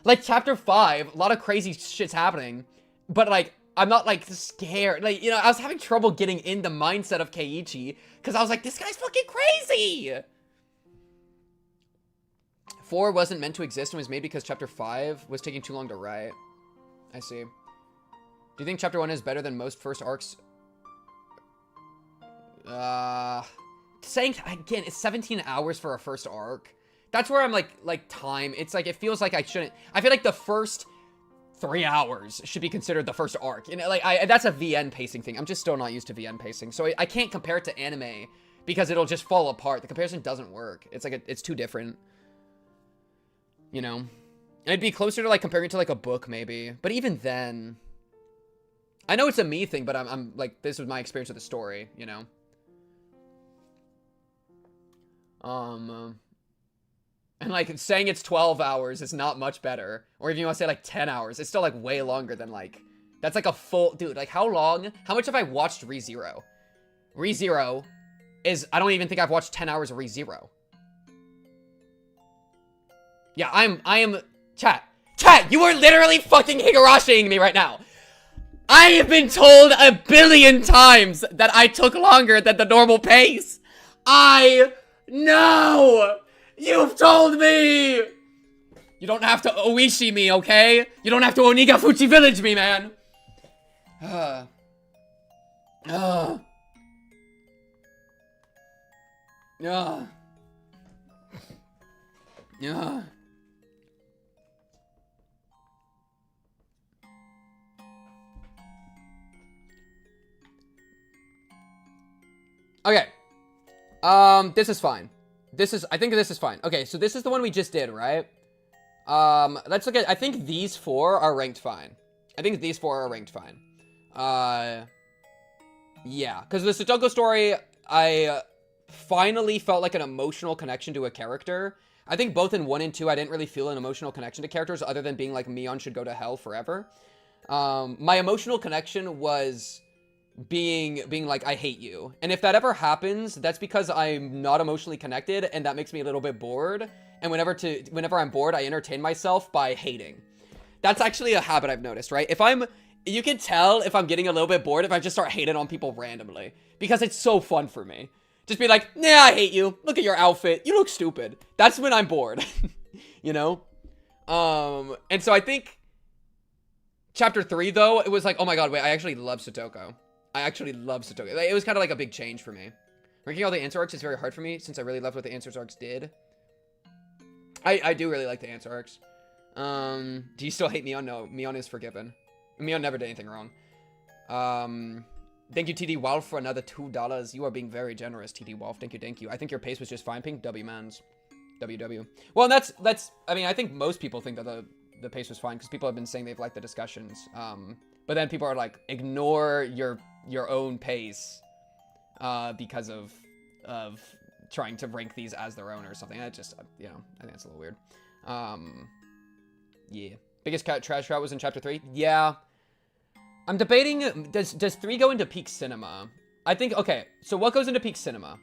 Like, chapter 5, a lot of crazy shit's happening, but, like, I'm not, like, scared. Like, you know, I was having trouble getting in the mindset of Keiichi, because I was like, this guy's fucking crazy! 4 wasn't meant to exist and was made because chapter 5 was taking too long to write. I see. Do you think chapter 1 is better than most first arcs? Saying, again, it's 17 hours for a first arc. That's where I'm like time. It's like, it feels like I shouldn't. I feel like the first 3 hours should be considered the first arc. You know, like, that's a VN pacing thing. I'm just still not used to VN pacing. So I can't compare it to anime because it'll just fall apart. The comparison doesn't work. It's like, it's too different. You know? And it'd be closer to like comparing it to like a book maybe. But even then, I know it's a me thing, but I'm like, this was my experience with the story, you know? And like saying it's 12 hours is not much better. Or if you want to say like 10 hours, it's still like way longer than like, that's like a full, dude, like how much have I watched ReZero? ReZero is, I don't even think I've watched 10 hours of ReZero. Yeah, I am, chat, you are literally fucking Higurashiing me right now. I have been told 1 billion times that I took longer than the normal pace. I know! You've told me! You don't have to Oishi me, okay? You don't have to Onigafuchi Village me, man! Okay. This is fine. I think this is fine. Okay, so this is the one we just did, right? Let's look at, I think these 4 are ranked fine. Yeah, because the Satoko story, I finally felt like an emotional connection to a character. I think both in 1 and 2, I didn't really feel an emotional connection to characters other than being like, Mion should go to hell forever. My emotional connection was being like, I hate you. And if that ever happens, that's because I'm not emotionally connected, and that makes me a little bit bored. And whenever I'm bored, I entertain myself by hating. That's actually a habit I've noticed, right? You can tell if I'm getting a little bit bored if I just start hating on people randomly. Because it's so fun for me. Just be like, nah, I hate you. Look at your outfit. You look stupid. That's when I'm bored. You know? And so I think chapter 3, though, it was like, oh my god, wait, I actually love Satoko. It was kind of like a big change for me. Ranking all the answer arcs is very hard for me since I really loved what the answers arcs did. I do really like the answer arcs. Do you still hate Mion? No, Mion is forgiven. Mion never did anything wrong. Thank you, TD Wolf, for another $2. You are being very generous, TD Wolf. Thank you. I think your pace was just fine, Pink. W-mans. WW. Well, that's, I mean, I think most people think that the pace was fine because people have been saying they've liked the discussions. But then people are like, ignore your own pace because of trying to rank these as their own or something. I just, you know, I think that's a little weird. Yeah. Biggest trash route was in chapter 3? Yeah. I'm debating, does 3 go into peak cinema? I think, okay, so what goes into peak cinema?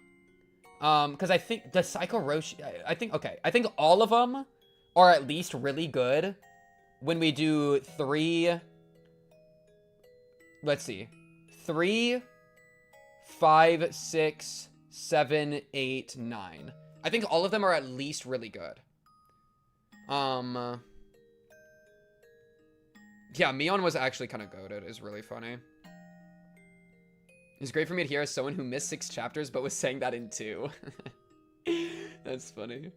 Because I think the Saikoroshi, I think all of them are at least really good when we do 3, let's see, 3, 5, 6, 7, 8, 9. I think all of them are at least really good. Yeah, Mion was actually kind of goated. It's really funny. It's great for me to hear as someone who missed 6 chapters but was saying that in 2. That's funny.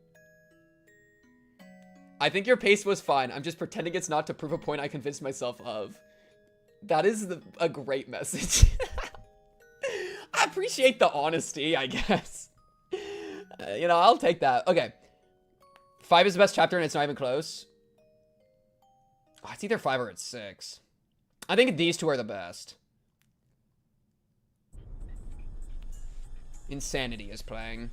I think your pace was fine. I'm just pretending it's not to prove a point I convinced myself of. That is a great message. I appreciate the honesty, I guess. You know, I'll take that. Okay. 5 is the best chapter and it's not even close. Oh, it's either 5 or it's 6. I think these 2 are the best. Insanity is playing.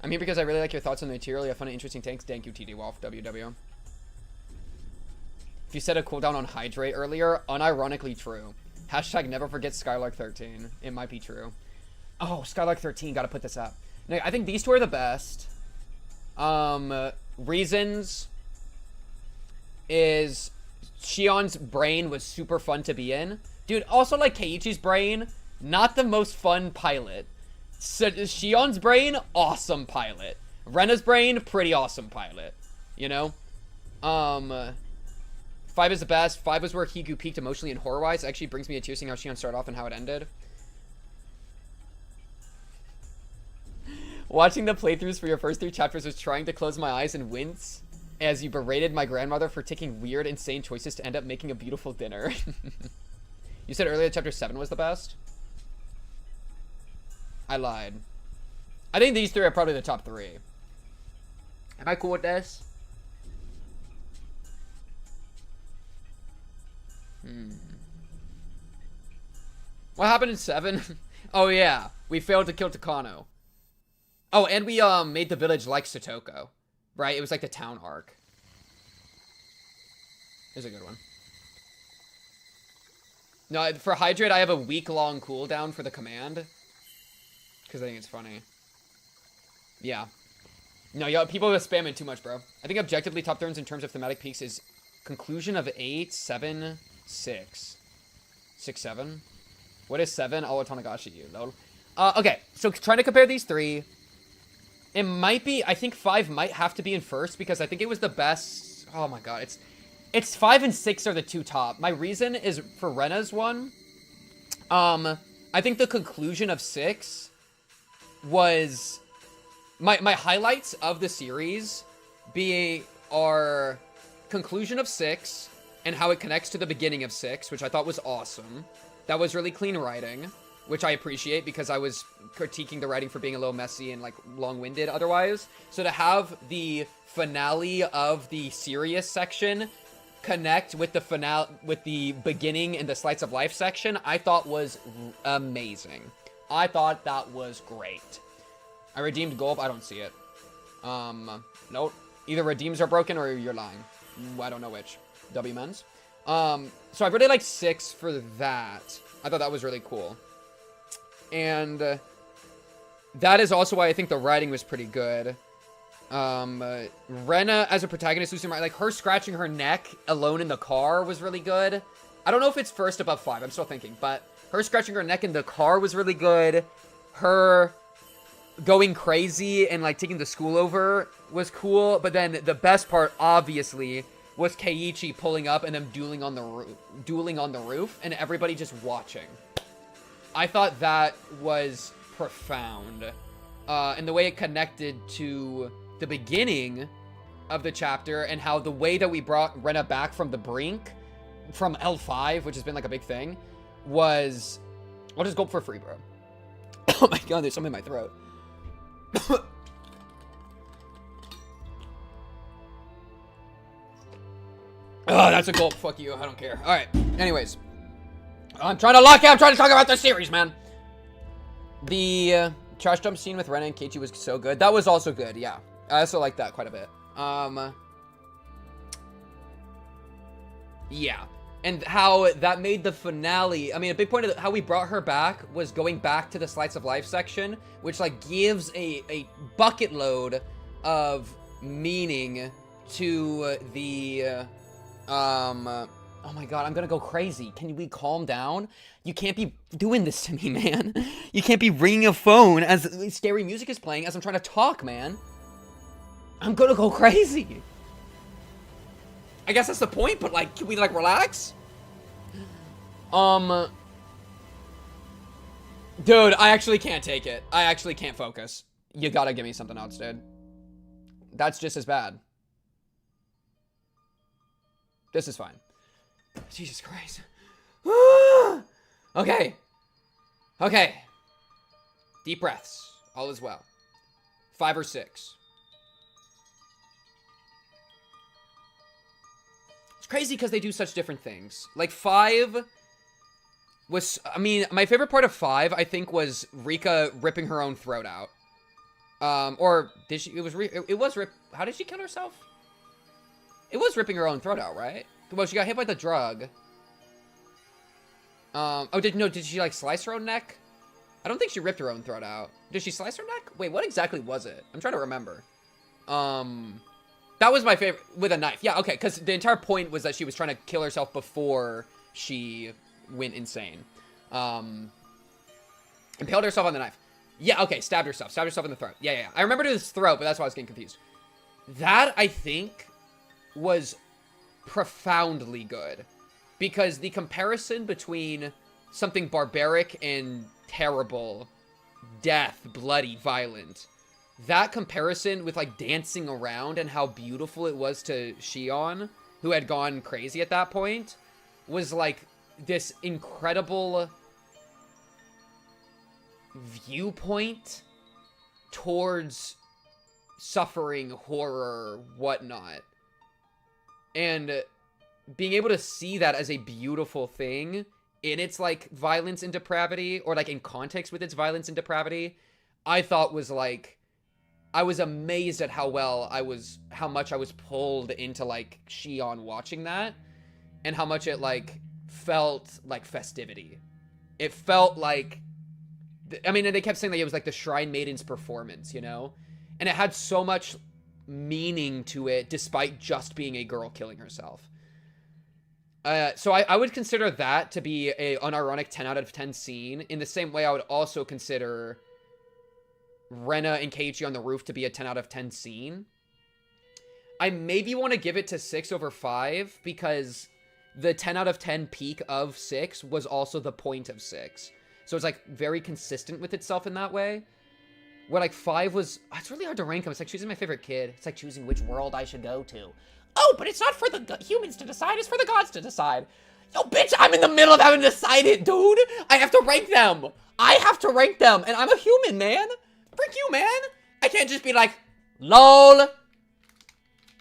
I'm here because I really like your thoughts on the material. You have fun and interesting takes. Thank you, TD Wolf, WW. If you said a cooldown on Hydrate earlier, unironically true. Hashtag never forget Skylark13. It might be true. Oh, Skylark13, gotta put this up. No, I think these 2 are the best. Reasons is Shion's brain was super fun to be in. Dude, also like Keiichi's brain, not the most fun pilot. So, Shion's brain, awesome pilot. Rena's brain, pretty awesome pilot. You know? 5 is the best. 5 was where Higu peaked emotionally and horror-wise. Actually brings me a tear seeing how Shion started off and how it ended. Watching the playthroughs for your first 3 chapters was trying to close my eyes and wince as you berated my grandmother for taking weird, insane choices to end up making a beautiful dinner. You said earlier chapter 7 was the best? I lied. I think these 3 are probably the top 3. Am I cool with this? What happened in 7? Oh yeah, we failed to kill Takano. Oh, and we made the village like Satoko. Right? It was like the town arc. Here's a good one. No, for Hydrate, I have a week-long cooldown for the command. Because I think it's funny. Yeah. No, yo, people are spamming too much, bro. I think objectively top turns in terms of thematic peaks is conclusion of 8, 7, 6. 6, 7? What is 7? Oh, Tanagashi, you, lol. Okay, so trying to compare these 3. It might be, I think 5 might have to be in first because I think it was the best. Oh my god, it's 5 and 6 are the 2 top. My reason is for Rena's one. I think the conclusion of 6 was my highlights of the series are conclusion of 6 and how it connects to the beginning of 6, which I thought was awesome. That was really clean writing. which I appreciate because I was critiquing the writing for being a little messy and like long-winded otherwise. So to have the finale of the serious section connect with the finale, with the beginning and the slice of life section, I thought was amazing. I thought that was great. I redeemed Gulp. I don't see it. Nope. Either redeems are broken or you're lying. I don't know which. W men's. So I really like 6 for that. I thought that was really cool. And that is also why I think the writing was pretty good. Rena as a protagonist, like her scratching her neck alone in the car was really good. I don't know if it's first above 5. I'm still thinking, but her scratching her neck in the car was really good. Her going crazy and like taking the school over was cool. But then the best part, obviously, was Keiichi pulling up and them dueling on the roof, and everybody just watching. I thought that was profound, and the way it connected to the beginning of the chapter, and how the way that we brought Rena back from the brink, from L5, which has been like a big thing, was... I'll just gulp for free, bro. Oh my god, there's something in my throat. Oh, that's a gulp. Fuck you. I don't care. Alright. Anyways. I'm trying to lock in. I'm trying to talk about the series, man. The trash dump scene with Rena and Keiichi was so good. That was also good, yeah. I also like that quite a bit. Yeah. And how that made the finale... I mean, a big point of how we brought her back was going back to the Slice of Life section, which, like, gives a bucket load of meaning to the... Oh my god, I'm gonna go crazy. Can we calm down? You can't be doing this to me, man. You can't be ringing a phone as scary music is playing as I'm trying to talk, man. I'm gonna go crazy. I guess that's the point, but like, can we like relax? Dude, I actually can't take it. I actually can't focus. You gotta give me something else, dude. That's just as bad. This is fine. Jesus Christ. Okay. Okay. Deep breaths. All is well. 5 or 6. It's crazy because they do such different things. Like 5 was, I mean, my favorite part of 5, I think, was Rika ripping her own throat out. Or did she, it was rip, how did she kill herself? It was ripping her own throat out, right? Well, she got hit by the drug. Did she like slice her own neck? I don't think she ripped her own throat out. Did she slice her neck? Wait, what exactly was it? I'm trying to remember. That was my favorite, with a knife. Yeah, okay, because the entire point was that she was trying to kill herself before she went insane. Impaled herself on the knife. Yeah, okay, stabbed herself in the throat. Yeah. I remembered it was throat, but that's why I was getting confused. That, I think, was profoundly good, because the comparison between something barbaric and terrible, death, bloody, violent, that comparison with like dancing around and how beautiful it was to Shion, who had gone crazy at that point, was like this incredible viewpoint towards suffering, horror, whatnot. And being able to see that as a beautiful thing in its like violence and depravity, or like in context with its violence and depravity, I thought was like, I was amazed at how much I was pulled into like Shion watching that, and how much it like felt like festivity. It felt like, I mean, and they kept saying that it was like the Shrine Maiden's performance, you know? And it had so much meaning to it, despite just being a girl killing herself. So I would consider that to be a unironic 10 out of 10 scene, in the same way I would also consider Rena and Keiichi on the roof to be a 10 out of 10 scene. I maybe want to give it to 6 over 5, because the 10 out of 10 peak of 6 was also the point of 6. So it's like very consistent with itself in that way. Where like 5 was, it's really hard to rank them. It's like choosing my favorite kid. It's like choosing which world I should go to. Oh, but it's not for the humans to decide, it's for the gods to decide. Yo, bitch, I'm in the middle of having to decide it, dude. I have to rank them. I have to rank them, and I'm a human, man. Frick you, man. I can't just be like, lol,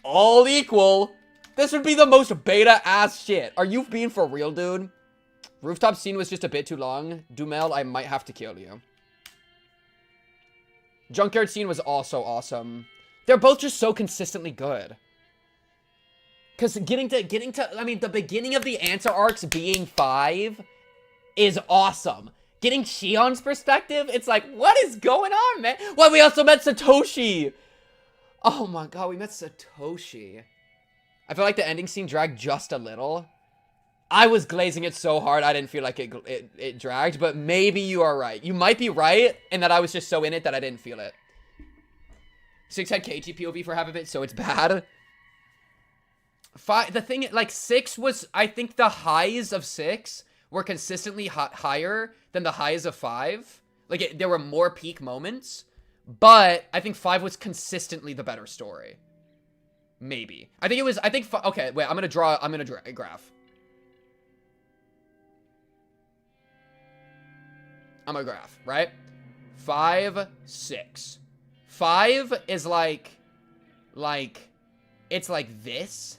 all equal. This would be the most beta-ass shit. Are you being for real, dude? Rooftop scene was just a bit too long. Dumel, I might have to kill you. Junkyard scene was also awesome. They're both just so consistently good. Because getting to, I mean, the beginning of the answer arcs being 5 is awesome. Getting Shion's perspective, it's like, what is going on, man? Well, we also met Satoshi. Oh my god, we met Satoshi. I feel like the ending scene dragged just a little. I was glazing it so hard, I didn't feel like it dragged, but maybe you are right. You might be right, and that I was just so in it that I didn't feel it. 6 had KT POV for half of it, so it's bad. 5, the thing, like, 6 was, I think the highs of 6 were consistently higher than the highs of 5. Like, there were more peak moments, but I think 5 was consistently the better story. Maybe. I think it was, okay, wait, I'm gonna draw a graph. I'm a graph, right? 5, 6. 5 is like, it's like this.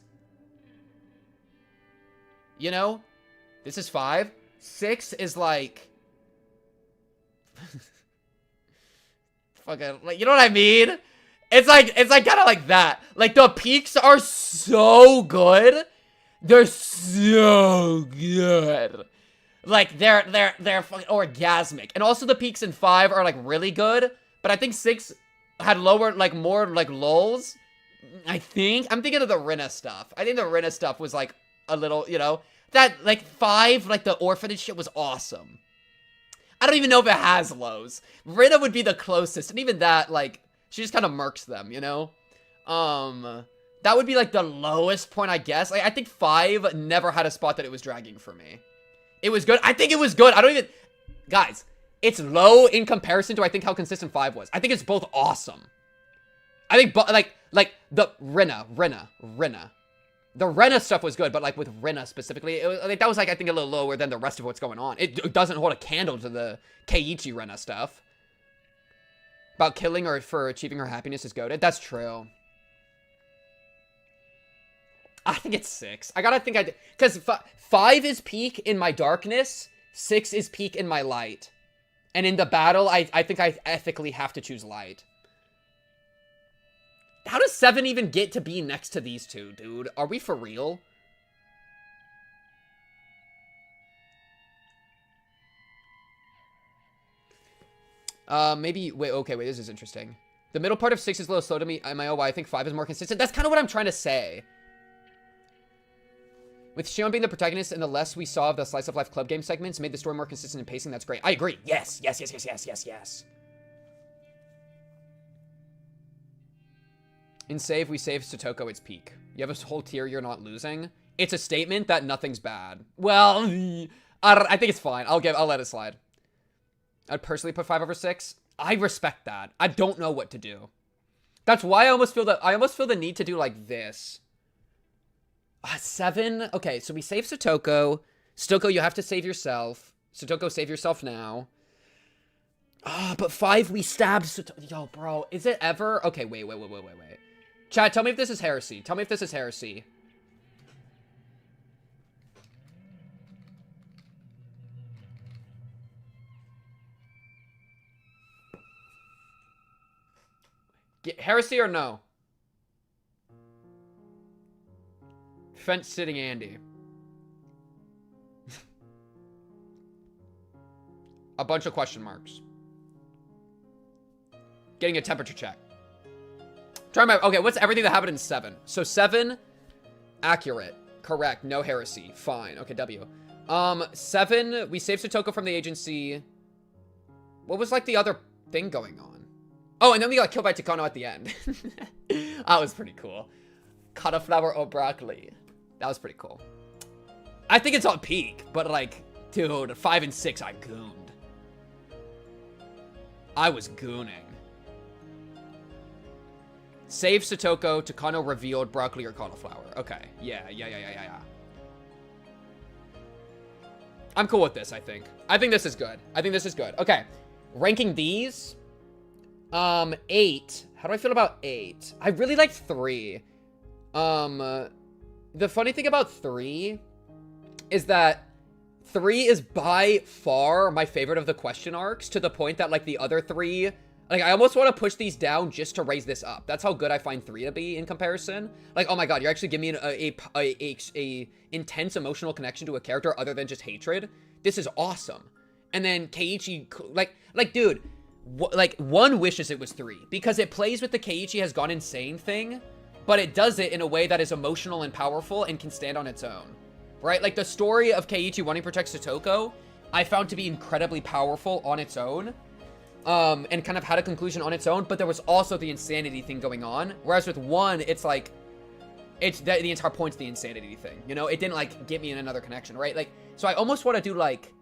You know? This is 5. 6 is like... fucking, like, you know what I mean? It's like kind of like that. Like, the peaks are so good. They're so good. Like, they're fucking orgasmic. And also the peaks in 5 are, like, really good. But I think 6 had lower, like, more, like, lulls. I'm thinking of the Rinna stuff. I think the Rinna stuff was, like, a little, you know... That, like, 5, like, the orphanage shit was awesome. I don't even know if it has lows. Rinna would be the closest, and even that, like, she just kind of murks them, you know? That would be, like, the lowest point, I guess. Like, I think 5 never had a spot that it was dragging for me. It was good. I think it was good. I don't even... Guys, it's low in comparison to, I think, how consistent 5 was. I think it's both awesome. I think, like, the Rinna. The Rinna stuff was good, but, like, with Rinna specifically, it was, like, that was, like, I think a little lower than the rest of what's going on. It doesn't hold a candle to the Keiichi Rinna stuff. About killing or for achieving her happiness is goated. That's true. I think it's 6. I gotta think because 5 is peak in my darkness, 6 is peak in my light. And in the battle, I think I ethically have to choose light. How does 7 even get to be next to these two, dude? Are we for real? Maybe... Wait, okay, wait, this is interesting. The middle part of 6 is a little slow to me. MIO, why I think 5 is more consistent. That's kind of what I'm trying to say. With Shion being the protagonist and the less we saw of the Slice of Life club game segments made the story more consistent in pacing. That's great. I agree. Yes. In save, we save Satoko its peak. You have a whole tier you're not losing. It's a statement that nothing's bad. Well, I think it's fine. I'll let it slide. I'd personally put 5 over 6. I respect that. I don't know what to do. That's why I almost feel the need to do like this. 7. Okay, so we save Satoko. Satoko, you have to save yourself. Satoko, save yourself now. But 5, we stabbed Satoko. Yo, bro, is it ever? Okay, wait. Chat, tell me if this is heresy. Tell me if this is heresy. Heresy or no? Fence sitting Andy. A bunch of question marks. Getting a temperature check. Okay, what's everything that happened in 7? So 7, accurate, correct, no heresy, fine. Okay, W. 7, we saved Satoko from the agency. What was, like, the other thing going on? Oh, and then we got killed by Takano at the end. That was pretty cool. Cauliflower or broccoli. That was pretty cool. I think it's on peak, but, like, dude, 5 and 6, I gooned. I was gooning. Save Satoko, Takano revealed broccoli or cauliflower. Okay, yeah. I'm cool with this, I think. I think this is good. I think this is good. Okay. Ranking these. 8. How do I feel about 8? I really like 3. The funny thing about 3 is that 3 is by far my favorite of the question arcs, to the point that, like, the other 3, like, I almost want to push these down just to raise this up. That's how good I find 3 to be in comparison. Like, oh my god, you're actually giving me a intense emotional connection to a character other than just hatred. This is awesome. And then Keiichi, like, dude, like, 1 wishes it was 3, because it plays with the Keiichi has gone insane thing, but it does it in a way that is emotional and powerful and can stand on its own. Right? Like, the story of Keiichi wanting to protect Satoko, I found to be incredibly powerful on its own. And kind of had a conclusion on its own, but there was also the insanity thing going on. Whereas with 1, it's like, it's the entire point's the insanity thing. You know, it didn't, like, get me in another connection, right? Like, so I almost want to do, like,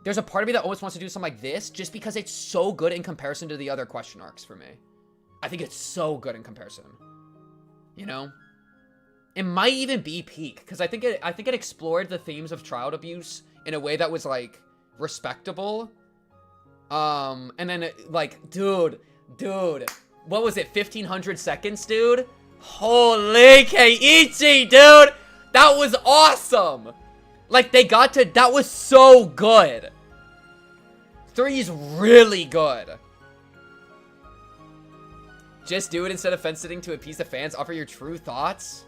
there's a part of me that almost wants to do something like this, just because it's so good in comparison to the other question arcs for me. I think it's so good in comparison. You know? It might even be peak, because I think it explored the themes of child abuse in a way that was, like, respectable. And then, like, dude, what was it, 1500 seconds, dude? Holy Keiichi, dude! That was awesome! Like, they got to, that was so good! 3's really good. Just do it instead of fence-sitting to appease the fans. Offer your true thoughts.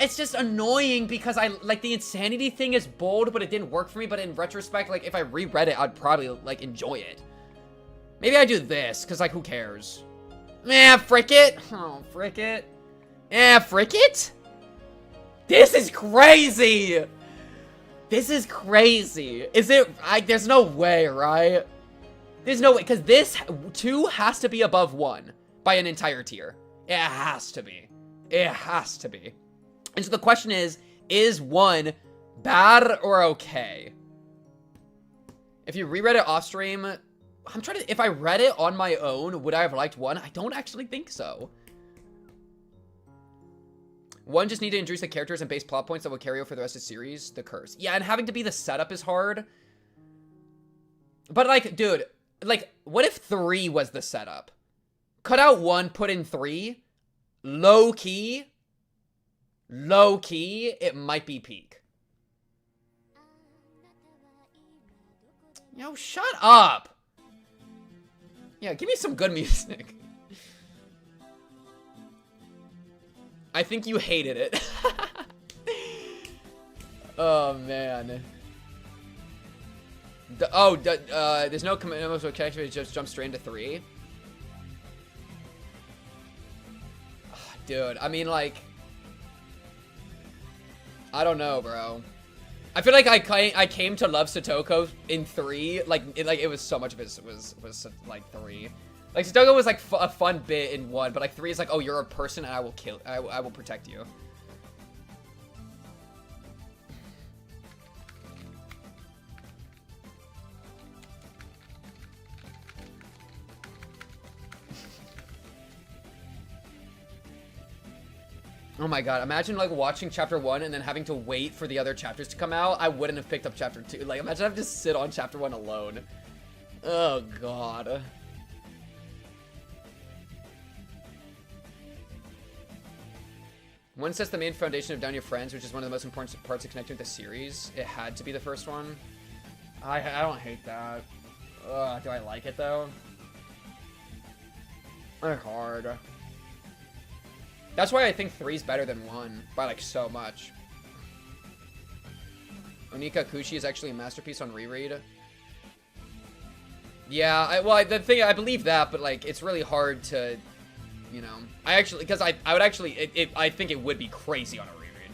It's just annoying because like, the insanity thing is bold, but it didn't work for me. But in retrospect, like, if I reread it, I'd probably, like, enjoy it. Maybe I do this, because, like, who cares? Frick it. Oh, frick it. Frick it. This is crazy. This is crazy. Is it, there's no way, right? There's no way, because this 2 has to be above 1 by an entire tier. It has to be. It has to be. And so the question is 1 bad or okay? If you reread it off stream, I'm trying to, if I read it on my own, would I have liked 1? I don't actually think so. 1 just need to introduce the characters and base plot points that will carry over for the rest of the series. The curse. Yeah, and having to be the setup is hard. But, like, dude, like, what if 3 was the setup? Cut out 1, put in 3. Low key, it might be peak. Yo, shut up. Yeah, give me some good music. I think you hated it. Oh, man. There's no emotional connection, it just jumps straight into 3. Dude, I mean, like, I don't know, bro. I feel like I came to love Satoko in 3. Like, it was so much of it was like 3. Like, Satoko was like a fun bit in 1, but like 3 is like, oh, you're a person and I will kill. I will protect you. Oh my god, imagine, like, watching chapter 1 and then having to wait for the other chapters to come out. I wouldn't have picked up chapter 2. Like, imagine having to sit on chapter 1 alone. Oh god. One sets the main foundation of Down Your Friends, which is one of the most important parts of connecting with the series. It had to be the first one. I don't hate that. Ugh, do I like it, though? It's hard. That's why I think 3's better than 1 by, like, so much. Onika Kushi is actually a masterpiece on reread. Yeah, well, the thing, I believe that, but, like, it's really hard to, you know. I actually, because I would actually, I think it would be crazy on a reread.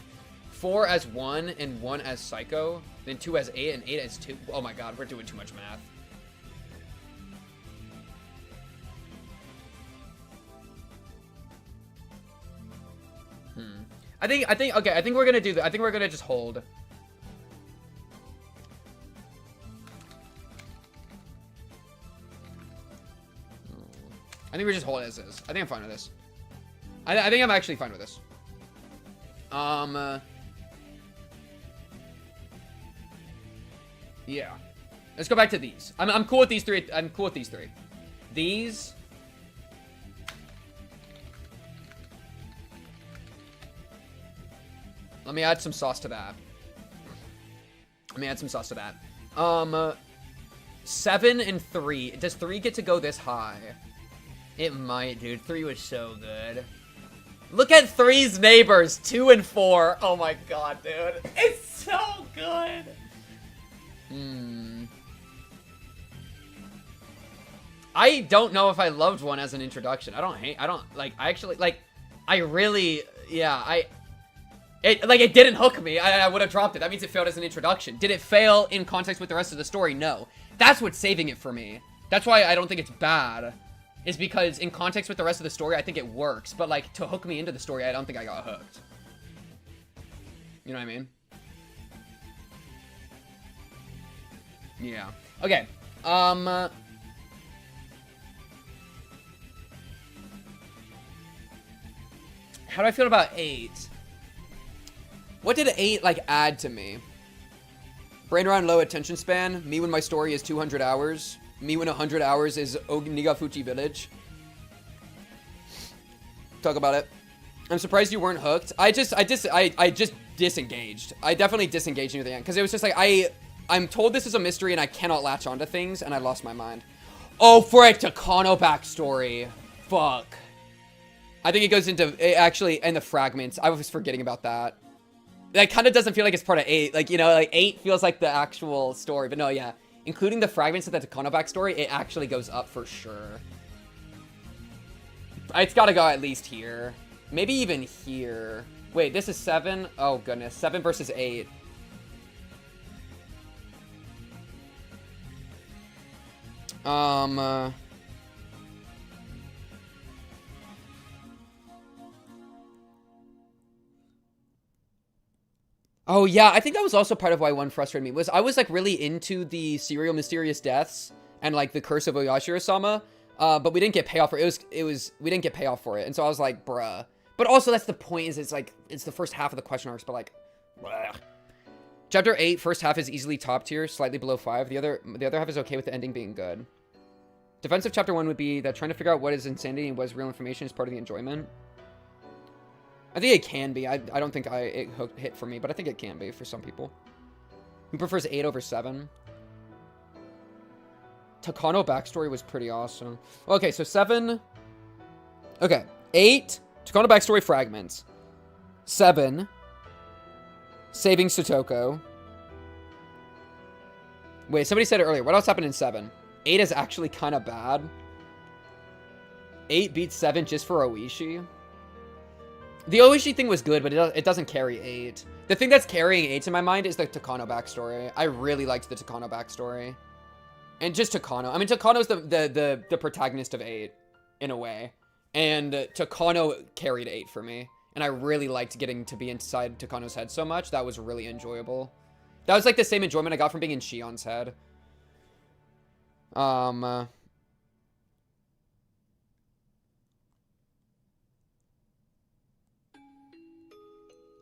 4 as 1 and 1 as Psycho, then 2 as 8 and 8 as 2. Oh my god, we're doing too much math. I think we're gonna do that. I think we're gonna just hold. I think we just hold it as is. I think I'm fine with this. I think I'm actually fine with this. Yeah. Let's go back to these. I'm cool with these three. I'm cool with these three. These. Let me add some sauce to that. 7 and 3. Does 3 get to go this high? It might, dude. 3 was so good. Look at 3's neighbors. 2 and 4. Oh my god, dude. It's so good. I don't know if I loved 1 as an introduction. It didn't hook me. I would have dropped it. That means it failed as an introduction. Did it fail in context with the rest of the story? No. That's what's saving it for me. That's why I don't think it's bad. Is because in context with the rest of the story, I think it works. But, like, to hook me into the story, I don't think I got hooked. You know what I mean? Yeah. Okay. How do I feel about 8? What did 8, like, add to me? Brain around low attention span. Me when my story is 200 hours. Me when 100 hours is Onigafuchi Village. Talk about it. I'm surprised you weren't hooked. I just disengaged. I definitely disengaged near the end. Because it was just like, I'm told this is a mystery and I cannot latch onto things. And I lost my mind. Oh, frick. Takano backstory. Fuck. I think it goes into, actually, in the fragments. I was forgetting about that. That kind of doesn't feel like it's part of 8. Like, you know, like 8 feels like the actual story. But no, yeah. Including the fragments of the Takano backstory, it actually goes up for sure. It's got to go at least here. Maybe even here. Wait, this is 7? Oh, goodness. 7 versus 8. Oh, yeah, I think that was also part of why 1 frustrated me. Was I was, like, really into the serial mysterious deaths and, like, the Curse of Oyashiro-sama, but we didn't get payoff for it. We didn't get payoff for it, and so I was like, bruh. But also, that's the point, is it's, like, it's the first half of the question arcs, but, like, bleh. Chapter 8, first half is easily top tier, slightly below 5. The other half is okay with the ending being good. Defensive chapter 1 would be that trying to figure out what is insanity and what is real information is part of the enjoyment. I think it can be. I don't think it hit for me, but I think it can be for some people. Who prefers 8 over 7? Takano backstory was pretty awesome. Okay, so 7. Okay, 8. Takano backstory fragments. 7. Saving Sotoko. Wait, somebody said it earlier. What else happened in 7? 8 is actually kind of bad. 8 beats 7 just for Oishi. The Oishi thing was good, but it doesn't carry 8. The thing that's carrying 8 in my mind is the Takano backstory. I really liked the Takano backstory. And just Takano. I mean, Takano's the protagonist of 8, in a way. And Takano carried 8 for me. And I really liked getting to be inside Takano's head so much. That was really enjoyable. That was like the same enjoyment I got from being in Shion's head.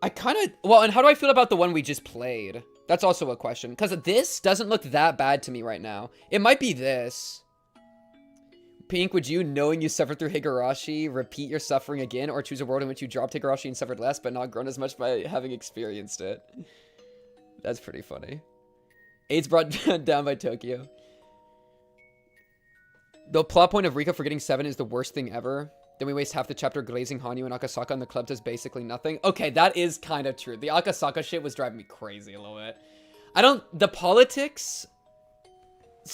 I kind of... Well, and how do I feel about the one we just played? That's also a question. Because this doesn't look that bad to me right now. It might be this. Pink, would you, knowing you suffered through Higurashi, repeat your suffering again, or choose a world in which you dropped Higurashi and suffered less, but not grown as much by having experienced it? That's pretty funny. 8's brought down by Tokyo. The plot point of Rika forgetting 7 is the worst thing ever. Then we waste half the chapter glazing Hanyu and Akasaka, and the club does basically nothing. Okay, that is kind of true. The Akasaka shit was driving me crazy a little bit. The politics...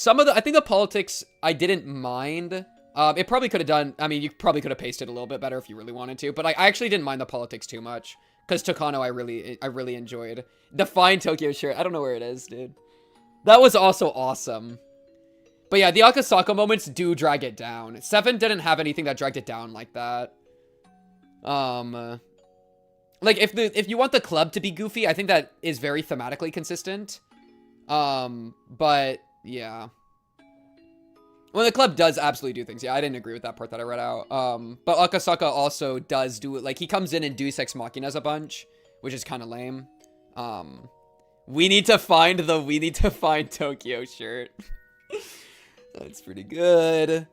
I think the politics, I didn't mind. It probably could have done... I mean, you probably could have pasted a little bit better if you really wanted to. But I actually didn't mind the politics too much. Because Takano, I really enjoyed. The fine Tokyo shirt. I don't know where it is, dude. That was also awesome. But yeah, the Akasaka moments do drag it down. 7 didn't have anything that dragged it down like that. Like, if you want the club to be goofy, I think that is very thematically consistent. But, yeah. Well, the club does absolutely do things. Yeah, I didn't agree with that part that I read out. But Akasaka also does do it. Like, he comes in and Deus Ex Machinas a bunch, which is kind of lame. We need to find Tokyo shirt. That's pretty good.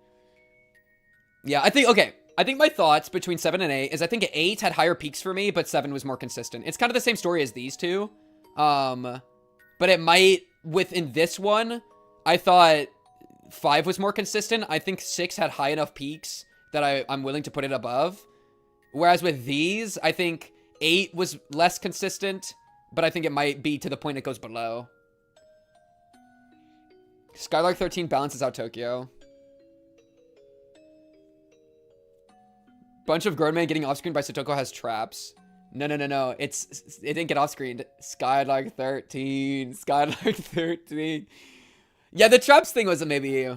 Yeah, I think my thoughts between 7 and 8 is I think 8 had higher peaks for me, but 7 was more consistent. It's kind of the same story as these two. But it might, within this one, I thought 5 was more consistent. I think 6 had high enough peaks that I'm willing to put it above. Whereas with these, I think 8 was less consistent, but I think it might be to the point it goes below. Skylark 13 balances out Tokyo. Bunch of grown men getting off screen by Satoko has traps. No. It didn't get off screened. Skylark 13. Skylark 13. Yeah, the traps thing was maybe.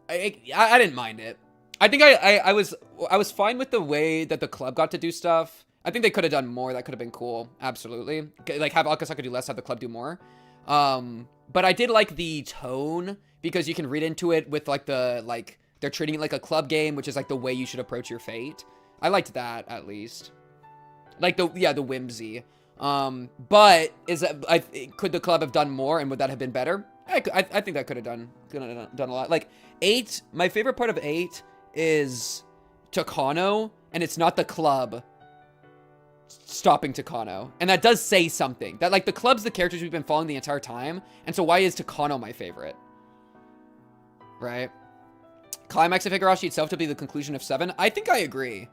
I didn't mind it. I think I was fine with the way that the club got to do stuff. I think they could have done more. That could have been cool. Absolutely. Like have Akasaka do less, have the club do more. But I did like the tone because you can read into it with like they're treating it like a club game, which is like the way you should approach your fate. I liked that at least. Like the whimsy. But could the club have done more and would that have been better? I think that could have done a lot. Like 8, my favorite part of 8 is Takano, and it's not the club stopping Takano. And that does say something. That like the club's the characters we've been following the entire time, and so why is Takano my favorite? Right? Climax of Higurashi itself to be the conclusion of 7. I think I agree.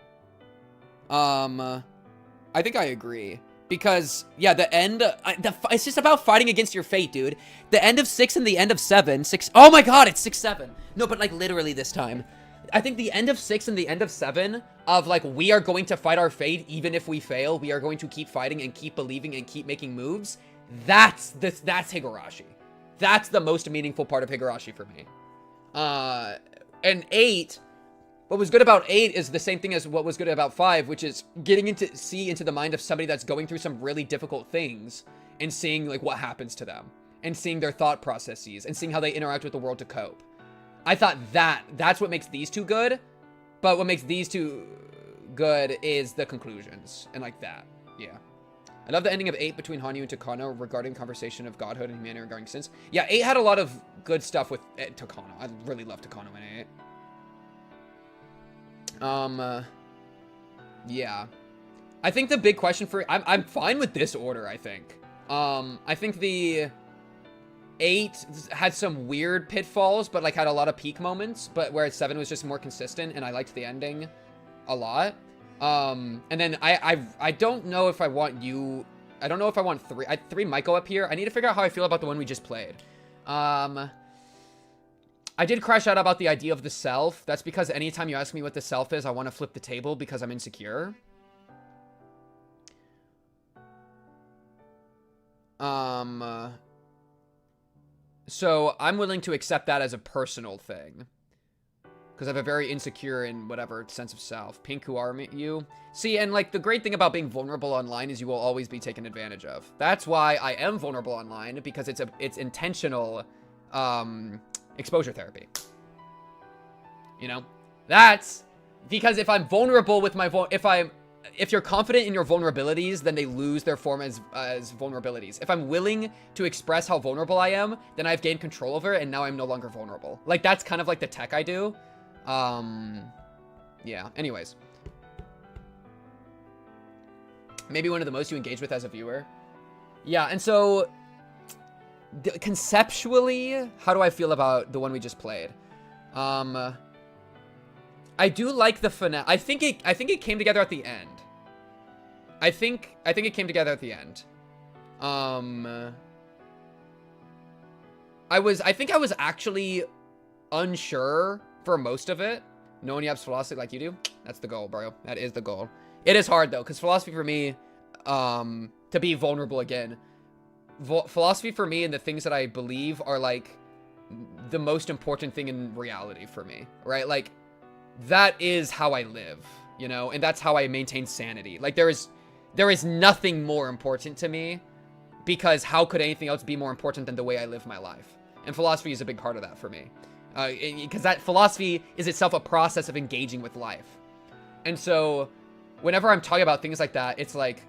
I think I agree. Because, yeah, the end... it's just about fighting against your fate, dude. The end of 6 and the end of 7... oh my god, it's 6-7. No, but, like, literally this time. I think the end of 6 and the end of 7 of, like, we are going to fight our fate even if we fail. We are going to keep fighting and keep believing and keep making moves. That's Higurashi. That's the most meaningful part of Higurashi for me. And 8... what was good about 8 is the same thing as what was good about 5, which is getting into the mind of somebody that's going through some really difficult things and seeing like what happens to them and seeing their thought processes and seeing how they interact with the world to cope. I thought that's what makes these two good, but what makes these two good is the conclusions and like that. Yeah. I love the ending of 8 between Hanyu and Takano regarding conversation of godhood and humanity regarding sins. Yeah, 8 had a lot of good stuff with Takano. I really love Takano in 8. Yeah. I think the big question for... I'm fine with this order, I think. I think the 8 had some weird pitfalls, but, like, had a lot of peak moments, but whereas 7 was just more consistent, and I liked the ending a lot. And then I don't know if I want you... I don't know if I want 3. 3 might go up here. I need to figure out how I feel about the one we just played. I did crash out about the idea of the self. That's because anytime you ask me what the self is, I want to flip the table because I'm insecure. So I'm willing to accept that as a personal thing. Because I have a very insecure and whatever sense of self. Pink, who are you? See, and like the great thing about being vulnerable online is you will always be taken advantage of. That's why I am vulnerable online, because it's intentional, exposure therapy. You know, that's because if I'm vulnerable with my if you're confident in your vulnerabilities, then they lose their form as vulnerabilities. If I'm willing to express how vulnerable I am, then I've gained control over it, and now I'm no longer vulnerable. Like that's kind of like the tech I do. Yeah. Anyways, maybe one of the most you engage with as a viewer. Yeah, and so. Conceptually, how do I feel about the one we just played? I do like the finale. I think it came together at the end. I think it came together at the end. I think I was actually unsure for most of it. No one yaps philosophy like you do. That's the goal, bro. That is the goal. It is hard though, because philosophy for me, to be vulnerable again. Philosophy for me and the things that I believe are like the most important thing in reality for me, right? Like that is how I live, you know, and that's how I maintain sanity. Like there is nothing more important to me, because how could anything else be more important than the way I live my life? And philosophy is a big part of that for me, because that philosophy is itself a process of engaging with life. And so whenever I'm talking about things like that, it's like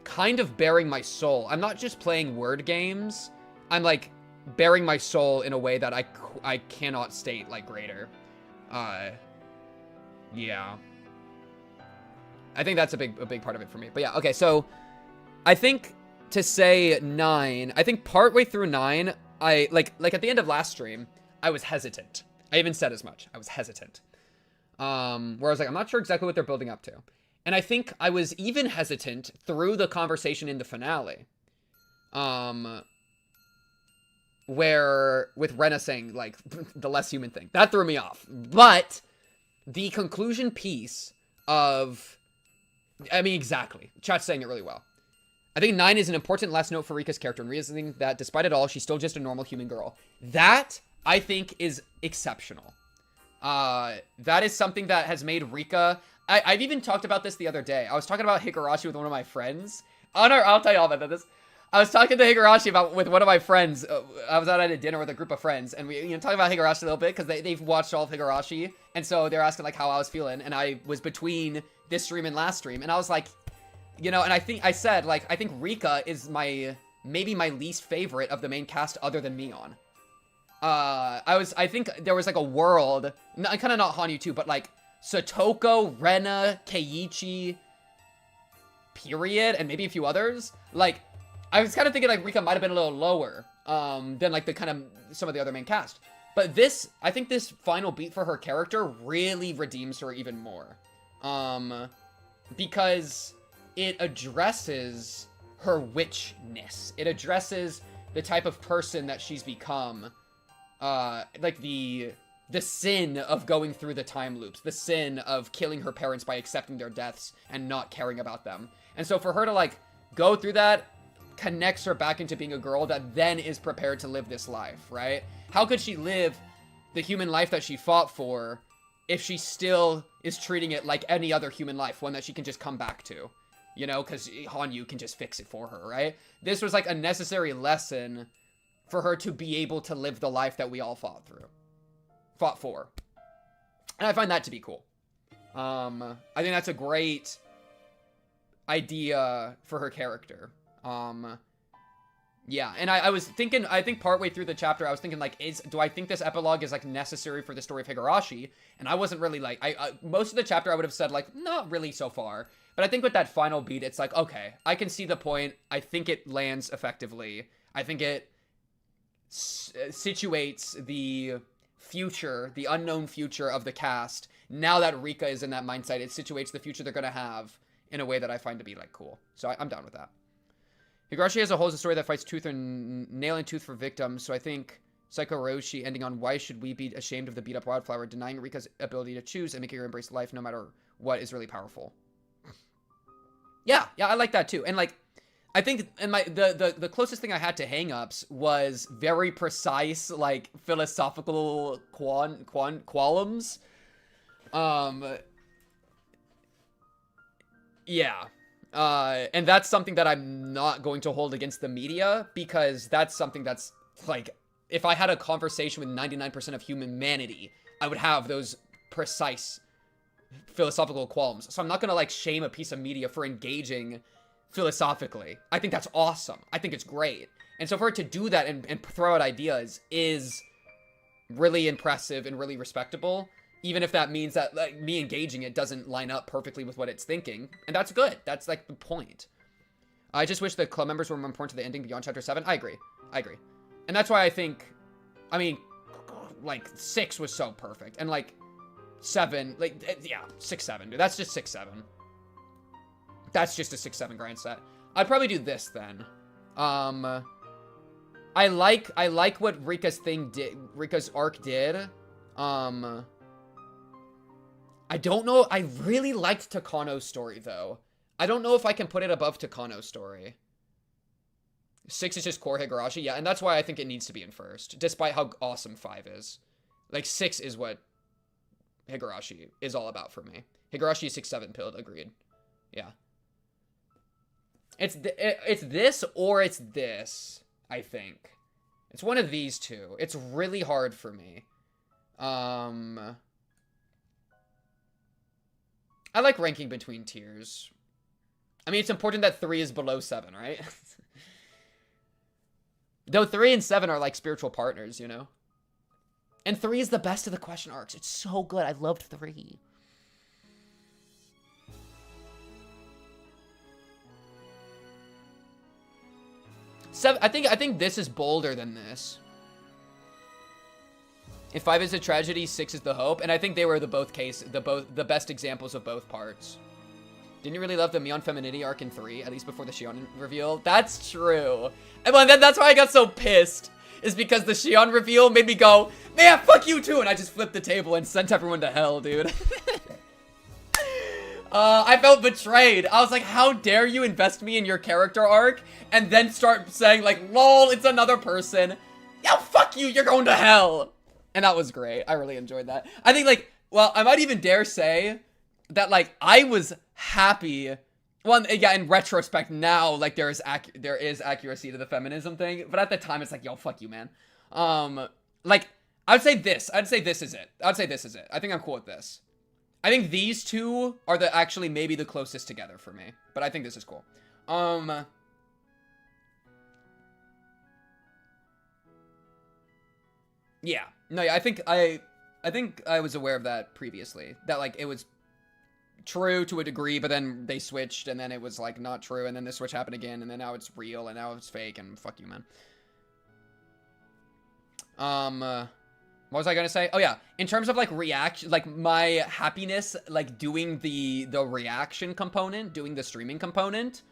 kind of bearing my soul. I'm not just playing word games. I'm like bearing my soul in a way that I cannot state like greater. Yeah. I think that's a big part of it for me. But yeah, okay, so I think to say 9, I think partway through 9, I like at the end of last stream, I was hesitant. I even said as much. I was hesitant. Where I was like, I'm not sure exactly what they're building up to. And I think I was even hesitant through the conversation in the finale. Where with Rena saying like the less human thing. That threw me off. But the conclusion piece of, I mean, exactly. Chat's saying it really well. I think 9 is an important last note for Rika's character and reasoning that despite it all, she's still just a normal human girl. That, I think, is exceptional. That is something that has made Rika... I've even talked about this the other day. I was talking about Higurashi with one of my friends. I'll tell you all about this. I was talking to Higurashi with one of my friends. I was out at a dinner with a group of friends, and we talking about Higurashi a little bit because they've watched all of Higurashi, and so they're asking like how I was feeling, and I was between this stream and last stream, and I was like, you know, and I think I think Rika is maybe my least favorite of the main cast other than Mion. I think there was like a world, kind of not Hanyu too, but like Satoko, Rena, Keiichi, period, and maybe a few others. Like, I was kind of thinking like Rika might have been a little lower than like the kind of some of the other main cast. But this, I think this final beat for her character really redeems her even more. Because it addresses her witchness. It addresses the type of person that she's become. Like the sin of going through the time loops, the sin of killing her parents by accepting their deaths and not caring about them. And so for her to like go through that connects her back into being a girl that then is prepared to live this life, right? How could she live the human life that she fought for if she still is treating it like any other human life, one that she can just come back to, you know, because Hanyu can just fix it for her, right? This was like a necessary lesson for her to be able to live the life that we all fought for. And I find that to be cool. I think that's a great idea for her character. Yeah, and I was thinking, I think partway through the chapter, I was thinking, like, do I think this epilogue is, like, necessary for the story of Higurashi? And I wasn't really, like, most of the chapter I would have said, like, not really so far. But I think with that final beat, it's like, okay, I can see the point. I think it lands effectively. I think it situates the future, the unknown future of the cast. Now that Rika is in that mindset, it situates the future they're going to have in a way that I find to be, like, cool. So I'm down with that. Higurashi as a whole is a story that fights tooth and nail and tooth for victims, so I think Saikoroshi ending on why should we be ashamed of the beat-up wildflower, denying Rika's ability to choose and making her embrace life no matter what is really powerful. Yeah, I like that too. And like, I think and the closest thing I had to hang-ups was very precise, like, philosophical qualms. Yeah. And that's something that I'm not going to hold against the media, because that's something that's, like, if I had a conversation with 99% of humanity, I would have those precise philosophical qualms. So I'm not gonna, like, shame a piece of media for engaging philosophically. I think that's awesome. I think it's great. And so for it to do that and throw out ideas is really impressive and really respectable. Even if that means that, like, me engaging it doesn't line up perfectly with what it's thinking. And that's good. That's, like, the point. I just wish the club members were more important to the ending beyond Chapter 7. I agree. And that's why I think, I mean, like, 6 was so perfect. And, like, 7, like, yeah, 6, 7, dude. That's just 6, 7. That's just a 6, 7 grind set. I'd probably do this, then. I like what Rika's arc did. I don't know. I really liked Takano's story, though. I don't know if I can put it above Takano's story. 6 is just core Higurashi. Yeah, and that's why I think it needs to be in first, despite how awesome 5 is. Like, 6 is what Higurashi is all about for me. Higurashi is 6, 7 pilled. Agreed. Yeah. It's this or it's this, I think. It's one of these two. It's really hard for me. I like ranking between tiers. I mean, it's important that 3 is below 7, right? Though 3 and 7 are like spiritual partners, you know? And 3 is the best of the question arcs. It's so good. I loved 3. I think this is bolder than this. If 5 is a tragedy, 6 is the hope, and I think they were the best examples of both parts. Didn't you really love the Mion femininity arc in 3, at least before the Shion reveal? That's true. And well, that's why I got so pissed, is because the Shion reveal made me go, man, fuck you too, and I just flipped the table and sent everyone to hell, dude. I felt betrayed. I was like, how dare you invest me in your character arc, and then start saying like, lol, it's another person. Yo, fuck you, you're going to hell. And that was great. I really enjoyed that. I think, like, well, I might even dare say that, like, I was happy. Well, yeah, in retrospect now, like, there is accuracy to the feminism thing. But at the time, it's like, yo, fuck you, man. Like, I'd say this is it. I think I'm cool with this. I think these two are actually maybe the closest together for me. But I think this is cool. Yeah. No, yeah, I think I was aware of that previously. That, like, it was true to a degree, but then they switched, and then it was, like, not true, and then the switch happened again, and then now it's real, and now it's fake, and fuck you, man. What was I gonna say? Oh, yeah. In terms of, like, reaction, like, my happiness, like, doing the reaction component, doing the streaming component,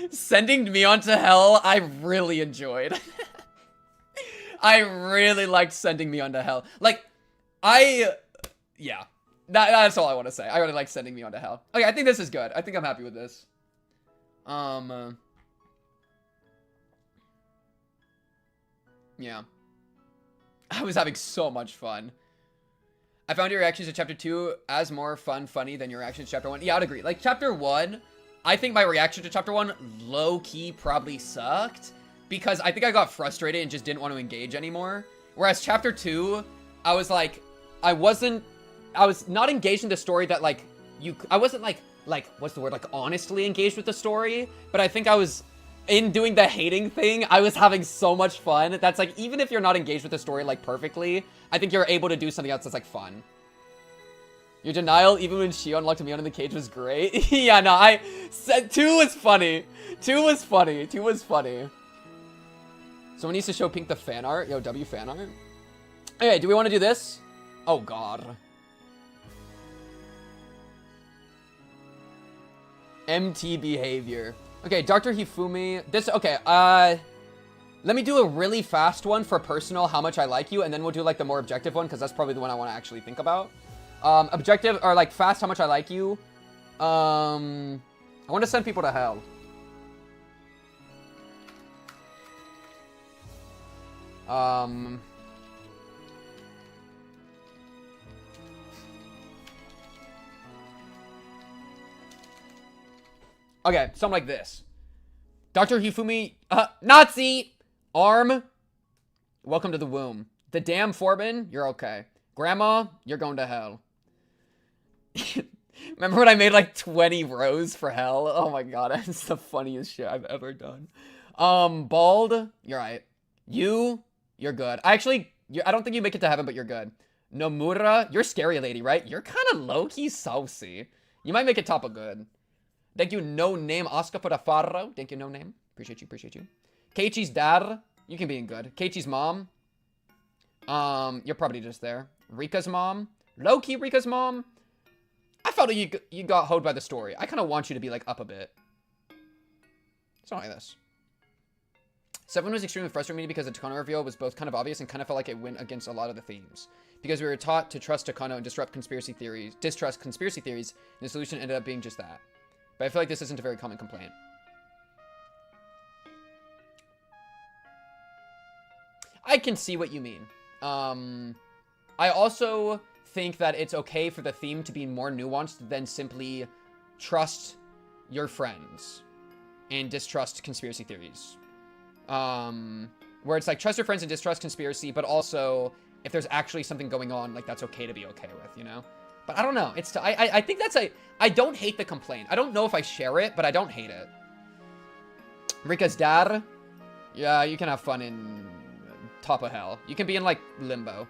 sending me on to hell, I really enjoyed. I really liked sending me on to hell. Like, yeah. That's all I want to say. I really like sending me on to hell. Okay, I think this is good. I think I'm happy with this. Yeah. I was having so much fun. I found your reactions to chapter 2 as more funny than your reactions to chapter 1. Yeah, I'd agree. Like, chapter 1, I think my reaction to chapter 1 low-key probably sucked. Because I think I got frustrated and just didn't want to engage anymore. Whereas chapter 2, I was like, I was not engaged in the story that, like, I wasn't like, what's the word, like, honestly engaged with the story. But I think I was, in doing the hating thing, I was having so much fun. That's like, even if you're not engaged with the story, like, perfectly, I think you're able to do something else that's, like, fun. Your denial, even when Shion locked me on in the cage, was great. Yeah, no, 2 was funny. 2 was funny. Someone needs to show Pink the fan art. Yo, W fan art. Okay, do we want to do this? Oh, God. MT behavior. Okay, Dr. Hifumi. Okay, let me do a really fast one for personal, how much I like you, and then we'll do, like, the more objective one, because that's probably the one I want to actually think about. Objective, or, like, fast, how much I like you. I want to send people to hell. Okay, something like this. Dr. Hifumi, Nazi! Arm, welcome to the womb. The damn Foreman, you're okay. Grandma, you're going to hell. Remember when I made like 20 rows for hell? Oh my god, that's the funniest shit I've ever done. Bald, you're right. You're good. I don't think you make it to heaven, but you're good. Nomura, you're scary lady, right? You're kind of low-key saucy. You might make it top of good. Thank you, no name, Oscar for the farro. Thank you, no name. Appreciate you. Keiichi's dad, you can be in good. Keiichi's mom, you're probably just there. Rika's mom, low-key Rika's mom. I felt like you got hoed by the story. I kind of want you to be like up a bit. Something like this. 7 was extremely frustrating me because the Takano reveal was both kind of obvious and kind of felt like it went against a lot of the themes. Because we were taught to trust Takano and distrust conspiracy theories, and the solution ended up being just that. But I feel like this isn't a very common complaint. I can see what you mean. I also think that it's okay for the theme to be more nuanced than simply trust your friends and distrust conspiracy theories. Where it's like trust your friends and distrust conspiracy, but also if there's actually something going on, like that's okay to be okay with, you know? But I don't know. It's I think that's I don't hate the complaint. I don't know if I share it, but I don't hate it. Rika's dad. Yeah, you can have fun in top of hell. You can be in like limbo.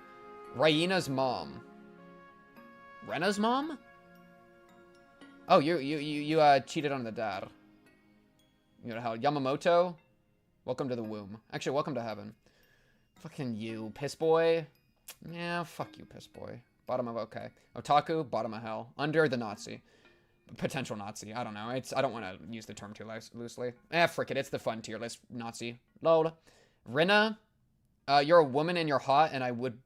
Raina's mom. Rena's mom? Oh, you cheated on the dad. You know how Yamamoto? Welcome to the womb. Actually, welcome to heaven. Fucking you, piss boy. Yeah, fuck you, piss boy. Bottom of okay. Otaku, bottom of hell. Under the Nazi. Potential Nazi. I don't know. I don't want to use the term too loosely. Frick it. It's the fun tier list Nazi. Lol. Rina, you're a woman and you're hot, and I would...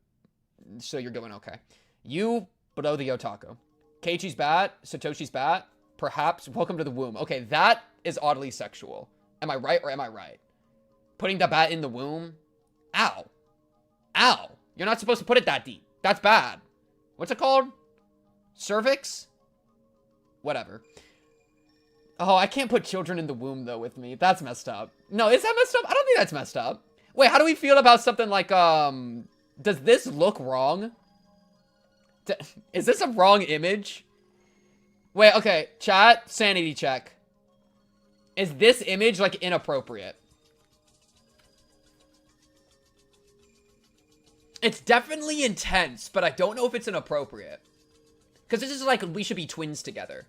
So you're going okay. You, below the otaku. Keiichi's bat. Satoshi's bat. Perhaps. Welcome to the womb. Okay, that is oddly sexual. Am I right or am I right? Putting the bat in the womb? Ow. Ow. You're not supposed to put it that deep. That's bad. What's it called? Cervix? Whatever. Oh, I can't put children in the womb, though, with me. That's messed up. No, is that messed up? I don't think that's messed up. Wait, how do we feel about something like, does this look wrong? Is this a wrong image? Wait, okay. Chat, sanity check. Is this image, like, inappropriate? It's definitely intense, but I don't know if it's inappropriate. Because this is like, we should be twins together.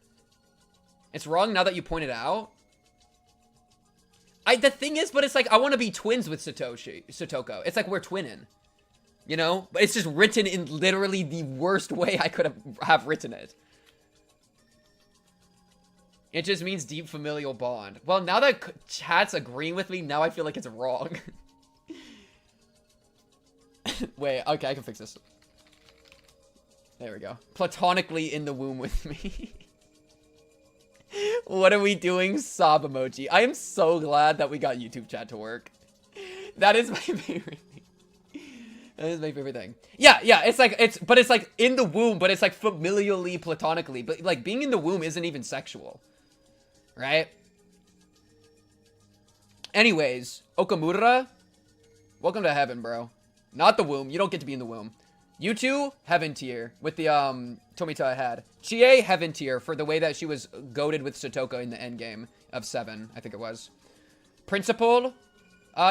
It's wrong now that you point it out. The thing is, but it's like, I want to be twins with Satoko. It's like we're twinning. You know? But it's just written in literally the worst way I could have written it. It just means deep familial bond. Well, now that chat's agreeing with me, now I feel like it's wrong. Wait, okay, I can fix this. There we go. Platonically in the womb with me. What are we doing? Sob emoji. I am so glad that we got YouTube chat to work. That is my favorite thing. That is my favorite thing. Yeah, it's like, but it's like in the womb, but it's like familially, platonically. But like being in the womb isn't even sexual. Right? Anyways, Okamura, welcome to heaven, bro. Not the womb. You don't get to be in the womb. You two, heaven tier with the Tomita I had. Chie, heaven tier for the way that she was goated with Satoko in the end game of 7, I think it was. Principal,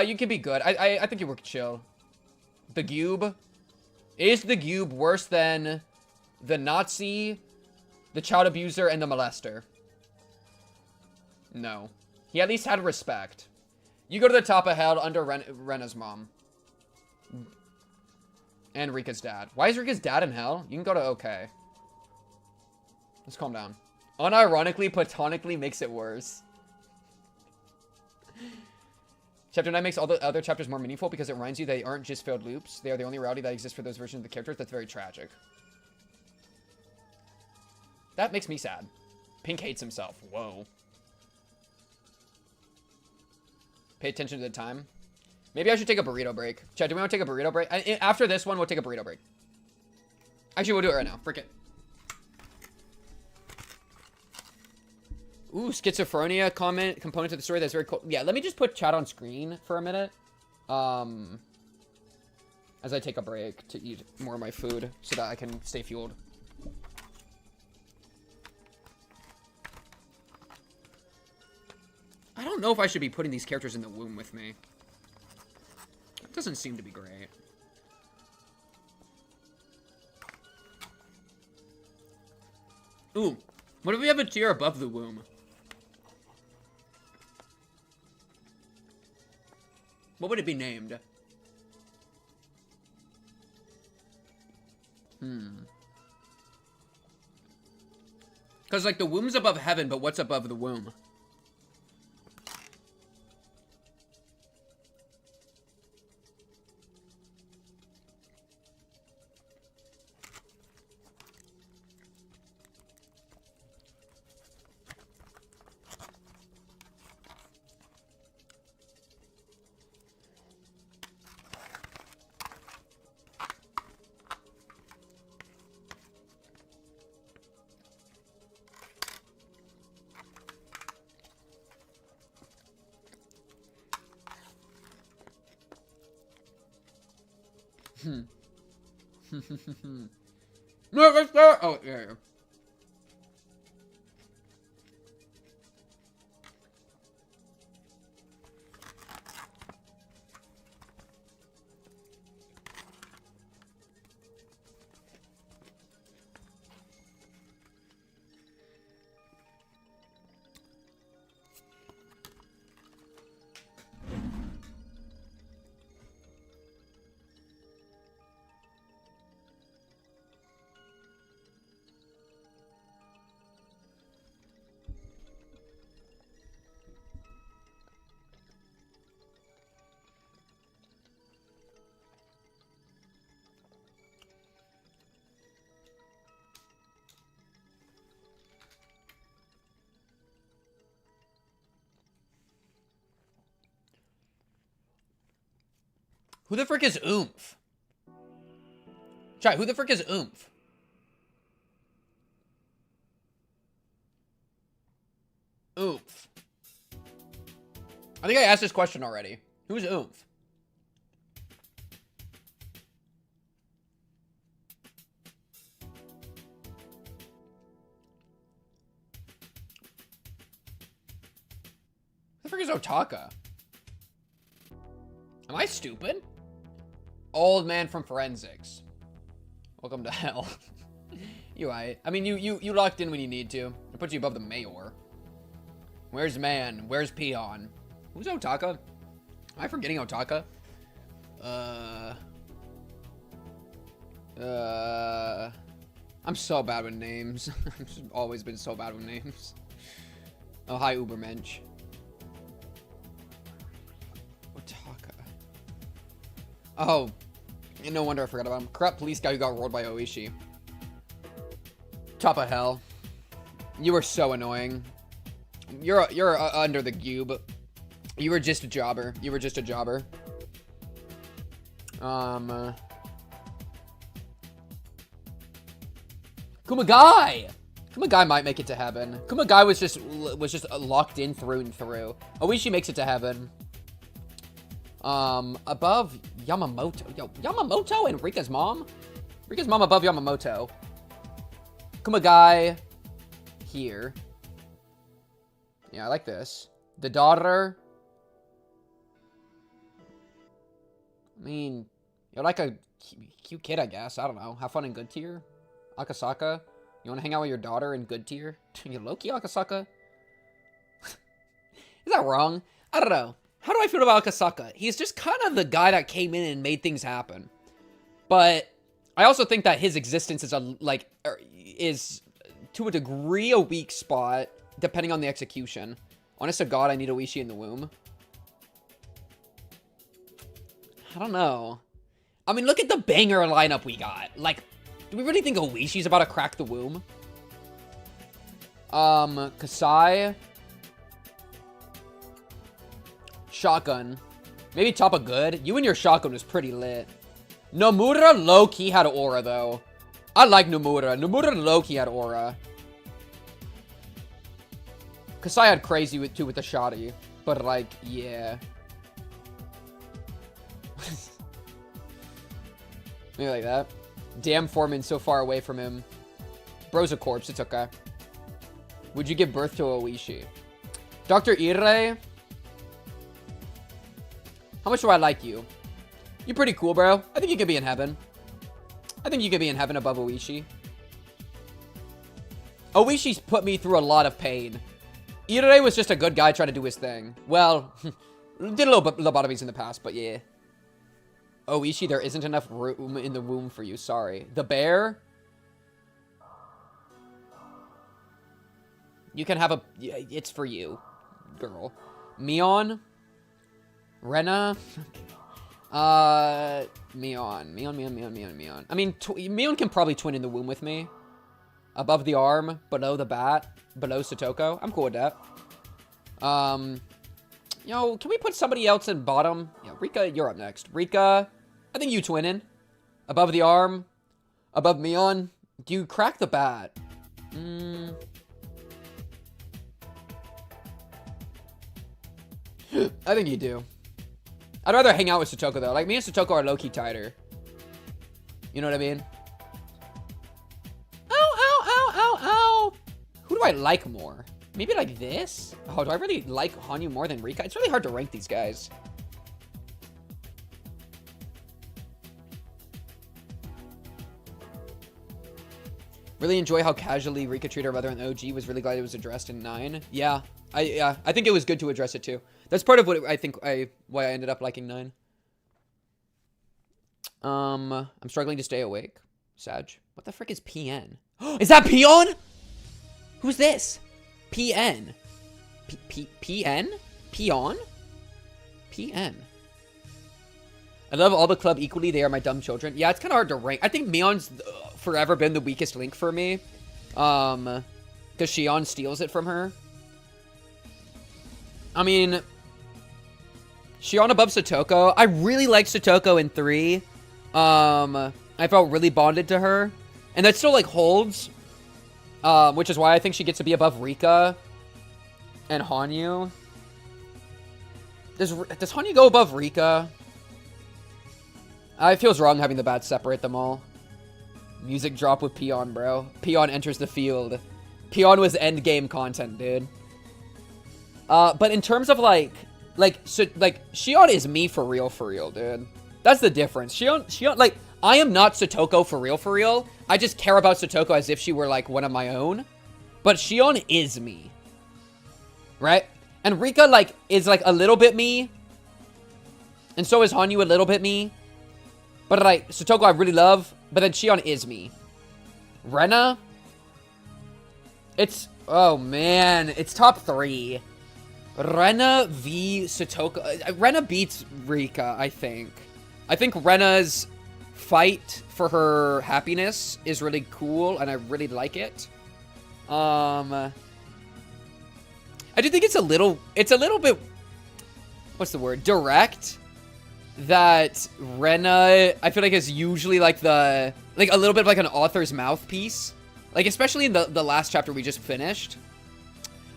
you can be good. I think you were chill. The Gube. Is the Gube worse than the Nazi, the child abuser, and the molester? No. He at least had respect. You go to the top of hell under Rena's mom. And Rika's dad. Why is Rika's dad in hell? You can go to okay. Let's calm down. Unironically, platonically makes it worse. Chapter 9 makes all the other chapters more meaningful because it reminds you they aren't just failed loops. They are the only reality that exists for those versions of the characters. That's very tragic. That makes me sad. Pink hates himself. Whoa. Pay attention to the time. Maybe I should take a burrito break. Chad, do we want to take a burrito break? After this one, we'll take a burrito break. Actually, we'll do it right now. Frick it. Ooh, schizophrenia component to the story. That's very cool. Yeah, let me just put chat on screen for a minute. As I take a break to eat more of my food so that I can stay fueled. I don't know if I should be putting these characters in the womb with me. It doesn't seem to be great. Ooh, what if we have a tier above the womb? What would it be named? Because, like, the womb's above heaven, but what's above the womb? No, let's go. Oh, yeah, yeah. Who the frick is Oomph? Chai, who the frick is Oomph? Oomph. I think I asked this question already. Who's Oomph? Who the frick is Otaka? Am I stupid? Old man from forensics. Welcome to hell. You right. I mean, you locked in when you need to. It puts you above the mayor. Where's man? Where's peon? Who's Otaka? Am I forgetting Otaka? I'm so bad with names. I've just always been so bad with names. Oh, hi, Ubermensch. Otaka. Oh, no wonder I forgot about him. Corrupt police guy who got rolled by Oishi. Top of hell. You were so annoying. You're under the cube. You were just a jobber. You were just a jobber. Kumagai! Kumagai might make it to heaven. Kumagai was just locked in through and through. Oishi makes it to heaven. Above Yamamoto. Yo, Yamamoto and Rika's mom? Rika's mom above Yamamoto. Kumagai here. Yeah, I like this. The daughter. I mean, you're like a cute kid, I guess. I don't know. Have fun in good tier. Akasaka. You want to hang out with your daughter in good tier? You Loki Akasaka? Is that wrong? I don't know. How do I feel about Akasaka? He's just kind of the guy that came in and made things happen. But I also think that his existence is is to a degree a weak spot, depending on the execution. Honest to God, I need Oishi in the womb. I don't know. I mean, look at the banger lineup we got. Like, do we really think Oishi's about to crack the womb? Kasai. Shotgun. Maybe top a good. You and your shotgun was pretty lit. Nomura low-key had aura, though. I like Nomura. Nomura low-key had aura. Kasai had crazy with the shoddy. But, like, yeah. Maybe like that. Damn, Foreman so far away from him. Bro's a corpse. It's okay. Would you give birth to Oishi? Dr. Ire? How much do I like you? You're pretty cool, bro. I think you could be in heaven. I think you could be in heaven above Oishi. Oishi's put me through a lot of pain. Ire was just a good guy trying to do his thing. Well, did a little bit lobotomies in the past, but yeah. Oishi, there isn't enough room in the womb for you. Sorry. The bear? You can have a... It's for you, girl. Mion? Rena? Mion. I mean, Mion can probably twin in the womb with me. Above the arm, below the bat, below Satoko. I'm cool with that. Yo, can we put somebody else in bottom? Yeah, Rika, you're up next. Rika, I think you twinning. Above the arm, above Mion. Do you crack the bat? I think you do. I'd rather hang out with Satoko, though. Like, me and Satoko are low-key tighter. You know what I mean? I like more? Maybe like this? Oh, do I really like Hanyu more than Rika? It's really hard to rank these guys. Really enjoy how casually Rika treated her mother in OG. Was really glad it was addressed in 9. Yeah, I think it was good to address it too. That's part of what why I ended up liking 9. I'm struggling to stay awake. Sag. What the frick is PN? Is that Peon? Who's this? PN. PN? Peon? PN. I love all the club equally. They are my dumb children. Yeah, it's kind of hard to rank. I think Mion's forever been the weakest link for me. Because Shion steals it from her. I mean, Shion above Satoko. I really liked Satoko in 3. I felt really bonded to her. And that still, like, holds. Which is why I think she gets to be above Rika and Hanyu. Does Hanyu go above Rika? It feels wrong having the bats separate them all. Music drop with Peon, bro. Peon enters the field. Peon was endgame content, dude. But in terms of, like, Shion is me for real, dude. That's the difference. Shion, like, I am not Satoko for real. I just care about Satoko as if she were, like, one of my own. But Shion is me. Right? And Rika, like, is, like, a little bit me. And so is Hanyu a little bit me. But, like, Satoko I really love. But then Shion is me. Rena? It's... Oh, man. It's top 3. Rena v Satoko. Rena beats Rika, I think. I think Rena's fight for her happiness is really cool, and I really like it. I do think it's a little bit, what's the word? Direct. That Rena, I feel like, is usually like a little bit of like an author's mouthpiece. Like, especially in the last chapter we just finished.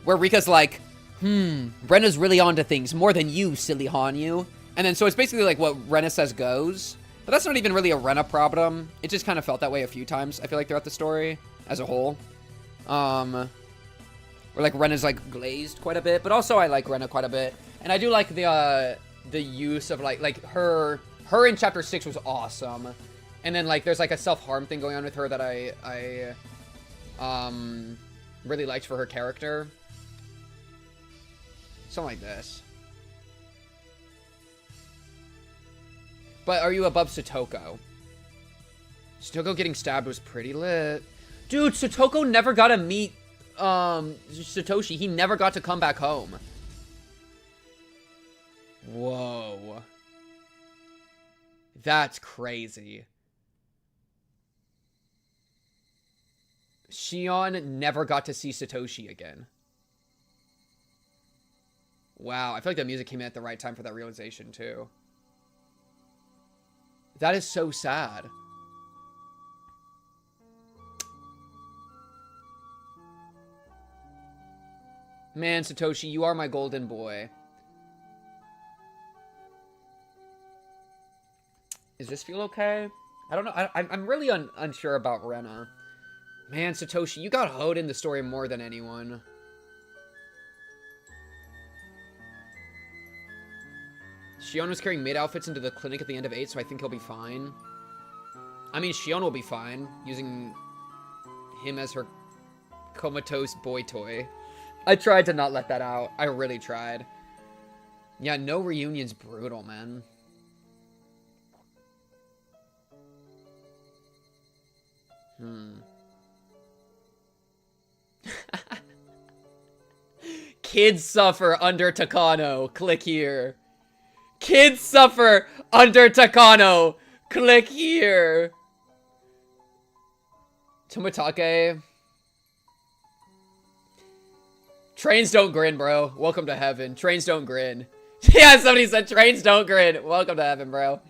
Where Rika's like, Rena's really onto things, more than you, silly Hanyu. And then, so it's basically like what Rena says goes. But that's not even really a Rena problem. It just kind of felt that way a few times, I feel like, throughout the story as a whole. Where, like, Rena's, like, glazed quite a bit. But also, I like Rena quite a bit. And I do like the use of, like her in Chapter 6 was awesome. And then, like, there's, like, a self-harm thing going on with her that I really liked for her character. Something like this. But are you above Satoko? Satoko getting stabbed was pretty lit. Dude, Satoko never got to meet Satoshi. He never got to come back home. Whoa. That's crazy. Shion never got to see Satoshi again. Wow, I feel like the music came in at the right time for that realization, too. That is so sad. Man, Satoshi, you are my golden boy. Does this feel okay? I don't know. I'm really unsure about Rena. Man, Satoshi, you got hoed in the story more than anyone. Shion was carrying maid outfits into the clinic at the end of 8, so I think he'll be fine. I mean, Shion will be fine, using him as her comatose boy toy. I tried to not let that out. I really tried. Yeah, no reunion's brutal, man. Kids suffer under Takano. Click here. Kids suffer under Takano. Click here. Tomitake. Trains don't grin, bro. Welcome to heaven. Trains don't grin. Yeah, somebody said trains don't grin. Welcome to heaven, bro.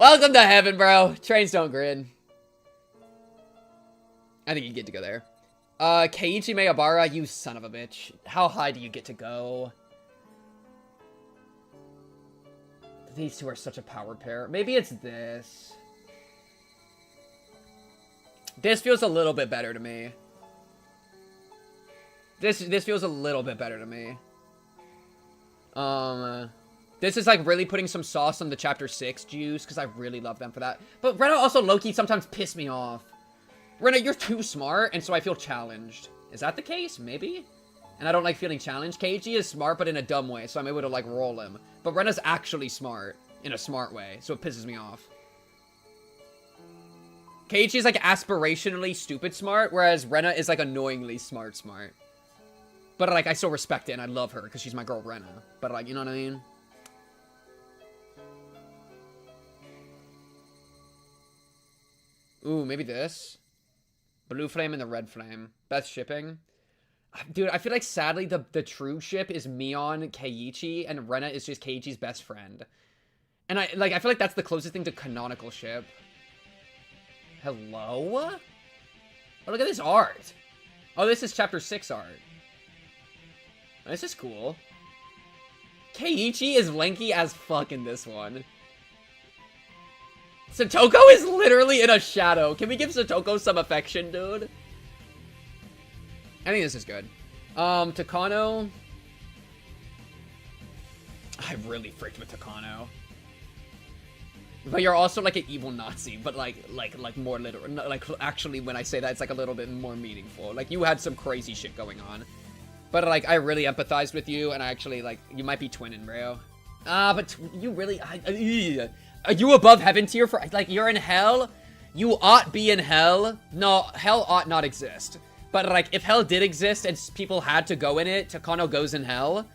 Welcome to heaven, bro. Trains don't grin. I think you get to go there. Keiichi Meibara, you son of a bitch. How high do you get to go? These two are such a power pair. Maybe it's this. This feels a little bit better to me. This feels a little bit better to me. This is like really putting some sauce on the chapter 6 juice, because I really love them for that. But Rena also low-key sometimes piss me off. Rena, you're too smart, and so I feel challenged. Is that the case? Maybe? And I don't like feeling challenged. Keiji is smart, but in a dumb way, so I'm able to like roll him. But Rena's actually smart in a smart way, so it pisses me off. Keiji is like aspirationally stupid smart, whereas Rena is like annoyingly smart. But like I still respect it and I love her because she's my girl Rena. But like, you know what I mean? Ooh, maybe this. Blue flame and the red flame. Best shipping. Dude, I feel like sadly the true ship is Mion, Keiichi, and Rena is just Keiichi's best friend. And I feel like that's the closest thing to canonical ship. Hello? Oh, look at this art. Oh, this is chapter 6 art. Oh, this is cool. Keiichi is lanky as fuck in this one. Satoko is literally in a shadow. Can we give Satoko some affection, dude? I think this is good. Takano. I really freaked with Takano. But you're also like an evil Nazi, but like more literal. Like actually, when I say that, it's like a little bit more meaningful. Like you had some crazy shit going on, but like I really empathized with you, and I actually like you might be twinning, bro. But you really, are you above heaven tier for like you're in hell? You ought be in hell. No, hell ought not exist. But like if hell did exist and people had to go in it, Takano goes in hell.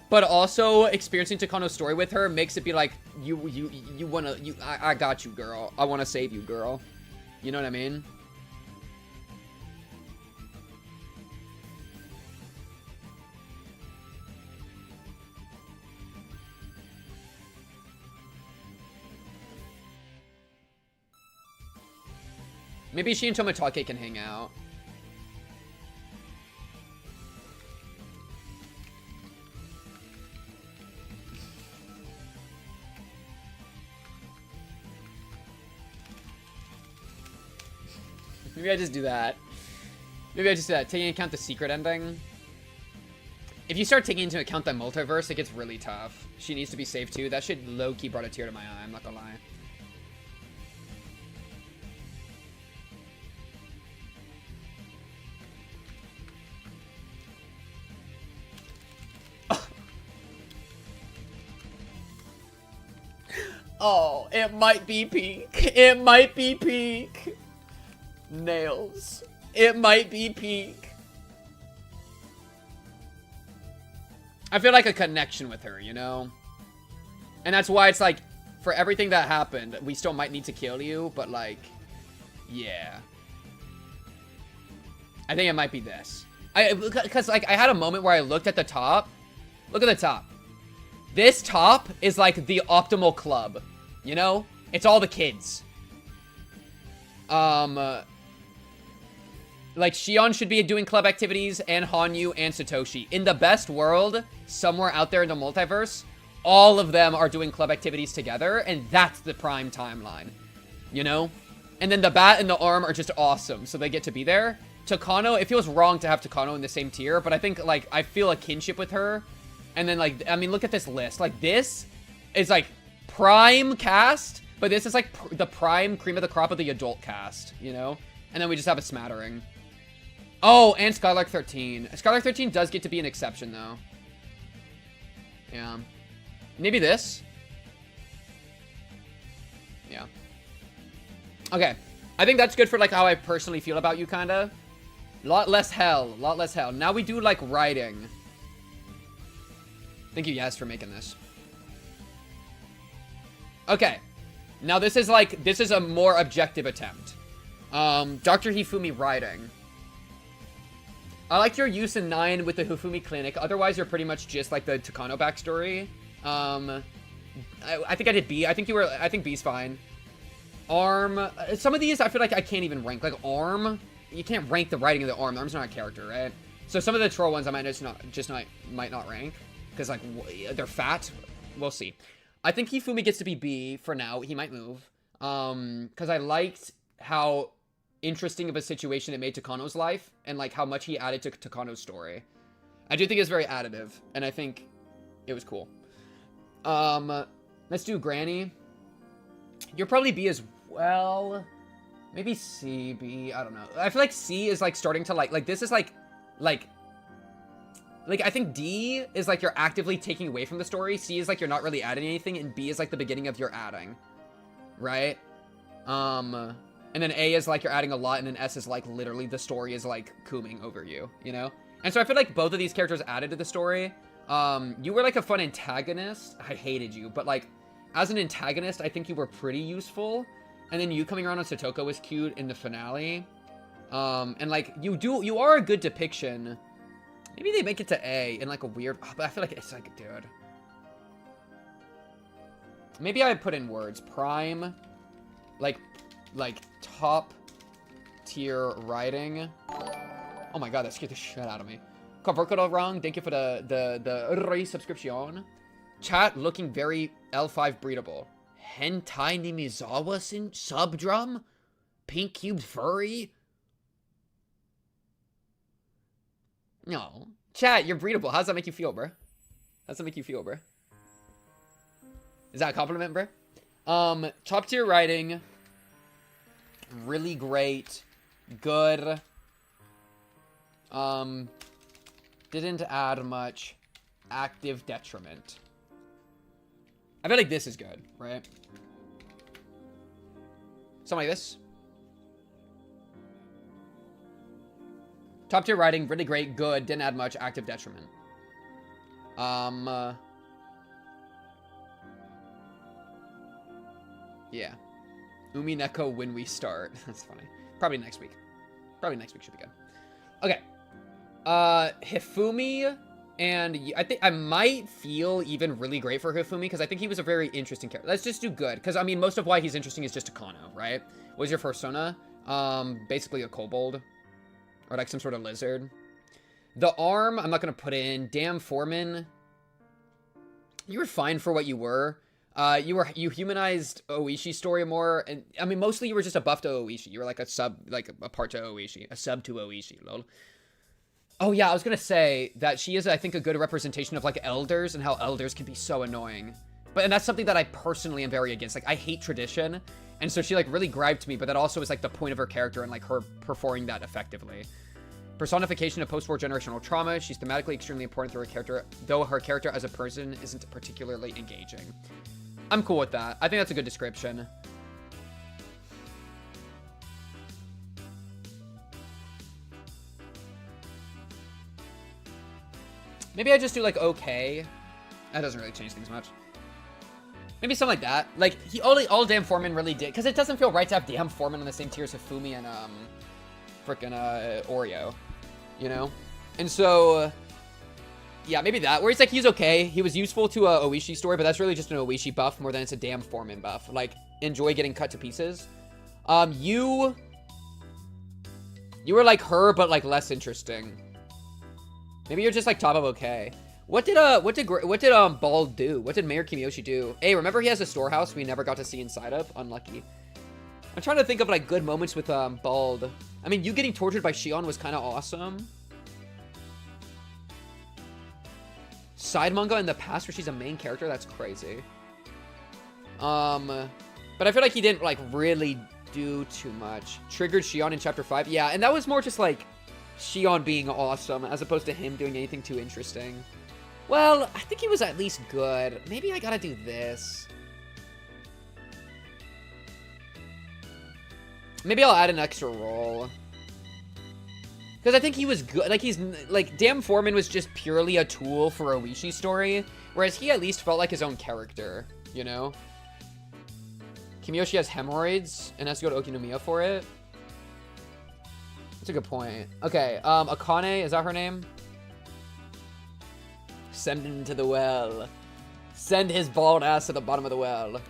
But also, experiencing Takano's story with her makes it be like, I got you, girl. I want to save you, girl. You know what I mean? Maybe she and Tomotage can hang out. Maybe I just do that. Maybe I just do that. Taking into account the secret ending. If you start taking into account the multiverse, it gets really tough. She needs to be saved too. That shit low-key brought a tear to my eye, I'm not gonna lie. Oh, it might be peak. It might be peak. Nails. It might be peak. I feel like a connection with her, you know? And that's why it's like, for everything that happened, we still might need to kill you, but like, yeah. I think it might be this. Because like, I had a moment where I looked at the top. Look at the top. This top is like the optimal club, you know? It's all the kids. Like, Shion should be doing club activities, and Hanyu, and Satoshi. In the best world, somewhere out there in the multiverse, all of them are doing club activities together, and that's the prime timeline. You know? And then the bat and the arm are just awesome, so they get to be there. Takano, it feels wrong to have Takano in the same tier, but I think, like, I feel a kinship with her. And then, like, I mean, look at this list. Like, this is, like, prime cast, but this is, like, the prime cream of the crop of the adult cast, you know? And then we just have a smattering. Oh, and Skylark 13. Skylark 13 does get to be an exception, though. Yeah. Maybe this. Yeah. Okay. I think that's good for, like, how I personally feel about you, kinda. Lot less hell. Lot less hell. Now we do, like, writing. Thank you, Yas, for making this. Okay. Now this is, like, this is a more objective attempt. Dr. Hifumi writing. I like your use in 9 with the Hifumi clinic. Otherwise, you're pretty much just like the Takano backstory. I think I did B. I think B's fine. Arm. Some of these, I feel like I can't even rank. Like Arm, you can't rank the writing of the Arm. The Arm's not a character, right? So some of the troll ones I might might not rank because like they're fat. We'll see. I think Hifumi gets to be B for now. He might move. Because I liked how interesting of a situation it made to Kano's life, and like how much he added to Kano's story. I do think it's very additive, and I think it was cool. Let's do Granny. You'll probably B as well. Maybe C, B, I don't know. I feel like C is like starting to like this is like I think D is like you're actively taking away from the story. C is like you're not really adding anything, and B is like the beginning of your adding, right? And then A is like you're adding a lot, and then S is like literally the story is like cooming over you, you know? And so I feel like both of these characters added to the story. You were like a fun antagonist. I hated you, but like as an antagonist, I think you were pretty useful. And then you coming around on Satoko was cute in the finale. And like you are a good depiction. Maybe they make it to A in like a weird, but I feel like it's like, dude. Maybe I put in words. Prime, like top tier writing. Oh my god, that scared the shit out of me. Convertido wrong. Thank you for the resubscription. Chat looking very L5 breedable. Hentai Nimizawa Subdrum? Pink cubed furry? No. Chat, you're breedable. How does that make you feel, bro? How does that make you feel, bro? Is that a compliment, bro? Top tier writing. Really great. Good. Didn't add much. Active detriment. I feel like this is good, right? Something like this. Top tier writing, really great, good, didn't add much, active detriment. Yeah. Umi Neko when we start. That's funny. Probably next week. Probably next week should be good. Okay. Hifumi, and I think I might feel even really great for Hifumi, because I think he was a very interesting character. Let's just do good, because I mean, most of why he's interesting is just Takano, right? What was your persona? Basically a kobold. Or like some sort of lizard. The arm, I'm not going to put in. Damn Foreman. You were fine for what you were. You humanized Oishi story more. And I mean, mostly you were just a buff to Oishi. You were like a sub, like a part to Oishi. A sub to Oishi, lol. Oh yeah, I was going to say that she is, I think, a good representation of like elders and how elders can be so annoying. And that's something that I personally am very against. Like, I hate tradition. And so she like really griped me, but that also is like the point of her character and like her performing that effectively. Personification of post-war generational trauma. She's thematically extremely important to her character, though her character as a person isn't particularly engaging. I'm cool with that. I think that's a good description. Maybe I just do like okay. That doesn't really change things much. Maybe something like that. Like, all Damn Foreman really did, because it doesn't feel right to have Damn Foreman in the same tier as Hifumi and, frickin', Oreo, you know? And so, yeah, maybe that, where he's like, he's okay. He was useful to a Oishi story, but that's really just an Oishi buff more than it's a Damn Foreman buff. Like, enjoy getting cut to pieces. You were like her, but like less interesting. Maybe you're just like top of okay. What did Bald do? What did Mayor Kimiyoshi do? Hey, remember he has a storehouse we never got to see inside of? Unlucky. I'm trying to think of like good moments with Bald. I mean, you getting tortured by Shion was kind of awesome. Side manga in the past where she's a main character, that's crazy. But I feel like he didn't like really do too much. Triggered Shion in chapter 5. Yeah, and that was more just like Shion being awesome as opposed to him doing anything too interesting. Well, I think he was at least good. Maybe I gotta do this. Maybe I'll add an extra roll. Because I think he was good. Like, he's, like, Damn Foreman was just purely a tool for Oishi's story. Whereas he at least felt like his own character, you know? Kimiyoshi has hemorrhoids and has to go to Okinomiya for it. That's a good point. Okay, Akane, is that her name? Send him to the well. Send his bald ass to the bottom of the well.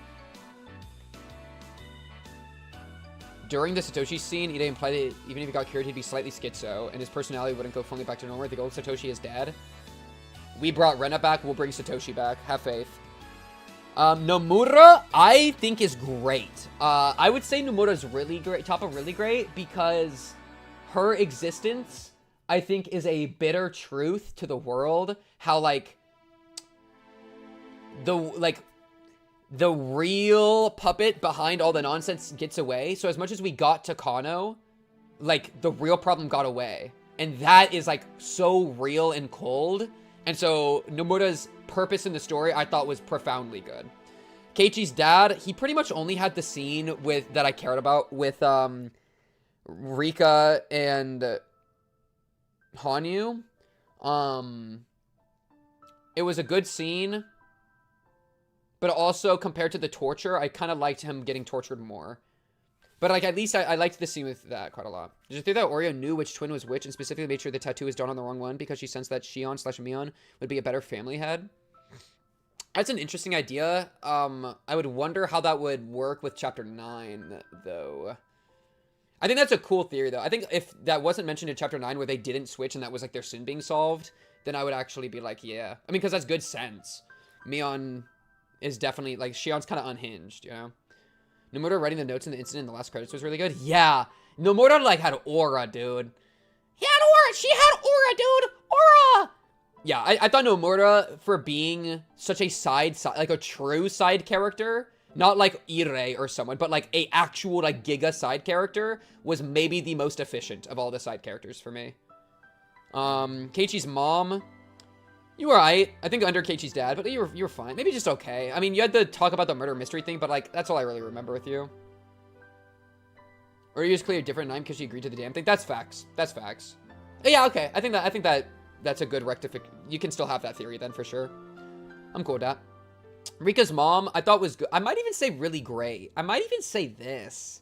During the Satoshi scene, Ide implied that even if he got cured, he'd be slightly schizo, and his personality wouldn't go fully back to normal. The old Satoshi is dead. We brought Rena back, we'll bring Satoshi back. Have faith. Nomura, I think, is great. I would say Nomura's really great, top of really great, because her existence, I think, is a bitter truth to the world. How, like, the real puppet behind all the nonsense gets away. So as much as we got Takano, like, the real problem got away. And that is, like, so real and cold. And so Nomura's purpose in the story, I thought, was profoundly good. Keiichi's dad, he pretty much only had the scene with that I cared about with Rika and Hanyu. It was a good scene, but also compared to the torture, I kind of liked him getting tortured more. But, like, at least I liked the scene with that quite a lot. Did you think that Oreo knew which twin was which and specifically made sure the tattoo was done on the wrong one because she sensed that Shion/Mion would be a better family head? That's an interesting idea. I would wonder how that would work with Chapter 9, though. I think that's a cool theory, though. I think if that wasn't mentioned in Chapter 9 where they didn't switch and that was, like, their sin being solved, then I would actually be like, yeah. I mean, because that's good sense. Mion is definitely, like, Shion's kind of unhinged, you know? Nomura writing the notes in the incident in the last credits was really good. Yeah. Nomura, like, had aura, dude. He had aura. She had aura, dude. Aura. Yeah, I thought Nomura, for being such a like, a true side character, not like Ire or someone, but, like, a actual, like, Giga side character, was maybe the most efficient of all the side characters for me. Keiichi's mom, you were right. I think under Keiichi's dad, but you were fine. Maybe just okay. I mean, you had to talk about the murder mystery thing, but, like, that's all I really remember with you. Or you just clear a different name because she agreed to the damn thing. That's facts. That's facts. Yeah, okay. I think that's a good rectification. You can still have that theory then, for sure. I'm cool with that. Rika's mom, I thought was good. I might even say really great. I might even say this.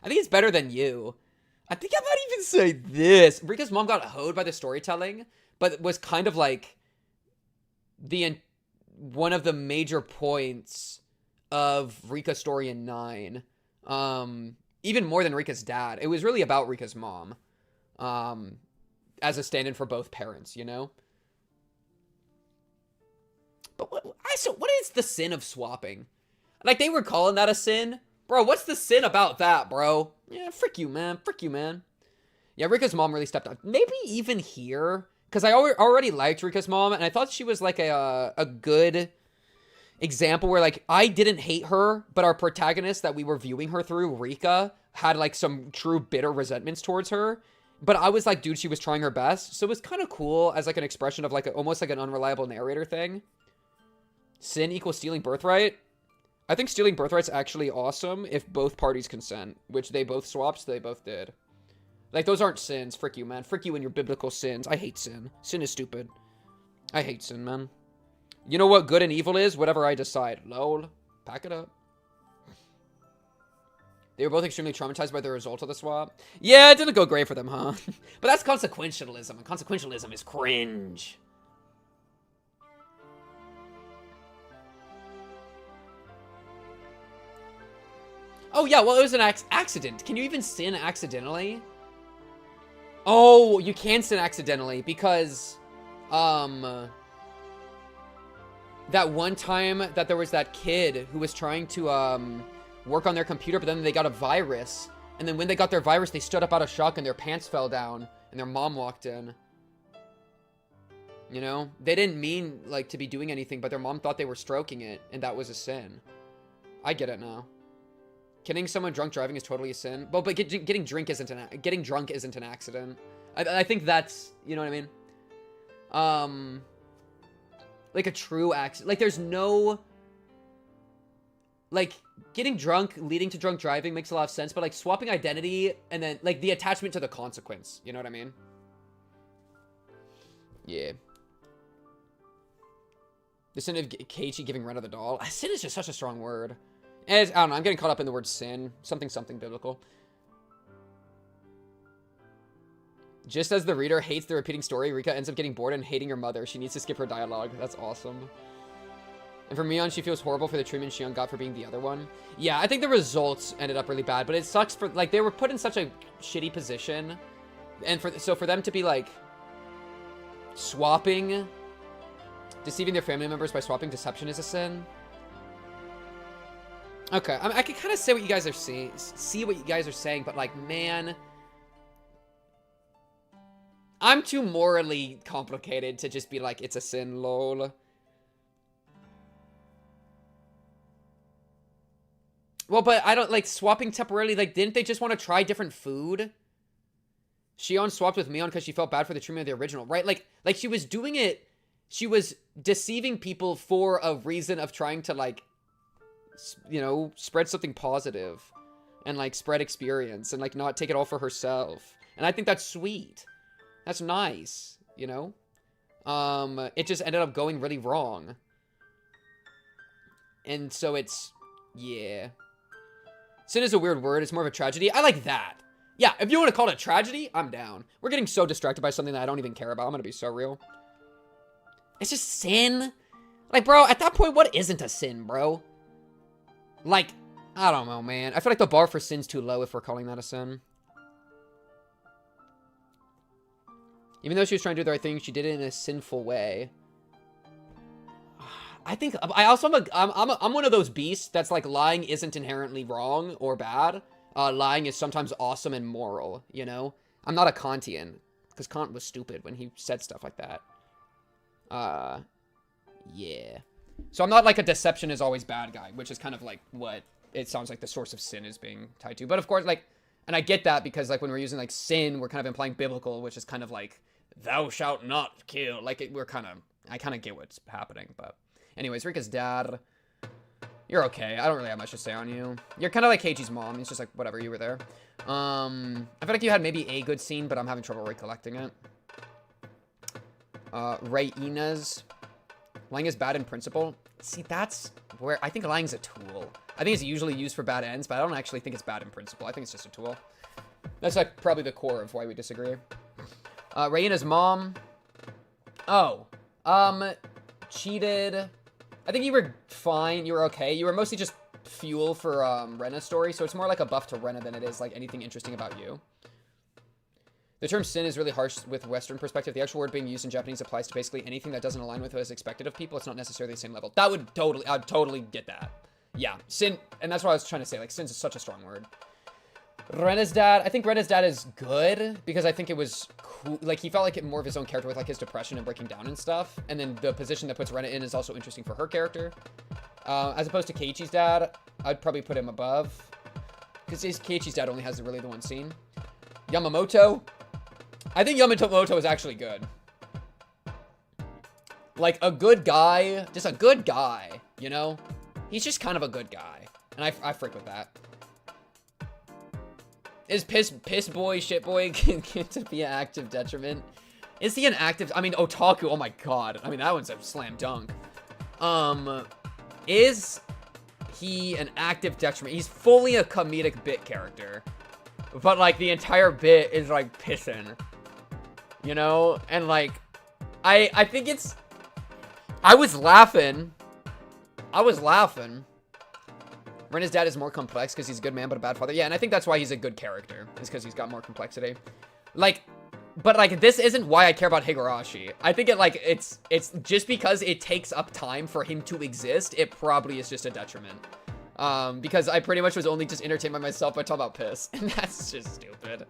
I think it's better than you. I think I might even say this. Rika's mom got hoed by the storytelling, but was kind of like one of the major points of Rika's story in 9. Even more than Rika's dad. It was really about Rika's mom. As a stand-in for both parents, you know? But what is the sin of swapping? Like, they were calling that a sin? Bro, what's the sin about that, bro? Yeah, frick you, man. Frick you, man. Yeah, Rika's mom really stepped up. Maybe even here, because I already liked Rika's mom, and I thought she was, like, a good example where, like, I didn't hate her, but our protagonist that we were viewing her through, Rika, had, like, some true bitter resentments towards her. But I was like, dude, she was trying her best. So it was kind of cool as, like, an expression of, like, almost like an unreliable narrator thing. Sin equals stealing birthright. I think stealing birthright's actually awesome if both parties consent, which they both swapped, so they both did. Like, those aren't sins. Frick you, man. Frick you and your biblical sins. I hate sin. Sin is stupid. I hate sin, man. You know what good and evil is? Whatever I decide. Lol. Pack it up. They were both extremely traumatized by the result of the swap. Yeah, it didn't go great for them, huh? But that's consequentialism, and consequentialism is cringe. Oh, yeah, well, it was an accident. Can you even sin accidentally? Oh, you can sin accidentally because, that one time that there was that kid who was trying to, work on their computer, but then they got a virus. And then when they got their virus, they stood up out of shock and their pants fell down. And their mom walked in. You know? They didn't mean, like, to be doing anything, but their mom thought they were stroking it. And that was a sin. I get it now. Getting someone drunk driving is totally a sin. But getting drunk isn't an accident. I think that's, you know what I mean? Like a true accident. Like, there's no... Like, getting drunk, leading to drunk driving makes a lot of sense, but, like, swapping identity and then, like, the attachment to the consequence. You know what I mean? Yeah. The sin of Keiichi giving Ren of the doll. Sin is just such a strong word. I don't know, I'm getting caught up in the word sin. Something biblical. Just as the reader hates the repeating story, Rika ends up getting bored and hating her mother. She needs to skip her dialogue. That's awesome. And for Mion, she feels horrible for the treatment Shion got for being the other one. Yeah, I think the results ended up really bad, but it sucks for, like, they were put in such a shitty position. And so for them to be, like, swapping, deceiving their family members by swapping deception is a sin. Okay, I mean, I can kind of say what you guys are saying, see what you guys are saying, but like, man, I'm too morally complicated to just be like, it's a sin, lol. Well, but I don't, like, swapping temporarily, like, didn't they just want to try different food? Shion swapped with Mion because she felt bad for the treatment of the original, right? Like she was doing it, she was deceiving people for a reason of trying to, like, you know, spread something positive and, like, spread experience and, like, not take it all for herself. And I think that's sweet. That's nice, you know? It just ended up going really wrong. And so it's, yeah. Sin is a weird word. It's more of a tragedy. I like that. Yeah, if you want to call it a tragedy, I'm down. We're getting so distracted by something that I don't even care about. I'm going to be so real. It's just sin. Like, bro, at that point, what isn't a sin, bro? Like, I don't know, man. I feel like the bar for sin's too low if we're calling that a sin. Even though she was trying to do the right thing, she did it in a sinful way. I think I also I'm one of those beasts that's like lying isn't inherently wrong or bad. Lying is sometimes awesome and moral, you know? I'm not a Kantian, because Kant was stupid when he said stuff like that. Yeah. So I'm not like a deception is always bad guy, which is kind of like what it sounds like the source of sin is being tied to. But of course, like, and I get that because like when we're using like sin, we're kind of implying biblical, which is kind of like, thou shalt not kill. Like, I kind of get what's happening, but... Anyways, Rika's dad, you're okay. I don't really have much to say on you. You're kind of like Keiichi's mom. It's just like, whatever, you were there. I feel like you had maybe a good scene, but I'm having trouble recollecting it. Rei Inez. Lying is bad in principle. See, that's where I think lying's a tool. I think it's usually used for bad ends, but I don't actually think it's bad in principle. I think it's just a tool. That's like probably the core of why we disagree. Rei Inez's mom. Oh. Cheated. I think you were fine. You were okay. You were mostly just fuel for Rena's story, so it's more like a buff to Rena than it is like anything interesting about you. The term sin is really harsh with Western perspective. The actual word being used in Japanese applies to basically anything that doesn't align with what is expected of people. It's not necessarily the same level. I'd totally get that. Yeah, sin, and that's what I was trying to say. Like, sin is such a strong word. Rena's dad, I think Rena's dad is good because I think it was cool. Like, he felt like more of his own character with like his depression and breaking down and stuff. And then the position that puts Rena in is also interesting for her character. As opposed to Keiichi's dad, I'd probably put him above because Keiichi's dad only has really the one scene. Yamamoto, I think Yamamoto is actually good. Like, a good guy, just a good guy, you know? He's just kind of a good guy. And I freak with that. Is piss boy, shit boy get to be an active detriment? Is he an active, I mean, otaku, oh my god. I mean, that one's a slam dunk. Is he an active detriment? He's fully a comedic bit character. But, like, the entire bit is, like, pissing. You know? And, like, I think it's... I was laughing. Rena's dad is more complex because he's a good man but a bad father. Yeah, and I think that's why he's a good character. Is because he's got more complexity. Like, but, like, this isn't why I care about Higurashi. I think it's just because it takes up time for him to exist, it probably is just a detriment. Because I pretty much was only just entertained by myself by talking about piss. And that's just stupid.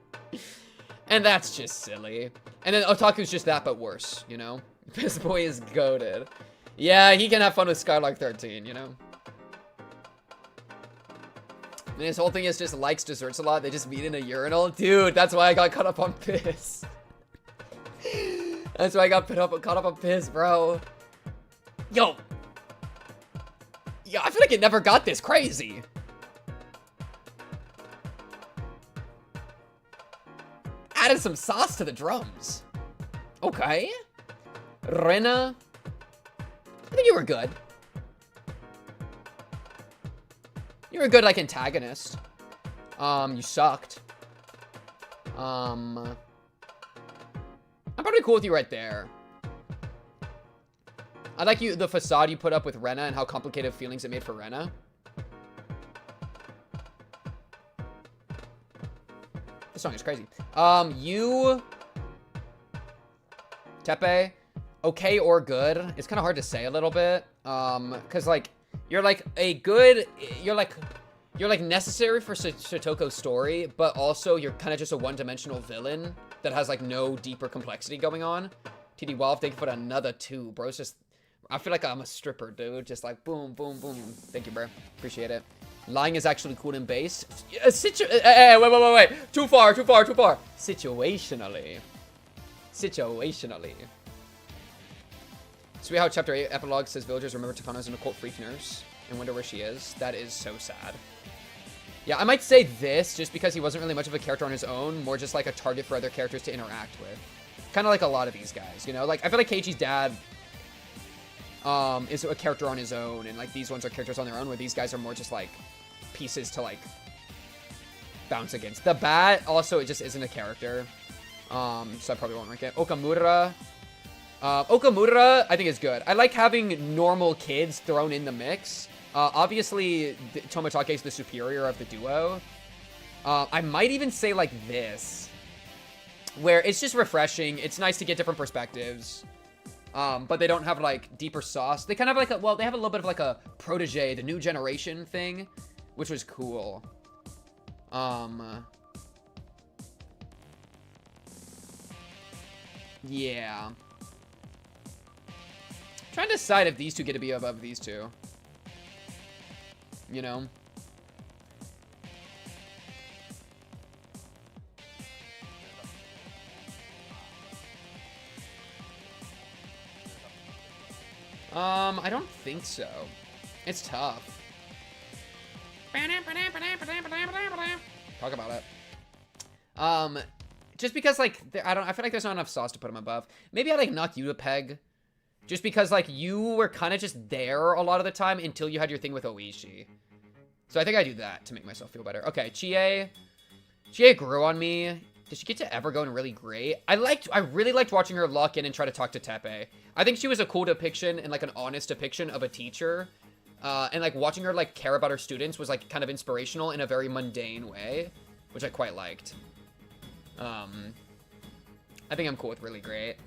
And that's just silly. And then Otaku's just that, but worse, you know? Piss boy is goated. Yeah, he can have fun with Skylark 13, you know? And his whole thing is just likes desserts a lot. They just meet in a urinal. Dude, that's why I got caught up on piss. That's why I got caught up on piss, bro. Yo. Yeah, I feel like it never got this crazy. Added some sauce to the drums. Okay. Rena. I think you were good. You were a good, like, antagonist. You sucked. I'm probably cool with you right there. I like the facade you put up with Rena and how complicated feelings it made for Rena. This song is crazy. You... Tepe, okay or good. It's kind of hard to say a little bit. Because, like, You're like a good, you're like necessary for Shitoko's story, but also you're kind of just a one-dimensional villain that has like no deeper complexity going on. TD Wolf, thank you for another 2, bro. It's just, I feel like I'm a stripper, dude. Just like boom, boom, boom. Thank you, bro. Appreciate it. Lying is actually cool in base. Wait. Too far. Situationally. Sweet how chapter 8 epilogue says villagers remember Takano's an occult freak nurse and wonder where she is. That is so sad. Yeah, I might say this just because he wasn't really much of a character on his own, more just like a target for other characters to interact with. Kind of like a lot of these guys, you know? Like, I feel like Keiichi's dad is a character on his own, and like these ones are characters on their own, where these guys are more just like pieces to like bounce against. The bat, also, it just isn't a character. So I probably won't rank it. Okamura, I think is good. I like having normal kids thrown in the mix. Obviously, Tomotage is the superior of the duo. I might even say like this, where it's just refreshing. It's nice to get different perspectives. But they don't have like deeper sauce. They kind of have like well, they have a little bit of like a protege, the new generation thing, which was cool. Yeah. Trying to decide if these two get to be above these two. You know? I don't think so. It's tough. Talk about it. Just because, like, I feel like there's not enough sauce to put him above. Maybe I'd, like, knock you to peg. Just because, like, you were kind of just there a lot of the time until you had your thing with Oishi. So I think I do that to make myself feel better. Okay, Chie grew on me. Did she get to ever go in really great? I really liked watching her lock in and try to talk to Teppei. I think she was a cool depiction and like an honest depiction of a teacher. And like watching her like care about her students was like kind of inspirational in a very mundane way, which I quite liked. I think I'm cool with really great.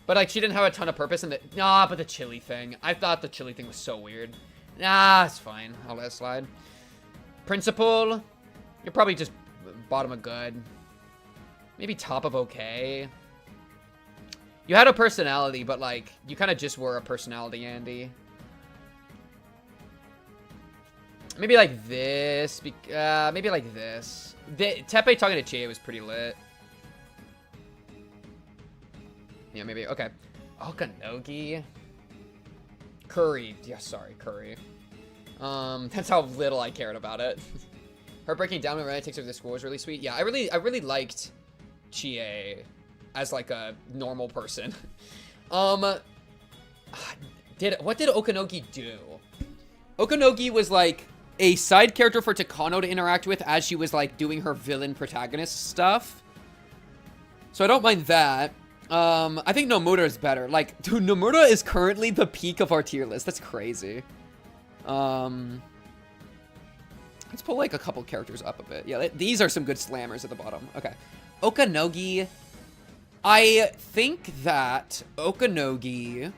But like she didn't have a ton of purpose in but the chili thing. I thought the chili thing was so weird. Nah, it's fine. I'll let it slide. Principal, you're probably just bottom of good. Maybe top of okay. You had a personality, but like, you kind of just were a personality, Andy. Maybe like this. Maybe like this. Teppei talking to Chie was pretty lit. Yeah, maybe. Okay. Okanogi. Curry. Yeah, sorry, Curry. That's how little I cared about it. Her breaking down when Ryan takes over the school was really sweet. Yeah, I really liked Chie as like a normal person. What did Okanogi do? Okanogi was like a side character for Takano to interact with as she was like doing her villain protagonist stuff. So I don't mind that. I think Nomura is better. Like, dude, Nomura is currently the peak of our tier list. That's crazy. Let's pull like a couple characters up a bit. Yeah, these are some good slammers at the bottom. Okay. Okanogi. I think that Okanogi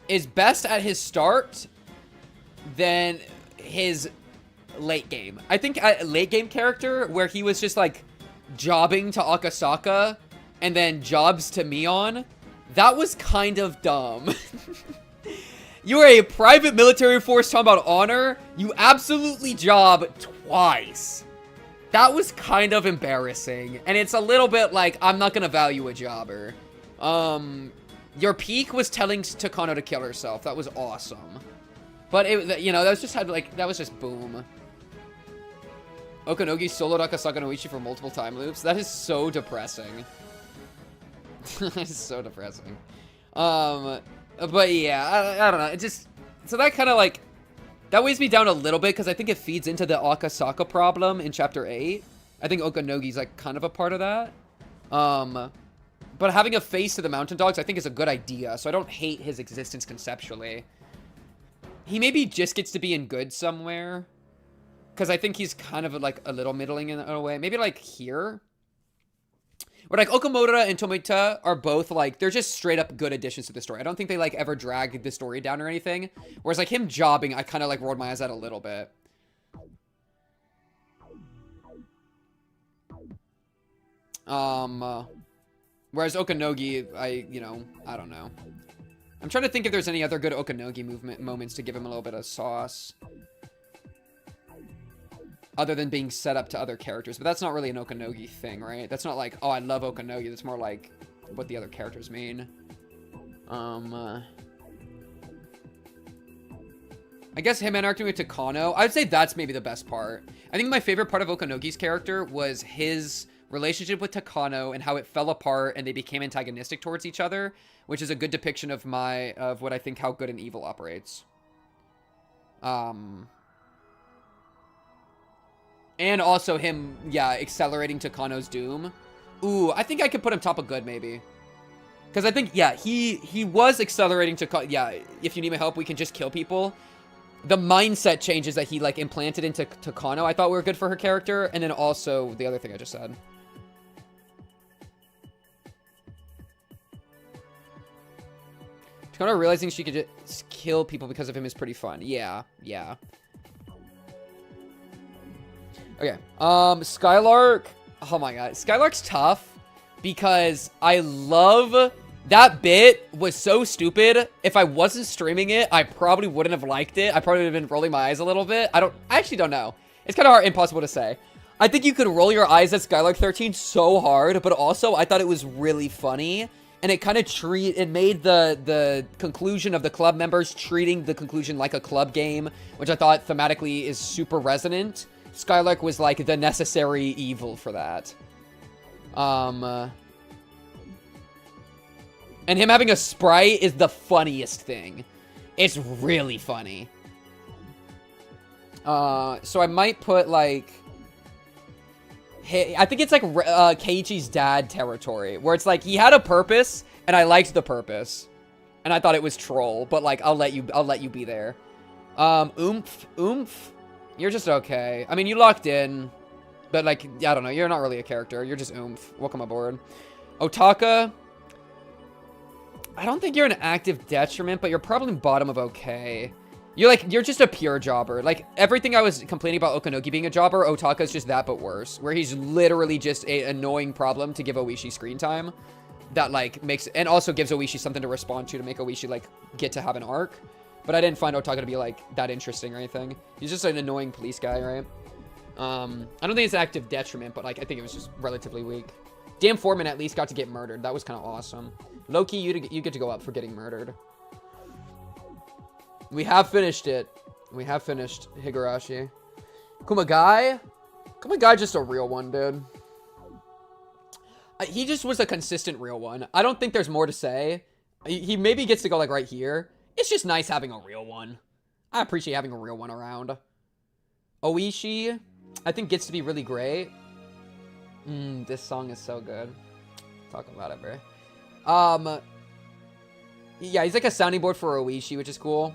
is best at his start than his late game. I think a late game character where he was just like jobbing to Akasaka and then jobs to Mion, that was kind of dumb. You are a private military force talking about honor. You absolutely job twice. That was kind of embarrassing. And it's a little bit like, I'm not gonna value a jobber. Your peak was telling Takano to kill herself. That was awesome. But it, you know, that was just that was just boom. Okanogi soloed Akasaka no Ichi for multiple time loops. That is so depressing. That is so depressing. But yeah, I don't know. It just, so that kind of like, that weighs me down a little bit because I think it feeds into the Akasaka problem in chapter 8. I think Okanogi's like kind of a part of that. But having a face to the Mountain Dogs I think is a good idea, so I don't hate his existence conceptually. He maybe just gets to be in good somewhere. Because I think he's kind of like a little middling in a way. Maybe like here. Where like Okamoto and Tomita are both like, they're just straight up good additions to the story. I don't think they like ever drag the story down or anything. Whereas like him jobbing, I kind of like rolled my eyes at a little bit. Whereas Okanogi, I don't know. I'm trying to think if there's any other good Okanogi moments to give him a little bit of sauce. Other than being set up to other characters. But that's not really an Okanogi thing, right? That's not like, oh, I love Okanogi. That's more like what the other characters mean. I guess him interacting with Takano, I would say that's maybe the best part. I think my favorite part of Okanogi's character was his relationship with Takano and how it fell apart and they became antagonistic towards each other, which is a good depiction of what I think how good and evil operates. And also him, yeah, accelerating Takano's doom. Ooh, I think I could put him top of good, maybe. Because I think, yeah, he was accelerating Takano. Yeah, if you need my help, we can just kill people. The mindset changes that he, like, implanted into Takano, I thought were good for her character. And then also the other thing I just said. Takano realizing she could just kill people because of him is pretty fun. Yeah, yeah. Okay, Skylark. Oh my god, Skylark's tough because I love that bit was so stupid. If I wasn't streaming it, I probably wouldn't have liked it. I probably would have been rolling my eyes a little bit. I actually don't know. It's kind of hard, impossible to say. I think you could roll your eyes at Skylark 13 so hard, but also I thought it was really funny. And it kind of it made the conclusion of the club members treating the conclusion like a club game, which I thought thematically is super resonant. Skylark was like the necessary evil for that. And him having a sprite is the funniest thing. It's really funny. So I might put like, I think it's like Keiichi's dad territory, where it's like he had a purpose and I liked the purpose, and I thought it was troll, but like I'll let you be there. Oomph. You're just okay. I mean, you locked in, but like, I don't know. You're not really a character. You're just oomph. Welcome aboard. Otaka. I don't think you're an active detriment, but you're probably bottom of okay. You're just a pure jobber. Like, everything I was complaining about Okanogi being a jobber, Otaka's just that, but worse. Where he's literally just an annoying problem to give Oishi screen time. That, like, and also gives Oishi something to respond to make Oishi, like, get to have an arc. But I didn't find Otaka to be, like, that interesting or anything. He's just an annoying police guy, right? I don't think it's an active detriment, but, like, I think it was just relatively weak. Damn Foreman at least got to get murdered. That was kind of awesome. Loki, you get to go up for getting murdered. We have finished it. We have finished Higurashi. Kumagai? Kumagai just a real one, dude. He just was a consistent real one. I don't think there's more to say. He maybe gets to go, like, right here. It's just nice having a real one. I appreciate having a real one around. Oishi, I think, gets to be really great. This song is so good. Talk about it, bro. Yeah, he's like a sounding board for Oishi, which is cool.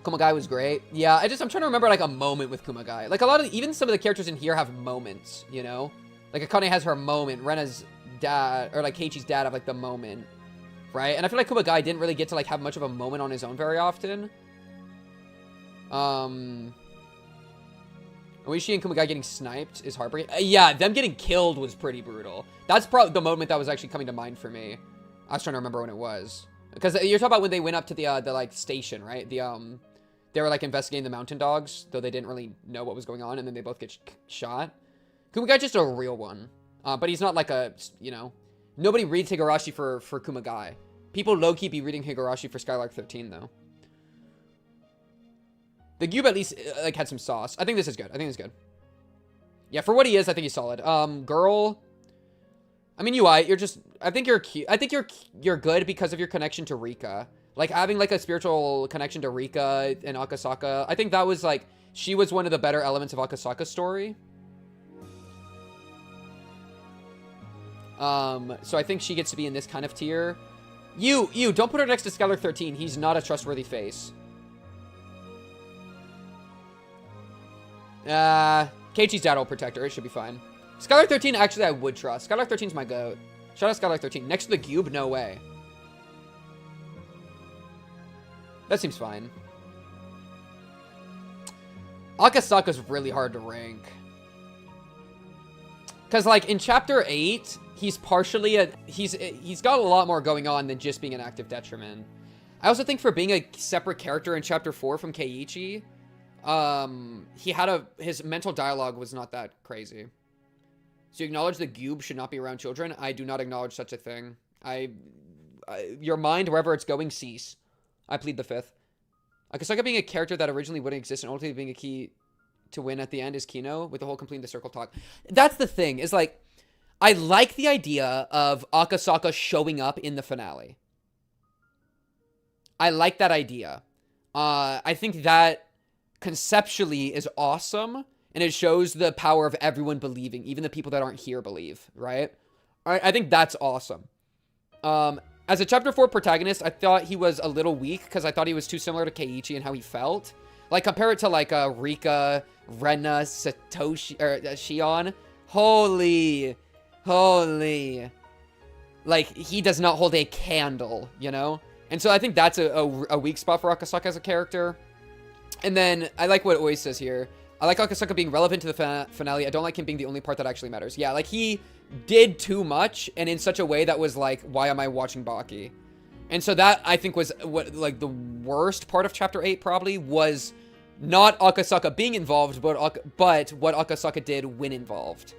Kumagai was great. Yeah, I'm trying to remember, like, a moment with Kumagai. Like, even some of the characters in here have moments, you know? Like, Akane has her moment. Rena's dad, or, like, Keiichi's dad have, like, the moment. Right? And I feel like Kumagai didn't really get to, like, have much of a moment on his own very often. Oishi and Kumagai getting sniped is heartbreaking. Yeah, them getting killed was pretty brutal. That's probably the moment that was actually coming to mind for me. I was trying to remember when it was. Because you're talking about when they went up to the like, station, right? They were, like, investigating the mountain dogs, though they didn't really know what was going on, and then they both get shot. Kumagai just a real one. But he's not like a, you know... Nobody reads Higurashi for Kumagai. People low-key be reading Higurashi for Skylark 13, though. The Gyuba at least, like, had some sauce. I think this is good. I think it's good. Yeah, for what he is, I think he's solid. Girl. I mean, UI, you're just... I think you're cute. I think you're good because of your connection to Rika. Like, having, like, a spiritual connection to Rika and Akasaka. I think that was, like... She was one of the better elements of Akasaka's story. So I think she gets to be in this kind of tier. You, don't put her next to Skylark 13. He's not a trustworthy face. Keiichi's dad will protect her. It should be fine. Skylar 13, actually, I would trust. Skylar 13's my goat. Shout out Skylar 13. Next to the Cube? No way. That seems fine. Akasaka's really hard to rank. Because, like, in Chapter 8, he's partially he's got a lot more going on than just being an active detriment. I also think for being a separate character in Chapter 4 from Keiichi, his mental dialogue was not that crazy. So you acknowledge the Goob should not be around children? I do not acknowledge such a thing. Your mind, wherever it's going, cease. I plead the fifth. Akasaka being a character that originally wouldn't exist and ultimately being a key to win at the end is Kino, with the whole completing the circle talk. That's the thing, is like, I like the idea of Akasaka showing up in the finale. I like that idea. I think that conceptually is awesome, and it shows the power of everyone believing, even the people that aren't here believe, right? I think that's awesome. As a Chapter 4 protagonist, I thought he was a little weak, because I thought he was too similar to Keiichi and how he felt. Like, compare it to, like, Rika, Rena, Satoshi, or Shion. Holy. Like, he does not hold a candle, you know? And so I think that's a weak spot for Akasaka as a character. And then, I like what Oi says here. I like Akasaka being relevant to the finale. I don't like him being the only part that actually matters. Yeah, like, he did too much, and in such a way that was like, why am I watching Baki? And so that, I think, was what, like, the worst part of Chapter 8, probably, was not Akasaka being involved, but what Akasaka did when involved.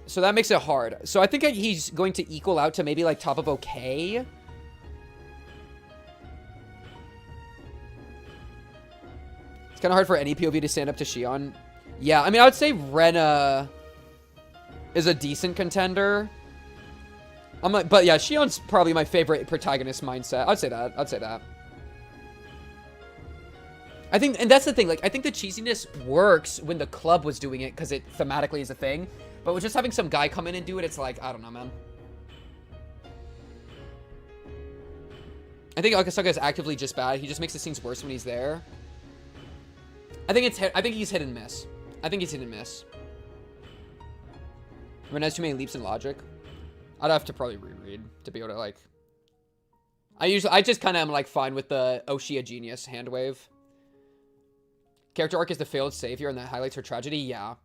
So that makes it hard. So I think he's going to equal out to maybe, like, top of okay. It's kind of hard for any POV to stand up to Shion. Yeah, I mean, I would say Rena is a decent contender. But yeah, Shion's probably my favorite protagonist mindset. I'd say that. I think, and that's the thing, like, I think the cheesiness works when the club was doing it, because it thematically is a thing. But with just having some guy come in and do it, it's like, I don't know, man. I think Akasaka is actively just bad. He just makes the scenes worse when he's there. I think he's hit and miss. Ren has too many leaps in logic. I'd have to probably reread to be able to, like... I just kind of am, like, fine with the Oshia genius hand wave. Character arc is the failed savior, and that highlights her tragedy. Yeah.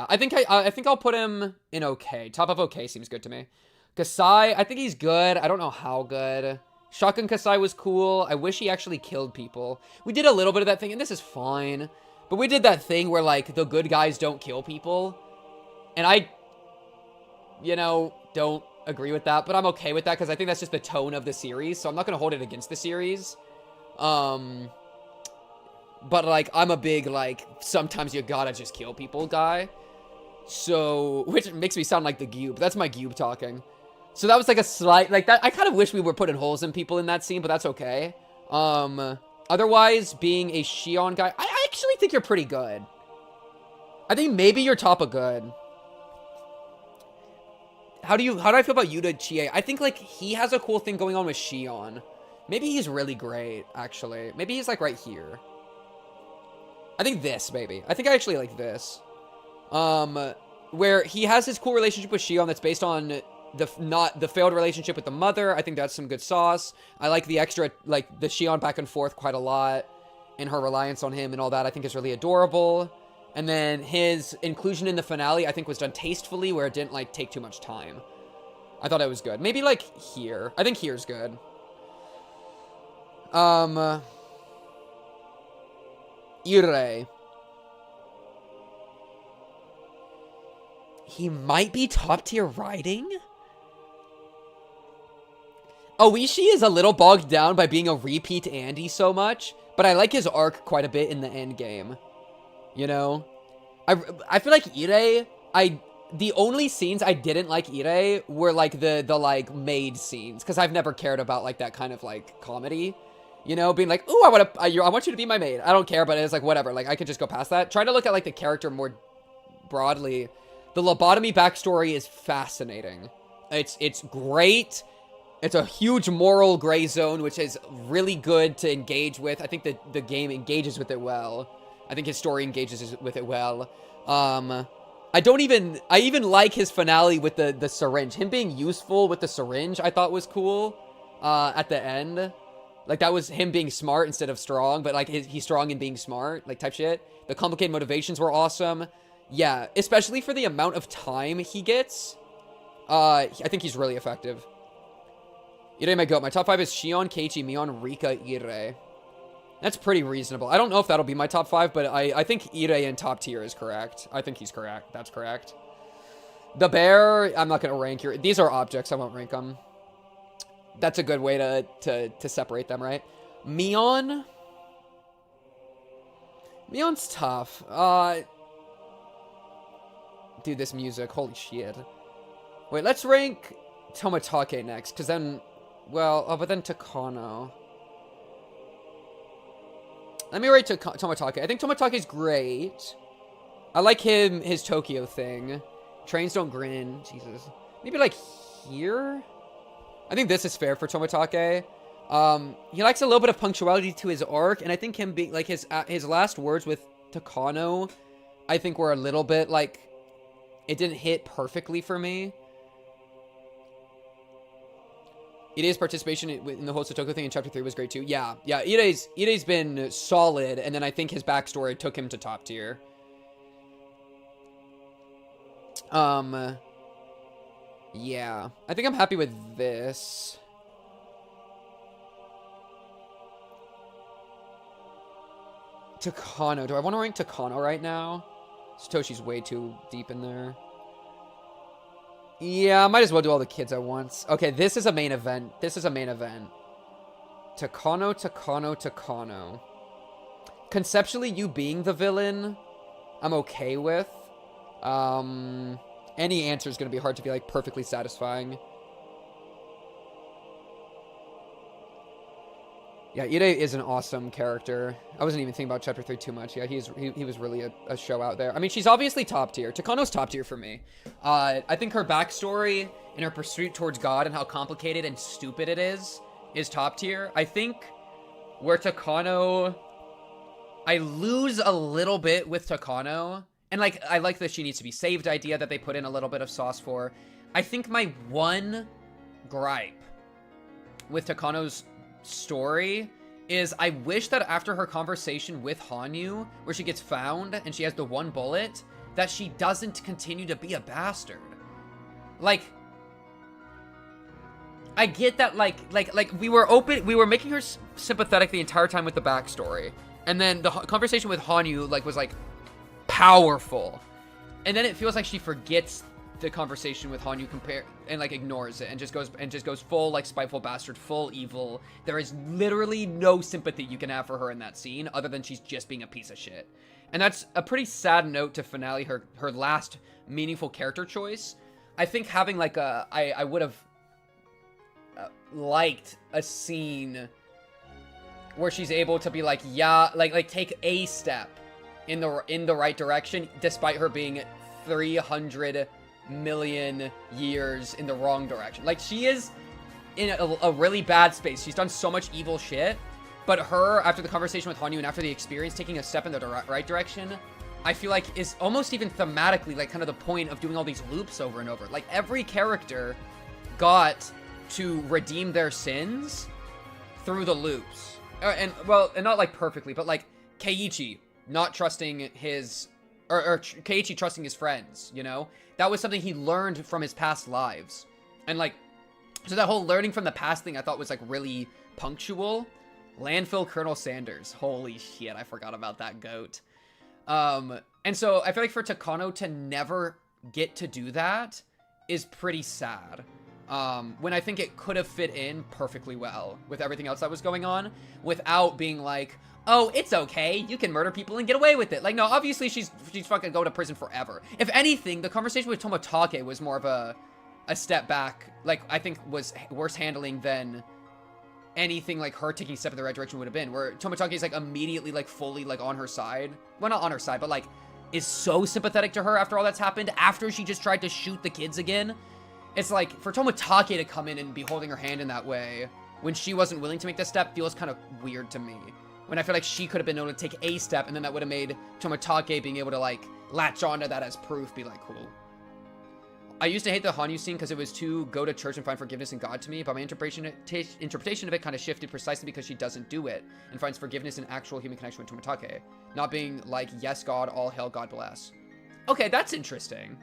I think I'll put him in okay. Top of okay seems good to me. Kasai, I think he's good. I don't know how good. Shotgun Kasai was cool. I wish he actually killed people. We did a little bit of that thing, and this is fine. But we did that thing where, like, the good guys don't kill people. And I, you know, don't agree with that. But I'm okay with that, because I think that's just the tone of the series. So I'm not going to hold it against the series. But, like, I'm a big, like, sometimes you gotta just kill people guy. So, which makes me sound like the Goob. That's my Goob talking. So that was like a slight, like, that. I kind of wish we were putting holes in people in that scene, but that's okay. Otherwise, being a Shion guy, I actually think you're pretty good. I think maybe you're top of good. How do I feel about Yuta Chie? I think, like, he has a cool thing going on with Shion. Maybe he's really great, actually. Maybe he's, like, right here. I think this, maybe. I think I actually like this. Where he has his cool relationship with Shion that's based on the failed relationship with the mother. I think that's some good sauce. I like the extra, like, the Shion back and forth quite a lot, and her reliance on him and all that I think is really adorable. And then his inclusion in the finale I think was done tastefully, where it didn't, like, take too much time. I thought it was good. Maybe, like, here. I think here's good. Irei. He might be top tier writing? Oishi is a little bogged down by being a repeat Andy so much, but I like his arc quite a bit in the end game. You know? I feel like Irei, the only scenes I didn't like Irei were, like, the like, maid scenes, because I've never cared about, like, that kind of, like, comedy. You know, being like, ooh, I want you to be my maid. I don't care, but it's like, whatever. Like, I could just go past that. Trying to look at, like, the character more broadly. The lobotomy backstory is fascinating. It's great. It's a huge moral gray zone, which is really good to engage with. I think that the game engages with it well. I think his story engages with it well. I even like his finale with the syringe. Him being useful with the syringe, I thought was cool, at the end. Like, that was him being smart instead of strong, but, like, he's strong in being smart, like, type shit. The complicated motivations were awesome. Yeah, especially for the amount of time he gets. I think he's really effective. Irei my goat. My top 5 is Shion, Keiichi, Mion, Rika, Irei. That's pretty reasonable. I don't know if that'll be my top 5, but I think Irei in top tier is correct. I think he's correct. That's correct. The bear, I'm not going to rank here. These are objects. I won't rank them. That's a good way to separate them, right? Mion. Mion's tough. Dude, this music. Holy shit. Wait, let's rank Tomotage next, because then, well, but then Takano. Let me rate Tomotage. I think Tomatake's great. I like his Tokyo thing. Trains don't grin. Jesus. Maybe, like, here? I think this is fair for Tomotage. He likes a little bit of punctuality to his arc, and I think him being, like, his last words with Takano, I think were a little bit, like, it didn't hit perfectly for me. Irei's participation in the whole Satoko thing in Chapter 3 was great, too. Yeah, Irei's been solid, and then I think his backstory took him to top tier. Yeah. I think I'm happy with this. Takano. Do I want to rank Takano right now? Satoshi's way too deep in there. Yeah, I might as well do all the kids at once. Okay, this is a main event. This is a main event. Takano, Takano, Takano. Conceptually, you being the villain, I'm okay with. Any answer is going to be hard to be, like, perfectly satisfying. Yeah, Irei is an awesome character. I wasn't even thinking about Chapter 3 too much. Yeah, he was really a show out there. I mean, she's obviously top tier. Takano's top tier for me. I think her backstory and her pursuit towards God and how complicated and stupid it is top tier. I think where Takano... I lose a little bit with Takano. And, like, I like the she needs to be saved idea that they put in a little bit of sauce for. I think my one gripe with Takano's story is I wish that after her conversation with Hanyu, where she gets found and she has the one bullet, that she doesn't continue to be a bastard. Like, I get that, like we were making her sympathetic the entire time with the backstory, and then the conversation with Hanyu, like, was, like, powerful, and then it feels like she forgets the conversation with Hanyu and, like, ignores it and just goes full, like, spiteful bastard, full evil. There is literally no sympathy you can have for her in that scene other than she's just being a piece of shit. And that's a pretty sad note to finale her last meaningful character choice. I think having, like, I would have liked a scene where she's able to be like, yeah, like take a step in the right direction despite her being 300 million years in the wrong direction. Like, she is in a really bad space. She's done so much evil shit, but her, after the conversation with Hanyu and after the experience, taking a step in the right direction, I feel like is almost even thematically, like, kind of the point of doing all these loops over and over. Like, every character got to redeem their sins through the loops. And not, like, perfectly, but, like, Keiichi not trusting his... Or Keiichi trusting his friends, you know? That was something he learned from his past lives. And, like, so that whole learning from the past thing I thought was, like, really punctual. Landfill Colonel Sanders. Holy shit, I forgot about that goat. And so I feel like for Takano to never get to do that is pretty sad. When I think it could have fit in perfectly well with everything else that was going on without being like, oh, it's okay, you can murder people and get away with it. Like, no, obviously she's fucking going to prison forever. If anything, the conversation with Tomotage was more of a step back, like, I think was worse handling than anything, like, her taking a step in the right direction would have been, where Tomotage is, like, immediately, like, fully, like, on her side. Well, not on her side, but, like, is so sympathetic to her after all that's happened, after she just tried to shoot the kids again. It's like, for Tomotage to come in and be holding her hand in that way, when she wasn't willing to make that step, feels kind of weird to me. When I feel like she could have been able to take a step, and then that would have made Tomotage being able to, like, latch onto that as proof, be like, cool. I used to hate the Hanyu scene because it was too go to church and find forgiveness in God to me, but my interpretation of it kind of shifted precisely because she doesn't do it and finds forgiveness in actual human connection with Tomitake. Not being like, yes, God, all hail, God bless. Okay, that's interesting.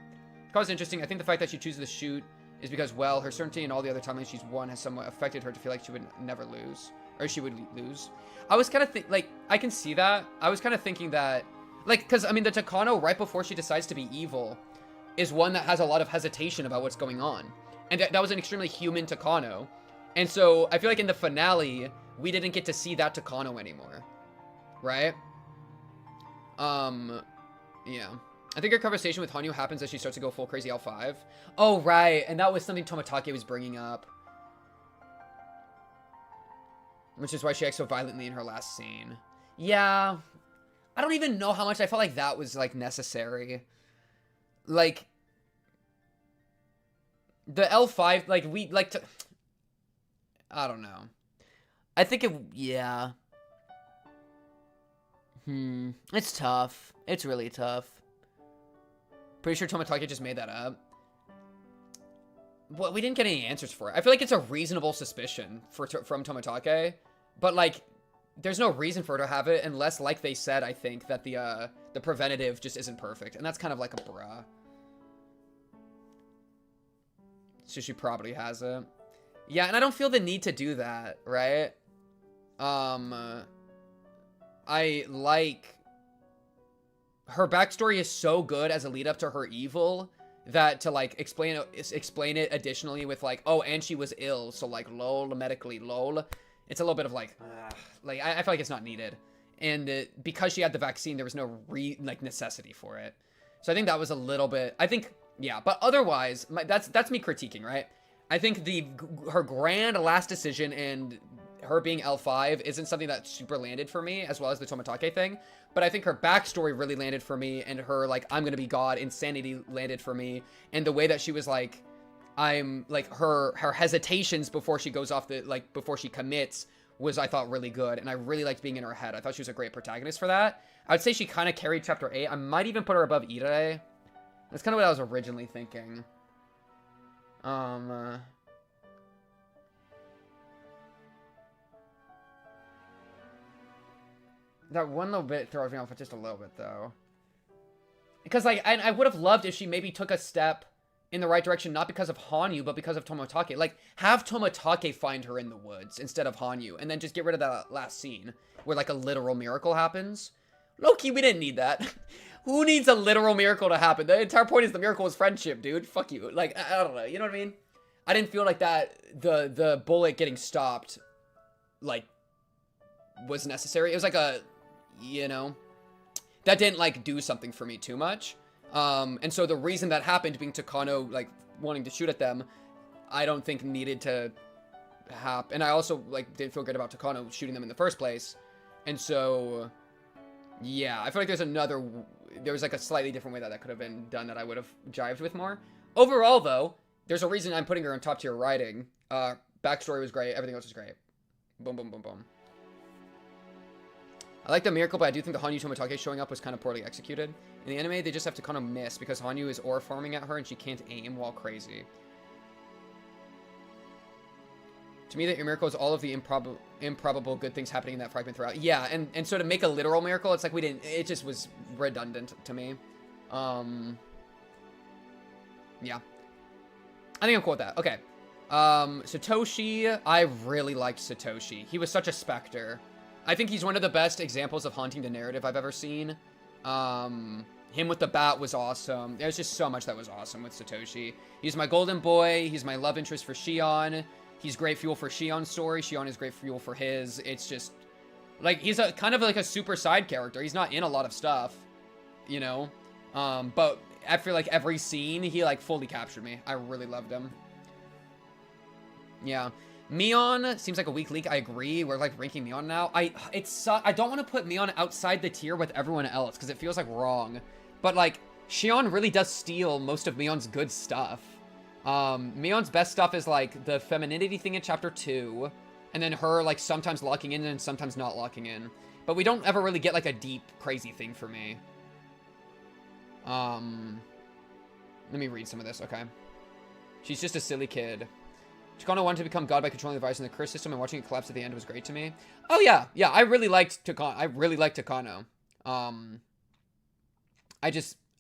Because interesting, I think the fact that she chooses to shoot is because, well, her certainty and all the other timelines she's won has somewhat affected her to feel like she would never lose. Or she would lose. I was kind of like, I can see that. I was kind of thinking that, like, because, I mean, the Takano, right before she decides to be evil, is one that has a lot of hesitation about what's going on. And that was an extremely human Takano. And so, I feel like in the finale, we didn't get to see that Takano anymore. Right? Yeah. I think her conversation with Hanyu happens as she starts to go full crazy L5. Oh, right. And that was something Tomitake was bringing up. Which is why she acts so violently in her last scene. Yeah. I don't even know how much I felt like that was, like, necessary. Like, the L5, like, we, like, to... I don't know. I think it, yeah. It's tough. It's really tough. Pretty sure Tomitake just made that up. Well, we didn't get any answers for it. I feel like it's a reasonable suspicion from Tomitake, but, like, there's no reason for her to have it unless, like they said, I think, that the preventative just isn't perfect. And that's kind of like a bruh. So she probably has it. Yeah, and I don't feel the need to do that, right? I like... Her backstory is so good as a lead up to her evil that to, like, explain it additionally with, like, oh, and she was ill, so, like, lol, medically, lol. It's a little bit of, like, I feel like it's not needed. And because she had the vaccine, there was no, necessity for it. So I think that was a little bit, I think, yeah. But otherwise, that's me critiquing, right? I think her grand last decision and her being L5 isn't something that super landed for me, as well as the Tomitake thing. But I think her backstory really landed for me, and her, like, I'm gonna be God insanity landed for me. And the way that she was, like, I'm, like, her hesitations before she goes off the, like, before she commits was, I thought, really good. And I really liked being in her head. I thought she was a great protagonist for that. I would say she kind of carried Chapter 8. I might even put her above Ire. That's kind of what I was originally thinking. That one little bit throws me off just a little bit, though. Because, like, I would have loved if she maybe took a step in the right direction, not because of Hanyu, but because of Tomitake. Like, have Tomitake find her in the woods instead of Hanyu, and then just get rid of that last scene where, like, a literal miracle happens. Low-key, we didn't need that. Who needs a literal miracle to happen? The entire point is the miracle is friendship, dude. Fuck you. Like, I don't know. You know what I mean? I didn't feel like that, the bullet getting stopped, like, was necessary. It was like a, you know, that didn't, like, do something for me too much. And so the reason that happened, being Takano, like, wanting to shoot at them, I don't think needed to happen. And I also, like, didn't feel good about Takano shooting them in the first place. And so, yeah, I feel like there was, like, a slightly different way that could have been done that I would have jived with more. Overall, though, there's a reason I'm putting her in top tier writing. Backstory was great. Everything else was great. Boom, boom, boom, boom. I like the miracle, but I do think the Hanyu Tomitake showing up was kind of poorly executed. In the anime, they just have to kind of miss because Hanyu is aura farming at her and she can't aim while crazy. To me, the miracle is all of the improbable good things happening in that fragment throughout. Yeah, and so to make a literal miracle, it's like it just was redundant to me. Yeah. I think I'm cool with that. Okay. Satoshi, I really liked Satoshi. He was such a specter. I think he's one of the best examples of haunting the narrative I've ever seen. Him with the bat was awesome. There's just so much that was awesome with Satoshi. He's my golden boy. He's my love interest for Shion. He's great fuel for Shion's story. Shion is great fuel for his. It's just, like, he's a kind of like a super side character. He's not in a lot of stuff, you know? But I feel like every scene, he, like, fully captured me. I really loved him. Yeah. Mion seems like a weak link. I agree. We're, like, ranking Mion now. I don't want to put Mion outside the tier with everyone else because it feels, like, wrong. But, like, Shion really does steal most of Mion's good stuff. Mion's best stuff is, like, the femininity thing in Chapter 2. And then her, like, sometimes locking in and sometimes not locking in. But we don't ever really get, like, a deep, crazy thing for me. Let me read some of this, okay? She's just a silly kid. Takano wanted to become God by controlling the virus in the curse system, and watching it collapse at the end was great to me. Oh yeah, yeah, I really liked Takano.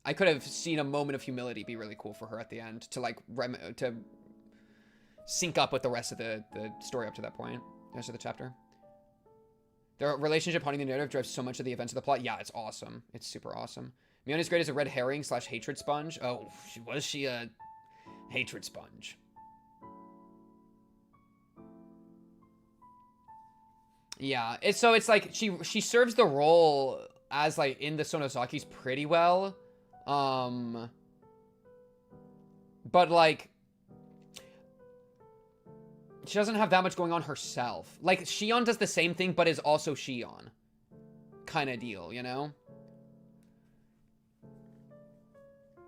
I could have seen a moment of humility be really cool for her at the end to like to sync up with the rest of the story up to that point, the rest of the chapter. Their relationship haunting the narrative drives so much of the events of the plot. Yeah, it's awesome. It's super awesome. Mion is great as a red herring / hatred sponge. Oh, was she a hatred sponge? Yeah, it's like she serves the role as like in the Sonozaki's pretty well. But like she doesn't have that much going on herself. Like Shion does the same thing but is also Shion. Kind of deal, you know?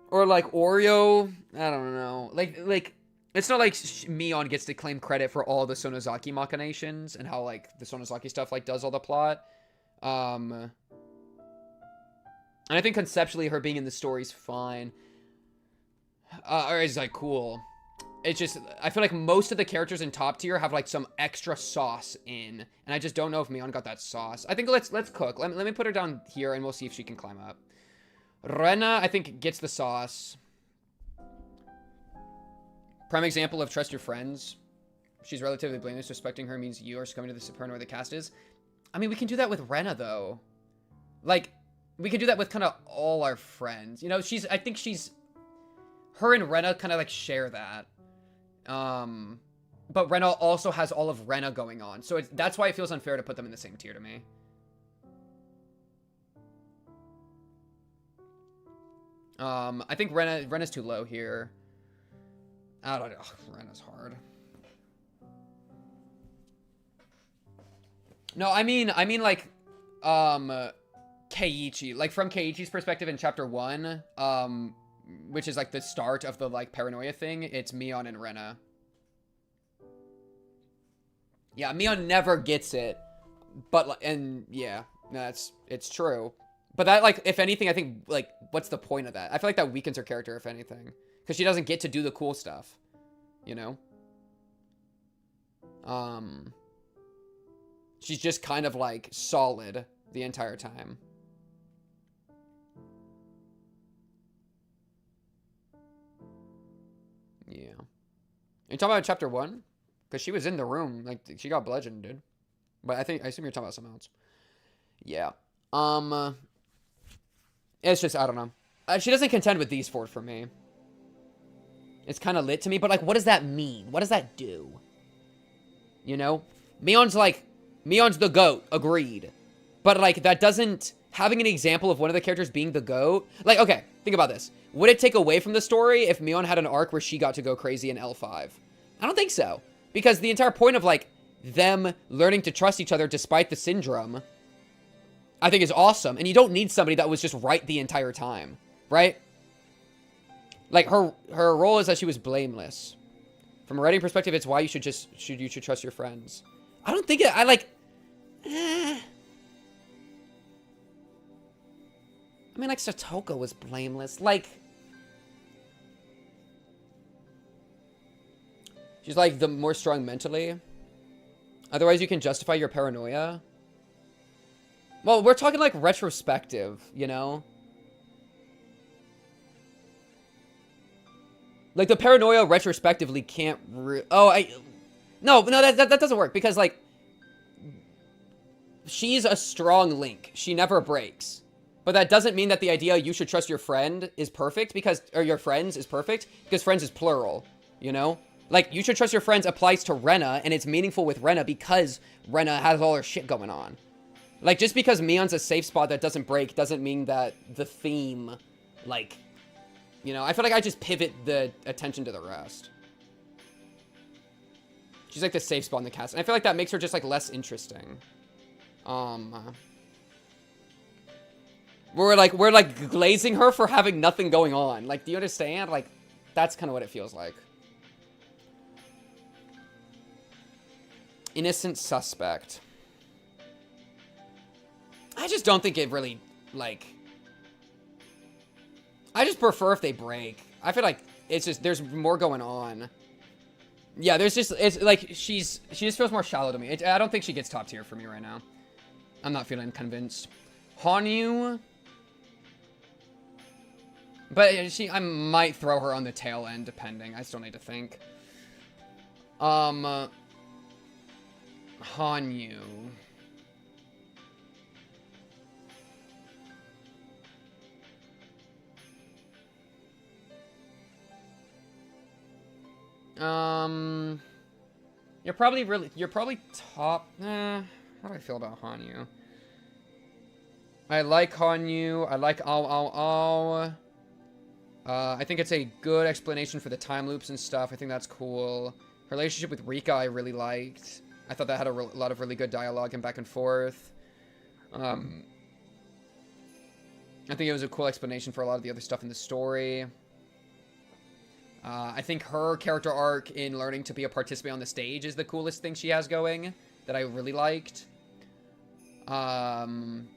Or like Oreo, I don't know. Like it's not like Mion gets to claim credit for all the Sonozaki machinations and how, like, the Sonozaki stuff, like, does all the plot. And I think conceptually her being in the story's fine. Or is, like, cool. It's just, I feel like most of the characters in top tier have, like, some extra sauce in. And I just don't know if Mion got that sauce. I think let's cook. Let me put her down here and we'll see if she can climb up. Rena, I think, gets the sauce. Prime example of trust your friends. She's relatively blameless. Respecting her means you are succumbing to the supernor the cast is. I mean, we can do that with Rena, though. Like, we can do that with kind of all our friends. You know, I think her and Rena kind of, like, share that. But Rena also has all of Rena going on. So that's why it feels unfair to put them in the same tier to me. I think Rena's too low here. I don't know. Rena's hard. No, I mean like, Keiichi. Like, from Keiichi's perspective in chapter 1, which is like the start of the, like, paranoia thing, it's Mion and Rena. Yeah, Mion never gets it. But, and, yeah, it's true. But that, like, if anything, I think, like, what's the point of that? I feel like that weakens her character, if anything. Because she doesn't get to do the cool stuff. You know? She's just kind of, like, solid the entire time. Yeah. You talking about chapter 1? Because she was in the room. Like, she got bludgeoned, dude. But I assume you're talking about something else. Yeah. It's just, I don't know. She doesn't contend with these 4 for me. It's kind of lit to me, but, like, what does that mean? What does that do? You know? Mion's the GOAT. Agreed. But, like, that doesn't... Having an example of one of the characters being the GOAT... Like, okay, think about this. Would it take away from the story if Mion had an arc where she got to go crazy in L5? I don't think so. Because the entire point of, like, them learning to trust each other despite the syndrome... I think is awesome. And you don't need somebody that was just right the entire time. Right? Like, her role is that she was blameless. From a writing perspective, it's why you should trust your friends. I don't think I mean, like, Satoko was blameless. Like, she's, like, the more strong mentally. Otherwise, you can justify your paranoia. Well, we're talking, like, retrospective, you know? Like, the paranoia retrospectively can't No, that doesn't work, because, like, she's a strong link. She never breaks. But that doesn't mean that the idea you should trust your friend is perfect, or your friends is perfect, because friends is plural, you know? Like, you should trust your friends applies to Rena, and it's meaningful with Rena because Rena has all her shit going on. Like, just because Mion's a safe spot that doesn't break doesn't mean that the theme, like, you know, I feel like I just pivot the attention to the rest. She's like the safe spot in the cast. And I feel like that makes her just, like, less interesting. We're like glazing her for having nothing going on. Like, do you understand? Like, that's kind of what it feels like. Innocent suspect. I just don't think it really, like... I just prefer if they break. I feel like it's just, there's more going on. Yeah, there's just, it's like, she just feels more shallow to me. I don't think she gets top tier for me right now. I'm not feeling convinced. Hanyu. But I might throw her on the tail end, depending. I still need to think. Hanyu. You're probably top. How do I feel about Hanyu? I like Hanyu. I like Ao. I think it's a good explanation for the time loops and stuff. I think that's cool. Her relationship with Rika, I really liked. I thought that had a lot of really good dialogue and back and forth. I think it was a cool explanation for a lot of the other stuff in the story. I think her character arc in learning to be a participant on the stage is the coolest thing she has going that I really liked. Man,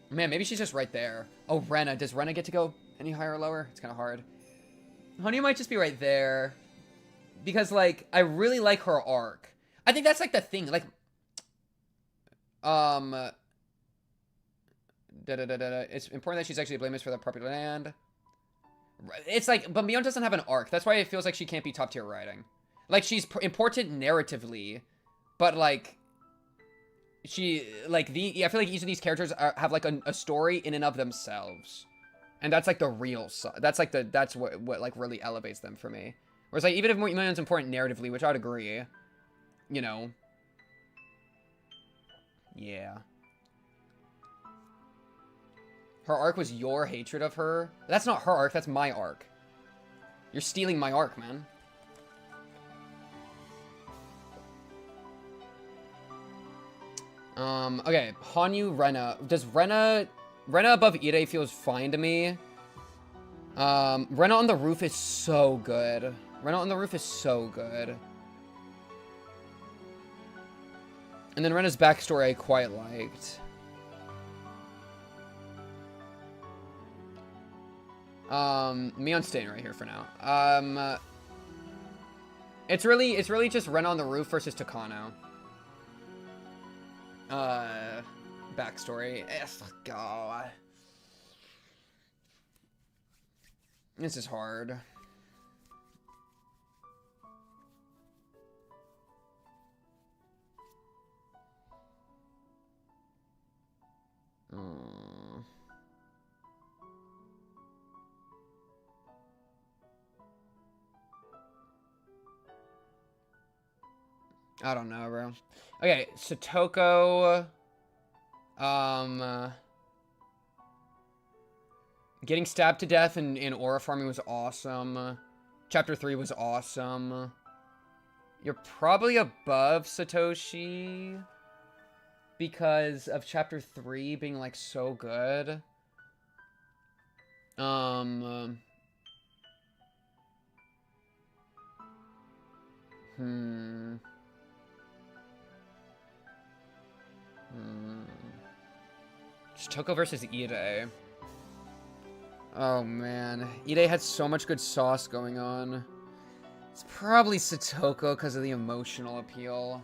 maybe she's just right there. Oh, Rena. Does Rena get to go any higher or lower? It's kind of hard. Honey might just be right there. Because, like, I really like her arc. I think that's, like, the thing. Like, it's important that she's actually blameless for the property land. It's like, but Mion doesn't have an arc. That's why it feels like she can't be top tier writing. Like, she's important narratively, but, like, I feel like each of these characters have, like, a story in and of themselves. And that's, like, the real that's what like, really elevates them for me. Whereas, like, even if Mion's important narratively, which I'd agree, you know. Yeah. Her arc was your hatred of her? That's not her arc, that's my arc. You're stealing my arc, man. Okay, Hanyu, Rena. Does Rena above Ire feels fine to me. Rena on the roof is so good. Rena on the roof is so good. And then Rena's backstory I quite liked. Mion's staying right here for now. It's really just Rena on the roof versus Takano. Backstory. God. This is hard. I don't know, bro. Okay, Satoko. Getting stabbed to death in aura farming was awesome. Chapter 3 was awesome. You're probably above Satoshi because of Chapter 3 being, like, so good. Satoko versus Ide. Oh, man. Ide had so much good sauce going on. It's probably Satoko because of the emotional appeal.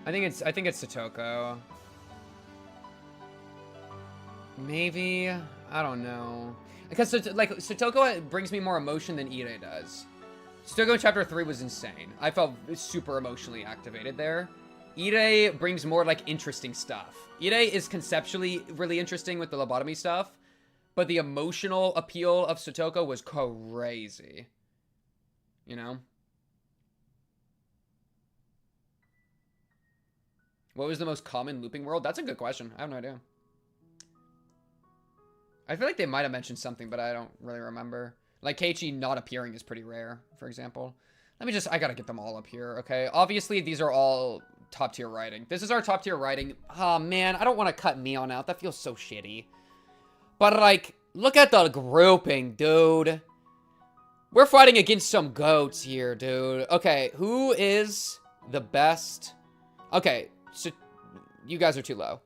I think it's Satoko. Maybe? I don't know. Because, like, Satoko brings me more emotion than Ide does. Satoko in Chapter 3 was insane. I felt super emotionally activated there. Ide brings more, like, interesting stuff. Ide is conceptually really interesting with the lobotomy stuff, but the emotional appeal of Satoko was crazy. You know? What was the most common looping world? That's a good question. I have no idea. I feel like they might have mentioned something, but I don't really remember. Like, Keiichi not appearing is pretty rare, for example. I gotta get them all up here, okay? Obviously, these are all top tier writing. This is our top tier writing. Oh, man, I don't want to cut Mion out. That feels so shitty. But, like, look at the grouping, dude. We're fighting against some goats here, dude. Okay, who is the best? Okay, You guys are too low.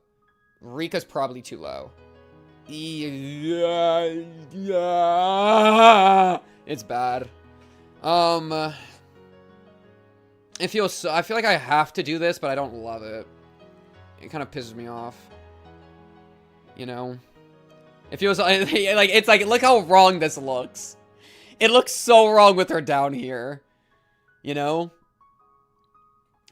Rika's probably too low. Yeah. It's bad. It feels so, I feel like I have to do this, but I don't love it. It kind of pisses me off. You know? It feels like, it's like, look how wrong this looks. It looks so wrong with her down here. You know?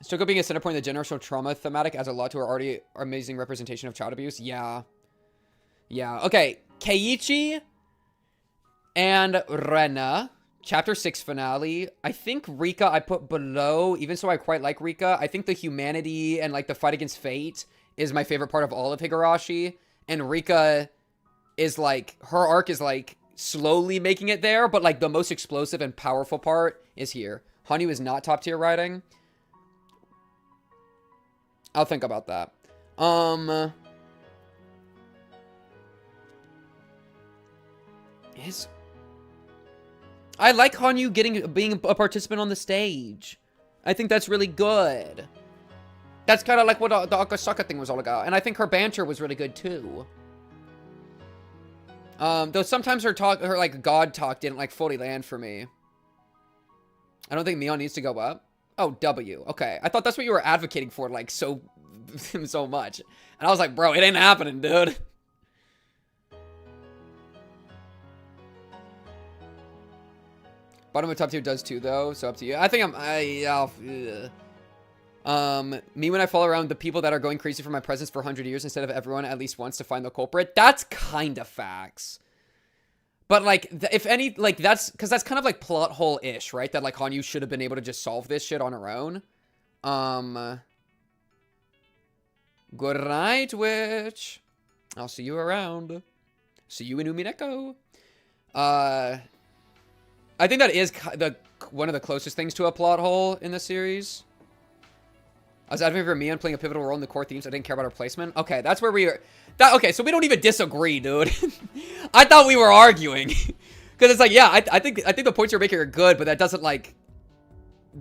Stoko being a center point of the generational trauma thematic adds a lot to her already amazing representation of child abuse. Yeah. Yeah. Okay. Keiichi and Rena. Chapter 6 finale. I think Rika I put below, even so I quite like Rika. I think the humanity and like the fight against fate is my favorite part of all of Higurashi. And Rika is like, her arc is like slowly making it there, but like the most explosive and powerful part is here. Hanyu is not top tier writing. I'll think about that. I like Hanyu being a participant on the stage. I think that's really good. That's kind of like what the Akasaka thing was all about. And I think her banter was really good too. Though sometimes her like god talk didn't like fully land for me. I don't think Mion needs to go up. Oh, W. Okay. I thought that's what you were advocating for, like, so much. And I was like, bro, it ain't happening, dude. Bottom of top tier does too, though, so up to you. I think me when I follow around the people that are going crazy for my presence for 100 years instead of everyone at least once to find the culprit. That's kind of facts. But, like, if any, like, that's, because that's kind of, like, plot hole-ish, right? That, like, Hanyu should have been able to just solve this shit on her own. Good night, witch. I'll see you around. See you in Umineko. I think that is one of the closest things to a plot hole in the series. I was advocating for Mion playing a pivotal role in the core themes. I didn't care about her placement. Okay, that's where we are. Okay, so we don't even disagree, dude. I thought we were arguing. Because it's like, yeah, I think the points you're making are good, but that doesn't, like,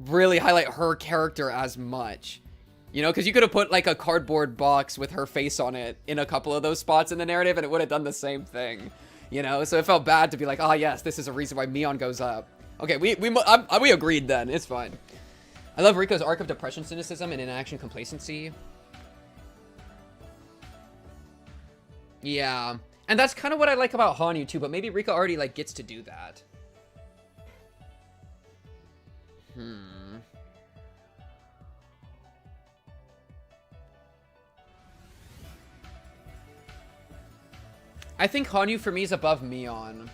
really highlight her character as much. You know, because you could have put, like, a cardboard box with her face on it in a couple of those spots in the narrative, and it would have done the same thing. You know, so it felt bad to be like, oh, yes, this is a reason why Mion goes up. Okay, we agreed then. It's fine. I love Riko's arc of depression, cynicism, and inaction complacency. Yeah. And that's kind of what I like about Hanyu, too, but maybe Rika already, like, gets to do that. I think Hanyu, for me, is above Mion.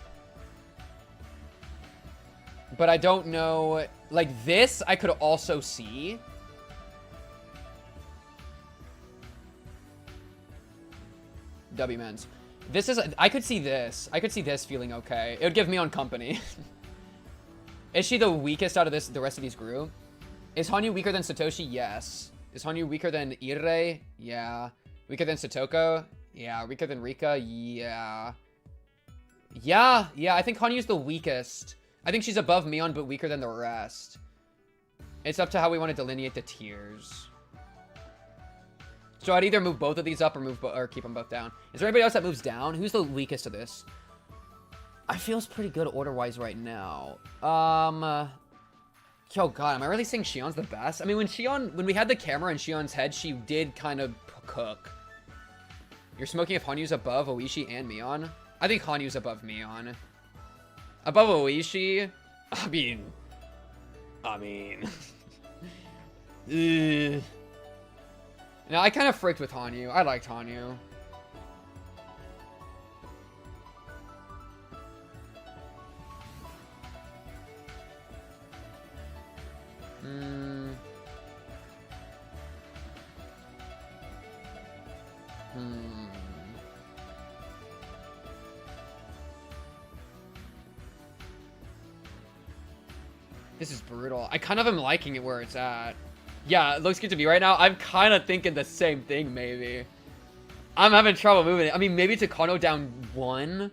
But I don't know, like, this I could also see. W-mens. This is, I could see this. I could see this feeling okay. It would give Mion company. Is she the weakest out of the rest of these group? Is Hanyu weaker than Satoshi? Yes. Is Hanyu weaker than Irei? Yeah. Weaker than Satoko? Yeah. Weaker than Rika? Yeah. Yeah, I think Hanyu's the weakest. I think she's above Mion, but weaker than the rest. It's up to how we want to delineate the tiers. So I'd either move both of these up or keep them both down. Is there anybody else that moves down? Who's the weakest of this? I feels pretty good order-wise right now. Oh god, am I really saying Shion's the best? I mean, when we had the camera in Shion's head, she did kind of cook. You're smoking if Hanyu's above Oishi and Mion? I think Hanyu's above Mion. Above Oishi? I mean... No, I kind of fricked with Hanyu. I liked Hanyu. This is brutal. I kind of am liking it where it's at. Yeah, it looks good to me right now. I'm kind of thinking the same thing, maybe. I'm having trouble moving it. I mean, maybe Takano down 1.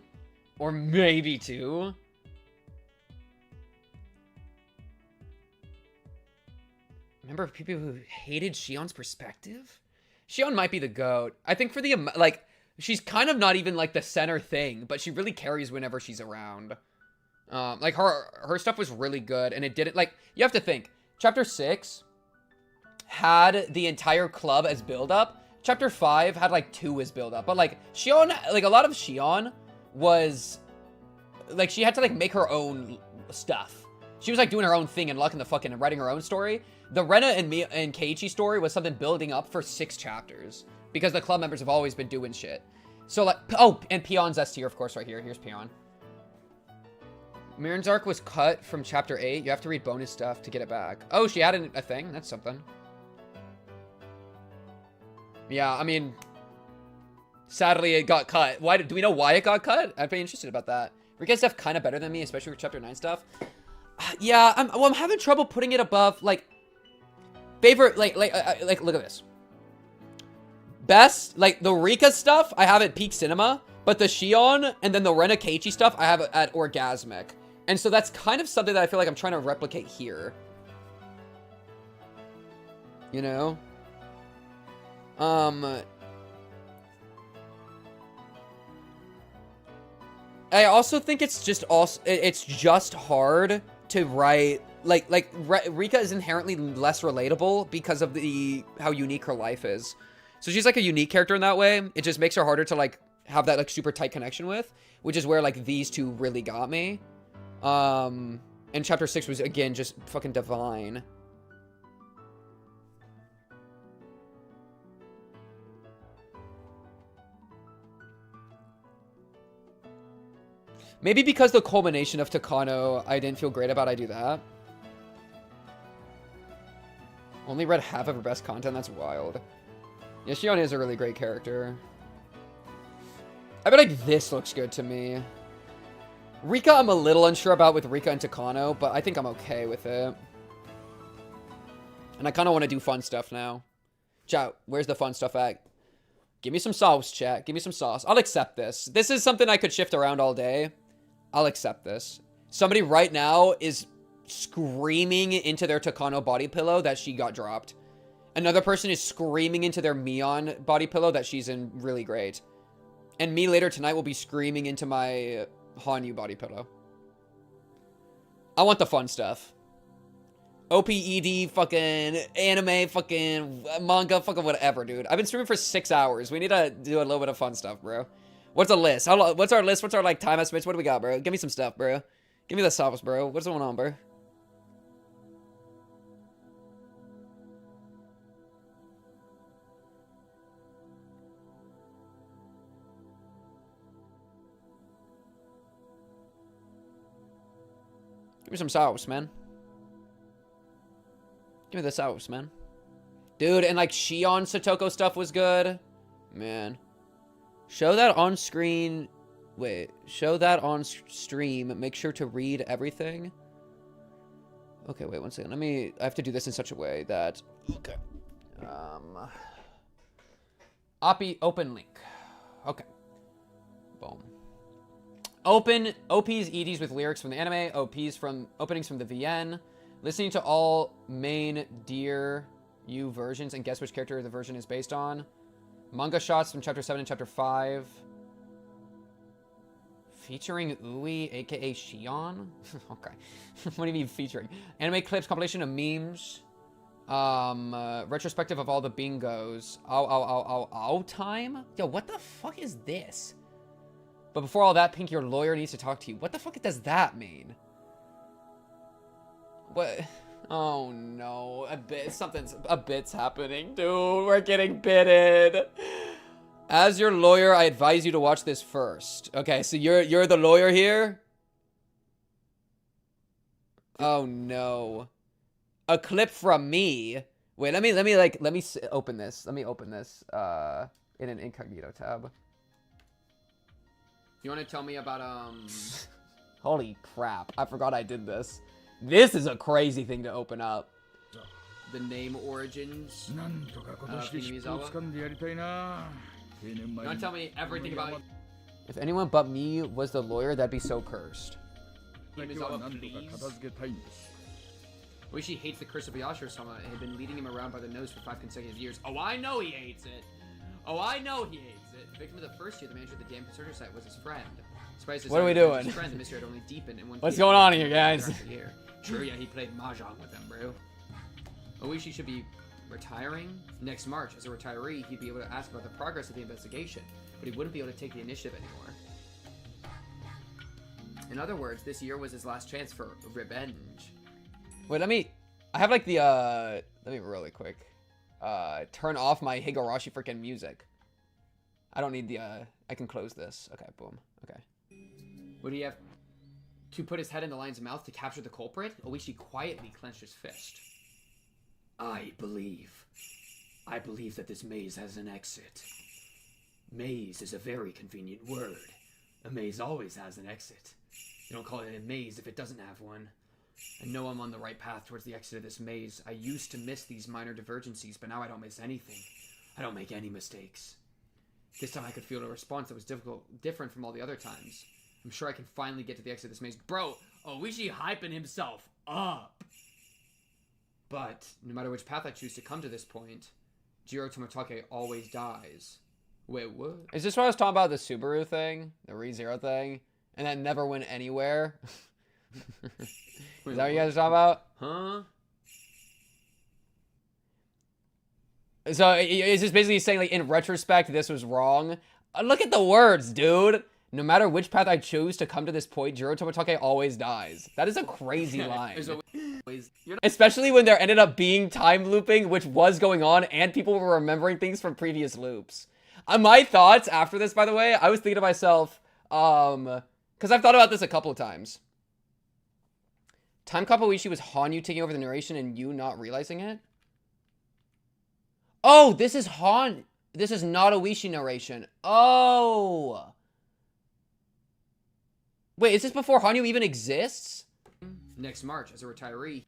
Or maybe 2. Remember people who hated Shion's perspective? Shion might be the GOAT. I think for the, like, she's kind of not even, like, the center thing, but she really carries whenever she's around. Like, her stuff was really good, and it didn't, like, you have to think. Chapter 6 had the entire club as build-up. Chapter 5 had, like, 2 as build-up. But, like, Shion, like, a lot of Shion was, like, she had to, like, make her own stuff. She was, like, doing her own thing and lucking the fucking and writing her own story. The Rena and Keiichi story was something building up for 6 chapters. Because the club members have always been doing shit. So, like, oh, and Pion's S tier, of course, right here. Here's Pion. Miran's arc was cut from chapter 8. You have to read bonus stuff to get it back. Oh, she added a thing? That's something. Yeah, I mean, sadly it got cut. Why do we know why it got cut? I'd be interested about that. Rika's stuff kind of better than me, especially with chapter 9 stuff. Yeah, I'm having trouble putting it above, like, favorite, like, look at this. Best, like, the Rika stuff, I have at Peak Cinema, but the Shion and then the Rena Keiichi stuff, I have at Orgasmic. And so that's kind of something that I feel like I'm trying to replicate here. You know? I also think it's just hard to write, like Rika is inherently less relatable because of how unique her life is. So she's like a unique character in that way. It just makes her harder to like have that like super tight connection with, which is where like these two really got me. And chapter 6 was again just fucking divine. Maybe because the culmination of Takano I didn't feel great about, I do that. Only read half of her best content, that's wild. Yeah, Shion is a really great character. I bet like this looks good to me. Rika I'm a little unsure about with Rika and Takano, but I think I'm okay with it. And I kind of want to do fun stuff now. Chat, where's the fun stuff at? Give me some sauce, chat. Give me some sauce. I'll accept this. This is something I could shift around all day. I'll accept this. Somebody right now is screaming into their Takano body pillow that she got dropped. Another person is screaming into their Mion body pillow that she's in really great. And me later tonight will be screaming into my Hanyu body pillow. I want the fun stuff. OPED, fucking anime, fucking manga, fucking whatever, dude. I've been streaming for 6 hours. We need to do a little bit of fun stuff, bro. What's a list? What's our list? What's our, like, time estimates? What do we got, bro? Give me some stuff, bro. Give me the sauce, bro. What's going on, bro? Give me some sauce, man. Give me the sauce, man. Dude, and like Shion Satoko stuff was good. Man. Show that on screen. Wait. Show that on stream. Make sure to read everything. Okay, wait 1 second. I have to do this in such a way that... Okay. Open link. Okay. Boom. Open OPs, EDs with lyrics from the anime. Openings from the VN. Listening to all main Dear You versions and guess which character the version is based on. Manga shots from chapter 7 and chapter 5. Featuring Ui, aka Shion? Okay. What do you mean featuring? Anime clips, compilation of memes. Retrospective of all the bingos. Ow time? Yo, what the fuck is this? But before all that, Pink, your lawyer needs to talk to you. What the fuck does that mean? What? Oh no, a bit's happening, dude. We're getting bitted. As your lawyer, I advise you to watch this first. Okay, so you're the lawyer here? Oh no. A clip from me. Wait, let me open this. Let me open this in an incognito tab. You want to tell me about holy crap, I forgot I did this. This is a crazy thing to open up. The name origins. You want to tell me everything about you? If anyone but me was the lawyer, that'd be so cursed. Please. Oishi hates the curse of Yashiro-sama and had been leading him around by the nose for 5 consecutive years. Oh, I know he hates it. Oh, I know he hates it. The victim of the first year, the manager of the damn construction site was his friend. What are we doing? His friend, the mystery had only deepened in one. What's going on here, guys? True, yeah, he played mahjong with them, bro. Oishi should be retiring next March. As a retiree, he'd be able to ask about the progress of the investigation, but he wouldn't be able to take the initiative anymore. In other words, this year was his last chance for revenge. Wait, I have like the, let me really quick, turn off my Higurashi freaking music. I don't need the, I can close this. Okay, boom. Okay. Would he have to put his head in the lion's mouth to capture the culprit? Oishi quietly clenched his fist. I believe that this maze has an exit. Maze is a very convenient word. A maze always has an exit. You don't call it a maze if it doesn't have one. I know I'm on the right path towards the exit of this maze. I used to miss these minor divergencies, but now I don't miss anything. I don't make any mistakes. This time I could feel a response that was different from all the other times. I'm sure I can finally get to the exit of this maze. Bro, Oishi hyping himself up. But no matter which path I choose to come to this point, Jiro Tomotage always dies. Wait, what? Is this what I was talking about, the Subaru thing? The ReZero thing? And that never went anywhere? Is that what you guys are talking about? Huh? So, is this basically saying, like, in retrospect, this was wrong? Look at the words, dude! No matter which path I choose to come to this point, Jiro Tomotage always dies. That is a crazy line. Especially when there ended up being time looping, which was going on, and people were remembering things from previous loops. My thoughts after this, by the way, I was thinking to myself, because I've thought about this a couple of times. Time Cop Oishi was Hanyu taking over the narration and you not realizing it? Oh, this is this is not Oishi narration. Oh! Wait, is this before Hanyu even exists? Next March, as a retiree.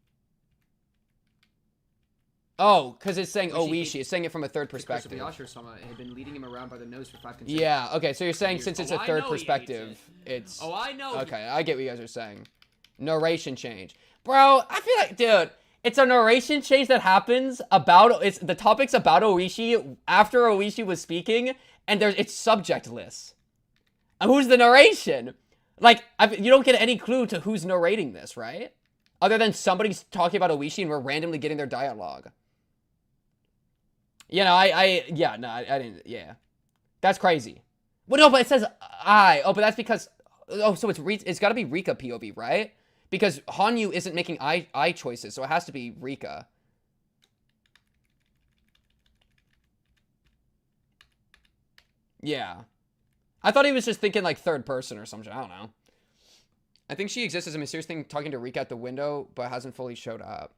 Oh, because it's saying Oishi. It's saying it from a third perspective. Yashiro-sama had been leading him around by the nose for 5 consecutive Yeah, okay, so you're saying since it's a third perspective, it's... Oh, I know. Okay, I get what you guys are saying. Narration change. Bro, I feel like, dude, it's a narration change that happens about... the topic's about Oishi after Oishi was speaking, and it's subjectless. And who's the narration? Like, you don't get any clue to who's narrating this, right? Other than somebody's talking about Oishi and we're randomly getting their dialogue. You know, I didn't, yeah. That's crazy. Well, no, but it says I. Oh, but that's because, so it's got to be Rika POV, right? Because Hanyu isn't making I choices, so it has to be Rika. Yeah. I thought he was just thinking, like, third person or something. I don't know. I think she exists as a mysterious thing talking to Rika at the window, but hasn't fully showed up.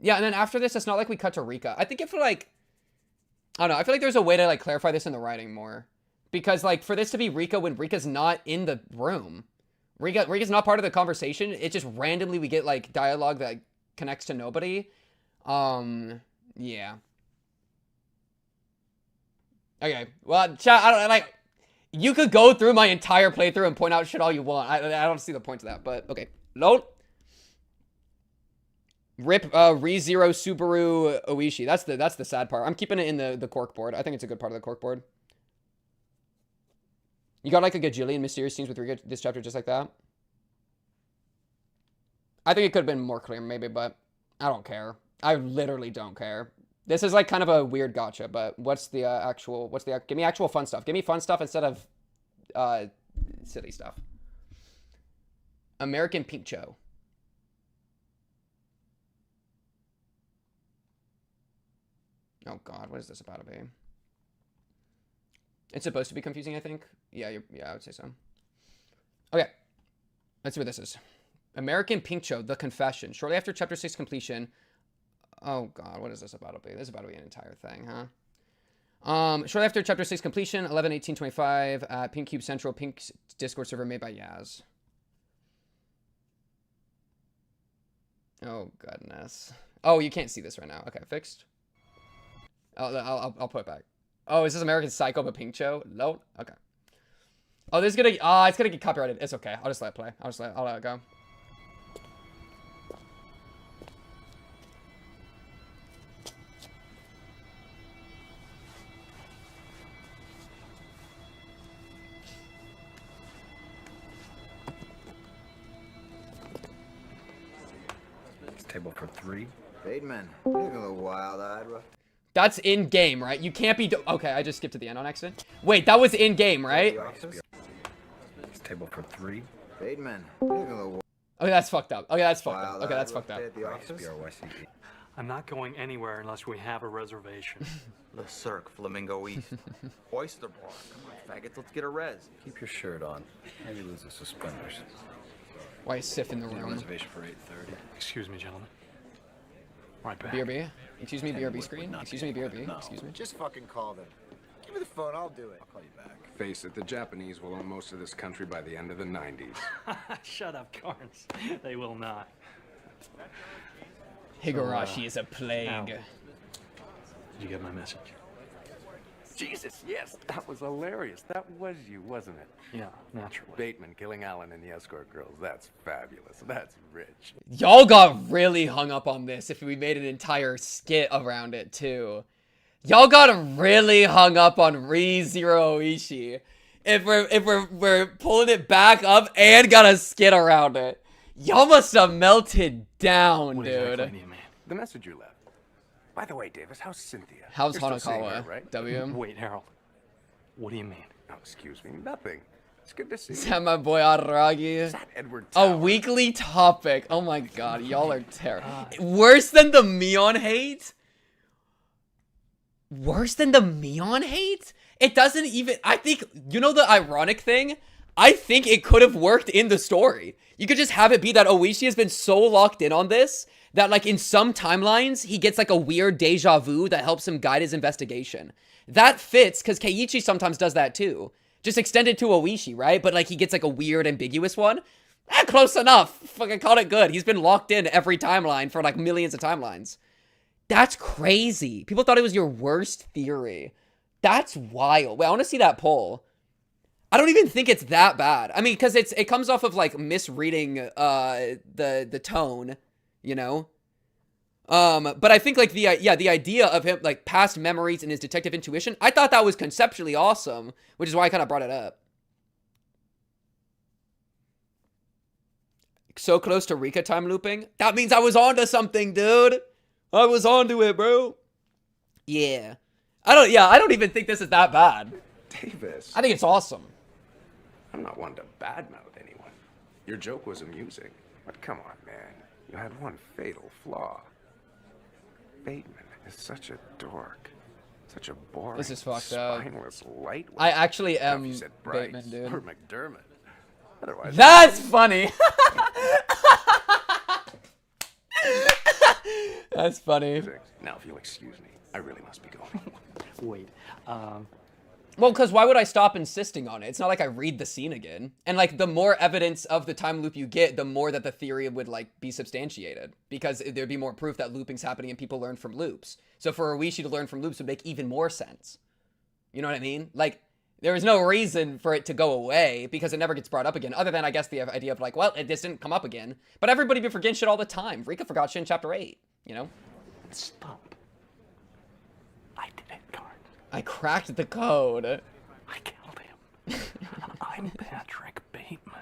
Yeah, and then after this, it's not like we cut to Rika. I think if, like... I don't know. I feel like there's a way to, like, clarify this in the writing more. Because, like, for this to be Rika when Rika's not in the room. Rika's not part of the conversation. It's just randomly we get, like, dialogue that connects to nobody. Yeah. Okay, well, chat, I don't, like, you could go through my entire playthrough and point out shit all you want. I don't see the point to that, but, okay. Load. Rip, ReZero Subaru Oishi. That's the sad part. I'm keeping it in the cork board. I think it's a good part of the cork board. You got, like, a gajillion mysterious scenes with Rika this chapter just like that. I think it could have been more clear, maybe, but I don't care. I literally don't care. This is, like, kind of a weird gotcha, but what's the give me actual fun stuff. Give me fun stuff instead of, silly stuff. American Pink Cho. Oh, God, what is this about to be? It's supposed to be confusing, I think. Yeah, I would say so. Okay. Let's see what this is. American Pink Cho, The Confession. Shortly after Chapter 6 completion... Oh, God, what is this about to be? This is about to be an entire thing, huh? Shortly after Chapter 6 completion, 11/18/25, at Pink Cube Central, Pink's Discord server made by Yaz. Oh, goodness. Oh, you can't see this right now. Okay, fixed. I'll put it back. Oh, is this American Psycho but Pink Cho? Load? Okay. Oh, this is gonna... it's gonna get copyrighted. It's okay. I'll just let it play. I'll let it go. Table for 3. Bateman, you're a little wild-eyed, bro. That's in game, right? You can't be. Okay, I just skipped to the end on accident. Wait, that was in game, right? Table for 3. Bateman, you're a little Okay, that's fucked up. Okay, that's fucked up. Okay, that's fucked up. I'm not going anywhere unless we have a reservation. The Cirque, Flamingo East. Oyster Bar. Come on, faggots, let's get a res. Keep your shirt on. Maybe lose the suspenders. Why is Sif in the room? Reservation for 8:30. Excuse me, gentlemen. Right back. BRB? Excuse me, BRB screen? Excuse me, BRB? Excuse me? Just fucking call them. Give me the phone, I'll do it. I'll call you back. Face it, the Japanese will own most of this country by the end of the 90s. Shut up, Carnes. They will not. Higurashi is a plague. Al, did you get my message? Jesus, yes, that was hilarious. That was you, wasn't it? Yeah, naturally. Bateman killing Alan and the escort girls. That's fabulous. That's rich. Y'all got really hung up on this if we made an entire skit around it, too. Y'all got really hung up on ReZero Oishi. If we're pulling it back up and got a skit around it. Y'all must have melted down, What dude. exactly do you mean? The message you left. By the way, Davis, how's Cynthia? How's You're still seeing Hanakawa? her, right? W? Wait, Harold. What do you mean? Oh, excuse me, nothing. It's good to see Is you. that my boy Aragi? Is that Edward A Tower? weekly topic. Oh my god, y'all are terrible. Worse than the Mion hate? Worse than the Mion hate? It doesn't even... I think... You know the ironic thing? I think it could have worked in the story. You could just have it be that Oishi has been so locked in on this that, like, in some timelines, he gets, like, a weird deja vu that helps him guide his investigation. That fits, because Keiichi sometimes does that, too. Just extend it to Oishi, right? But, like, he gets, like, a weird, ambiguous one. Close enough. Fucking called it good. He's been locked in every timeline for, like, millions of timelines. That's crazy. People thought it was your worst theory. That's wild. Wait, I want to see that poll. I don't even think it's that bad. I mean, because it comes off of, like, misreading the tone, you know? But I think, like, the idea of him, like, past memories and his detective intuition, I thought that was conceptually awesome, which is why I kind of brought it up. So close to Rika time looping? That means I was onto something, dude. I was onto it, bro. Yeah. I don't even think this is that bad. Davis. I think it's awesome. I'm not one to badmouth anyone. Your joke was amusing. But come on, man. You had one fatal flaw. Bateman is such a dork. Such a boring, This is fucked up. spineless lightweight. I actually Now, if am you said Bryce Bateman, dude. or McDermott. Otherwise, That's funny. That's funny. Now, if you'll excuse me, I really must be going. Wait, Well, because why would I stop insisting on it? It's not like I read the scene again. And, like, the more evidence of the time loop you get, the more that the theory would, like, be substantiated. Because there'd be more proof that looping's happening and people learn from loops. So for Oishi to learn from loops would make even more sense. You know what I mean? Like, there is no reason for it to go away because it never gets brought up again. Other than, I guess, the idea of, like, well, this didn't come up again. But everybody be forgetting shit all the time. Rika forgot shit in Chapter 8, you know? stop. I did it, Carnes. I cracked the code. I killed him. I'm Patrick Bateman.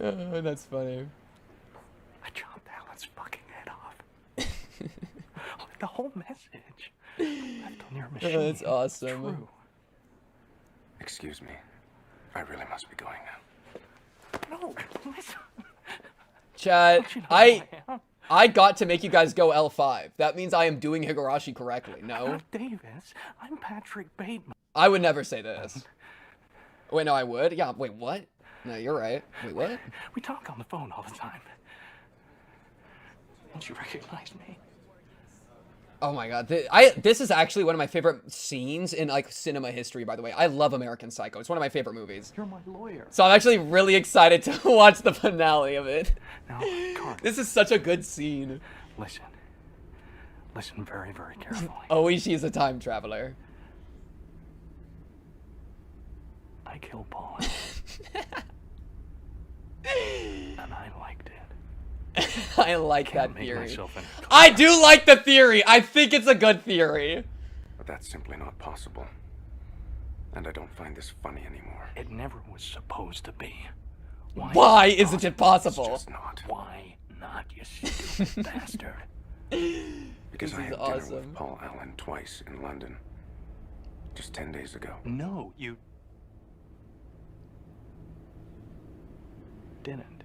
Oh, that's funny. I chopped Alan's fucking head off. The whole message left on your machine. Oh, that's awesome. True. Excuse me. I really must be going now. No, listen. Chat, Don't you know who I am? I got to make you guys go L5. That means I am doing Higurashi correctly. I'm No? not Davis. I'm Patrick Bateman. I would never say this. Wait, no, I would? Yeah, wait, what? No, you're right. Wait, what? We talk on the phone all the time. Don't you recognize me? Oh my god. This is actually one of my favorite scenes in, like, cinema history, by the way. I love American Psycho. It's one of my favorite movies. You're my lawyer. So I'm actually really excited to watch the finale of it. Now, Carnes, This is such a good scene. listen. Listen very, very carefully. Oishi is a time traveler. I killed Paul. And I liked it. I like Can't that make theory. myself any I do like the theory. I think it's a good theory. But that's simply not possible. And I don't find this funny anymore. It never was supposed to be. Why isn't it possible? It's just not. Why not, you stupid bastard. Because This I is had dinner awesome. with Paul Allen twice in London. Just 10 days ago. No, you didn't.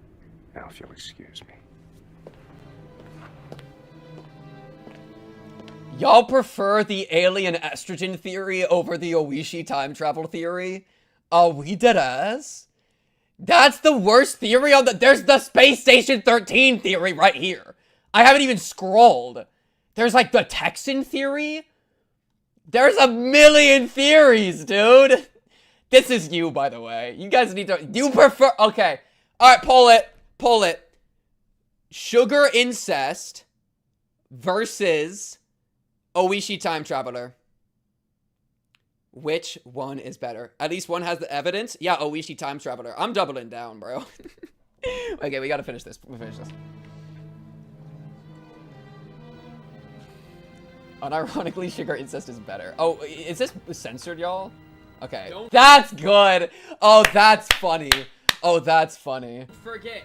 Now, if you'll excuse me. Y'all prefer the alien estrogen theory over the Oishi time travel theory? Oh, we dead ass? That's the worst theory on the— there's the Space Station 13 theory right here. I haven't even scrolled. There's like the Texan theory. There's a million theories, dude. This is you, by the way. You guys need to— you prefer— okay. Alright, pull it. Pull it. Sugar incest versus Oishi time traveler. Which one is better? At least one has the evidence. Yeah, Oishi time traveler. I'm doubling down, bro. Okay, we gotta finish this. We'll finish this. Unironically, sugar incest is better. Oh, is this censored, y'all? Okay. That's good. Oh, that's funny. Oh, that's funny. Forget.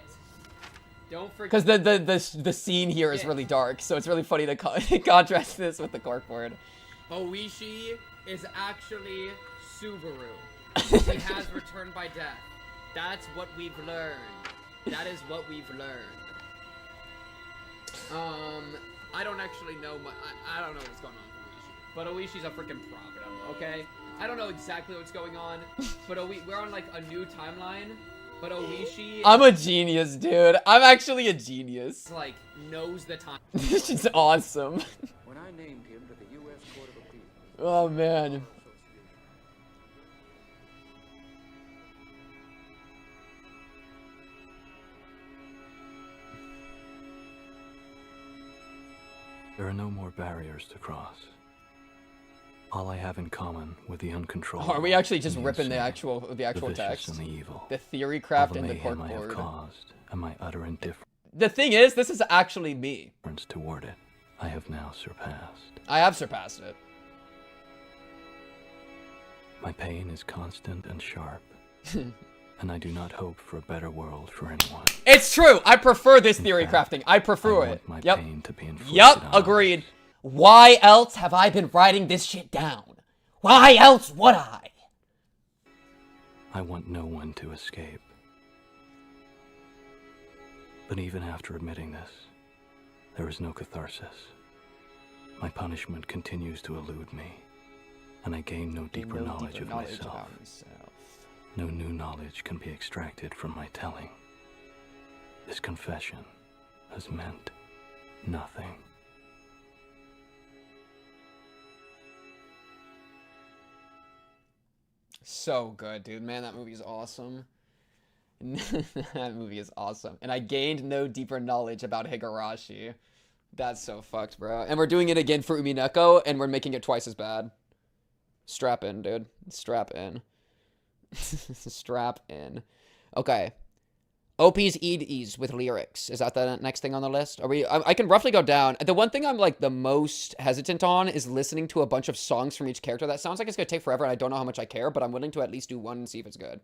Don't forget. Because the scene here is really dark, so it's really funny to contrast this with the corkboard. Oishi is actually Subaru. He has returned by death. That's what we've learned. That is what we've learned. I don't actually know I don't know what's going on with Oishi. But Oishi's a freaking problem, okay? I don't know exactly what's going on, but we're on like a new timeline. But Oishi— I'm a genius, dude. I'm actually a genius. Like, knows the time. This is awesome. When I named him to the U.S. Court of Appeals. Oh, man. There are no more barriers to cross. All I have in common with the uncontrollable— Are we actually just ripping the actual the text? and the evil. The theory craft All and the mayhem I have corkboard. caused, and my utter indifference The thing is, this is actually me. toward it, I have now surpassed. I have surpassed it. My pain is constant and sharp, and I do not hope for a better world for anyone. It's true. I prefer this theory crafting. I prefer it. My Yep. pain to be inflicted Yep. on Agreed. Why else have I been writing this shit down? Why else would I? I want no one to escape. But even after admitting this, there is no catharsis. My punishment continues to elude me, and I gain no deeper knowledge of myself. No new knowledge can be extracted from my telling. This confession has meant nothing. So good, dude. Man, that movie is awesome. That movie is awesome. And I gained no deeper knowledge about Higurashi. That's so fucked, bro. And we're doing it again for Umineko, and we're making it twice as bad. Strap in, dude. Strap in. Strap in. Okay. OP's EDs with lyrics. Is that the next thing on the list? Are we? I can roughly go down. The one thing I'm like the most hesitant on is listening to a bunch of songs from each character. That sounds like it's gonna take forever, and I don't know how much I care, but I'm willing to at least do one and see if it's good.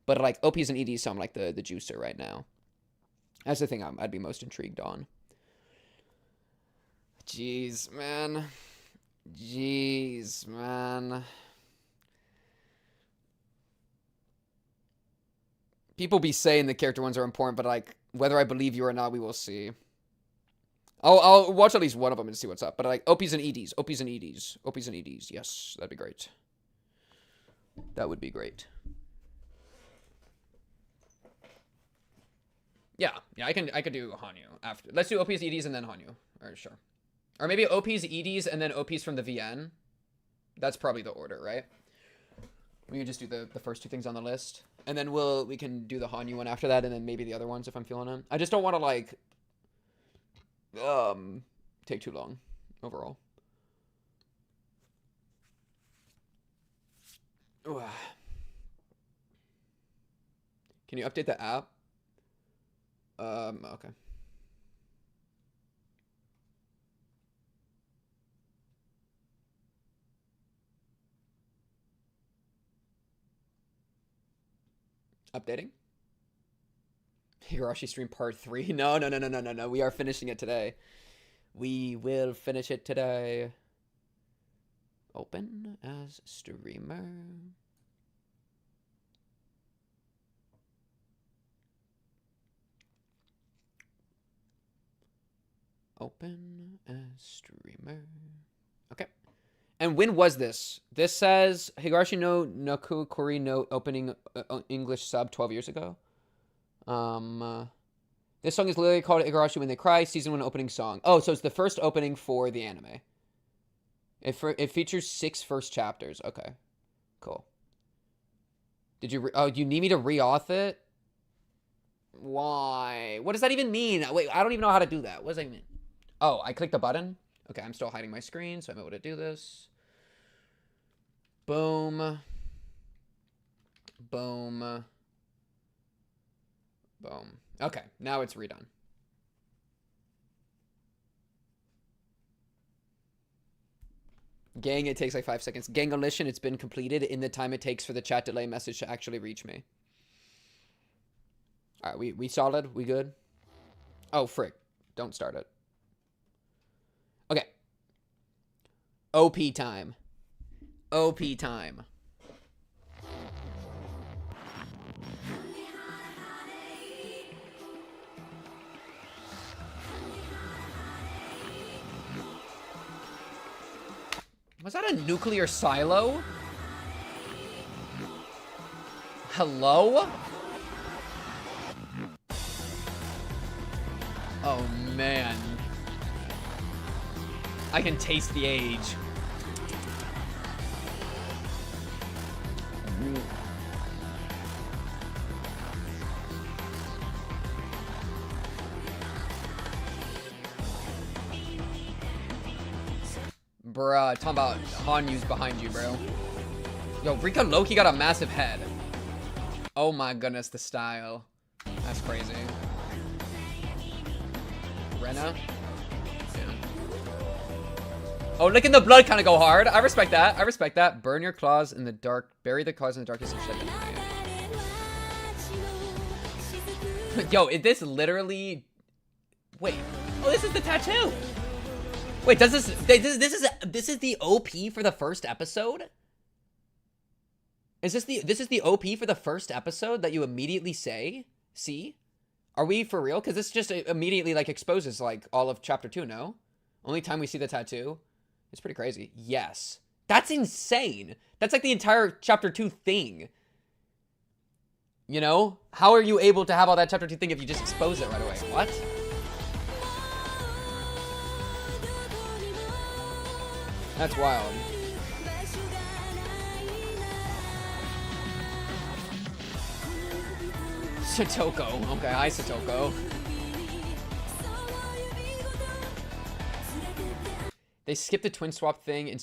But like OPs and EDs sound like the juicer right now. That's the thing I'd be most intrigued on. Jeez, man. Jeez, man. People be saying the character ones are important, but like whether I believe you or not, we will see. I'll watch at least one of them and see what's up. But like OPs and EDs, OPs and EDs, OPs and EDs. Yes, that'd be great. That would be great. Yeah, I could do Hanyu after. Let's do OPs, EDs, and then Hanyu. Alright, sure. Or maybe OPs, EDs, and then OPs from the VN. That's probably the order, right? We can just do the first two things on the list. And then we can do the Hanyu one after that, and then maybe the other ones if I'm feeling them. I just don't want to, like, take too long overall. Ugh. Can you update the app? Okay. Updating. Higurashi stream part 3. No. We are finishing it today. We will finish it today. Open as streamer. Open as streamer. Okay. And when was this? This says Higurashi no Naku Kori no opening English sub 12 years ago. This song is literally called Higurashi When They Cry, season 1 opening song. Oh, so it's the first opening for the anime. It features 6 first chapters. Okay. Cool. Did you you need me to re-auth it? Why? What does that even mean? Wait, I don't even know how to do that. What does that mean? Oh, I clicked the button? Okay, I'm still hiding my screen, so I'm able to do this. Boom. Boom. Boom. Okay, now it's redone. Gang, it takes like 5 seconds. Gangolition, it's been completed in the time it takes for the chat delay message to actually reach me. Alright, we solid? We good? Oh, frick. Don't start it. Okay. OP time. OP time. Was that a nuclear silo? Hello? Oh, man. I can taste the age. Bruh, talking about Hanyu's behind you, bro. Yo, Rika Loki got a massive head. Oh my goodness, the style. That's crazy. Rena? Yeah. Oh, licking the blood kind of go hard. I respect that. I respect that. Burn your claws in the dark. Bury the claws in the darkness and shed them away. Yo, is this literally... Wait. Oh, this is the tattoo. Wait, does this is the OP for the first episode? Is this the OP for the first episode that you immediately see? Are we for real? Because this just immediately like exposes like all of chapter 2, no? Only time we see the tattoo. It's pretty crazy. Yes. That's insane. That's like the entire chapter 2 thing. You know? How are you able to have all that chapter 2 thing if you just expose it right away? What? That's wild. Satoko. Okay, hi Satoko. They skipped the twin swap thing at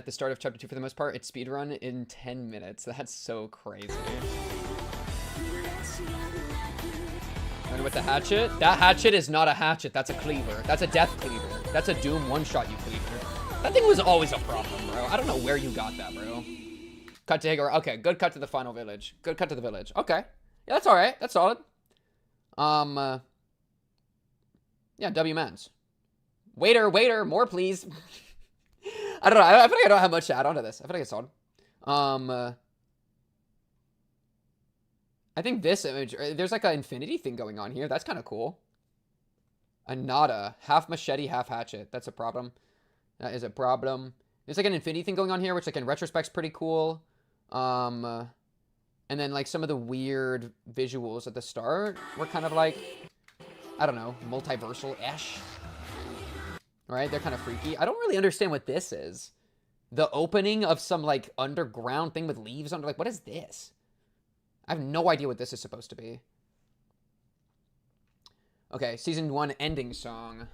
the start of chapter 2 for the most part. It's speedrun in 10 minutes. That's so crazy. And with the hatchet? That hatchet is not a hatchet. That's a cleaver. That's a death cleaver. That's a Doom one-shot you cleaver. That thing was always a problem, bro. I don't know where you got that, bro. Cut to Higurashi. Okay, good cut to the final village. Good cut to the village. Okay. Yeah, that's alright. That's solid. Yeah, W-mans. Waiter, more please. I don't know. I feel like I don't have much to add on to this. I feel like it's solid. I think this image, there's like an infinity thing going on here. That's kind of cool. A nada. Half machete, half hatchet. That's a problem. That is a problem. There's like an infinity thing going on here, which like in retrospect's pretty cool. And then like some of the weird visuals at the start were kind of like, I don't know, multiversal-ish. Right? They're kind of freaky. I don't really understand what this is. The opening of some like underground thing with leaves under, like, what is this? I have no idea what this is supposed to be. Okay, season 1 ending song.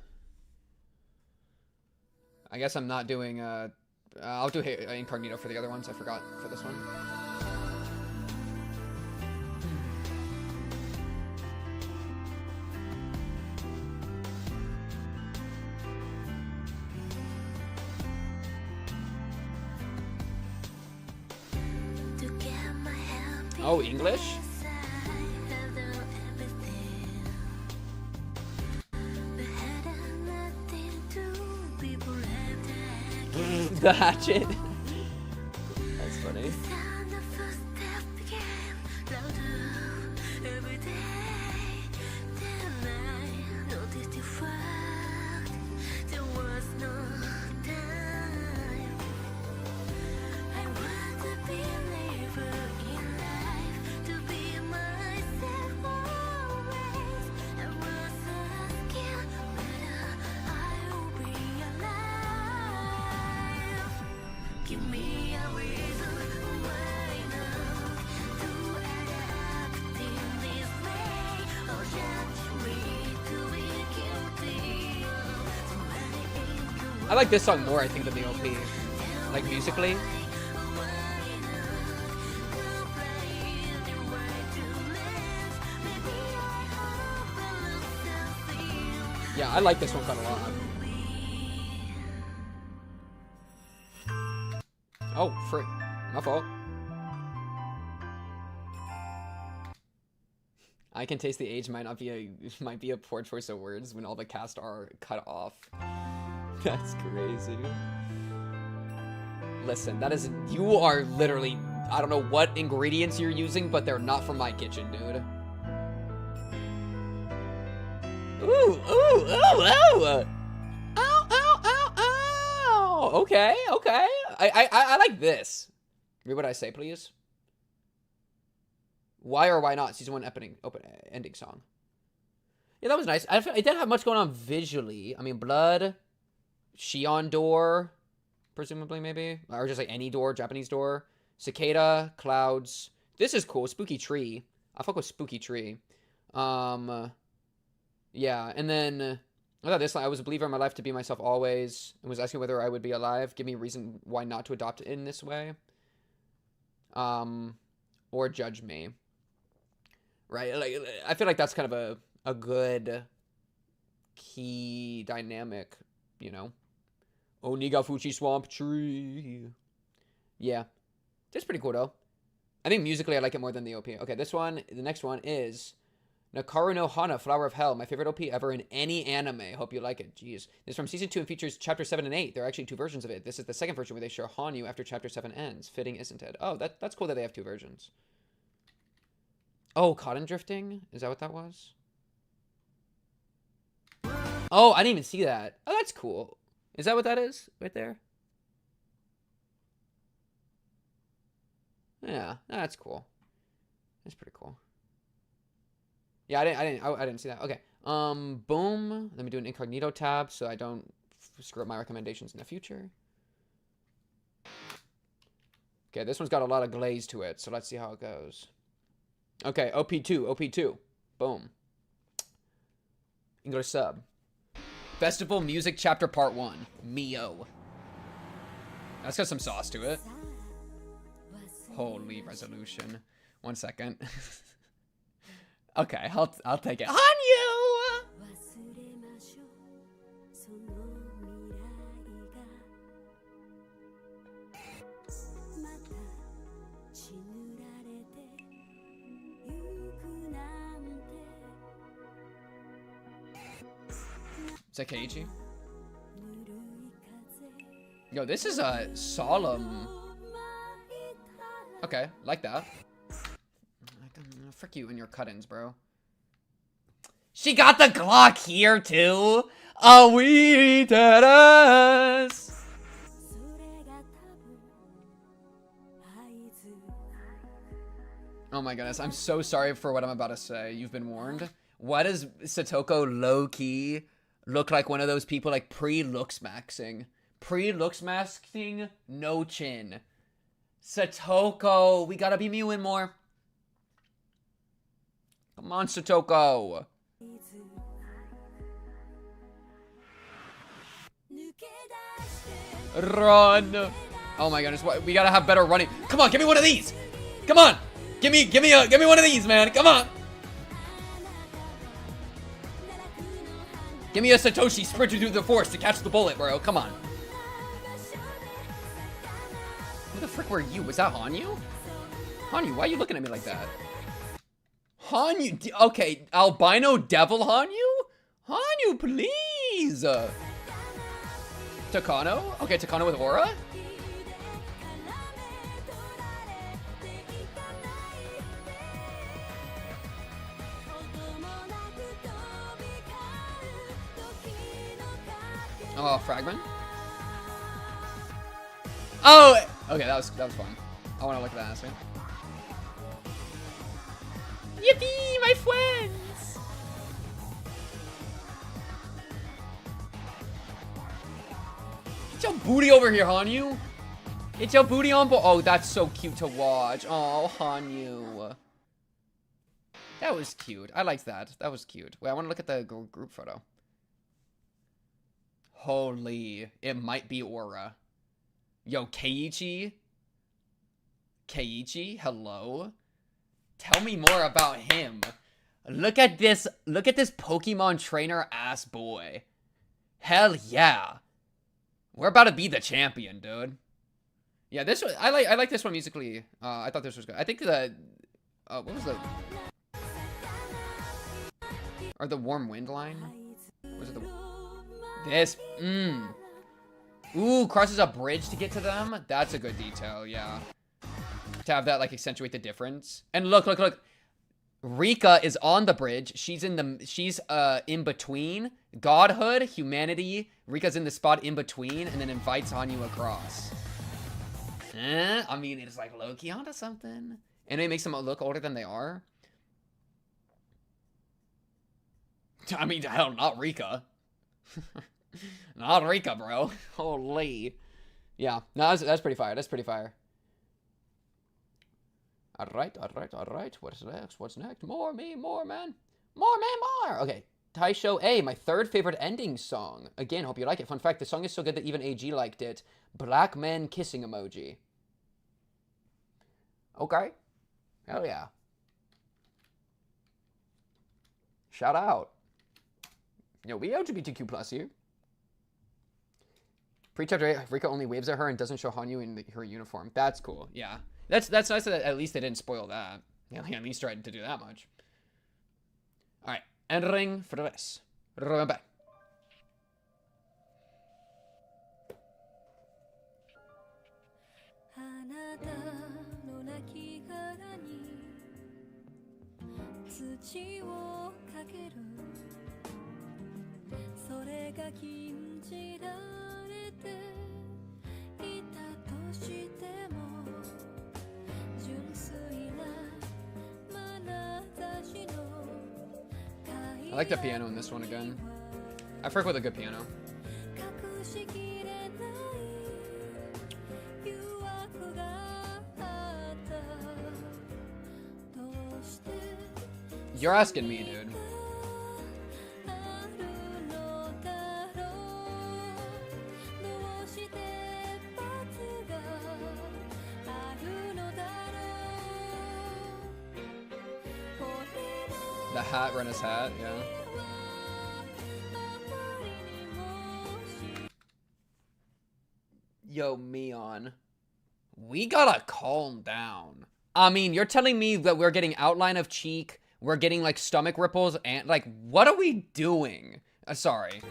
I guess I'm not doing, I'll do Incognito for the other ones. I forgot for this one. Oh, English? The hatchet. That's funny. I like this song more, I think, than the OP. Like, musically. Yeah, I like this one quite a lot. Oh, frick. My fault. I can taste the age might be a poor choice of words when all the cast are cut off. That's crazy. Listen, that is, you are literally, I don't know what ingredients you're using, but they're not from my kitchen, dude. Ooh, ooh, ooh, ooh. Ow, ow, ow, ow. Okay, okay. I like this. Read what I say, please. Why or why not? Season 1 ending song. Yeah, that was nice. It didn't have much going on visually. I mean, blood, Shion door, presumably, maybe. Or just like any door, Japanese door. Cicada, clouds. This is cool. Spooky tree. I fuck with spooky tree. Yeah, and then I thought this line, I was a believer in my life to be myself always, and was asking whether I would be alive. Give me a reason why not to adopt it in this way. Or judge me. Right? Like, I feel like that's kind of a good key dynamic, you know? Onigafuchi Swamp Tree. Yeah. That's pretty cool, though. I think musically I like it more than the OP. Okay, the next one is Nakaru no Hana, Flower of Hell. My favorite OP ever in any anime. Hope you like it. Jeez. This is from Season 2 and features Chapter 7 and 8. There are actually 2 versions of it. This is the second version where they show Hanyu after Chapter 7 ends. Fitting, isn't it? Oh, that's cool that they have 2 versions. Oh, cotton drifting? Is that what that was? Oh, I didn't even see that. Oh, that's cool. Is that what that is? Right there? Yeah, that's cool. That's pretty cool. Yeah, I didn't see that. Okay. Boom. Let me do an incognito tab so I don't screw up my recommendations in the future. Okay, this one's got a lot of glaze to it, so let's see how it goes. Okay, OP2. Boom. English sub. Festival Music Chapter Part 1. Mio. That's got some sauce to it. Holy resolution. 1 second. Okay, I'll take it. Hanyu! Is that Keiichi? Yo, this is a solemn. Okay, like that. Frick you and your cut-ins, bro. She got the Glock here, too! Oh, we did us! Oh my goodness, I'm so sorry for what I'm about to say. You've been warned. Why does Satoko low-key look like one of those people like pre-looks maxing? Pre-looks masking, no chin. Satoko, we gotta be mewing more. Come on, Satoko. Run. Oh my goodness, we gotta have better running. Come on, give me one of these. Come on. Give me one of these, man. Come on. Give me a Satoshi sprinting through the forest to catch the bullet, bro. Come on. Who the frick were you? Was that Hanyu? Hanyu, why are you looking at me like that? Hanyu, okay, albino devil Hanyu? Hanyu, please! Takano? Okay, Takano with aura? Oh, fragment? Oh! Okay, that was fun. I want to look at that answer. Yippee, my friends! Get your booty over here, Hanyu. Get your booty on board. Oh, that's so cute to watch. Oh, Hanyu. That was cute. I liked that. That was cute. Wait, I want to look at the group photo. Holy, it might be Aura. Yo, Keiichi? Keiichi, hello? Tell me more about him. Look at this Pokemon trainer ass boy. Hell yeah. We're about to be the champion, dude. Yeah, this one, I like this one musically. I thought this was good. I think the, what was the, or the Warm Wind line? Was it the, this, Ooh, crosses a bridge to get to them? That's a good detail, yeah. To have that, like, accentuate the difference. And look. Rika is on the bridge. She's in between. Godhood, humanity. Rika's in the spot in between, and then invites Hanyu across. I mean, it's like low-key onto something. And it makes them look older than they are. I mean, hell, not Rika. Not Rika, bro. Holy. Yeah, no, that's pretty fire. That's pretty fire. Alright. What's next? More me, more man. More. Okay. Taisho A, my third favorite ending song. Again, hope you like it. Fun fact, the song is so good that even AG liked it. Black man kissing emoji. Okay. Hell yeah. Shout out. Yo, we LGBTQ plus here. Pre-chapter 8, Rika only waves at her and doesn't show Hanyu in her uniform. That's cool. Yeah. That's nice that at least they didn't spoil that. Yeah, at least tried to do that much. Alright. Entering for the rest. Remember. I like the piano in this one again. I frick with a good piano. You're asking me, dude. The hat, Renna's hat, yeah. Yo, Mion. We gotta calm down. I mean, you're telling me that we're getting outline of cheek, we're getting, like, stomach ripples, and, like, what are we doing? Sorry.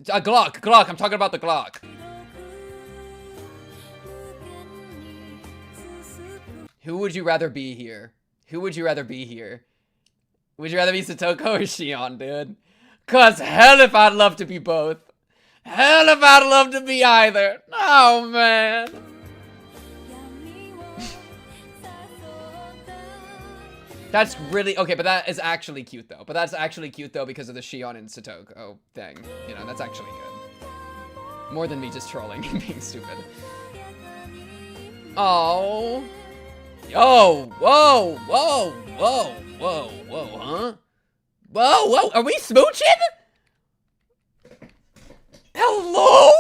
Glock, I'm talking about the Glock. Who would you rather be here? Would you rather be Satoko or Shion, dude? Cause hell if I'd love to be both. Hell if I'd love to be either. Oh, man. That's really... Okay, but that is actually cute, though. Because of the Shion and Satoko thing. You know, that's actually good. More than me just trolling and being stupid. Oh. Yo. Whoa, huh? Whoa, are we smooching? Hello?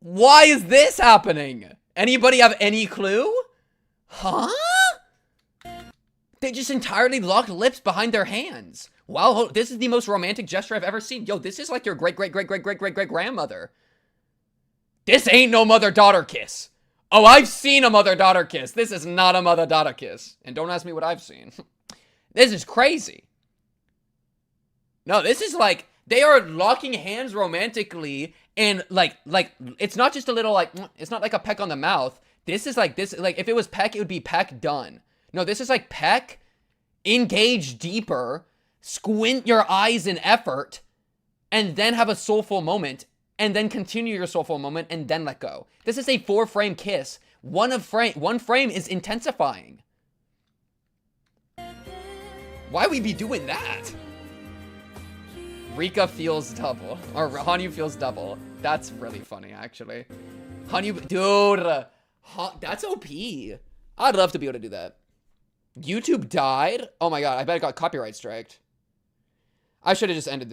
Why is this happening? Anybody have any clue? Huh? They just entirely locked lips behind their hands. Wow, this is the most romantic gesture I've ever seen. Yo, this is like your great-great-great-great-great-great-grandmother. This ain't no mother-daughter kiss. Oh, I've seen a mother-daughter kiss. This is not a mother-daughter kiss. And don't ask me what I've seen. This is crazy. No, this is like They are locking hands romantically, and like it's not just a little like, it's not like a peck on the mouth. This is like this, like if it was peck, it would be peck done. No, this is like peck, engage deeper, squint your eyes in effort, and then have a soulful moment, and then continue your soulful moment, and then let go. This is a 4-frame kiss. One frame is intensifying. Why we be doing that? Rika feels double. Or Hanyu feels double. That's really funny, actually. Hanyu... Dude. That's OP. I'd love to be able to do that. YouTube died? Oh my god, I bet it got copyright striked. I should have just ended the stream.